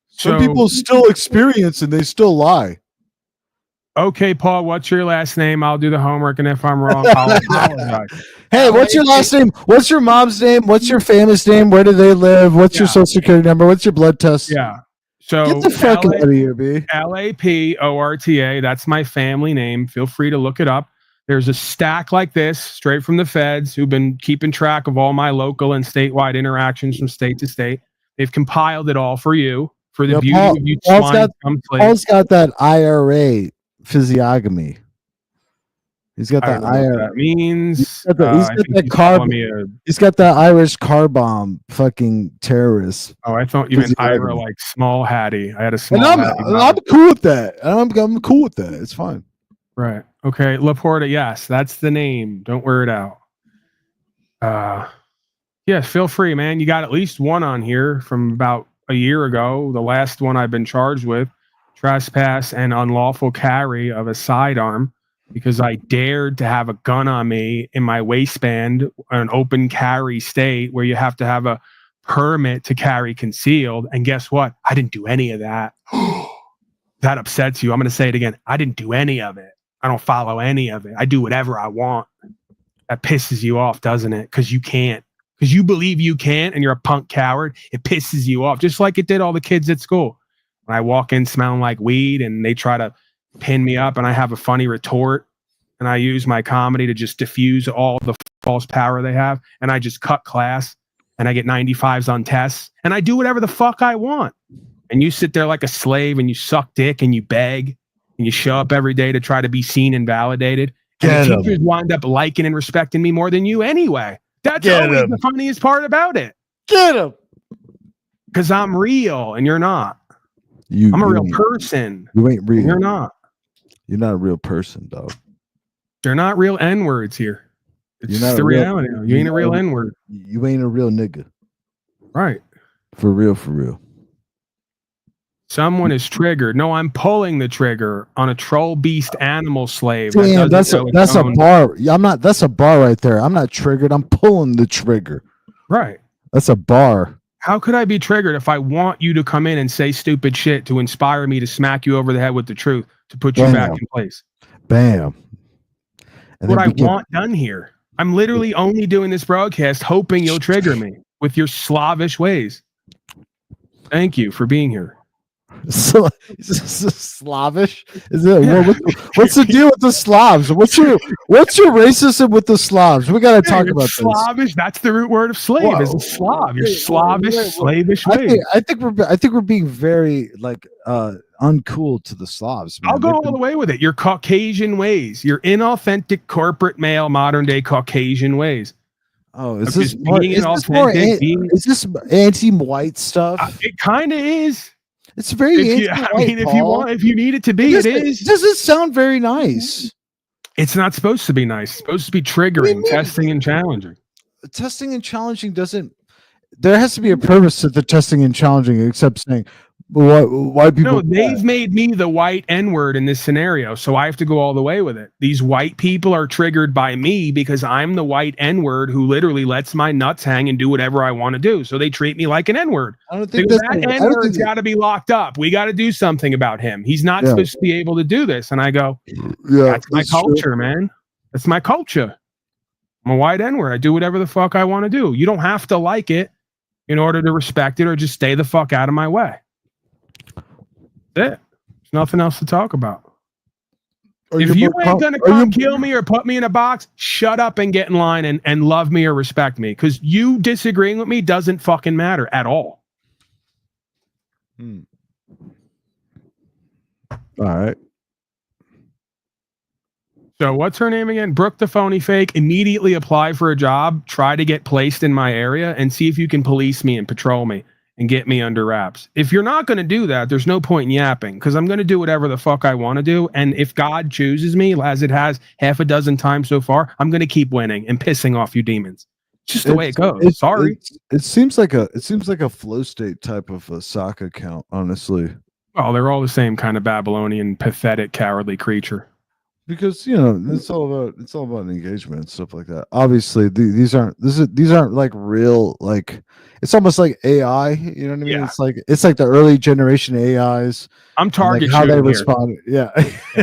Some people still experience and they still lie. Okay, Paul, what's your last name? I'll do the homework, and if I'm wrong, I'll apologize. Hey, what's your last name? What's your mom's name? What's your family's name? Where do they live? What's your social security number? What's your blood test? Yeah. So get the fuck out of here, B. LAPORTA. That's my family name. Feel free to look it up. There's a stack like this straight from the feds who've been keeping track of all my local and statewide interactions from state to state. They've compiled it all for you. For the beauty of you Paul's got that IRA physiognomy. He's got that IRA. That means he's got that Irish car bomb fucking terrorist. Oh, I thought you meant Ira like small Hattie. I had a small. I'm cool with that. I'm cool with that. It's fine. Right. Okay. Laporta. Yes, that's the name. Don't wear it out. Yeah. Feel free, man. You got at least one on here from about a year ago. The last one I've been charged with: trespass and unlawful carry of a sidearm, because I dared to have a gun on me in my waistband, an open carry state where you have to have a permit to carry concealed. And guess what? I didn't do any of that. That upsets you. I'm going to say it again. I didn't do any of it. I don't follow any of it. I do whatever I want. That pisses you off, doesn't it? Because you can't. Because you believe you can't and you're a punk coward. It pisses you off, just like it did all the kids at school. When I walk in smelling like weed and they try to pin me up and I have a funny retort and I use my comedy to just diffuse all the false power they have, and I just cut class and I get 95s on tests and I do whatever the fuck I want. And you sit there like a slave and you suck dick and you beg and you show up every day to try to be seen and validated. And the teachers wind up liking and respecting me more than you anyway. That's always the funniest part about it. Get him. Because I'm real and you're not. I'm a real person. You ain't real. You're not. You're not a real person, dog. They're not real N-words here. It's just the reality. You ain't a real N-word. You ain't a real nigga. Right. For real, for real. Someone is triggered. No, I'm pulling the trigger on a troll beast animal slave. Damn, that's a bar. I'm not. That's a bar right there. I'm not triggered. I'm pulling the trigger. Right. That's a bar. How could I be triggered if I want you to come in and say stupid shit to inspire me to smack you over the head with the truth to put you back in place? Bam. And what I want done here. I'm literally only doing this broadcast hoping you'll trigger me with your Slavish ways. Thank you for being here. So, is this Slavish? Is it? Yeah. What's the deal with the Slavs? What's your racism with the Slavs? We got to talk about Slavish. That's the root word of slave. Is a Slav. You're Slavish, slavish ways. I think we're being very uncool to the Slavs. Man. I'll go all the way with it. Your Caucasian ways. Your inauthentic corporate male modern day Caucasian ways. Oh, is this anti-white stuff? It kind of is. It's very. If you need it to be, it is. Does it sound very nice? It's not supposed to be nice. It's supposed to be triggering, testing, and challenging. Testing and challenging doesn't. There has to be a purpose to the testing and challenging, except saying, Why people? No, they've made me the white N-word in this scenario, so I have to go all the way with it. These white people are triggered by me because I'm the white N-word who literally lets my nuts hang and do whatever I want to do. So they treat me like an N-word. I don't think that N-word's got to be locked up. We got to do something about him. He's not supposed to be able to do this. And I go, that's my culture, man. That's my culture. I'm a white N-word. I do whatever the fuck I want to do. You don't have to like it in order to respect it, or just stay the fuck out of my way. There's nothing else to talk about. If you ain't gonna come kill me or put me in a box, shut up and get in line and love me or respect me. Because you disagreeing with me doesn't fucking matter at all. All right. So what's her name again? Brooke the phony fake. Immediately apply for a job, try to get placed in my area, and see if you can police me and patrol me and get me under wraps. If you're not going to do that, there's no point in yapping, because I'm going to do whatever the fuck I want to do. And if God chooses me, as it has half a dozen times so far, I'm going to keep winning and pissing off you demons. It's just the way it goes. Sorry. It seems like a flow state type of a sock account, honestly. Well, they're all the same kind of Babylonian, pathetic, cowardly creature. Because it's all about engagement and stuff like that. Obviously, these aren't like real, like it's almost like AI. You know what I mean? Yeah. It's like the early generation AIs. I'm target how they shooting here. respond. Yeah,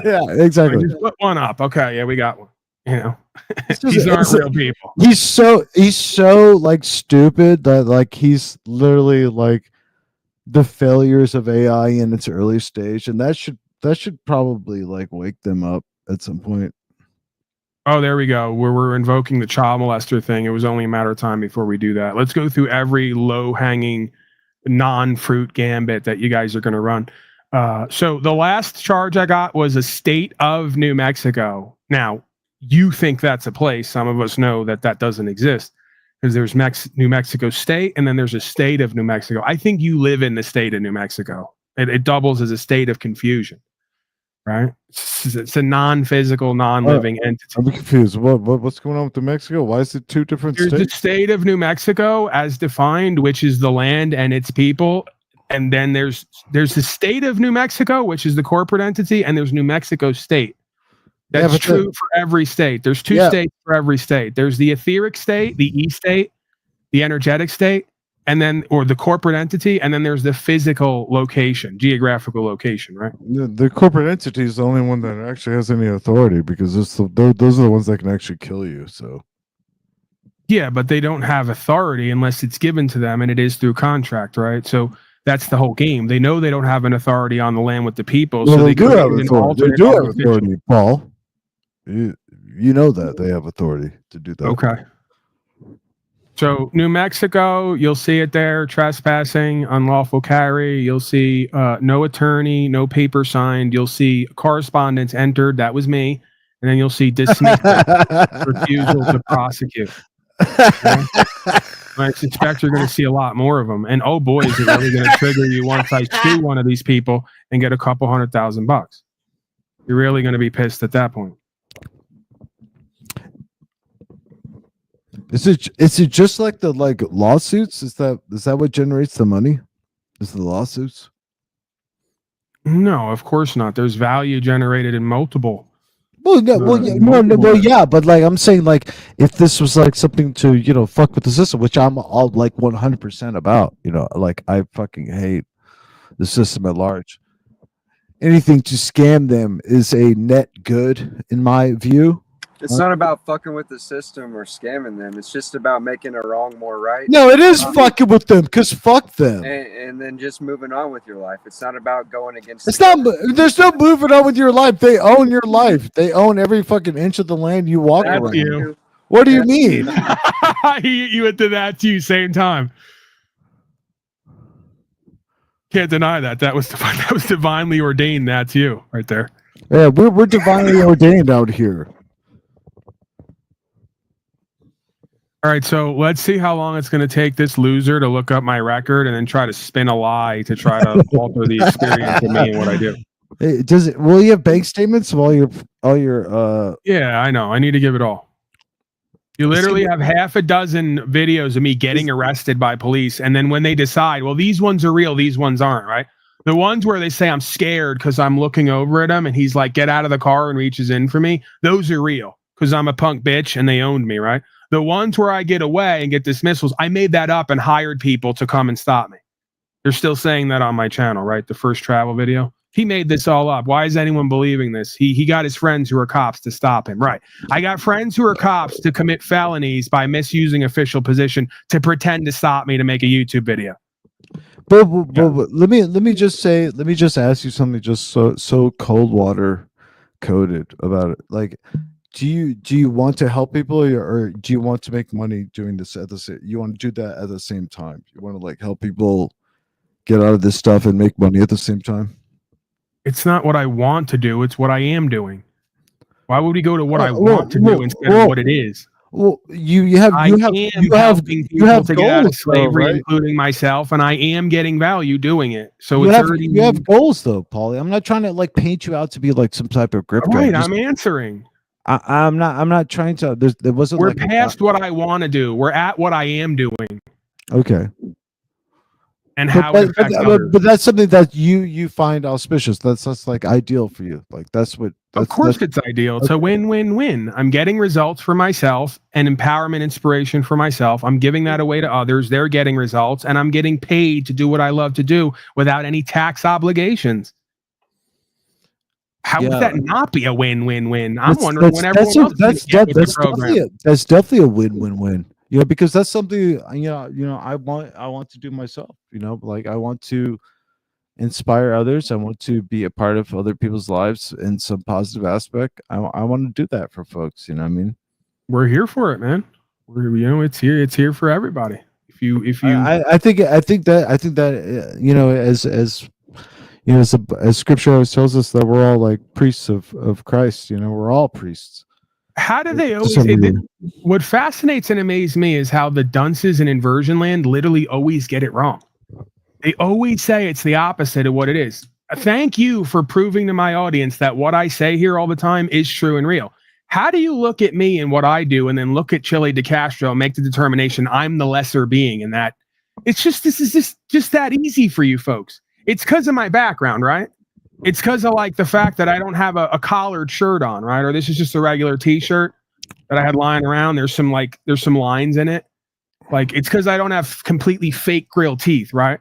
yeah, exactly. Just put one up. Okay, yeah, we got one. These aren't real people. He's so like stupid that like he's literally like the failures of AI in its early stage, and that should probably like wake them up at some point. Oh, there we go. Where we're invoking the child molester thing. It was only a matter of time before we do that. Let's go through every low-hanging non-fruit gambit that you guys are going to run. So the last charge I got was a state of New Mexico. Now, you think that's a place. Some of us know that doesn't exist, because there's New Mexico State, and then there's a state of New Mexico. I think you live in the state of New Mexico. It doubles as a state of confusion. Right? It's a non-physical, non-living entity. I'm confused. What's going on with New Mexico? Why is it two different states? There's the state of New Mexico as defined, which is the land and its people. And then there's the state of New Mexico, which is the corporate entity, and there's New Mexico State. That's true for every state. There's two states for every state. There's the etheric state, the e-state, the energetic state, and then, or the corporate entity, and then there's the physical location, geographical location, right? The corporate entity is the only one that actually has any authority, because those are the ones that can actually kill you. So, yeah, but they don't have authority unless it's given to them, and it is through contract, right? So that's the whole game. They know they don't have an authority on the land with the people, so they do have authority. They do have authority, Paul. You know that they have authority to do that. Okay. So New Mexico, you'll see it there: trespassing, unlawful carry. You'll see no attorney, no paper signed. You'll see correspondence entered. That was me. And then you'll see dismissal, refusal to prosecute. Okay? I suspect you're going to see a lot more of them. And oh boy, is it really going to trigger you once I sue one of these people and get a couple $100,000. You're really going to be pissed at that point. Is it just like the lawsuits? Is that what generates the money? Is the lawsuits? No, of course not. There's value generated in multiple. Well, yeah, but like I'm saying, like if this was like something to fuck with the system, which I'm all like 100% about, like I fucking hate the system at large. Anything to scam them is a net good in my view. It's not about fucking with the system or scamming them. It's just about making a wrong more right. No, it is fucking with them, because fuck them. And then just moving on with your life. It's not about going against. It's not. There's no moving on with your life. They own your life. They own every fucking inch of the land you walk around. You. What do you mean? You went to that too, same time. Can't deny that. That was divinely ordained. That's you right there. Yeah, we're divinely ordained out here. All right, so let's see how long it's going to take this loser to look up my record and then try to spin a lie to try to alter the experience of me and what I do. Hey, will you have bank statements of all your Yeah, I know. I need to give it all. You literally have half a dozen videos of me getting arrested by police, and then when they decide, well, these ones are real, these ones aren't, right? The ones where they say I'm scared because I'm looking over at him and he's like, get out of the car and reaches in for me. Those are real because I'm a punk bitch and they owned me, right? The ones where I get away and get dismissals, I made that up and hired people to come and stop me. They're still saying that on my channel, right? The first travel video. He made this all up. Why is anyone believing this? He got his friends who are cops to stop him, right? I got friends who are cops to commit felonies by misusing official position to pretend to stop me to make a YouTube video. But let me just ask you something just so cold water coded about it. Like, do you want to help people, or do you want to make money doing this at the you want to do that at the same time? You want to like help people get out of this stuff and make money at the same time? It's not what I want to do, it's what I am doing. Why would we go to what I want to do instead of what it is? Well, you have helping people to get out of goals, slavery, though, right? including myself, and I am getting value doing it. So you it's have goals, though, Paulie. I'm not trying to like paint you out to be like some type of grip. Right, I'm answering. I'm not trying to. There wasn't. We're like past what I want to do. We're at what I am doing. Okay. And how it affects others. But that's something that you find auspicious. That's like ideal for you. Like that's what. Of course, it's ideal. It's a win-win-win. I'm getting results for myself and empowerment, inspiration for myself. I'm giving that away to others. They're getting results, and I'm getting paid to do what I love to do without any tax obligations. How would that not be a win-win-win? I'm wondering when everyone else is getting with the program. That's definitely a win-win-win. You know, because that's something I want to do myself. You know, like I want to inspire others. I want to be a part of other people's lives in some positive aspect. I want to do that for folks. You know what I mean? We're here for it, man. It's here for everybody. If you I think that as scripture always tells us that we're all like priests of Christ. You know, we're all priests. How do they always what fascinates and amazes me is how the dunces in inversion land literally always get it wrong. They always say it's the opposite of what it is. Thank you for proving to my audience that what I say here all the time is true and real. How do you look at me and what I do and then look at Chile de Castro and make the determination I'm the lesser being and that this is just that easy for you folks? It's because of my background, right? It's because of like the fact that I don't have a collared shirt on, right? Or this is just a regular t-shirt that I had lying around. There's some lines in it. Like it's because I don't have completely fake grill teeth, right?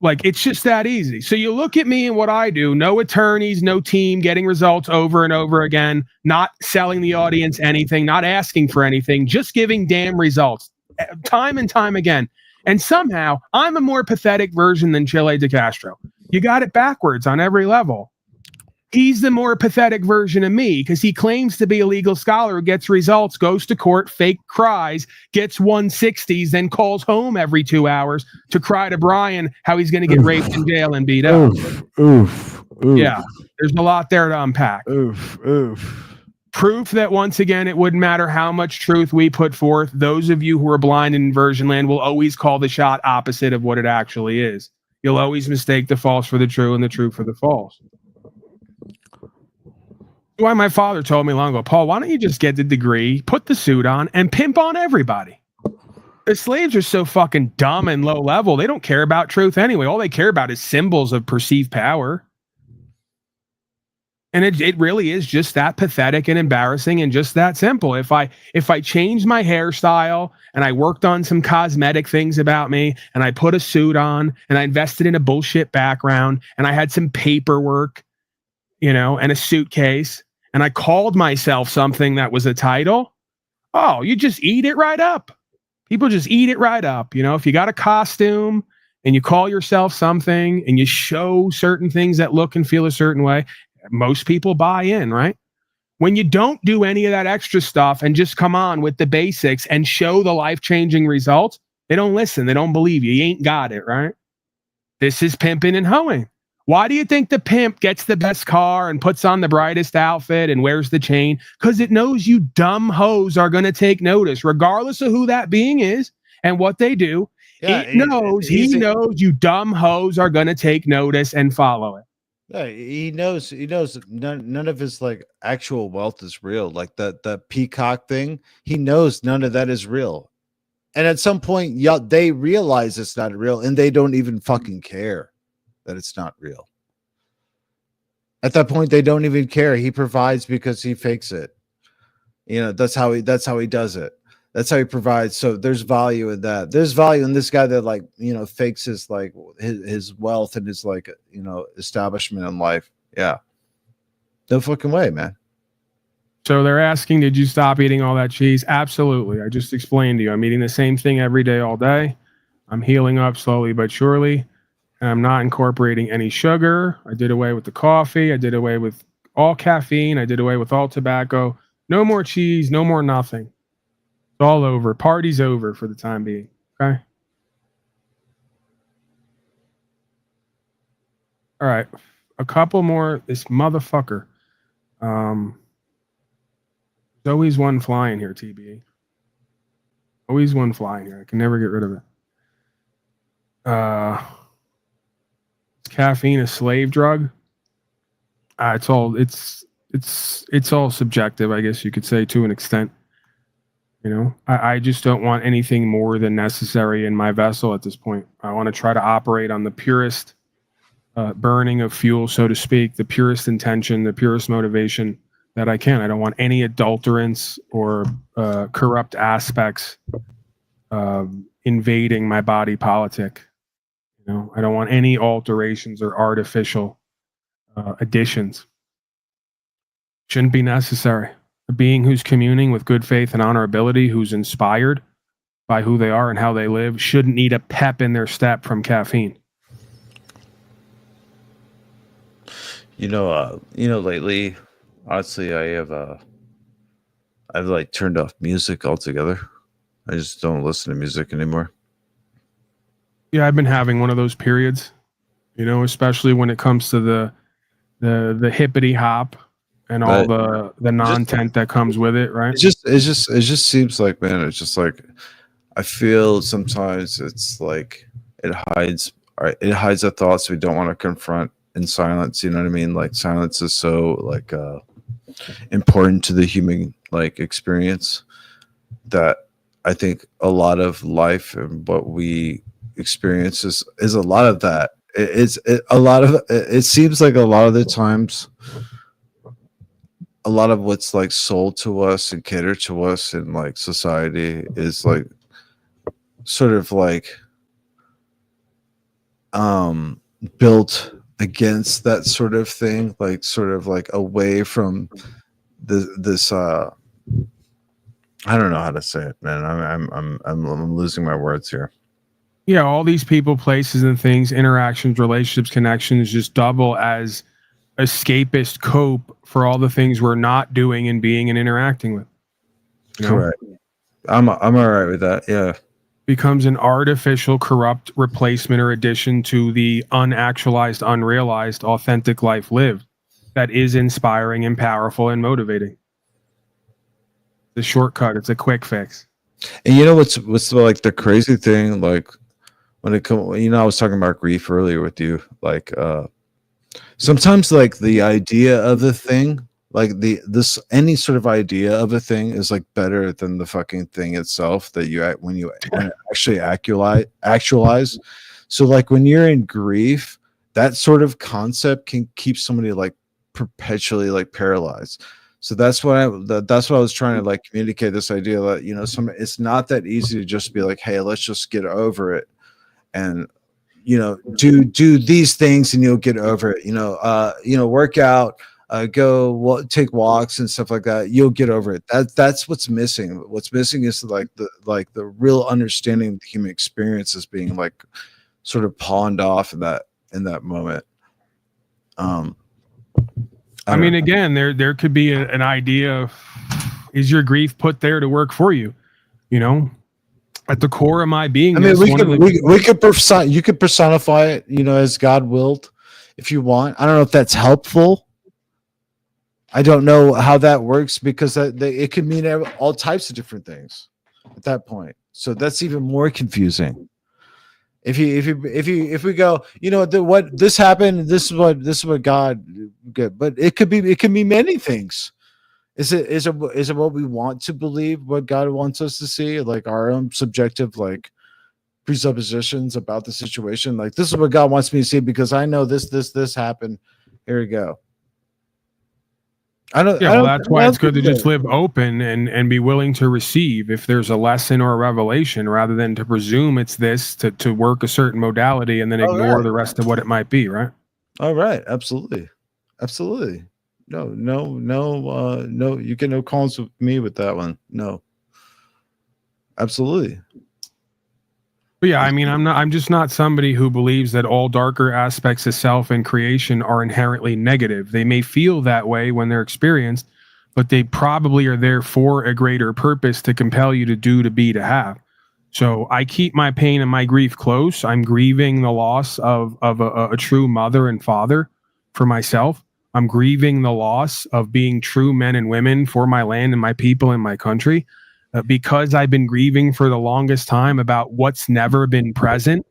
Like it's just that easy. So you look at me and what I do, no attorneys, no team, getting results over and over again, not selling the audience anything, not asking for anything, just giving damn results time and time again. And somehow I'm a more pathetic version than Chile de Castro. You got it backwards on every level. He's the more pathetic version of me because he claims to be a legal scholar who gets results, goes to court, fake cries, gets 160s, then calls home every 2 hours to cry to Brian how he's going to get raped in jail and beat up. Oof. Yeah, there's a lot there to unpack. Proof that, once again, it wouldn't matter how much truth we put forth. Those of you who are blind in inversion land will always call the shot opposite of what it actually is. You'll always mistake the false for the true and the true for the false. Why my father told me long ago, Paul, why don't you just get the degree, put the suit on, and pimp on everybody? The slaves are so fucking dumb and low level. They don't care about truth anyway. All they care about is symbols of perceived power. And it really is just that pathetic and embarrassing and just that simple. If I changed my hairstyle and I worked on some cosmetic things about me and I put a suit on and I invested in a bullshit background and I had some paperwork, and a suitcase, and I called myself something that was a title, you just eat it right up. People just eat it right up. If you got a costume and you call yourself something and you show certain things that look and feel a certain way, most people buy in, right? When you don't do any of that extra stuff and just come on with the basics and show the life-changing results, they don't listen. They don't believe you. You ain't got it, right? This is pimping and hoeing. Why do you think the pimp gets the best car and puts on the brightest outfit and wears the chain? Because it knows you dumb hoes are going to take notice, regardless of who that being is and what they do. Yeah, he knows you dumb hoes are going to take notice and follow it. Yeah, he knows none of his like actual wealth is real. Like the peacock thing, he knows none of that is real. And at some point, they realize it's not real and they don't even fucking care. that it's not real. At that point, they don't even care. He provides because he fakes it. You know, that's how he does it. That's how he provides. So there's value in that. There's value in this guy that, like, you know, fakes his, like, his wealth and his, like, you know, establishment in life. Yeah. No fucking way, man. So they're asking, did you stop eating all that cheese? Absolutely. I just explained to you. I'm eating the same thing every day, all day. I'm healing up slowly but surely. And I'm not incorporating any sugar. I did away with the coffee. I did away with all caffeine. I did away with all tobacco. No more cheese. No more nothing. It's all over. Party's over for the time being. Okay? All right. A couple more. This motherfucker. There's always one flying here, TBA. Always one flying here. I can never get rid of it. Is caffeine a slave drug? It's all subjective, I guess you could say, to an extent. You know, I just don't want anything more than necessary in my vessel at this point. I want to try to operate on the purest burning of fuel, so to speak, the purest intention, the purest motivation that I can. I don't want any adulterants or corrupt aspects invading my body politic. You know, I don't want any alterations or artificial additions. Shouldn't be necessary. A being who's communing with good faith and honorability, who's inspired by who they are and how they live, shouldn't need a pep in their step from caffeine. Lately, honestly, I've like turned off music altogether. I just don't listen to music anymore. Yeah, I've been having one of those periods, you know, especially when it comes to the hippity hop and all the non-tent that comes with it, right? It just seems like, man, it's just like, I feel sometimes it's like it hides the thoughts we don't want to confront in silence. You know what I mean? Like, silence is so, like, important to the human, like, experience, that I think a lot of life and what we experience is a lot of that. It seems like a lot of the times, a lot of what's, like, sold to us and catered to us in, like, society is, like, sort of like built against that sort of thing, like, sort of like away from this I don't know how to say it, man. I'm losing my words here. Yeah, all these people, places, and things, interactions, relationships, connections, just double as escapist cope for all the things we're not doing and being and interacting with. You know? Correct. I'm all right with that. Yeah. Becomes an artificial, corrupt replacement or addition to the unactualized, unrealized, authentic life lived that is inspiring and powerful and motivating. The shortcut, it's a quick fix. And you know what's like the crazy thing, like, when it comes, you know, I was talking about grief earlier with you, like, sometimes, like, the idea of the thing, like, any sort of idea of a thing is, like, better than the fucking thing itself that when you actually actualize. So, like, when you're in grief, that sort of concept can keep somebody, like, perpetually, like, paralyzed. So that's what I was trying to, like, communicate, this idea that, you know, it's not that easy to just be like, hey, let's just get over it, and, you know, do these things and you'll get over it. You know, work out, take walks and stuff like that. You'll get over it. That's what's missing. What's missing is the real understanding of the human experience is being, like, sort of pawned off in that moment. I mean, again, there could be an idea of, is your grief put there to work for you? You know, at the core of my being. I mean, you could personify it, you know, as God willed, if you want. I don't know if that's helpful. I don't know how that works, because it could mean all types of different things at that point. So that's even more confusing. If we go, you know, what this happened, this is what God did, but it could be many things. Is it what we want to believe, what God wants us to see, like our own subjective, like, presuppositions about the situation. Like, this is what God wants me to see because I know this happened. Here we go. That's why it's good to just live open and be willing to receive if there's a lesson or a revelation, rather than to presume it's this to work a certain modality and then ignore the rest of what it might be, right? All right, absolutely. No, you get no calls with me with that one. No. Absolutely. But yeah, I mean, I'm just not somebody who believes that all darker aspects of self and creation are inherently negative. They may feel that way when they're experienced, but they probably are there for a greater purpose to compel you to do, to be, to have. So I keep my pain and my grief close. I'm grieving the loss of a true mother and father for myself. I'm grieving the loss of being true men and women for my land and my people and my country. Because I've been grieving for the longest time about what's never been present,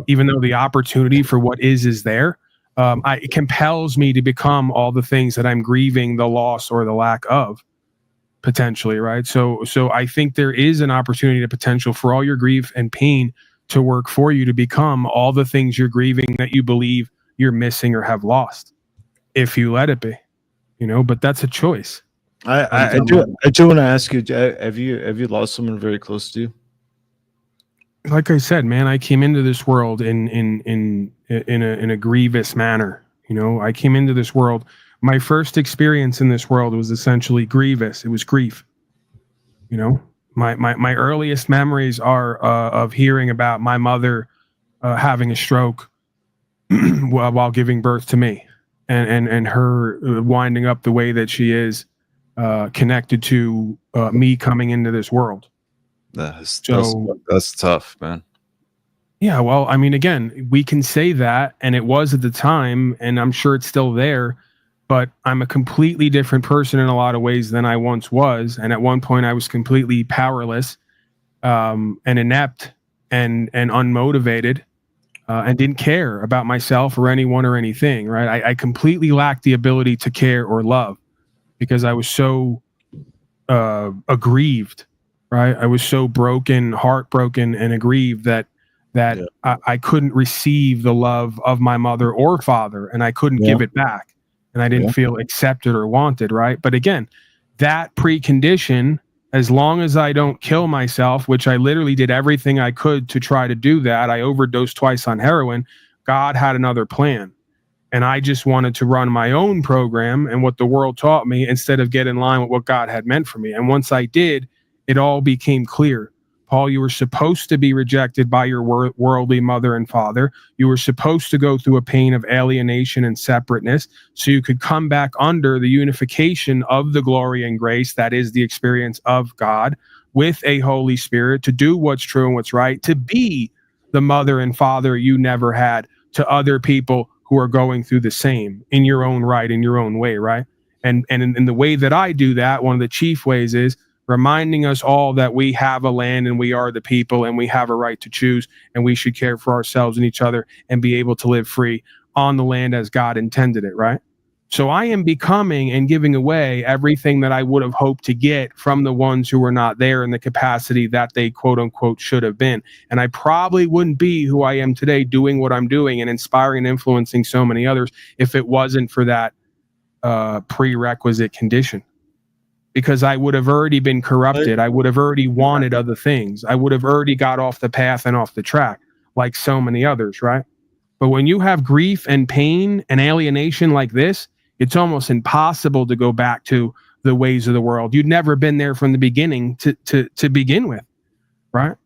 even though the opportunity for what is there, it compels me to become all the things that I'm grieving the loss or the lack of, potentially, right? So I think there is an opportunity, to potential for all your grief and pain to work for you to become all the things you're grieving that you believe you're missing or have lost, if you let it be, but that's a choice. I do want to ask you, have you lost someone very close to you? Like I said, man, I came into this world in a grievous manner. I came into this world. My first experience in this world was essentially grievous. It was grief. My earliest memories are of hearing about my mother having a stroke while giving birth to me, and her winding up the way that she is. Connected to me coming into this world. That's tough, man. Yeah, well, I mean, again, we can say that, and it was at the time, and I'm sure it's still there, but I'm a completely different person in a lot of ways than I once was. And at one point I was completely powerless and inept and unmotivated and didn't care about myself or anyone or anything, right? I completely lacked the ability to care or love, because I was so aggrieved, right? I was so broken, heartbroken, and aggrieved that I couldn't receive the love of my mother or father, and I couldn't give it back, and I didn't feel accepted or wanted, right? But again, that precondition, as long as I don't kill myself, which I literally did everything I could to try to do that. I overdosed twice on heroin. God had another plan. And I just wanted to run my own program and what the world taught me, instead of get in line with what God had meant for me. And once I did, it all became clear. Paul, you were supposed to be rejected by your worldly mother and father. You were supposed to go through a pain of alienation and separateness so you could come back under the unification of the glory and grace that is the experience of God with a Holy Spirit, to do what's true and what's right, to be the mother and father you never had to other people who are going through the same in your own right, in your own way, right? And in the way that I do that, one of the chief ways is reminding us all that we have a land and we are the people and we have a right to choose, and we should care for ourselves and each other and be able to live free on the land as God intended it, right? So I am becoming and giving away everything that I would have hoped to get from the ones who were not there in the capacity that they quote unquote should have been. And I probably wouldn't be who I am today doing what I'm doing and inspiring and influencing so many others if it wasn't for that prerequisite condition. Because I would have already been corrupted. I would have already wanted other things. I would have already got off the path and off the track like so many others, right? But when you have grief and pain and alienation like this, it's almost impossible to go back to the ways of the world. You'd never been there from the beginning to begin with, right?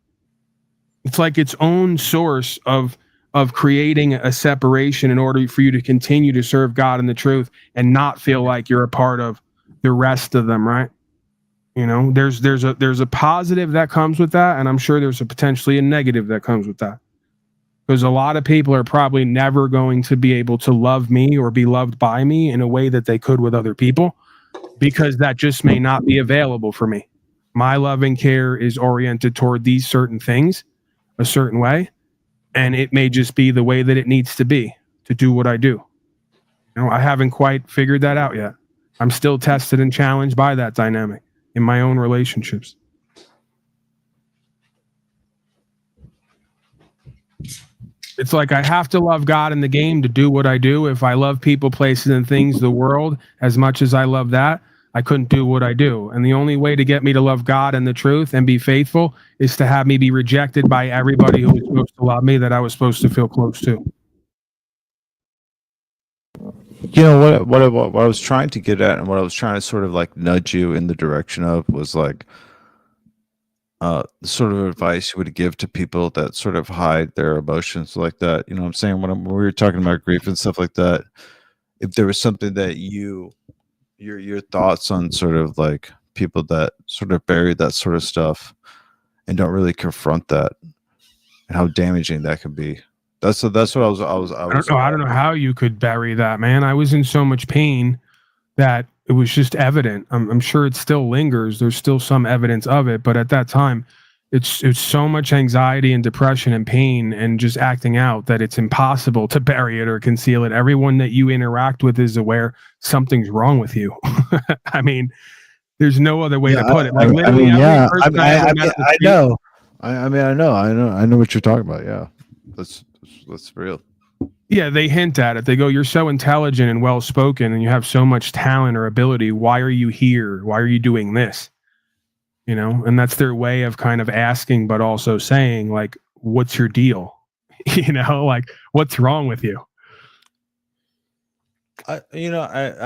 It's like its own source of creating a separation in order for you to continue to serve God in the truth and not feel like you're a part of the rest of them, right? There's a positive that comes with that, and I'm sure there's a potentially a negative that comes with that. Because a lot of people are probably never going to be able to love me or be loved by me in a way that they could with other people, because that just may not be available for me. My love and care is oriented toward these certain things a certain way, and it may just be the way that it needs to be to do what I do. I haven't quite figured that out yet. I'm still tested and challenged by that dynamic in my own relationships. It's like I have to love God in the game to do what I do. If I love people, places, and things, the world, as much as I love that, I couldn't do what I do. And the only way to get me to love God and the truth and be faithful is to have me be rejected by everybody who was supposed to love me, that I was supposed to feel close to. You know what I was trying to get at, and what I was trying to sort of like nudge you in the direction of, was like the sort of advice you would give to people that sort of hide their emotions like that. You know what I'm saying? When we were talking about grief and stuff like that, if there was something that your thoughts on sort of like people that sort of bury that sort of stuff and don't really confront that, and how damaging that could be. That's what I was. I don't know how you could bury that, man. I was in so much pain that it was just evident. I'm sure it still lingers. There's still some evidence of it, but at that time, it's so much anxiety and depression and pain and just acting out that it's impossible to bury it or conceal it. Everyone that you interact with is aware something's wrong with you. I mean, there's no other way to put it. Like, I know. I know what you're talking about. Yeah, that's real. Yeah, they hint at it. They go, "You're so intelligent and well-spoken, and you have so much talent or ability. Why are you here? Why are you doing this?" You know, and that's their way of kind of asking, but also saying, like, "What's your deal?" You know, like, "What's wrong with you?" I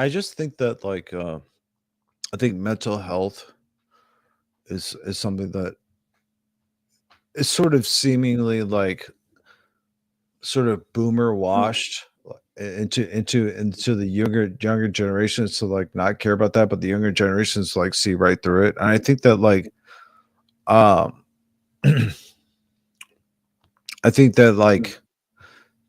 just think that like I think mental health is something that is sort of seemingly like sort of boomer washed into the younger generations to like not care about that, but the younger generations like see right through it. And I think that like I think that like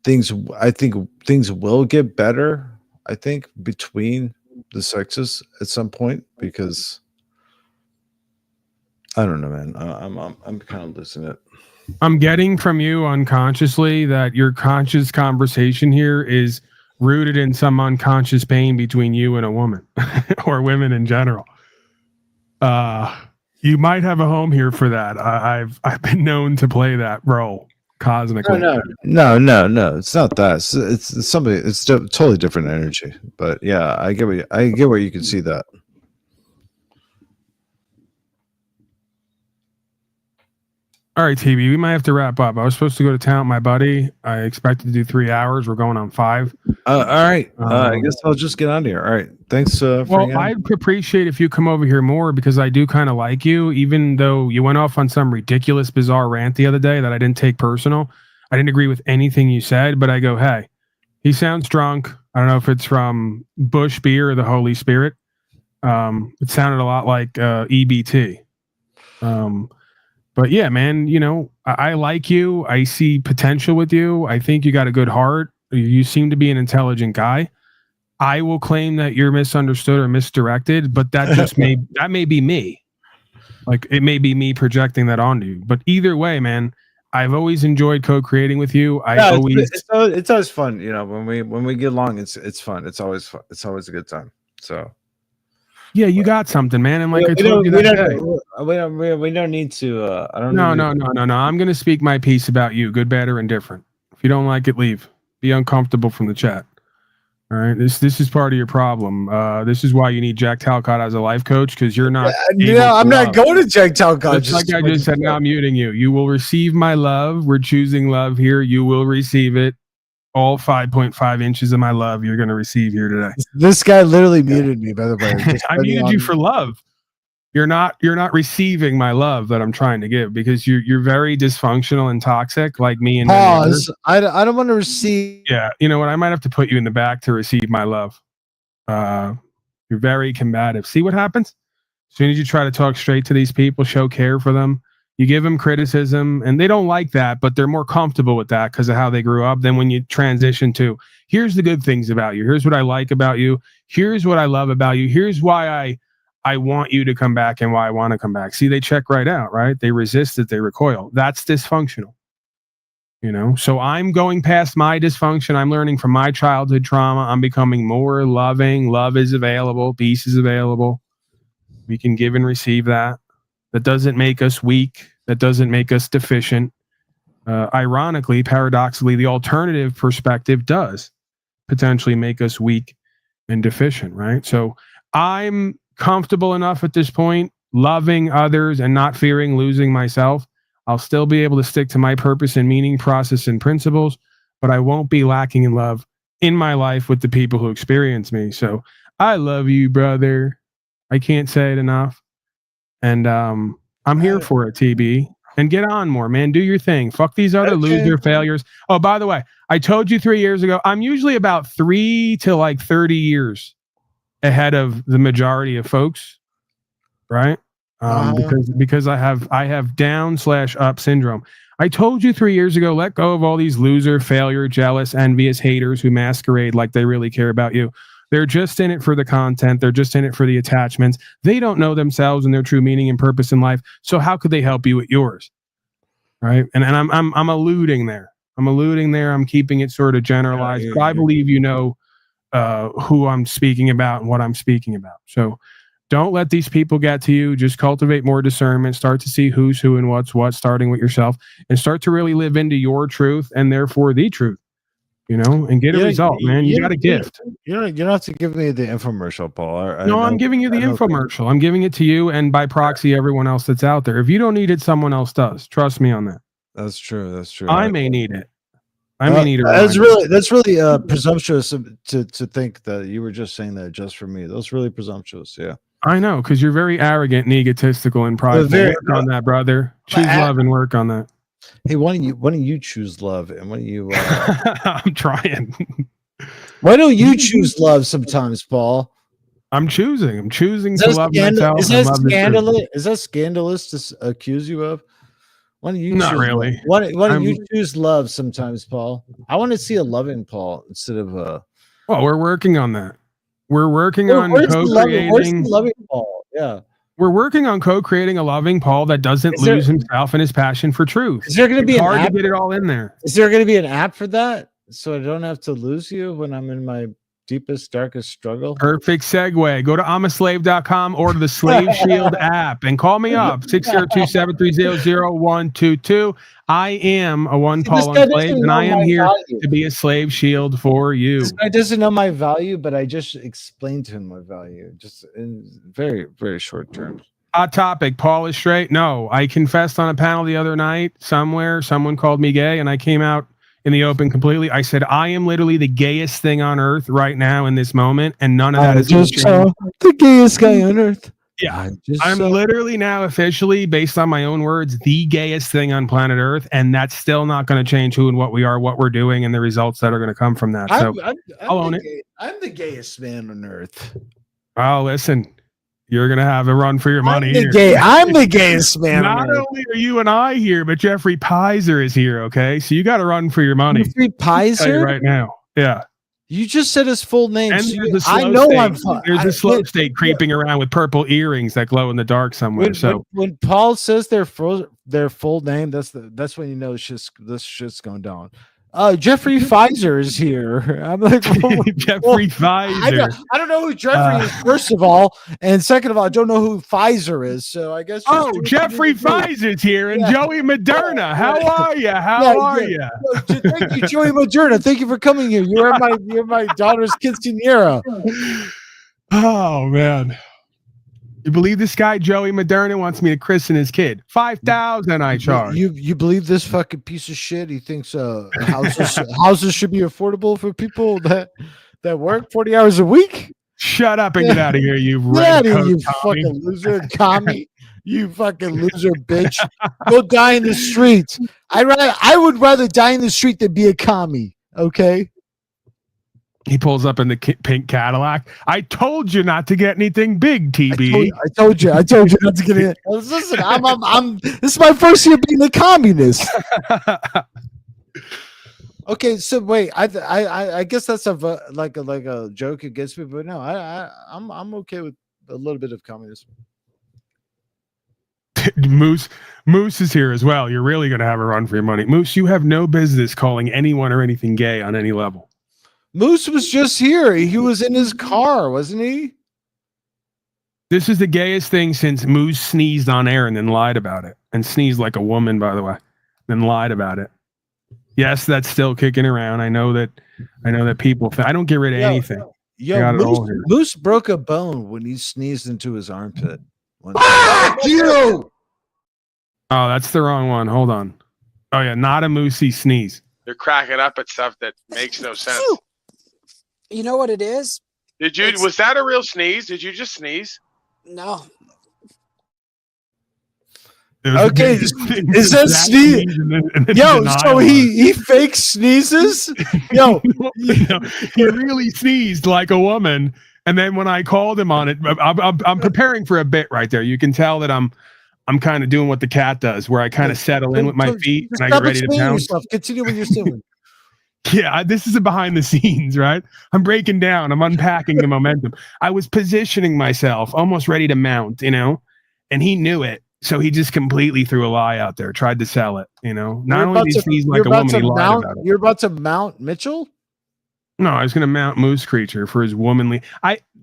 things will get better, I think, between the sexes at some point, because I don't know, man. I'm kind of losing it. I'm getting from you unconsciously that your conscious conversation here is rooted in some unconscious pain between you and a woman or women in general. You might have a home here for that. I've been known to play that role cosmically. No. It's not that. It's somebody. It's totally different energy. But yeah, I get where you can see that. All right, TV, we might have to wrap up. I was supposed to go to town with my buddy. I expected to do 3 hours. We're going on 5. All right. I guess I'll just get on here. All right. Thanks. Well, I'd appreciate if you come over here more, because I do kind of like you, even though you went off on some ridiculous, bizarre rant the other day that I didn't take personal. I didn't agree with anything you said, but I go, hey, he sounds drunk. I don't know if it's from Bush beer or the Holy Spirit. It sounded a lot like EBT. But yeah, man, you know, I like you. I see potential with you. I think you got a good heart. You seem to be an intelligent guy. I will claim that you're misunderstood or misdirected, but that just may be me. Like, it may be me projecting that onto you. But either way, man, I've always enjoyed co-creating with you. It's always fun, you know, when we get along. It's fun. It's always fun. It's always a good time. So. Yeah, you got something, man. And like I told you that day, we don't need to. I don't. No. I'm going to speak my piece about you, good, bad, or indifferent. If you don't like it, leave. Be uncomfortable from the chat. All right. This is part of your problem. This is why you need Jack Talcott as a life coach, because you're not. Yeah, I'm not going to Jack Talcott. Just like I just said, now I'm muting you. You will receive my love. We're choosing love here. You will receive it. All 5.5 inches of my love you're going to receive here today. This guy literally muted me, by the way. I muted you for love. You're not receiving my love that I'm trying to give, because you're very dysfunctional and toxic, like me and pause. I don't want to receive. Yeah, you know what? I might have to put you in the back to receive my love. You're very combative. See what happens? As soon as you try to talk straight to these people, show care for them, you give them criticism, and they don't like that, but they're more comfortable with that because of how they grew up. Then when you transition to, here's the good things about you, here's what I like about you, here's what I love about you, here's why I want you to come back and why I want to come back. See, they check right out, right? They resist it, they recoil. That's dysfunctional. You know, so I'm going past my dysfunction. I'm learning from my childhood trauma. I'm becoming more loving. Love is available. Peace is available. We can give and receive that. That doesn't make us weak. That doesn't make us deficient. ironically, paradoxically, the alternative perspective does potentially make us weak and deficient, right? So I'm comfortable enough at this point, loving others and not fearing losing myself. I'll still be able to stick to my purpose and meaning, process, and principles, but I won't be lacking in love in my life with the people who experience me. So I love you, brother. I can't say it enough. And I'm here for it, TB. And get on more, man. Do your thing. Fuck these other loser failures. Oh, by the way, I told you 3 years ago, I'm usually about 3 to like 30 years ahead of the majority of folks, right? Because I have down/up syndrome. I told you 3 years ago, let go of all these loser, failure, jealous, envious haters who masquerade like they really care about you. They're just in it for the content. They're just in it for the attachments. They don't know themselves and their true meaning and purpose in life. So how could they help you with yours? Right? And I'm alluding there. I'm keeping it sort of generalized. But I believe you know who I'm speaking about and what I'm speaking about. So don't let these people get to you. Just cultivate more discernment. Start to see who's who and what's what, starting with yourself, and start to really live into your truth and therefore the truth. You know, and get a result, man. You got a gift. You don't have to give me the infomercial, Paul. I'm giving you the infomercial. I'm giving it to you and by proxy, everyone else that's out there. If you don't need it, someone else does. Trust me on that. That's true. I may need it. I may need it. That's really presumptuous to think that you were just saying that just for me. That's really presumptuous. Yeah. I know, because you're very arrogant and egotistical and prideful. Work on that, brother. Choose love and work on that. Hey, why don't you choose love and why don't you I'm trying. Why don't you choose love sometimes, Paul? I'm choosing to love myself. Is that scandalous to accuse you of? Why don't you not really love? Why don't you choose love sometimes, Paul? I want to see a loving Paul instead of well, we're working on that. We're working on co-creating. Where's the loving Paul? Yeah. We're working on co-creating a loving Paul that doesn't lose himself and his passion for truth. Is there going to be hard to get it all in there? Is there going to be an app for that so I don't have to lose you when I'm in my deepest, darkest struggle? Perfect segue. Go to I'mAslave.com, order the Slave Shield app, and call me up 602-730-0122. I am a one Paul slave, and I am here to be a slave shield for you. This guy doesn't know my value, but I just explained to him my value, just in very, very short terms. Hot topic. Paul is straight. No, I confessed on a panel the other night somewhere. Someone called me gay, and I came out in the open completely. I said, I am literally the gayest thing on earth right now in this moment, and none of that is just the gayest guy on earth. Yeah, I'm literally now officially, based on my own words, the gayest thing on planet Earth, and that's still not going to change who and what we are, what we're doing, and the results that are going to come from that. So I'll own it. I'm the gayest man on earth. Oh, listen, you're going to have a run for your money. I'm the gayest man. Not only are you and I here, but Jeffrey Pizer is here. Okay, so you got to run for your money. Jeffrey Pizer right now, yeah. You just said his full name. And so I know there's a slow state creeping around with purple earrings that glow in the dark somewhere. When Paul says their full name, that's when you know this shit's going down. Jeffrey Pfizer is here. I'm like, Jeffrey Pfizer. I don't know who Jeffrey is, first of all, and second of all, I don't know who Pfizer is. So I guess. Jeffrey Pfizer's here, and Joey Moderna. How are you? How are you? Thank you, Joey Moderna. Thank you for coming here. You're my daughter's quinceañera. Oh man. You believe this guy Joey Moderna wants me to christen his kid? $5,000 I charge. You believe this fucking piece of shit? He thinks houses should be affordable for people that work 40 hours a week? Shut up and get out of here, you fucking loser, commie. You fucking loser, bitch. Go die in the streets. I would rather die in the street than be a commie. Okay. He pulls up in the pink Cadillac. I told you not to get anything big, TB. I told you not to get it. Listen, this is my first year being a communist. Okay, so wait, I guess that's like a joke against me, but no, I'm okay with a little bit of communism. Moose is here as well. You're really gonna have a run for your money, Moose. You have no business calling anyone or anything gay on any level. Moose was just here. He was in his car, wasn't he? This is the gayest thing since Moose sneezed on air and then lied about it. And sneezed like a woman, by the way. Then lied about it. Yes, that's still kicking around. I know that people. I don't get rid of anything. I got it all here. Moose broke a bone when he sneezed into his armpit. Fuck you! Oh, that's the wrong one. Hold on. Oh yeah, not a moosey sneeze. They're cracking up at stuff that makes no sense. You know what it is? Was that a real sneeze? Did you just sneeze? No. Okay, is that sneeze? Yo, so he fake sneezes? Yo, no, he really sneezed like a woman. And then when I called him on it, I'm preparing for a bit right there. You can tell that I'm kind of doing what the cat does, where I kind of settle in with my feet and I get ready to pounce. Continue with your doing. Yeah, this is a behind the scenes, right? I'm breaking down. I'm unpacking the momentum. I was positioning myself, almost ready to mount, and he knew it. So he just completely threw a lie out there, tried to sell it, Not only did he sneeze like a woman, he lied about it. You're about to mount Mitchell? No, I was going to mount Moose Creature for his womanly.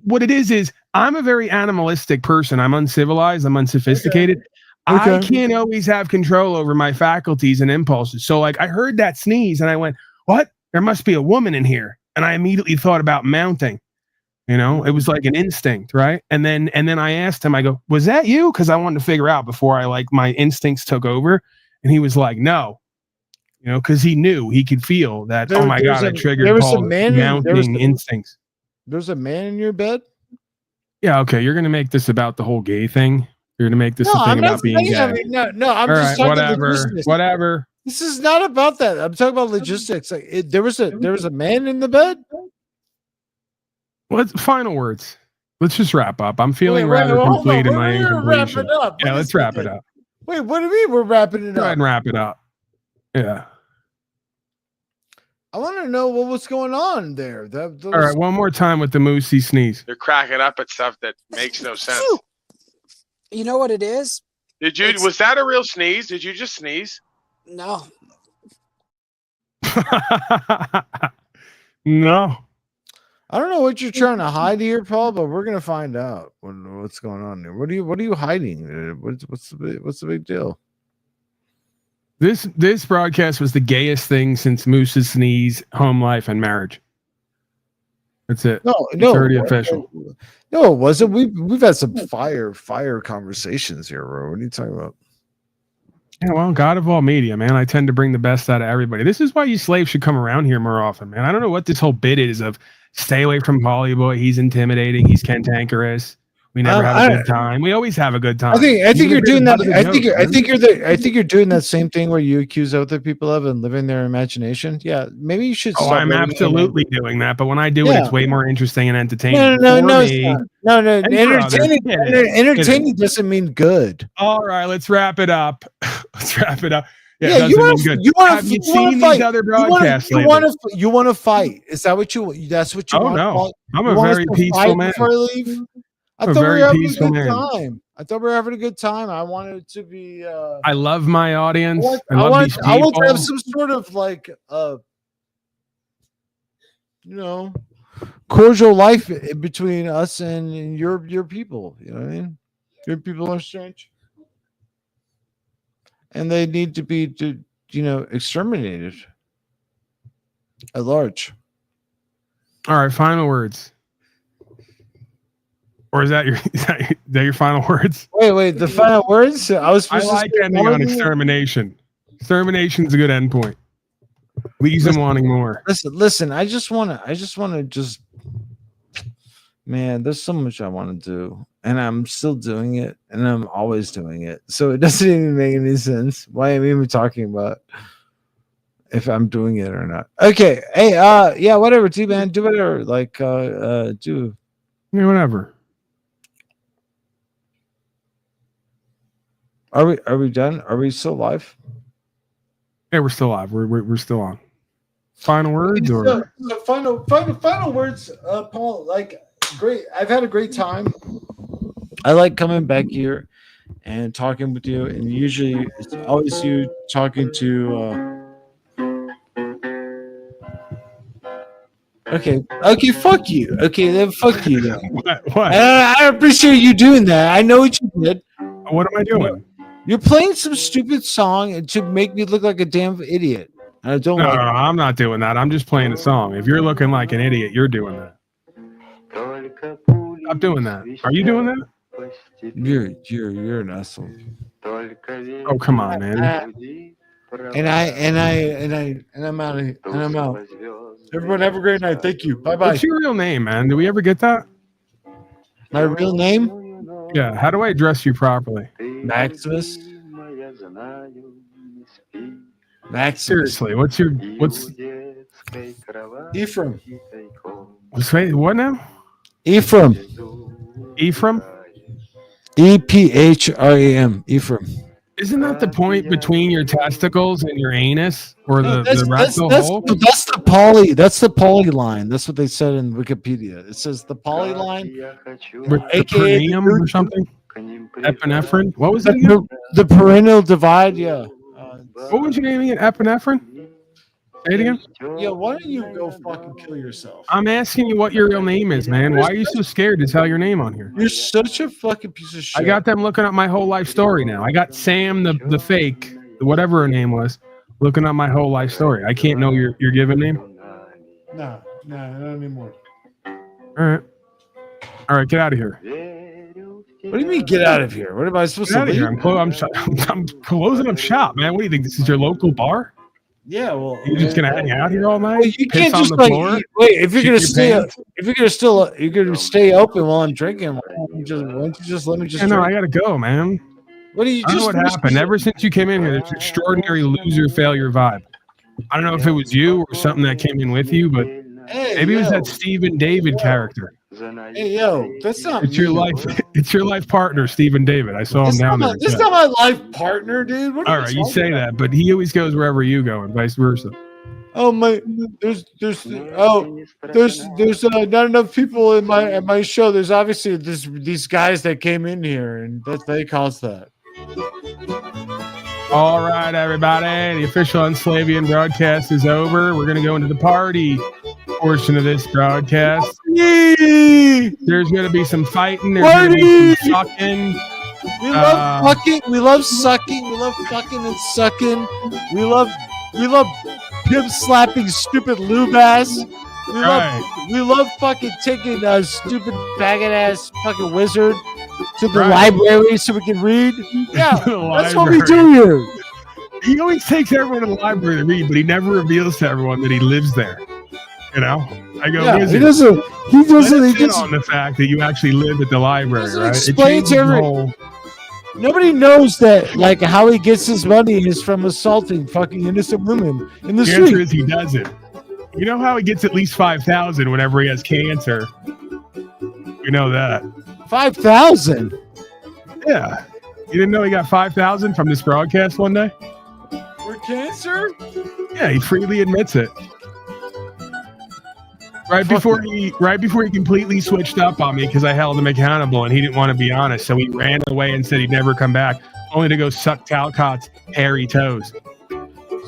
What it is I'm a very animalistic person. I'm uncivilized. I'm unsophisticated. Okay. I can't always have control over my faculties and impulses. So like I heard that sneeze and I went, what? There must be a woman in here. And I immediately thought about mounting. It was like an instinct, right? And then I asked him, I go, was that you? Because I wanted to figure out before my instincts took over. And he was like, no. Because he knew, he could feel that, oh my God, I triggered Paul's mounting instincts. There's a man in your bed? Yeah, okay. You're going to make this about the whole gay thing? You're going to make this a thing about being gay? I'm just talking whatever. This is not about that. I'm talking about logistics. Like there was a man in the bed? What's final words? Let's just wrap up. I'm feeling rather complete in my incompletion. Yeah, let's wrap it up. Wait, what do you mean we're wrapping it up? Go ahead and wrap it up. Yeah. I want to know what was going on there. All right, one more time with the moosey sneeze. They're cracking up at stuff that makes no sense. You know what it is? Was that a real sneeze? Did you just sneeze? No. No. I don't know what you're trying to hide here, Paul, but we're gonna find out what's going on there. What are you hiding? What's the big deal? This broadcast was the gayest thing since Moose's sneeze, home life, and marriage. That's it. No, it's already official. No, it wasn't. We've had some fire conversations here, bro. What are you talking about? Yeah, well, God of all media, man. I tend to bring the best out of everybody. This is why you slaves should come around here more often, man. I don't know what this whole bit is of stay away from Polly Boy. He's intimidating. He's cantankerous. We never have a good time. We always have a good time. I think you're doing that. I think you're doing that same thing where you accuse other people of and living their imagination. Yeah, maybe you should. Oh, I'm absolutely doing that. But when I do it, it's way more interesting and entertaining. No. Entertaining doesn't mean good. All right, let's wrap it up. Yeah, you want to seen these other broadcasts? You want to fight? Is that what you? That's what you want? No, I'm a very peaceful man. Before I leave, I thought we were having a good time. I thought we were having a good time. I wanted it to be. I love my audience. I want to have some sort of like, cordial life in between us and your people. You know what I mean? Your people are strange. And they need to be, exterminated at large. All right, final words. Or is that your final words? Wait, the final words? I like ending on extermination. Extermination's a good endpoint. Leaves them wanting more. Listen. I just want to man, there's so much I want to do, and I'm still doing it, and I'm always doing it. So it doesn't even make any sense. Why am I even talking about if I'm doing it or not? Okay, hey, yeah, whatever, T-Man, do whatever, do. Yeah, whatever. Are we done? Are we still live? Yeah, we're still live. We're still on. Final words or final words, Paul. Like, great. I've had a great time. I like coming back here and talking with you, and usually it's always you talking to. Okay, fuck you. Okay, then fuck you. Then. What? I appreciate you doing that. I know what you did. What am I doing? You're playing some stupid song to make me look like a damn idiot. I don't No, like. I'm not doing that. I'm just playing a song. If you're looking like an idiot, you're doing that. Stop doing that. Are you doing that? You're an asshole. Oh, come on, man. And I'm out. And I'm out. Everyone have a great night. Thank you. Bye bye. What's your real name, man? Do we ever get that? My real name? Yeah. How do I address you properly? Maximus. Maximus. Seriously, what's Ephraim? Wait, what now? Ephraim. Ephraim? EPHRAM. Ephraim. Isn't that the point between your testicles and your anus, or No, the rectal hole? that's the poly. That's the poly line. That's what they said in Wikipedia. It says the poly line, With the perineum or something? Epinephrine? What was it again? The perennial divide. Yeah. What was your name again? Epinephrine? Say it again. Yeah. Why don't you go fucking kill yourself? I'm asking you what your real name is, man. Why are you so scared to tell your name on here? You're such a fucking piece of shit. I got them looking up my whole life story now. I got Sam, the fake, whatever her name was, looking up my whole life story. I can't know your given name. No, not anymore. All right, get out of here. What do you mean, get out of here? What am I supposed Get to out of leave? here. I'm closing up shop, man. What do you think? This is your local bar? Yeah, well, You're just gonna hang out here all night? Well, you Piss can't on just the like floor? wait. If you're Shit gonna your stay, pants? if you're gonna stay open while I'm drinking, why don't you just let me just? Yeah, no, drink? I gotta go, man. What do you I don't just? know what happened. Ever since you came in here, there's extraordinary loser failure vibe. I don't know if it was you or something that came in with you, but maybe it was that Stephen David character. Hey, yo, that's not It's your life. It's your life partner, Stephen David. I saw him down there. This is not my life partner, dude. What All right, you say that, but he always goes wherever you go, and vice versa. Oh my, there's not enough people in my show. There's obviously these guys that came in here, and they caused that. All right, everybody. The official Enslavement broadcast is over. We're gonna go into the party portion of this broadcast. There's gonna be some fighting. There's gonna be some sucking. We love fucking. We love sucking. We love fucking and sucking. We love pimp slapping stupid lube ass. We love fucking taking a stupid faggot ass fucking wizard to the library so we can read. Yeah, that's what we do here. He always takes everyone to the library to read, but he never reveals to everyone that he lives there. You know, I go. Yeah, Wizard, he doesn't. He let just on the fact that you actually live at the library, right? explain to everyone. Nobody knows that, like, how he gets his money is from assaulting fucking innocent women in the The street. answer is he doesn't. You know how he gets at least 5,000 whenever he has cancer? We know that. 5,000. Yeah. You didn't know he got 5,000 from this broadcast one day? For cancer? Yeah, he freely admits it. Right before he completely switched up on me because I held him accountable and he didn't want to be honest, so he ran away and said he'd never come back, only to go suck Talcott's hairy toes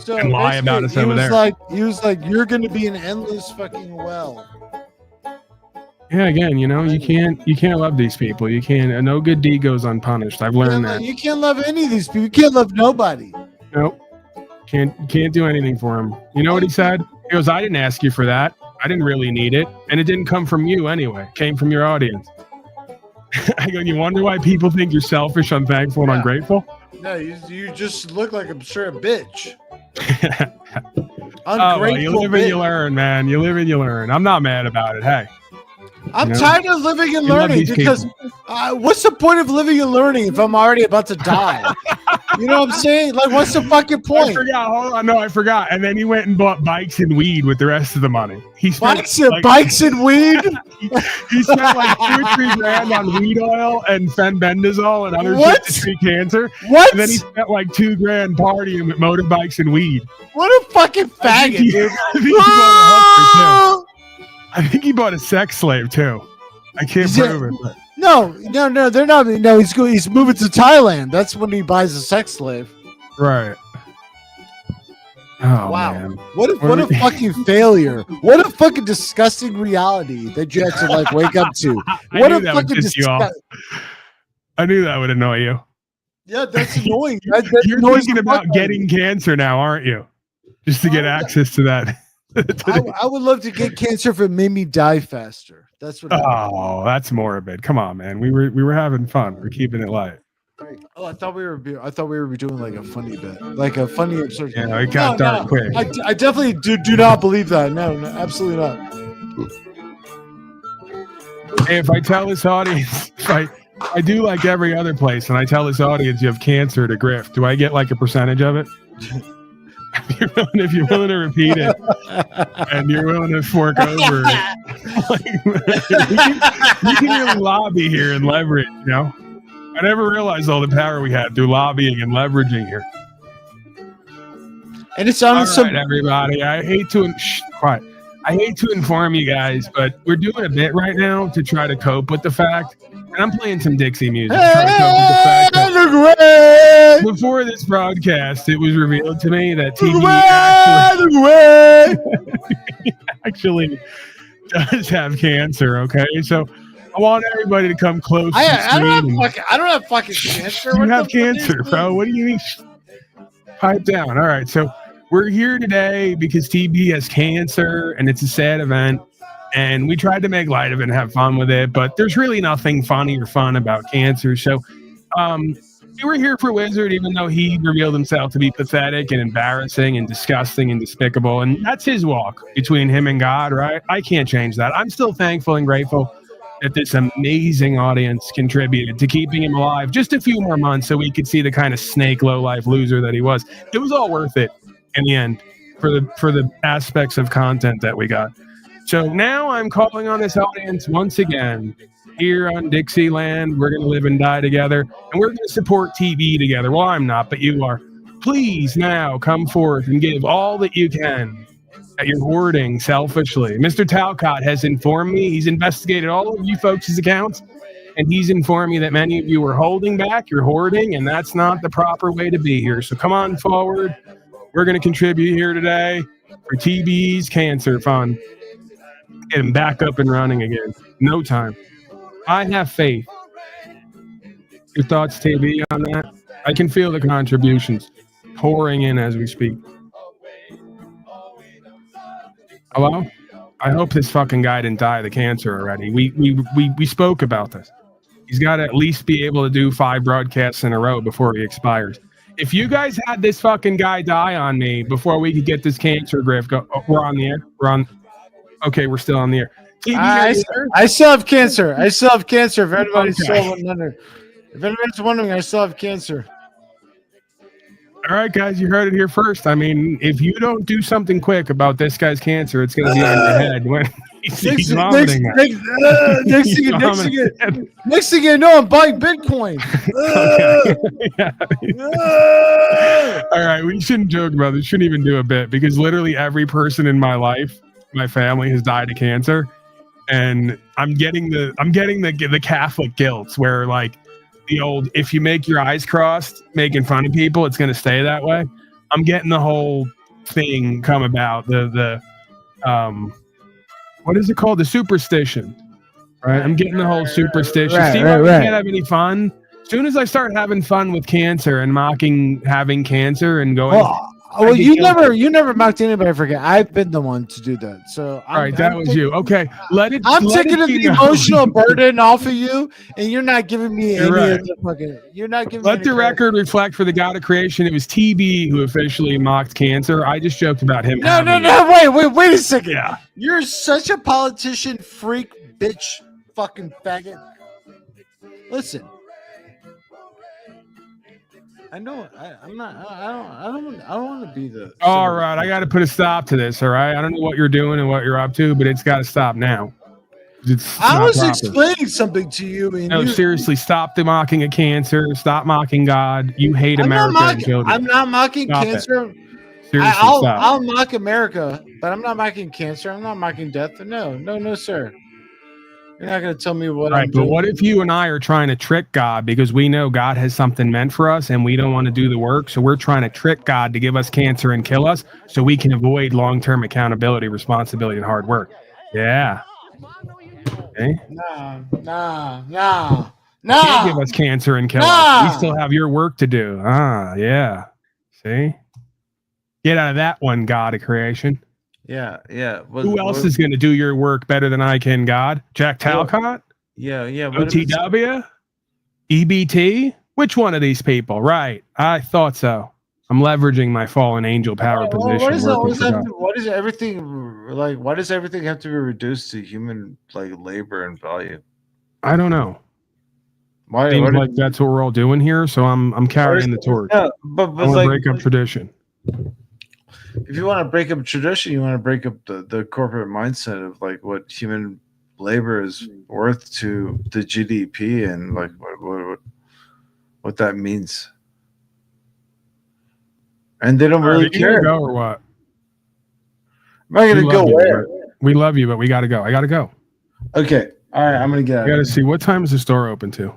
So and lie about us over there. He was like, you're going to be an endless fucking well. Yeah, again, you know, you can't love these people. You can't. No good deed goes unpunished. I've learned that. You can't love any of these people. You can't love nobody. Nope. Can't do anything for him. You know what he said? He goes, I didn't ask you for that. I didn't really need it. And it didn't come from you anyway. It came from your audience. I go, you wonder why people think you're selfish, unthankful, and ungrateful? No, you just look like I'm sure a bitch. Well, you live and you learn, man. You live and you learn. I'm not mad about it. Hey. I'm You know? tired of living and You love learning these because what's the point of living and learning if I'm already about to die? You know what I'm saying? Like, what's the fucking point? I forgot. Hold on. No, I forgot. And then he went and bought bikes and weed with the rest of the money. He spent Bikes and weed? he spent like $2 or $3 grand on weed oil and fenbendazole and other shit to treat cancer. What? And then he spent like $2 grand partying with motorbikes and weed. What a fucking faggot, dude. I think he bought a sex slave too. I can't prove it. But. No, they're not. No, he's moving to Thailand. That's when he buys a sex slave. Right. Oh, wow. Man. What a fucking failure. What a fucking disgusting reality that you have to like wake up to. What a fucking disgusting. I knew that would annoy you. Yeah, that's annoying. You're thinking about getting cancer now, aren't you? just to get access to that. I would love to get cancer if it made me die faster. That's what. Oh, that's morbid. Come on, man. We were having fun. We're keeping it light. Oh, I thought we were doing like a funny bit, like a funny absurd. Yeah, it got dark quick. I definitely do not believe that. No, absolutely not. Hey, if I tell this audience, I do like every other place, and I tell this audience you have cancer to grift, do I get like a percentage of it? If you're willing to repeat it, and you're willing to fork over it, you can really lobby here and leverage, you know? I never realized all the power we had through lobbying and leveraging here. And it sounds all right, everybody. I hate to inform you guys, but we're doing a bit right now to try to cope with the fact, and I'm playing some Dixie music to try to cope with the fact that before this broadcast, it was revealed to me that TV actually does have cancer. Okay, so I want everybody to come close. I don't have fucking cancer. You have cancer, bro. What do you mean? Pipe down. All right, so we're here today because TB has cancer, and it's a sad event. And we tried to make light of it and have fun with it, but there's really nothing funny or fun about cancer. So we were here for Wizard, even though he revealed himself to be pathetic and embarrassing and disgusting and despicable. And that's his walk between him and God, right? I can't change that. I'm still thankful and grateful that this amazing audience contributed to keeping him alive just a few more months so we could see the kind of snake, low-life loser that he was. It was all worth it in the end for the aspects of content that we got. So now I'm calling on this audience once again here on Dixieland. We're going to live and die together, and we're going to support TV together. Well, I'm not, but you are. Please now come forth and give all that you can that you're hoarding selfishly. Mr. Talcott has informed me. He's investigated all of you folks' accounts, and he's informed me that many of you are holding back, you're hoarding, and that's not the proper way to be here. So come on forward. We're going to contribute here today for TB's Cancer Fund. Get him back up and running again. No time. I have faith. Your thoughts, TB, on that? I can feel the contributions pouring in as we speak. Hello? I hope this fucking guy didn't die of the cancer already. We spoke about this. He's got to at least be able to do 5 broadcasts in a row before he expires. If you guys had this fucking guy die on me before we could get this cancer grift, we're on the air. Okay, we're still on the air. I still have cancer. If anybody's wondering, I still have cancer. All right, guys, you heard it here first. I mean, if you don't do something quick about this guy's cancer, it's going to be on your head when he's vomiting. Next thing you know, I'm buying Bitcoin. All right, we shouldn't joke about this. Shouldn't even do a bit because literally every person in my life, my family, has died of cancer, and I'm getting the Catholic guilt where like the old if you make your eyes crossed making fun of people, it's going to stay that way. I'm getting the whole thing come about the what is it called, the superstition, right? I'm getting the whole superstition. See why we can't have any fun? As soon as I start having fun with cancer and mocking having cancer and going. Well, you never mocked anybody for cancer. I've been the one to do that. So all right, that was you. Okay, I'm taking the emotional burden off of you, and you're not giving me any of the fucking. You're not giving. Let the record reflect for the God of creation. It was TB who officially mocked cancer. I just joked about him. No. Wait a second. Yeah. You're such a politician freak, bitch, fucking faggot. Listen. I know. I'm not. I don't want to be the. All right, I got to put a stop to this. All right, I don't know what you're doing and what you're up to, but it's got to stop now. I was explaining something to you. And no, seriously, stop the mocking of cancer. Stop mocking God. You hate America and children. I'm not mocking cancer. Seriously, I'll mock America, but I'm not mocking cancer. I'm not mocking death. No, sir. You're not going to tell me what I'm doing. But what if you and I are trying to trick God because we know God has something meant for us and we don't want to do the work, so we're trying to trick God to give us cancer and kill us so we can avoid long-term accountability, responsibility, and hard work? Yeah. Okay. Nah. You can't give us cancer and kill us. We still have your work to do. Yeah. See? Get out of that one, God of creation. Yeah. Who else is going to do your work better than I can, God? Jack Talcott? Yeah. OTW? EBT? Which one of these people? Right. I thought so. I'm leveraging my fallen angel power position. Why does everything have to be reduced to human like labor and value? I don't know. Seems like that's what we're all doing here, so I'm carrying the torch. Yeah, but I want to break up tradition. If you want to break up tradition, you want to break up the corporate mindset of like what human labor is worth to the GDP and like what that means. And they don't really care. Go or what? Am I gonna go where? We love you, but we gotta go. I gotta go. Okay. All right, I'm gonna get out. I gotta see what time is the store open to.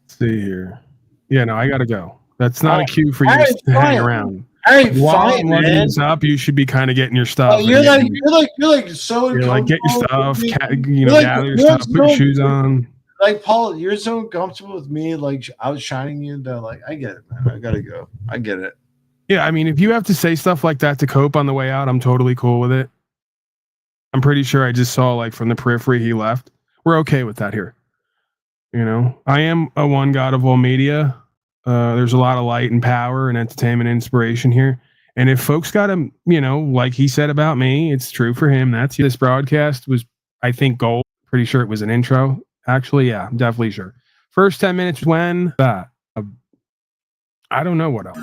Let's see here. Yeah, no, I gotta go. That's not a cue for you to hang around. While I'm looking this up, you should be kind of getting your stuff. You're like so. You're like, get your stuff. Gather your stuff. Put your shoes on. Like Paul, you're so comfortable with me, like outshining you that like I get it, man. I gotta go. I get it. Yeah, I mean, if you have to say stuff like that to cope on the way out, I'm totally cool with it. I'm pretty sure I just saw like from the periphery he left. We're okay with that here. You know, I am a one god of all media. There's a lot of light and power and entertainment and inspiration here. And if folks got him, you know, like he said about me, it's true for him. This broadcast was, I think, gold. Pretty sure it was an intro. Actually, yeah, I'm definitely sure. First 10 minutes when that. I don't know what else.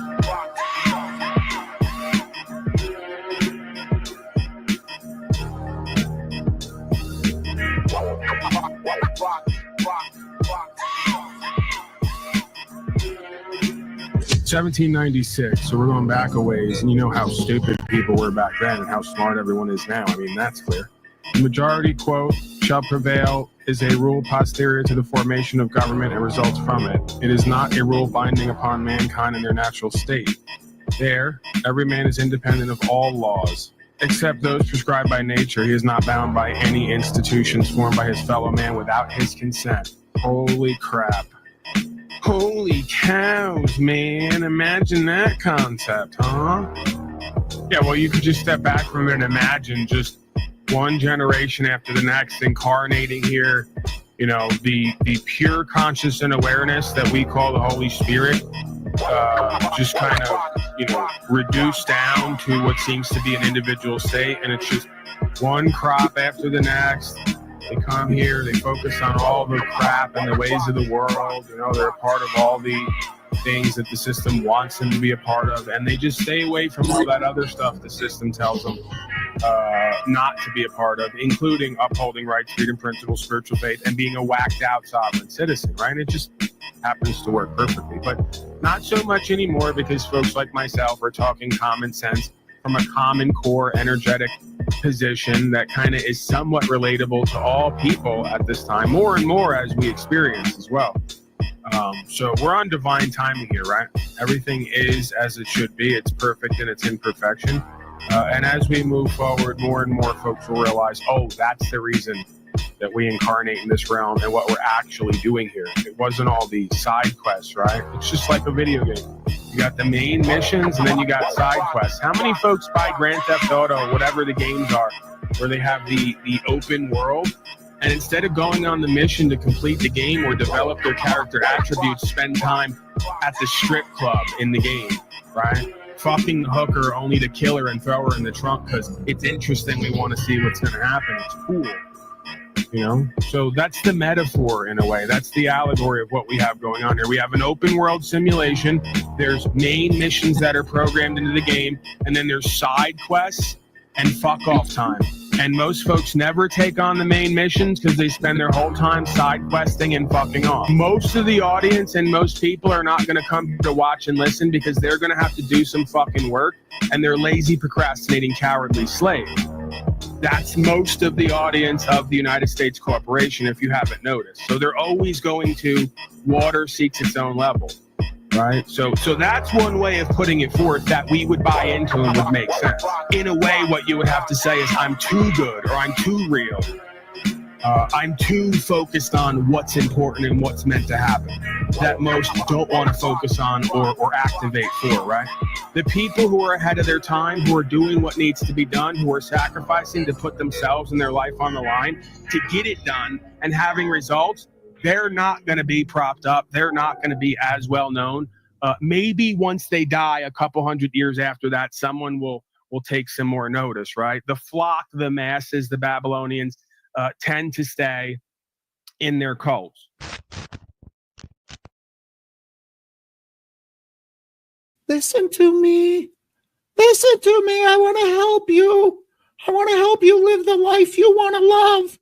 $1796, so we're going back a ways, and you know how stupid people were back then and how smart everyone is now. I mean, that's clear. The majority, quote, shall prevail is a rule posterior to the formation of government and results from it. It is not a rule binding upon mankind in their natural state. There, every man is independent of all laws, except those prescribed by nature. He is not bound by any institutions formed by his fellow man without his consent. Holy crap. Holy cows, man. Imagine that concept, huh? Yeah, well, you could just step back from it and imagine just one generation after the next incarnating here, you know, the pure conscious and awareness that we call the Holy Spirit, just kind of, you know, reduced down to what seems to be an individual state. And it's just one crop after the next. They come here, they focus on all the crap and the ways of the world. You know, they're a part of all the things that the system wants them to be a part of. And they just stay away from all that other stuff the system tells them not to be a part of, including upholding rights, freedom, principles, spiritual faith, and being a whacked out sovereign citizen, right? It just happens to work perfectly. But not so much anymore, because folks like myself are talking common sense from a common core energetic position that kind of is somewhat relatable to all people at this time, more and more as we experience as well. So we're on divine timing here, right? Everything is as it should be. It's perfect in its imperfection. And as we move forward, more and more folks will realize, oh, that's the reason that we incarnate in this realm and what we're actually doing here. It wasn't all the side quests, right? It's just like a video game. You got the main missions and then you got side quests. How many folks buy Grand Theft Auto, whatever the games are, where they have the open world, and instead of going on the mission to complete the game or develop their character attributes, spend time at the strip club in the game, right? Fucking the hooker only to kill her and throw her in the trunk because it's interesting. We want to see what's going to happen. It's cool. You know, so that's the metaphor in a way. That's the allegory of what we have going on here. We have an open world simulation. There's main missions that are programmed into the game, and then there's side quests and fuck off time. And most folks never take on the main missions because they spend their whole time side questing and fucking off. Most of the audience and most people are not going to come here to watch and listen because they're going to have to do some fucking work, and they're lazy, procrastinating, cowardly slaves. That's most of the audience of the United States corporation, if you haven't noticed. So they're always going to water seeks its own level, right? So that's one way of putting it forth that we would buy into and would make sense. In a way, what you would have to say is, I'm too good, or I'm too real. I'm too focused on what's important and what's meant to happen. that most don't want to focus on or activate for, right? The people who are ahead of their time, who are doing what needs to be done, who are sacrificing to put themselves and their life on the line to get it done and having results, they're not going to be propped up. They're not going to be as well known. Maybe once they die a couple hundred years after that, someone will take some more notice, right? The flock, the masses, the Babylonians tend to stay in their cults. Listen to me. Listen to me. I want to help you. I want to help you live the life you want to love.